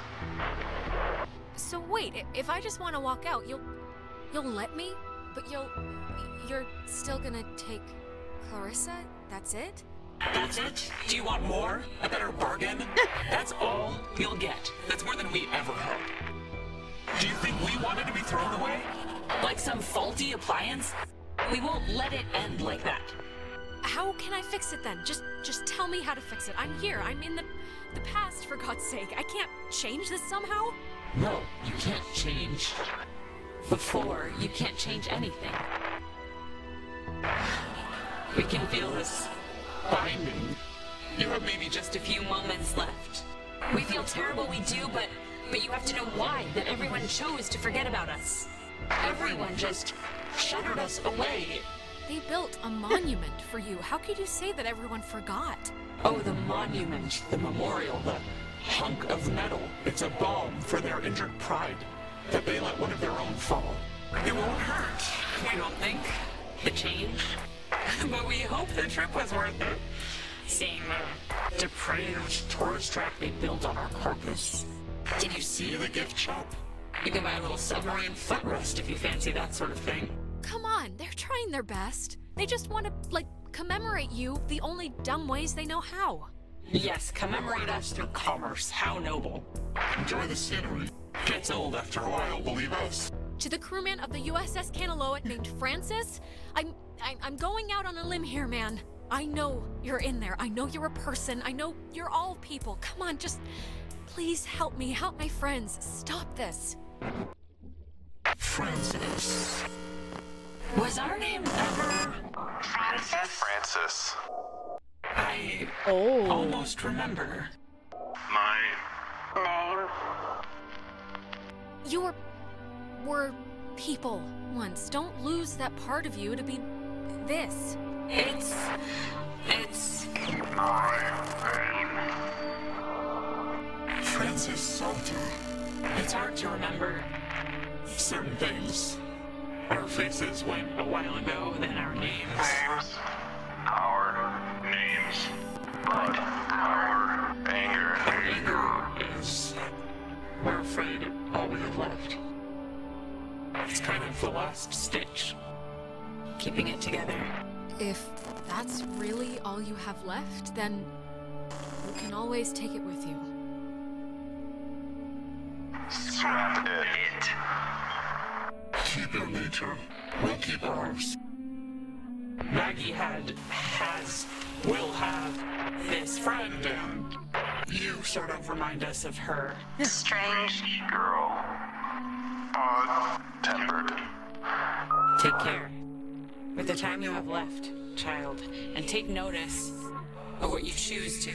So wait, if I just want to walk out, you'll let me? But you're still gonna take Clarissa? That's it? That's it? Do you want more? A better bargain? That's all you'll get. That's more than we ever hoped. Do you think we wanted to be thrown away? Like some faulty appliance? We won't let it end like that. How can I fix it then? Just tell me how to fix it. I'm here. I'm in the past, for God's sake. I can't change this somehow? No, you can't change. Before, you can't change anything. We can feel this binding. You have maybe just a few moments left. We feel terrible, we do, but you have to know why, that everyone chose to forget about us. Everyone just shuttered us away. They built a monument for you. How could you say that everyone forgot? Oh, the monument, the memorial, the hunk of metal. It's a balm for their injured pride, that they let one of their own fall. It won't hurt, we don't think. The change. But we hope the trip was worth it. Seeing the depraved tourist track they built on our carcass. Did you see the gift shop? You can buy a little submarine footrest if you fancy that sort of thing. Come on, they're trying their best. They just want to, commemorate you the only dumb ways they know how. Yes, commemorate us through commerce. How noble. Enjoy the scenery. Gets old after a while, believe us. To the crewman of the USS Kanaloa named Francis, I'm going out on a limb here, man. I know you're in there. I know you're a person. I know you're all people. Come on, just please help me. Help my friends. Stop this. Francis. Was our name ever... Francis. I almost remember. My name. You were people once. Don't lose that part of you to be this. It's my name. Francis Salter. It's hard to remember certain things. Our faces went a while ago, then our names. Our names. But our anger. Anger is, we're afraid, all we have left. It's kind of the last stitch. Keeping it together. If that's really all you have left, then you can always take it with you. Scrap it. Keep your nature. We'll keep ours. Maggie has, will have this friend, and you sort of remind us of her. Strange girl. Odd-tempered. Take care with the time you have left, child, and take notice of what you choose to.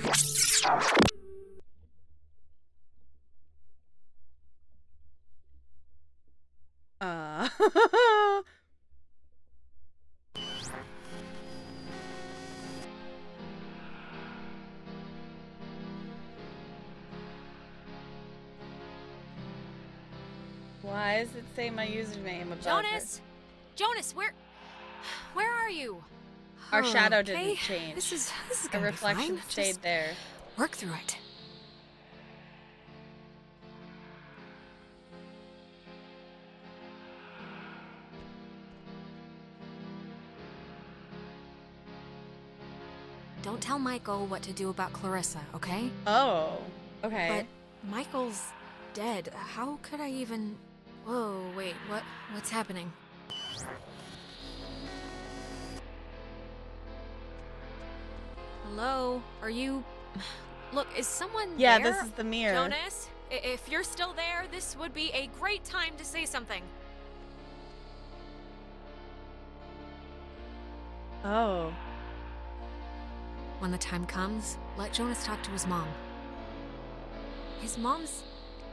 Why does it say my username above Jonas! Jonas, where are you? Our shadow Okay, didn't change. This is The gonna be reflection fine. stayed Just there. Work through it. Don't tell Michael what to do about Clarissa, okay? Oh, okay. But Michael's dead. How could I even... Whoa, wait, what's happening? Hello? Are you... Look, is someone Yeah, there? this is the mirror. Jonas, if you're still there, this would be a great time to say something. Oh. When the time comes, let Jonas talk to his mom. His mom's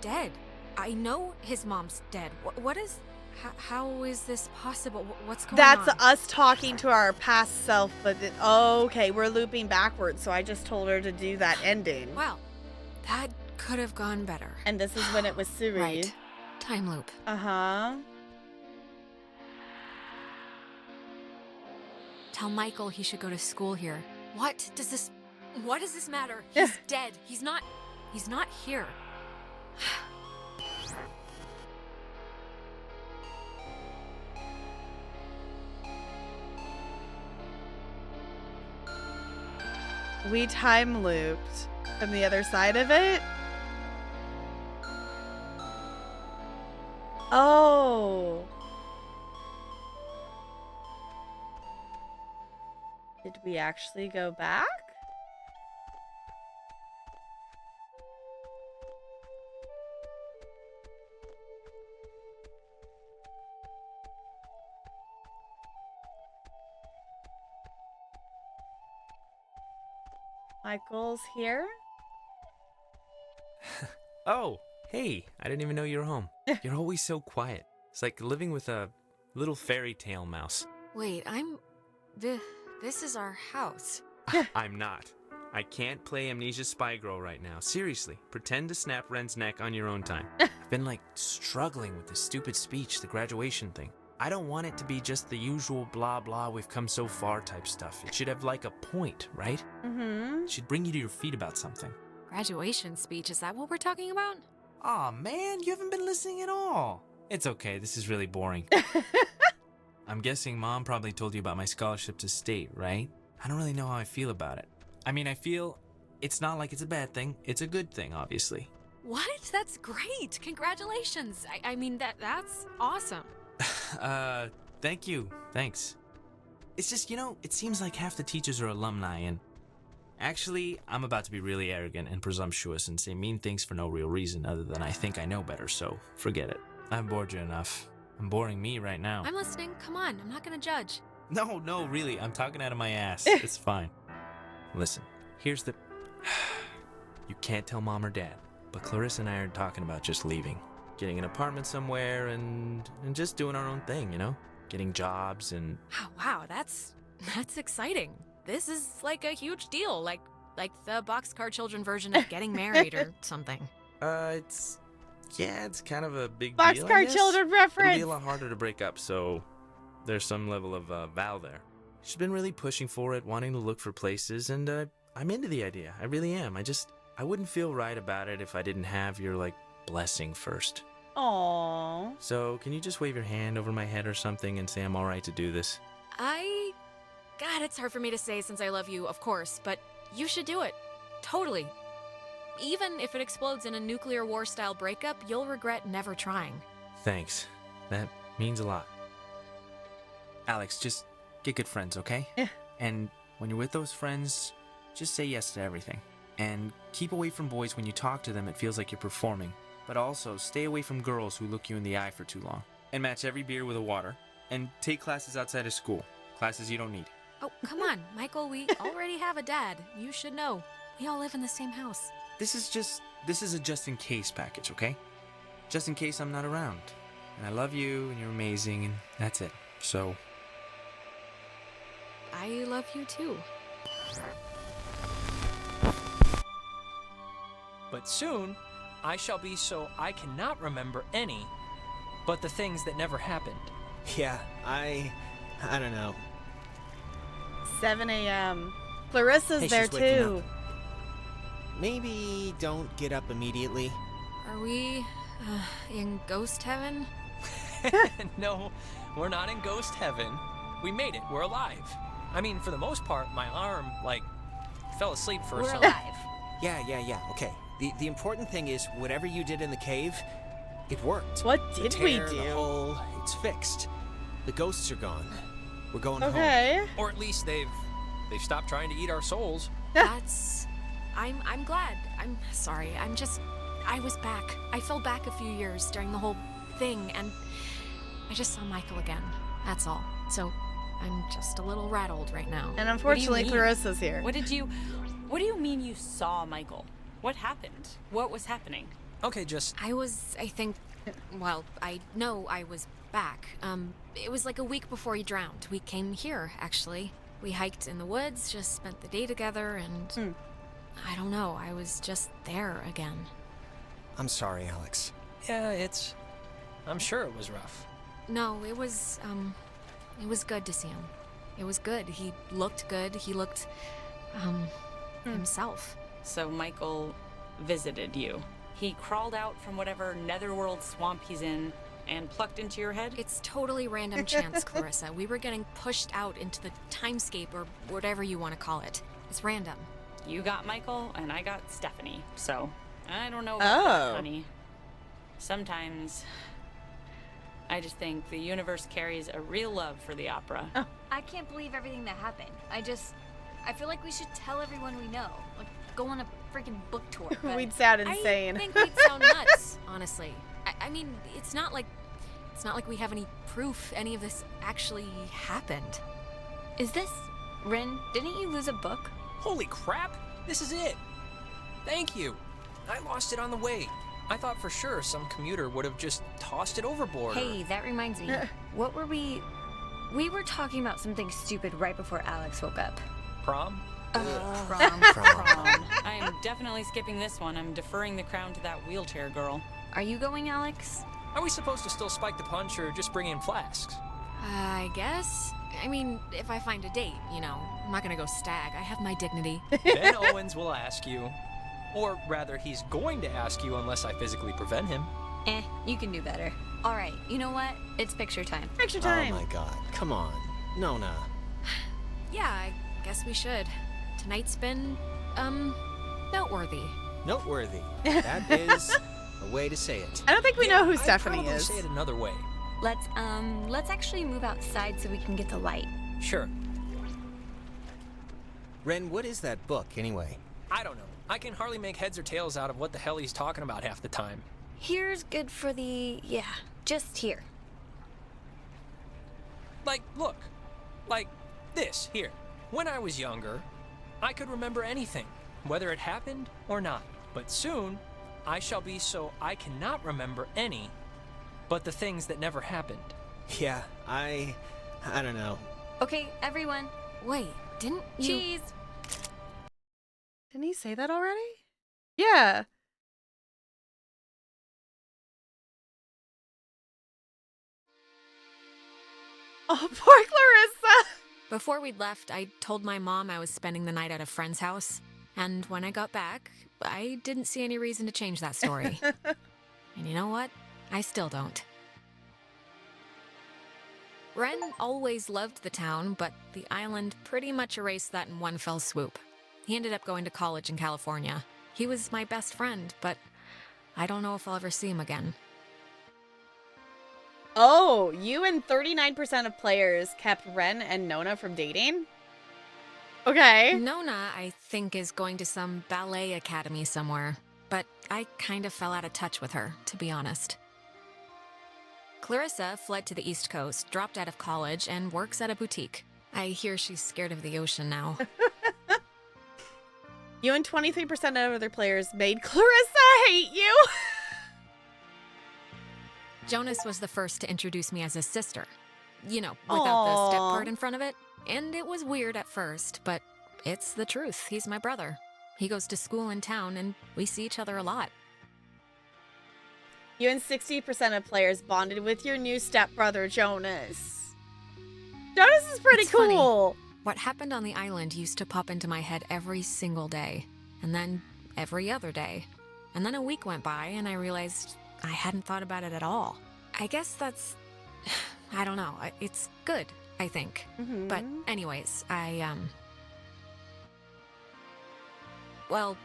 dead. I know his mom's dead. What is... How is this possible? What's going on? That's us talking to our past self, but okay, we're looping backwards, so I just told her to do that ending. Well, that could have gone better. And this is when it was Suri. Right. Time loop. Uh-huh. Tell Michael he should go to school here. What does this matter? He's dead. He's not here. We time looped from the other side of it. Oh. Did we actually go back? Michael's here. Oh, hey, I didn't even know you were home. You're always so quiet. It's like living with a little fairy tale mouse. Wait, this is our house. I'm not. I can't play Amnesia Spy Girl right now. Seriously, pretend to snap Ren's neck on your own time. I've been struggling with this stupid speech, the graduation thing. I don't want it to be just the usual blah blah we've come so far type stuff. It should have a point, right? Mm-hmm. It should bring you to your feet about something. Graduation speech, is that what we're talking about? Aw, man, you haven't been listening at all. It's okay, this is really boring. I'm guessing Mom probably told you about my scholarship to state, right? I don't really know how I feel about it. I mean, I feel it's not like it's a bad thing. It's a good thing, obviously. What? That's great. Congratulations. I mean, that's awesome. Thank you. Thanks. It's just, it seems like half the teachers are alumni, and actually, I'm about to be really arrogant and presumptuous and say mean things for no real reason other than I think I know better, so forget it. I've bored you enough. I'm boring me right now. I'm listening. Come on. I'm not gonna judge. No, really. I'm talking out of my ass. It's fine. Listen, here's the... You can't tell Mom or Dad, but Clarissa and I are talking about just leaving. Getting an apartment somewhere and just doing our own thing, Getting jobs and... Oh, wow, that's exciting. This is like a huge deal, like the Boxcar Children version of getting married or something. It's kind of a big deal, Boxcar Children reference. It'll be a lot harder to break up, so there's some level of vow there. She's been really pushing for it, wanting to look for places, and I'm into the idea. I really am. I wouldn't feel right about it if I didn't have your, blessing first. Aww. So, can you just wave your hand over my head or something and say I'm alright to do this? God, it's hard for me to say since I love you, of course, but you should do it. Totally. Even if it explodes in a nuclear war-style breakup, you'll regret never trying. Thanks. That means a lot. Alex, just get good friends, okay? Yeah. And when you're with those friends, just say yes to everything. And keep away from boys when you talk to them, it feels like you're performing. But also, stay away from girls who look you in the eye for too long. And match every beer with a water. And take classes outside of school. Classes you don't need. Oh, come on, Michael, we already have a dad. You should know. We all live in the same house. This is a just-in-case package, okay? Just in case I'm not around. And I love you, and you're amazing, and that's it. So... I love you, too. But soon, I shall be so I cannot remember any but the things that never happened. Yeah, I don't know. 7 a.m. Clarissa's Hey, there she's waking too. up. Maybe don't get up immediately. Are we in ghost heaven? No, we're not in ghost heaven. We made it. We're alive. I mean, for the most part, my arm, fell asleep for We're some... alive. Yeah, okay. The important thing is, whatever you did in the cave, it worked. What did the we tear, do? The hole, it's fixed. The ghosts are gone. We're going Okay. home. Or at least they've stopped trying to eat our souls. That's... I'm glad. I'm sorry. I was back. I fell back a few years during the whole thing, and I just saw Michael again. That's all. So, I'm just a little rattled right now. And unfortunately, mean? Clarissa's here. What do you mean you saw Michael? What happened? What was happening? Okay, just... I think, well, I know I was back. It was like a week before he drowned. We came here, actually. We hiked in the woods, just spent the day together, and I don't know, I was just there again. I'm sorry, Alex. Yeah, I'm sure it was rough. No, it was good to see him. It was good. He looked good. He looked, himself. So Michael visited you. He crawled out from whatever netherworld swamp he's in and plucked into your head? It's totally random chance, Clarissa. We were getting pushed out into the timescape, or whatever you want to call it. It's random. You got Michael, and I got Stephanie, so I don't know about that, honey. Sometimes I just think the universe carries a real love for the opera. Oh. I can't believe everything that happened. I feel like we should tell everyone we know. Like, go on a freaking book tour. We'd sound insane. I think we'd sound nuts, honestly. I mean, it's not like we have any proof any of this actually happened. Is this... Ren, didn't you lose a book? Holy crap! This is it! Thank you! I lost it on the way. I thought for sure some commuter would have just tossed it overboard. Hey, that reminds me. What were we... We were talking about something stupid right before Alex woke up. Prom? Prom. I am definitely skipping this one. I'm deferring the crown to that wheelchair girl. Are you going, Alex? Are we supposed to still spike the punch or just bring in flasks? I guess. I mean, if I find a date, you know. I'm not gonna go stag. I have my dignity. Ben Owens will ask you. Or rather, he's going to ask you unless I physically prevent him. You can do better. All right, you know what? It's picture time. Picture time. Oh my god, come on. Nona. Yeah, I guess we should. Tonight's been, noteworthy. Noteworthy. That is a way to say it. I don't think we know who I'd Stephanie probably is. say it another way. Let's actually move outside so we can get the light. Sure. Ren, what is that book, anyway? I don't know. I can hardly make heads or tails out of what the hell he's talking about half the time. Here's good for the... Yeah, just here. Like, look. Like this, here. When I was younger, I could remember anything, whether it happened or not. But soon, I shall be so I cannot remember any, but the things that never happened. Yeah, I don't know. Okay, everyone. Wait, didn't you... Cheese! Didn't he say that already? Yeah. Oh, poor Clarissa. Before we'd left, I told my mom I was spending the night at a friend's house. And when I got back, I didn't see any reason to change that story. And you know what? I still don't. Ren always loved the town, but the island pretty much erased that in one fell swoop. He ended up going to college in California. He was my best friend, but I don't know if I'll ever see him again. Oh, you and 39% of players kept Ren and Nona from dating? Okay. Nona, I think, is going to some ballet academy somewhere, but I kind of fell out of touch with her, to be honest. Clarissa fled to the East Coast, dropped out of college, and works at a boutique. I hear she's scared of the ocean now. You and 23% of other players made Clarissa hate you. Jonas was the first to introduce me as his sister. You know, without the step part in front of it. And it was weird at first, but it's the truth. He's my brother. He goes to school in town, and we see each other a lot. You and 60% of players bonded with your new stepbrother, Jonas. Jonas is pretty cool. Funny. What happened on the island used to pop into my head every single day, and then every other day. And then a week went by, and I realized I hadn't thought about it at all. I guess that's... I don't know. It's good, I think. Mm-hmm. But anyways, well,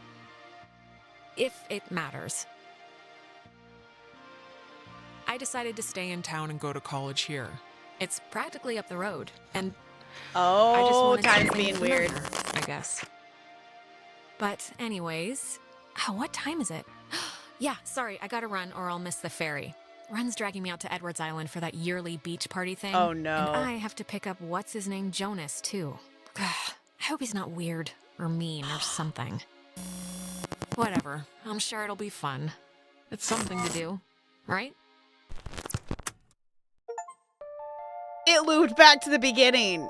if it matters. I decided to stay in town and go to college here. It's practically up the road, and I just wanted time's something being weird. familiar, I guess. But anyways, what time is it? Yeah, sorry, I gotta run or I'll miss the ferry. Ren's dragging me out to Edwards Island for that yearly beach party thing. Oh, no. And I have to pick up what's-his-name Jonas, too. I hope he's not weird or mean or something. Whatever. I'm sure it'll be fun. It's something to do, right? It looped back to the beginning.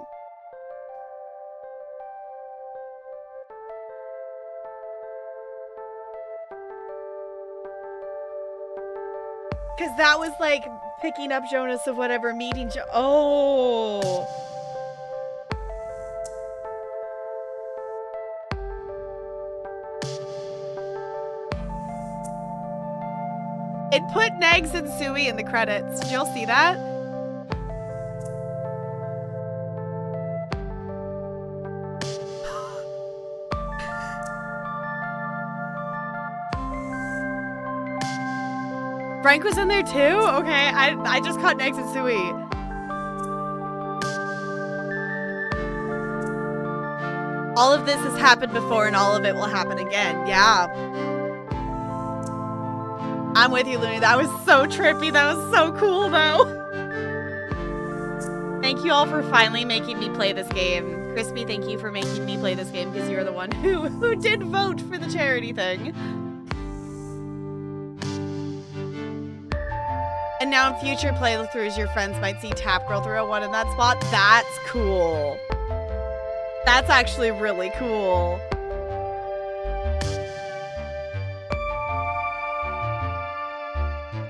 Because that was like picking up Jonas of whatever meeting. Oh. It put Negs and Sui in the credits. Did y'all see that? Frank was in there too? Okay, I just caught Negs and Sui. All of this has happened before and all of it will happen again. Yeah. I'm with you, Looney. That was so trippy. That was so cool, though. Thank you all for finally making me play this game. Crispy, thank you for making me play this game because you're the one who did vote for the charity thing. And now in future playthroughs, your friends might see Tap Girl throw one in that spot. That's cool. That's actually really cool.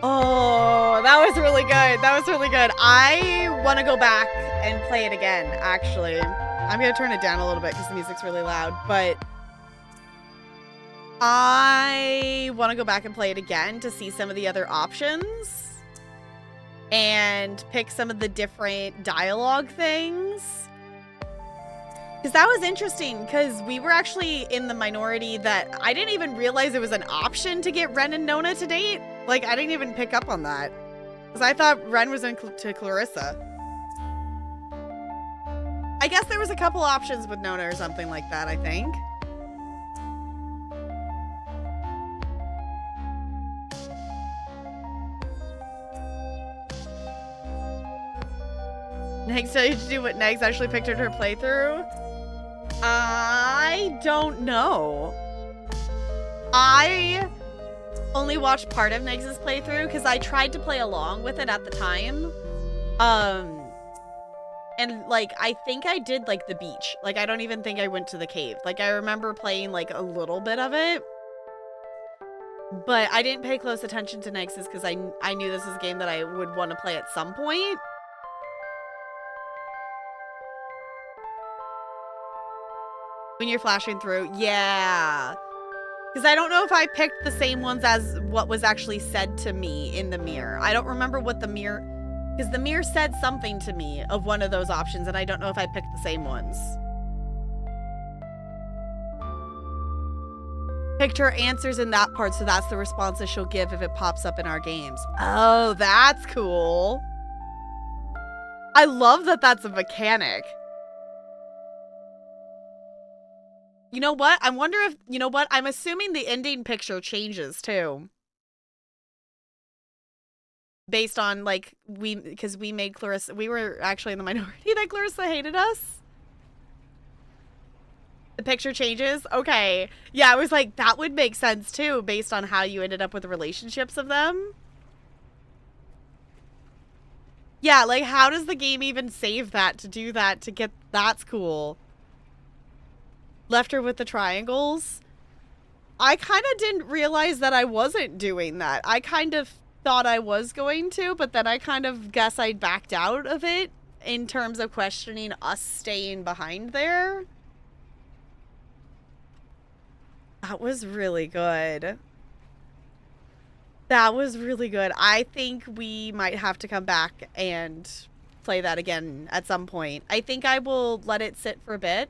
Oh, that was really good. That was really good. I want to go back and play it again, actually. I'm going to turn it down a little bit because the music's really loud, but I want to go back and play it again to see some of the other options and pick some of the different dialogue things. Because that was interesting, because we were actually in the minority that I didn't even realize it was an option to get Ren and Nona to date. Like, I didn't even pick up on that. Because I thought Ren was into Clarissa. I guess there was a couple options with Nona or something like that, I think. Negs tell you to do what Negs actually pictured her playthrough? I don't know. I only watched part of Negs' playthrough because I tried to play along with it at the time. And like, I think I did like the beach. Like, I don't even think I went to the cave. Like, I remember playing like a little bit of it. But I didn't pay close attention to Negs' because I knew this is a game that I would want to play at some point. When you're flashing through, yeah. Because I don't know if I picked the same ones as what was actually said to me in the mirror. I don't remember what the mirror... Because the mirror said something to me of one of those options, and I don't know if I picked the same ones. Picked her answers in that part, so that's the responses she'll give if it pops up in our games. Oh, that's cool. I love that that's a mechanic. You know what? I wonder if, you know what? I'm assuming the ending picture changes too. Based on like, because we made Clarissa, we were actually in the minority that Clarissa hated us. The picture changes? Okay. Yeah, I was like, that would make sense too, based on how you ended up with the relationships of them. Yeah, like how does the game even save that to do that to get, that's cool. Left her with the triangles. I kind of didn't realize that I wasn't doing that. I kind of thought I was going to, but then I kind of guess I backed out of it in terms of questioning us staying behind there. That was really good. That was really good. I think we might have to come back and play that again at some point. I think I will let it sit for a bit.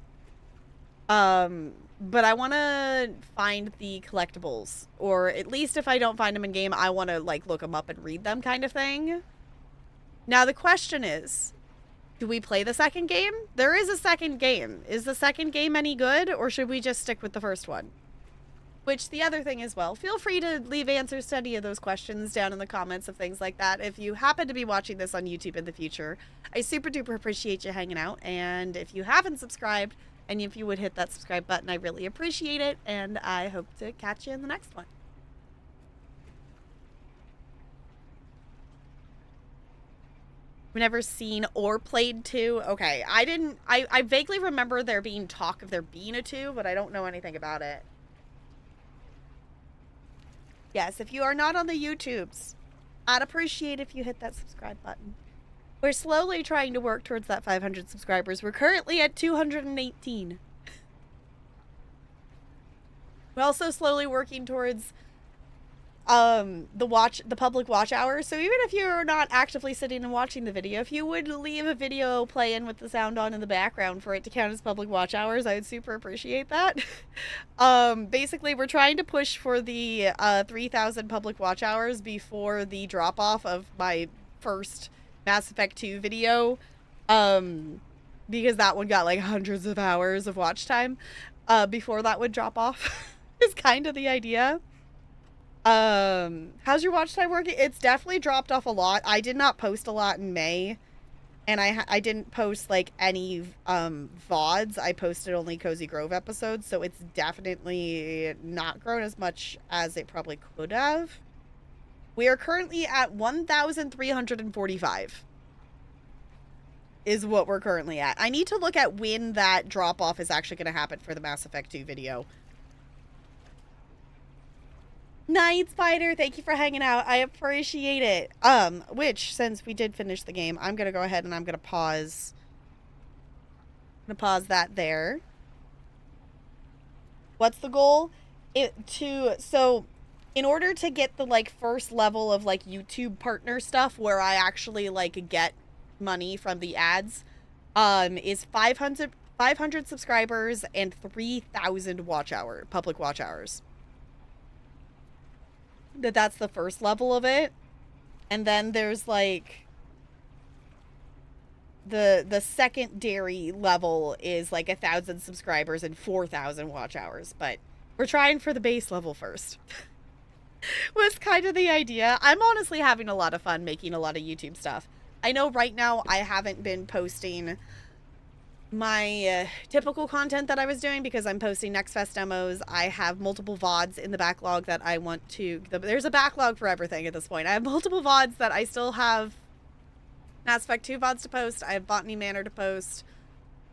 But I want to find the collectibles, or at least if I don't find them in game, I want to like look them up and read them kind of thing. Now the question is, do we play the second game? There is a second game. Is the second game any good, or should we just stick with the first one? Which, the other thing as well, feel free to leave answers to any of those questions down in the comments of things like that. If you happen to be watching this on YouTube in the future, I super duper appreciate you hanging out. And if you haven't subscribed, and if you would hit that subscribe button, I really appreciate it. And I hope to catch you in the next one. I've never seen or played 2. Okay, I vaguely remember there being talk of there being a 2, but I don't know anything about it. Yes, if you are not on the YouTubes, I'd appreciate if you hit that subscribe button. We're slowly trying to work towards that 500 subscribers. We're currently at 218. We're also slowly working towards the public watch hours. So even if you're not actively sitting and watching the video, if you would leave a video playing with the sound on in the background for it to count as public watch hours, I would super appreciate that. Basically, we're trying to push for the 3,000 public watch hours before the drop off of my first Mass Effect 2 video, because that one got like hundreds of hours of watch time before that would drop off. Is kind of the idea. How's your watch time working? It's definitely dropped off a lot. I did not post a lot in May, and I didn't post like any VODs. I posted only Cozy Grove episodes, so it's definitely not grown as much as it probably could have. We are currently at 1,345 is what we're currently at. I need to look at when that drop off is actually going to happen for the Mass Effect 2 video. Night Spider, thank you for hanging out. I appreciate it. Which, since we did finish the game, I'm gonna go ahead and I'm gonna pause. I'm gonna pause that there. What's the goal? So, in order to get the like first level of like YouTube partner stuff where I actually like get money from the ads, is 500 subscribers and 3,000 public watch hours. That's the first level of it. And then there's like the secondary level is like 1,000 subscribers and 4,000 watch hours, but we're trying for the base level first. Was kind of the idea. I'm honestly having a lot of fun making a lot of YouTube stuff. I know right now I haven't been posting my typical content that I was doing because I'm posting Next Fest demos. I have multiple VODs in the backlog that I want to... There's a backlog for everything at this point. I have multiple VODs that I still have Mass Effect 2 VODs to post. I have Botany Manor to post.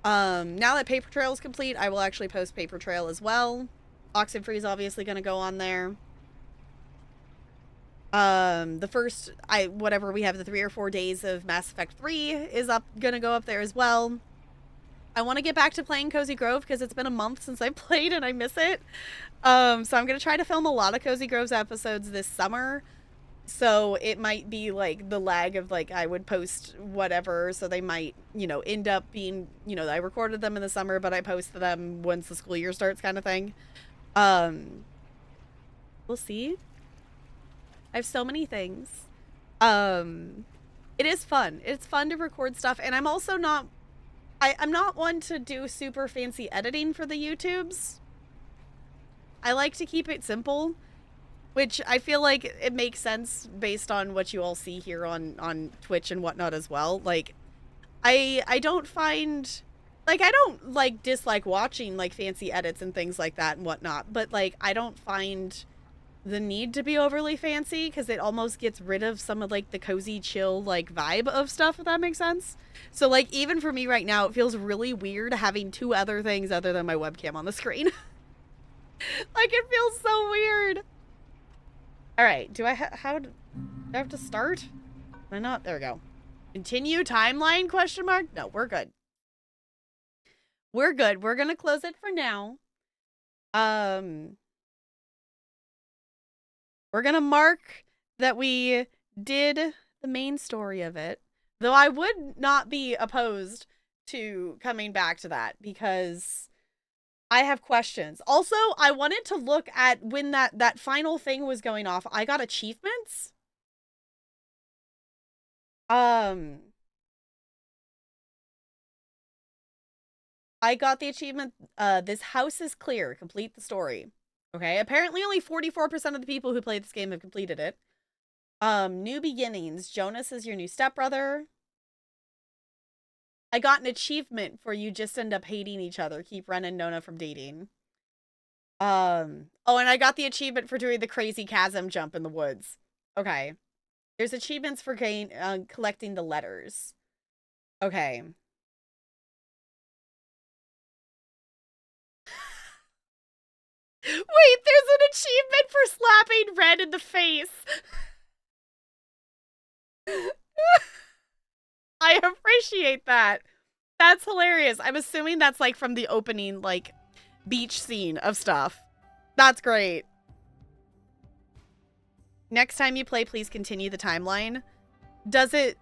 Now that Paper Trail is complete, I will actually post Paper Trail as well. Oxenfree is obviously going to go on there. The first... whatever we have, the 3 or 4 days of Mass Effect 3 is going to go up there as well. I want to get back to playing Cozy Grove because it's been a month since I played and I miss it. So I'm going to try to film a lot of Cozy Grove's episodes this summer. So it might be like the lag of like I would post whatever. So they might, end up being, I recorded them in the summer, but I posted them once the school year starts kind of thing. We'll see. I have so many things. It is fun. It's fun to record stuff. And I'm also not... I'm not one to do super fancy editing for the YouTubes. I like to keep it simple, which I feel like it makes sense based on what you all see here on Twitch and whatnot as well. Like, I don't find... Like, I don't, like, dislike watching, like, fancy edits and things like that and whatnot, but, like, I don't find the need to be overly fancy because it almost gets rid of some of like the cozy chill like vibe of stuff, if that makes sense. So like even for me right now it feels really weird having 2 other things other than my webcam on the screen. Like it feels so weird. All right, do I have to start? Am I not? There we go. Continue timeline question mark? No, we're good. We're good. We're gonna close it for now. We're going to mark that we did the main story of it, though I would not be opposed to coming back to that because I have questions. Also, I wanted to look at when that final thing was going off. I got achievements. I got the achievement, this house is clear, complete the story. Okay, apparently only 44% of the people who played this game have completed it. New beginnings. Jonas is your new stepbrother. I got an achievement for you just end up hating each other. Keep Ren and Nona from dating. Oh, and I got the achievement for doing the crazy chasm jump in the woods. Okay. There's achievements for collecting the letters. Okay. Wait, there's an achievement for slapping Red in the face. I appreciate that. That's hilarious. I'm assuming that's like from the opening, like, beach scene of stuff. That's great. Next time you play, please continue the timeline. Does it...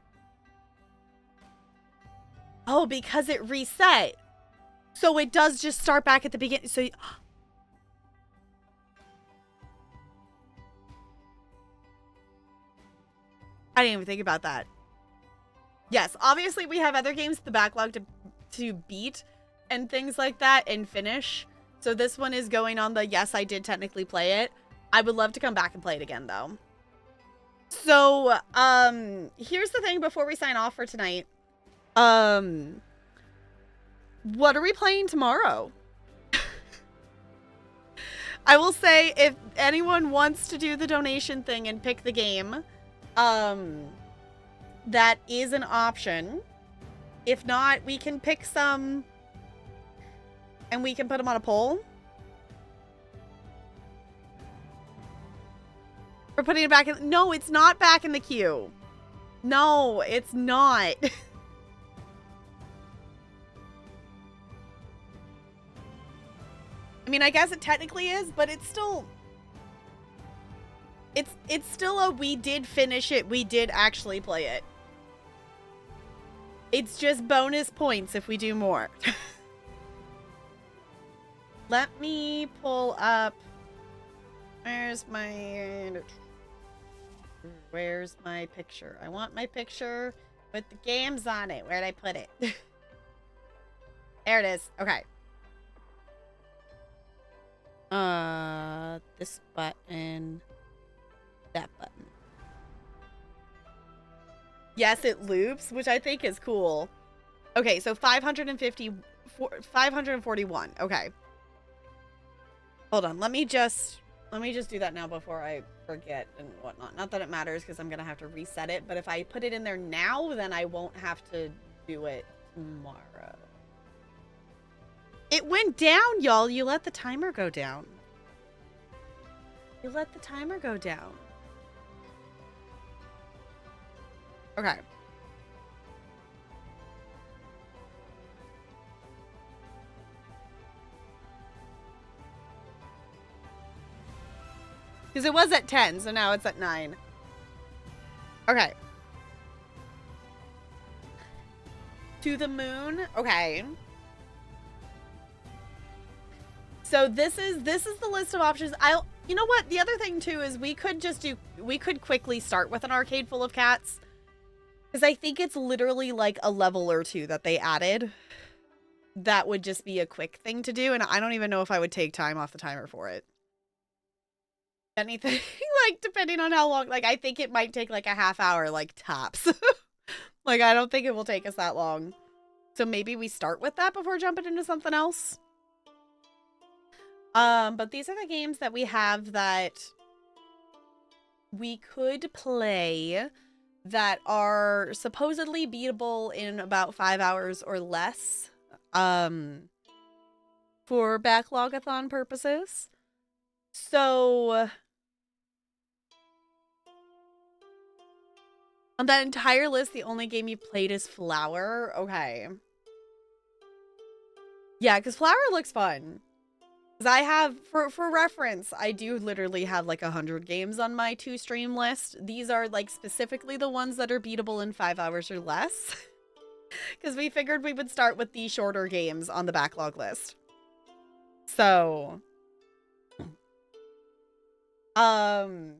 Oh, because it reset. So it does just start back at the beginning. So... I didn't even think about that. Yes, obviously we have other games, the backlog to beat and things like that and finish. So this one is going on the yes, I did technically play it. I would love to come back and play it again though. So, here's the thing before we sign off for tonight. What are we playing tomorrow? I will say if anyone wants to do the donation thing and pick the game, that is an option. If not, we can pick some and we can put them on a poll. We're putting it back in. No, it's not back in the queue. No, it's not. I mean, I guess it technically is, but it's still... It's still a we did finish it, we did actually play it. It's just bonus points if we do more. Let me pull up... Where's my picture? I want my picture with the games on it. Where'd I put it? There it is. Okay. This button. That button. Yes, it loops, which I think is cool. Okay, so 541. Okay. Hold on. Let me just do that now before I forget and whatnot. Not that it matters because I'm going to have to reset it. But if I put it in there now, then I won't have to do it tomorrow. It went down, y'all. You let the timer go down. You let the timer go down. Okay. Because it was at 10, so now it's at 9. Okay. To the moon. Okay. So this is the list of options. You know what? The other thing too is we could quickly start with an arcade full of cats. Because I think it's literally like a level or two that they added. That would just be a quick thing to do. And I don't even know if I would take time off the timer for it. Anything, like, depending on how long. Like, I think it might take like a half hour, like, tops. Like, I don't think it will take us that long. So maybe we start with that before jumping into something else. But these are the games that we have that we could play that are supposedly beatable in about 5 hours or less, for Backlog-a-thon purposes. So, on that entire list, the only game you played is Flower? Okay. Yeah, because Flower looks fun. Because I have, for reference, I do literally have like 100 games on my 2-stream list. These are like specifically the ones that are beatable in 5 hours or less. Because we figured we would start with the shorter games on the backlog list. So, so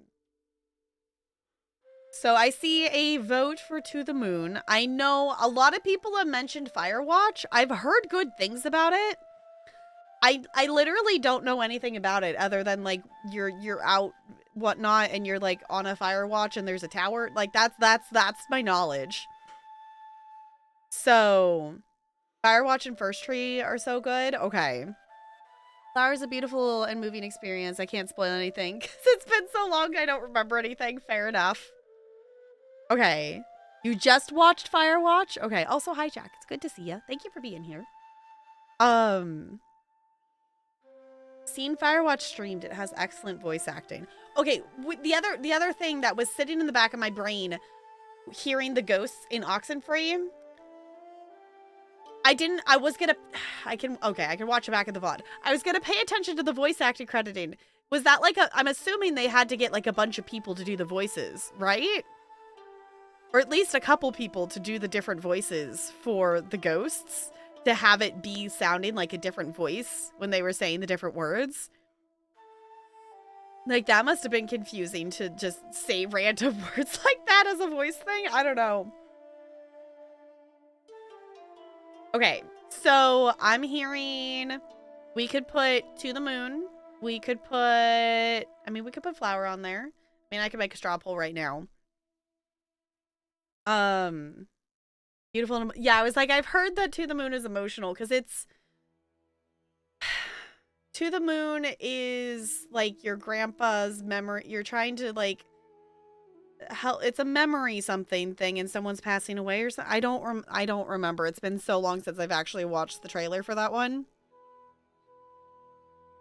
I see a vote for To the Moon. I know a lot of people have mentioned Firewatch. I've heard good things about it. I literally don't know anything about it other than like you're out whatnot and you're like on a fire watch and there's a tower. Like that's my knowledge. So Firewatch and First Tree are so good. Okay. Flower is a beautiful and moving experience. I can't spoil anything because it's been so long I don't remember anything. Fair enough. Okay. You just watched Firewatch? Okay. Also, hi, Jack. It's good to see you. Thank you for being here. Seen Firewatch streamed. It has excellent voice acting. Okay. The other thing that was sitting in the back of my brain, hearing the ghosts in Oxenfree, I can watch it back at the VOD. I was gonna pay attention to the voice acting crediting. Was that like I'm assuming they had to get like a bunch of people to do the voices, right? Or at least a couple people to do the different voices for the ghosts, to have it be sounding like a different voice when they were saying the different words. Like, that must have been confusing to just say random words like that as a voice thing. I don't know. Okay, so I'm hearing we could put To the Moon. We could put, we could put Flower on there. I mean, I could make a straw poll right now. Beautiful. Yeah, I was like, I've heard that To the Moon is emotional because it's To the Moon is like your grandpa's memory. You're trying to like it's a memory something thing and someone's passing away or something. I don't remember. It's been so long since I've actually watched the trailer for that one.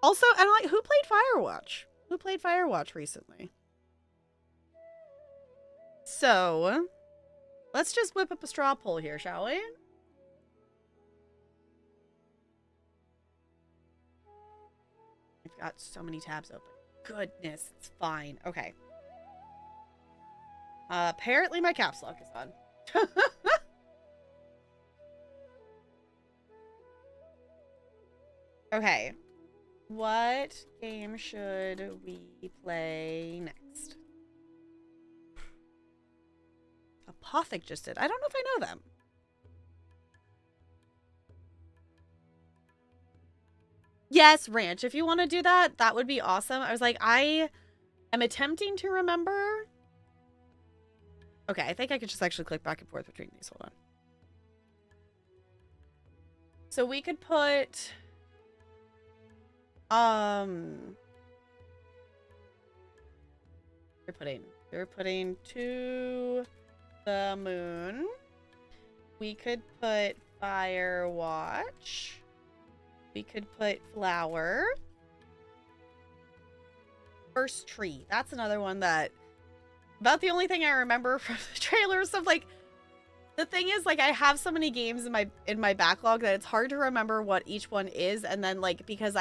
Also, and like, who played Firewatch? Who played Firewatch recently? So, let's just whip up a straw poll here, shall we? I've got so many tabs open. Goodness, it's fine. Okay. Apparently my caps lock is on. Okay. What game should we play next? Apothic just did. I don't know if I know them. Yes, Ranch. If you want to do that, that would be awesome. I was like, I am attempting to remember. Okay, I think I could just actually click back and forth between these. Hold on. So we could put... We're putting To the Moon. We could put Firewatch. We could put Flower. First Tree. That's another one that... About the only thing I remember from the trailers of like... The thing is, like, I have so many games in my backlog that it's hard to remember what each one is, and then like because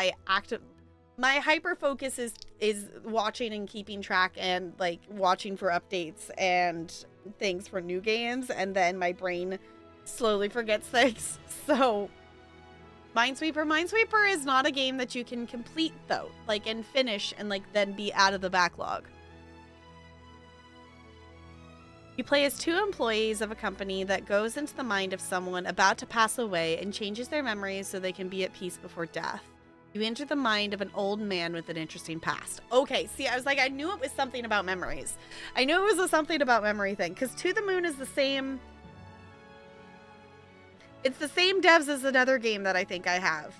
my hyper focus is watching and keeping track and like watching for updates and things for new games, and then my brain slowly forgets things. So Minesweeper is not a game that you can complete though, like, and finish and like then be out of the backlog. You play as two employees of a company that goes into the mind of someone about to pass away and changes their memories so they can be at peace before death. You enter the mind of an old man with an interesting past. Okay, see, I was like, I knew it was something about memories. I knew it was a something about memory thing, because To the Moon is the same... It's the same devs as another game that I think I have.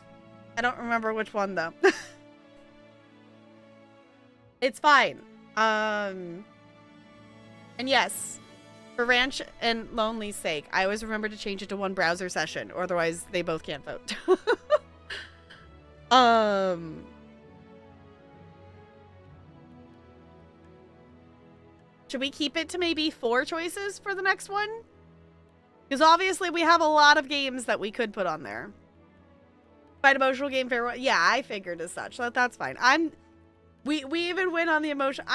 I don't remember which one, though. It's fine. And yes... For Ranch and Lonely's sake, I always remember to change it to one browser session, or otherwise they both can't vote. Should we keep it to maybe 4 choices for the next one? Because obviously we have a lot of games that we could put on there. Fight emotional game fair. Yeah, I figured as such. That's fine. We even went on the emotion.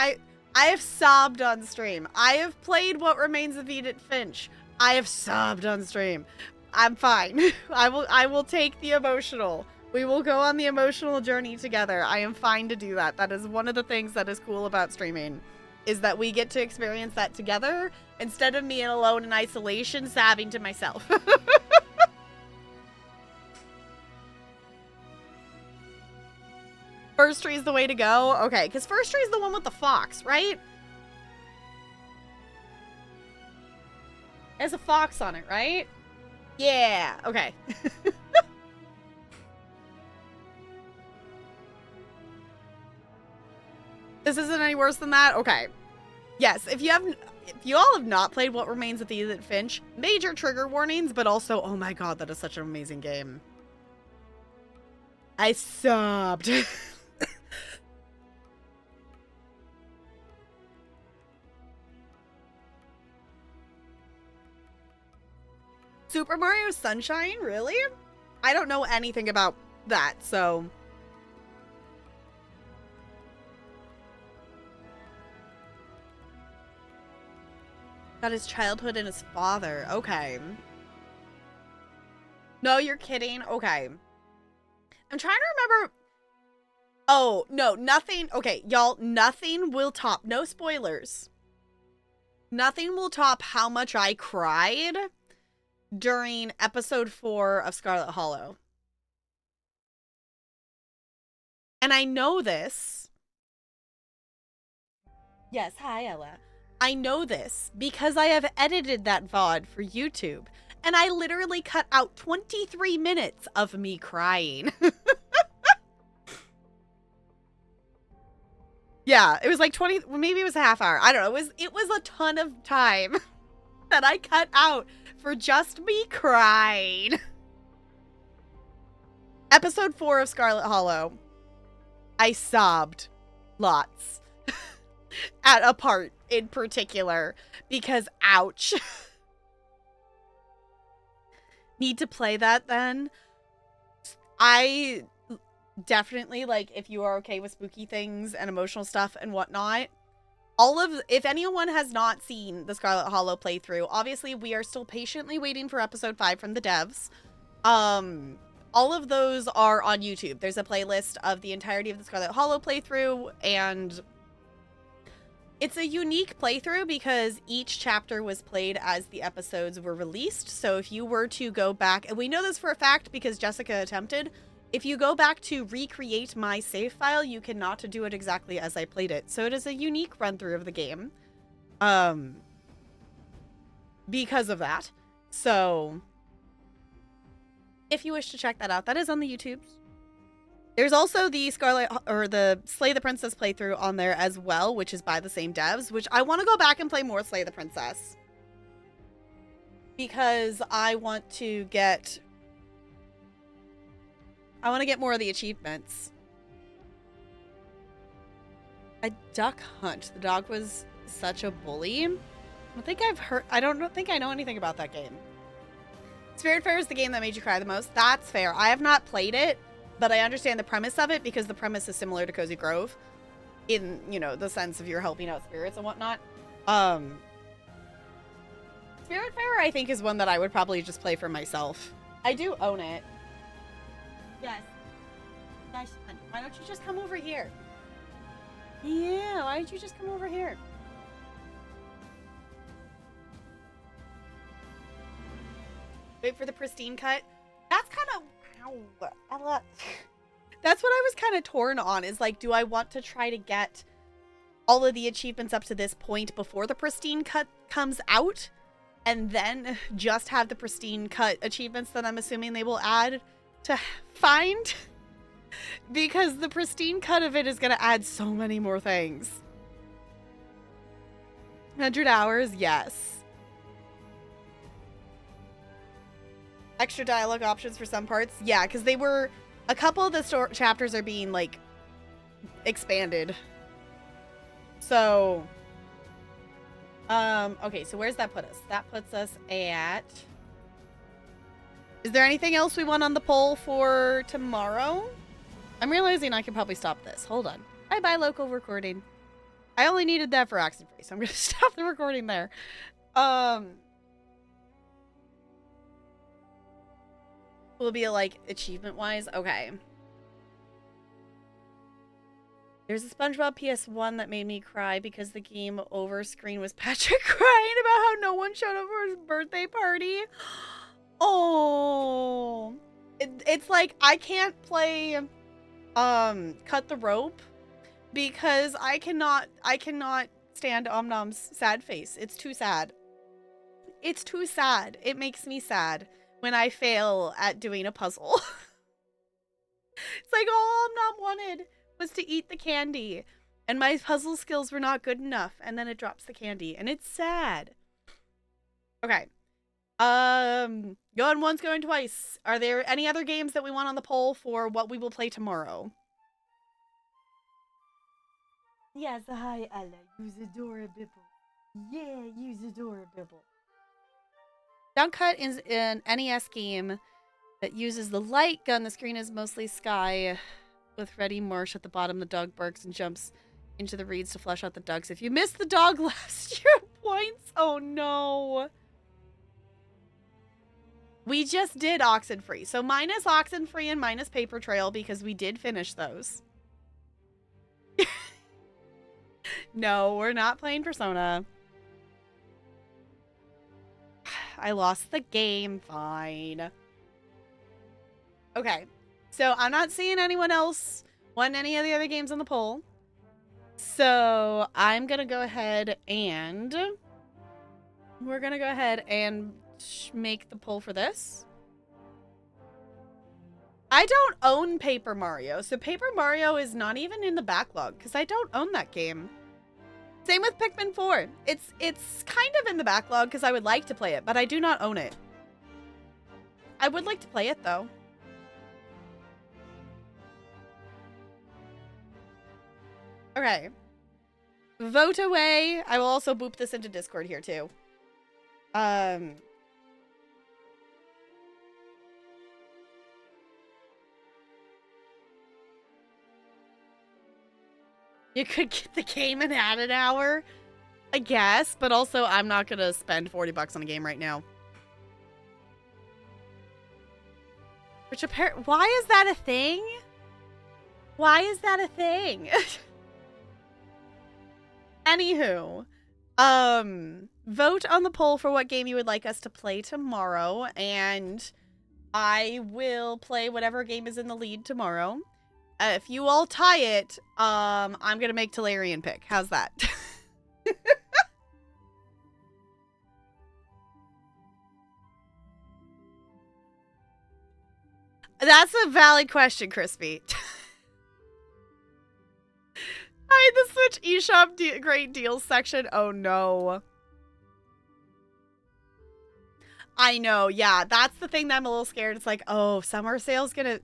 I have sobbed on stream. I have played What Remains of Edith Finch. I have sobbed on stream. I'm fine. I will take the emotional. We will go on the emotional journey together. I am fine to do that. That is one of the things that is cool about streaming, is that we get to experience that together instead of me alone in isolation sobbing to myself. First tree is the way to go? Okay, because first tree is the one with the fox, right? It has a fox on it, right? Yeah, okay. This isn't any worse than that? Okay. Yes, if you all have not played What Remains of the Edith Finch, major trigger warnings, but also, oh my god, that is such an amazing game. I sobbed. Super Mario Sunshine? Really? I don't know anything about that, so... Got his childhood and his father. Okay. No, you're kidding? Okay. I'm trying to remember... Oh, no, nothing... Okay, y'all, nothing will top... No spoilers. Nothing will top how much I cried during episode 4 of Scarlet Hollow. And I know this. Yes, hi, Ella. I know this because I have edited that VOD for YouTube. And I literally cut out 23 minutes of me crying. Yeah, it was like 20, maybe it was a half hour. I don't know. It was a ton of time that I cut out for just me crying. Episode 4 of Scarlet Hollow. I sobbed lots at a part in particular because ouch. Need to play that then. I definitely, like, if you are okay with spooky things and emotional stuff and whatnot, if anyone has not seen the Scarlet Hollow playthrough, obviously we are still patiently waiting for episode 5 from the devs. All of those are on YouTube. There's a playlist of the entirety of the Scarlet Hollow playthrough, and it's a unique playthrough because each chapter was played as the episodes were released. So if you were to go back, and we know this for a fact because Jessica attempted, if you go back to recreate my save file, you cannot do it exactly as I played it. So it is a unique run through of the game. Because of that. So if you wish to check that out, that is on the YouTubes. There's also the the Slay the Princess playthrough on there as well, which is by the same devs, which I want to go back and play more Slay the Princess. Because I want to get more of the achievements. A duck hunt. The dog was such a bully. I don't think I know anything about that game. Spiritfarer is the game that made you cry the most. That's fair. I have not played it, but I understand the premise of it because the premise is similar to Cozy Grove in, you know, the sense of you're helping out spirits and whatnot. Spiritfarer, I think, is one that I would probably just play for myself. I do own it. Yes. Nice. Why don't you just come over here? Yeah, why don't you just come over here? Wait for the pristine cut. That's kind of... That's what I was kind of torn on, is like, do I want to try to get all of the achievements up to this point before the pristine cut comes out, and then just have the pristine cut achievements that I'm assuming they will add to find? Because the pristine cut of it is going to add so many more things. 100 hours, yes. Extra dialogue options for some parts. Yeah, because they were... A couple of the chapters are being, like, expanded. So... okay, so where's that put us? That puts us at... Is there anything else we want on the poll for tomorrow? I'm realizing I can probably stop this. Hold on. Bye-bye, local recording. I only needed that for Oxenfree, so I'm going to stop the recording there. Will it be, like, achievement-wise? Okay. There's a SpongeBob PS1 that made me cry because the game over screen was Patrick crying about how no one showed up for his birthday party. Oh. It's like, I can't play cut the rope because I cannot stand Omnom's sad face. It's too sad. It's too sad. It makes me sad when I fail at doing a puzzle. It's like all Omnom wanted was to eat the candy, and my puzzle skills were not good enough, and then it drops the candy, and it's sad. Okay. Going once, going twice. Are there any other games that we want on the poll for what we will play tomorrow? Yes, hi, Ella. Use adorable. Yeah, use adorable. Downcut is an NES game that uses the light gun. The screen is mostly sky with ready marsh at the bottom. The dog barks and jumps into the reeds to flush out the ducks. If you missed the dog last year, points. Oh no. We just did Oxenfree. So minus Oxenfree and minus Paper Trail because we did finish those. No, we're not playing Persona. I lost the game. Fine. Okay. So I'm not seeing anyone else want any of the other games on the poll. So I'm going to go ahead and we're going to go ahead and make the poll for this. I don't own Paper Mario, so Paper Mario is not even in the backlog because I don't own that game. Same with Pikmin 4. It's kind of in the backlog because I would like to play it, but I do not own it. I would like to play it though. Okay. Vote away. I will also boop this into Discord here too. You could get the game and add an hour, I guess, but also I'm not going to spend $40 on a game right now. Which apparently, why is that a thing? Why is that a thing? Anywho, vote on the poll for what game you would like us to play tomorrow, and I will play whatever game is in the lead tomorrow. If you all tie it, I'm gonna make Talarian pick. How's that? That's a valid question, Crispy. Hi, the Switch eShop great deals section. Oh no. I know, yeah. That's the thing that I'm a little scared. It's like, oh, summer sale's gonna...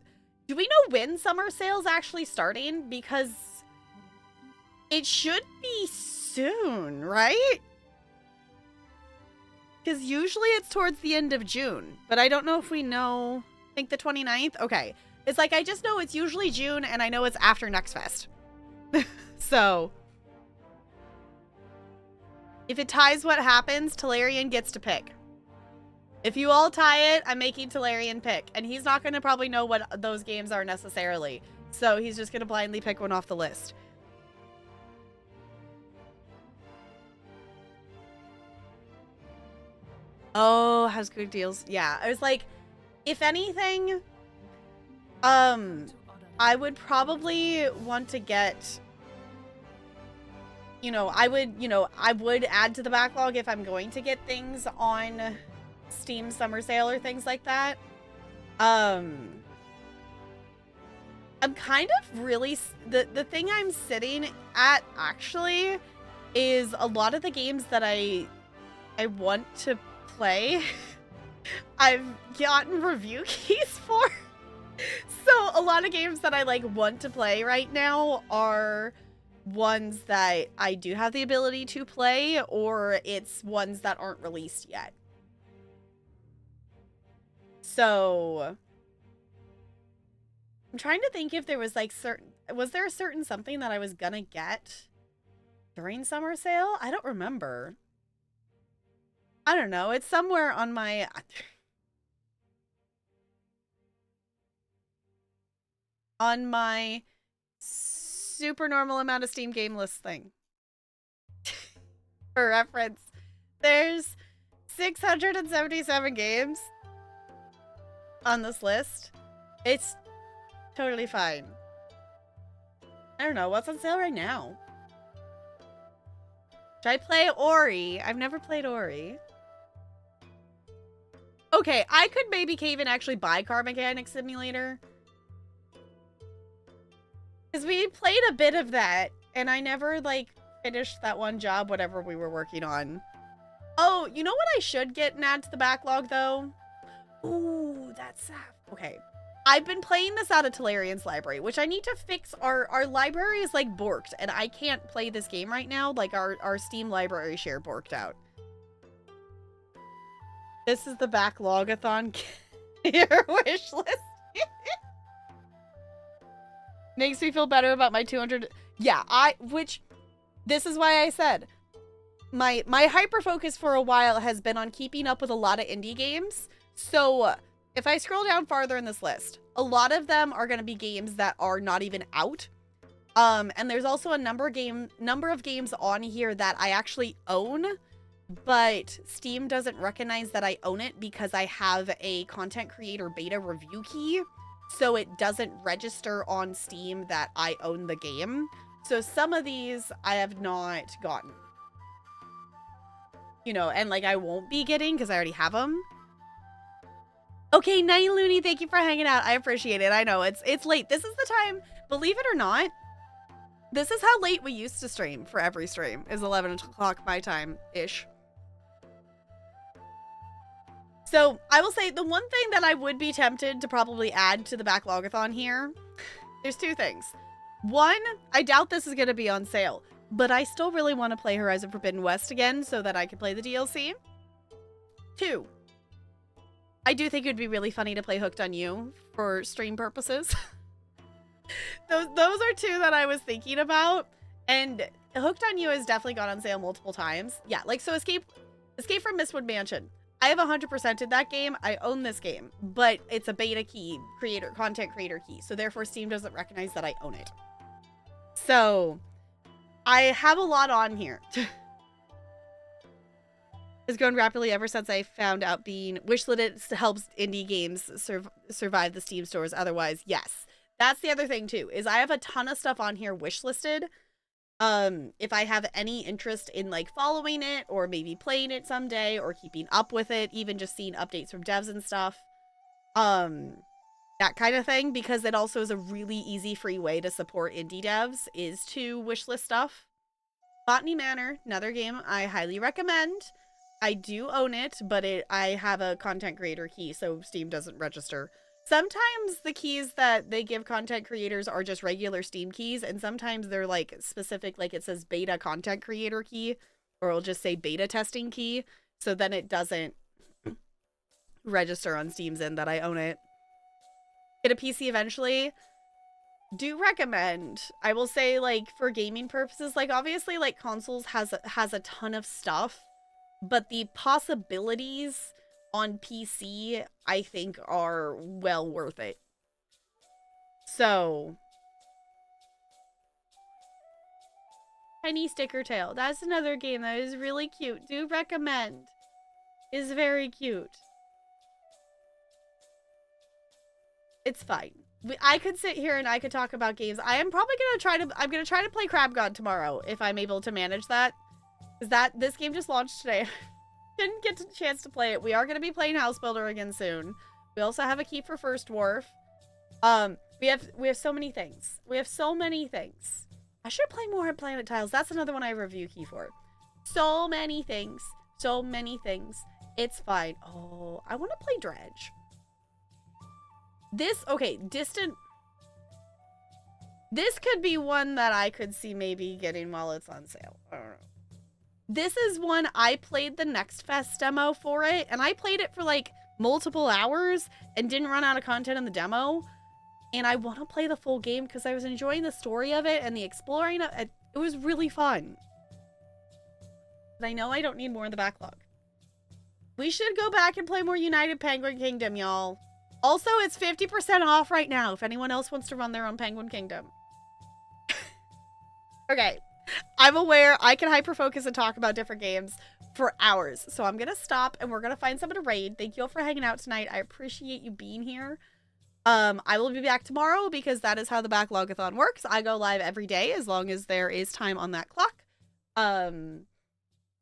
Do we know when summer sale's actually starting? Because it should be soon, right? Because usually it's towards the end of June. But I don't know if we know... I think the 29th? Okay. It's like, I just know it's usually June, and I know it's after Next Fest. So, if it ties what happens, Talarian gets to pick. If you all tie it, I'm making Talarian pick. And he's not going to probably know what those games are necessarily. So he's just going to blindly pick one off the list. Oh, has good deals. Yeah, I was like, if anything, I would probably want to get... I would add to the backlog if I'm going to get things on Steam Summer Sale or things like that. I'm kind of really... The thing I'm sitting at, actually, is a lot of the games that I want to play, I've gotten review keys for. So a lot of games that I, want to play right now are... ones that I do have the ability to play, or it's ones that aren't released yet. So I'm trying to think if there was was there a certain something that I was gonna get during summer sale? I don't remember. I don't know. It's somewhere on my super normal amount of Steam game list thing. For reference, there's 677 games on this list. It's totally fine. I don't know. What's on sale right now? Should I play Ori? I've never played Ori. Okay, I could maybe cave and actually buy Car Mechanic Simulator. Because we played a bit of that, and I never, like, finished that one job, whatever we were working on. Oh, you know what I should get and add to the backlog, though? Ooh, that's... Okay. I've been playing this out of Talarian's library, which I need to fix. Our library is, like, borked, and I can't play this game right now. Like, our Steam library share borked out. This is the Backlog-a-thon your wish list. Makes me feel better about my 200. Yeah, this is why I said my hyper focus for a while has been on keeping up with a lot of indie games. So if I scroll down farther in this list, a lot of them are going to be games that are not even out. And there's also a number of games on here that I actually own, but Steam doesn't recognize that I own it because I have a content creator beta review key. So it doesn't register on Steam that I own the game. So some of these I have not gotten. You know, and like I won't be getting because I already have them. Okay, Night Looney, thank you for hanging out. I appreciate it. I know it's late. This is the time, believe it or not, this is how late we used to stream for every stream, is 11 o'clock my time-ish. So I will say the one thing that I would be tempted to probably add to the Backlog-a-thon here, there's two things. One, I doubt this is going to be on sale, but I still really want to play Horizon Forbidden West again so that I can play the DLC. Two, I do think it would be really funny to play Hooked on You for stream purposes. Those are two that I was thinking about, and Hooked on You has definitely gone on sale multiple times. Yeah, like so Escape from Mistwood Mansion. I have 100%ed that game. I own this game, but it's a beta key, content creator key. So therefore Steam doesn't recognize that I own it. So I have a lot on here. It's grown rapidly ever since I found out being wishlisted helps indie games survive the Steam stores. Otherwise, yes. That's the other thing too, is I have a ton of stuff on here wishlisted. If I have any interest in like following it or maybe playing it someday or keeping up with it, even just seeing updates from devs and stuff, that kind of thing, because it also is a really easy free way to support indie devs is to wishlist stuff. Botany Manor, another game I highly recommend. I do own it, but I have a content creator key, so Steam doesn't register. Sometimes the keys that they give content creators are just regular Steam keys, and sometimes they're like specific, like it says beta content creator key, or it'll just say beta testing key, so then it doesn't register on Steam's end that I own it. Get a PC eventually. Do recommend. I will say, like, for gaming purposes, like obviously like consoles has a ton of stuff, but the possibilities on PC, I think, are well worth it. So, Tiny Sticker Tail. That's another game that is really cute. Do recommend. Is very cute. It's fine. I could sit here and I could talk about games. I'm gonna try to play Crab God tomorrow if I'm able to manage that. Because this game just launched today. Didn't get a chance to play it. We are going to be playing House Builder again soon. We also have a key for First Dwarf. We have so many things. We have so many things. I should play more at Planet Tiles. That's another one I have a review key for. So many things. So many things. It's fine. Oh, I want to play Dredge. Distant. This could be one that I could see maybe getting while it's on sale. I don't know. This is one I played the Next Fest demo for it, and I played it for like multiple hours and didn't run out of content in the demo. And I want to play the full game because I was enjoying the story of it and the exploring of it. It was really fun. But I know I don't need more in the backlog. We should go back and play more United Penguin Kingdom, y'all. Also, it's 50% off right now if anyone else wants to run their own Penguin Kingdom. Okay. I'm aware I can hyper-focus and talk about different games for hours. So I'm going to stop and we're going to find someone to raid. Thank you all for hanging out tonight. I appreciate you being here. I will be back tomorrow because that is how the Backlog-a-thon works. I go live every day as long as there is time on that clock.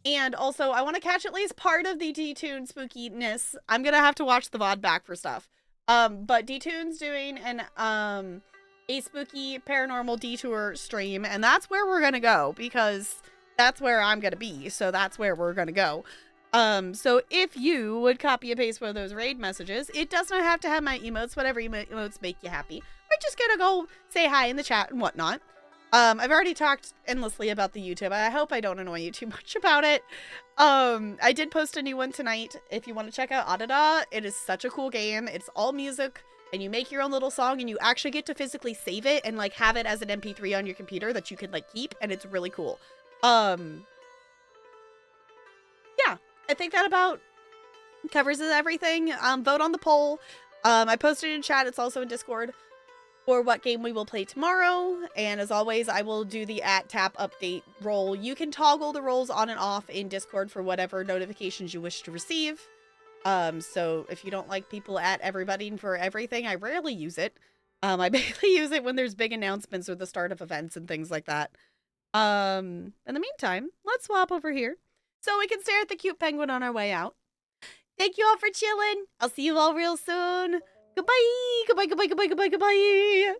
And also, I want to catch at least part of the D-Tune spookiness. I'm going to have to watch the VOD back for stuff. But D-Tune's doing a spooky paranormal detour stream, and that's where we're going to go because that's where I'm going to be. So that's where we're going to go. So if you would copy and paste one of those raid messages, it does not have to have my emotes, whatever emotes make you happy. We're just going to go say hi in the chat and whatnot. I've already talked endlessly about the YouTube. I hope I don't annoy you too much about it. I did post a new one tonight. If you want to check out Adada, it is such a cool game. It's all music, and you make your own little song, and you actually get to physically save it and, like, have it as an MP3 on your computer that you can, like, keep, and it's really cool. Yeah, I think that about covers everything. Vote on the poll. I posted it in chat. It's also in Discord. For what game we will play tomorrow, and as always, I will do the @tap update role. You can toggle the roles on and off in Discord for whatever notifications you wish to receive. So if you don't like people at everybody for everything, I rarely use it. I basically use it when there's big announcements or the start of events and things like that. In the meantime, let's swap over here so we can stare at the cute penguin on our way out. Thank you all for chilling. I'll see you all real soon. Goodbye. Goodbye, goodbye, goodbye, goodbye, goodbye.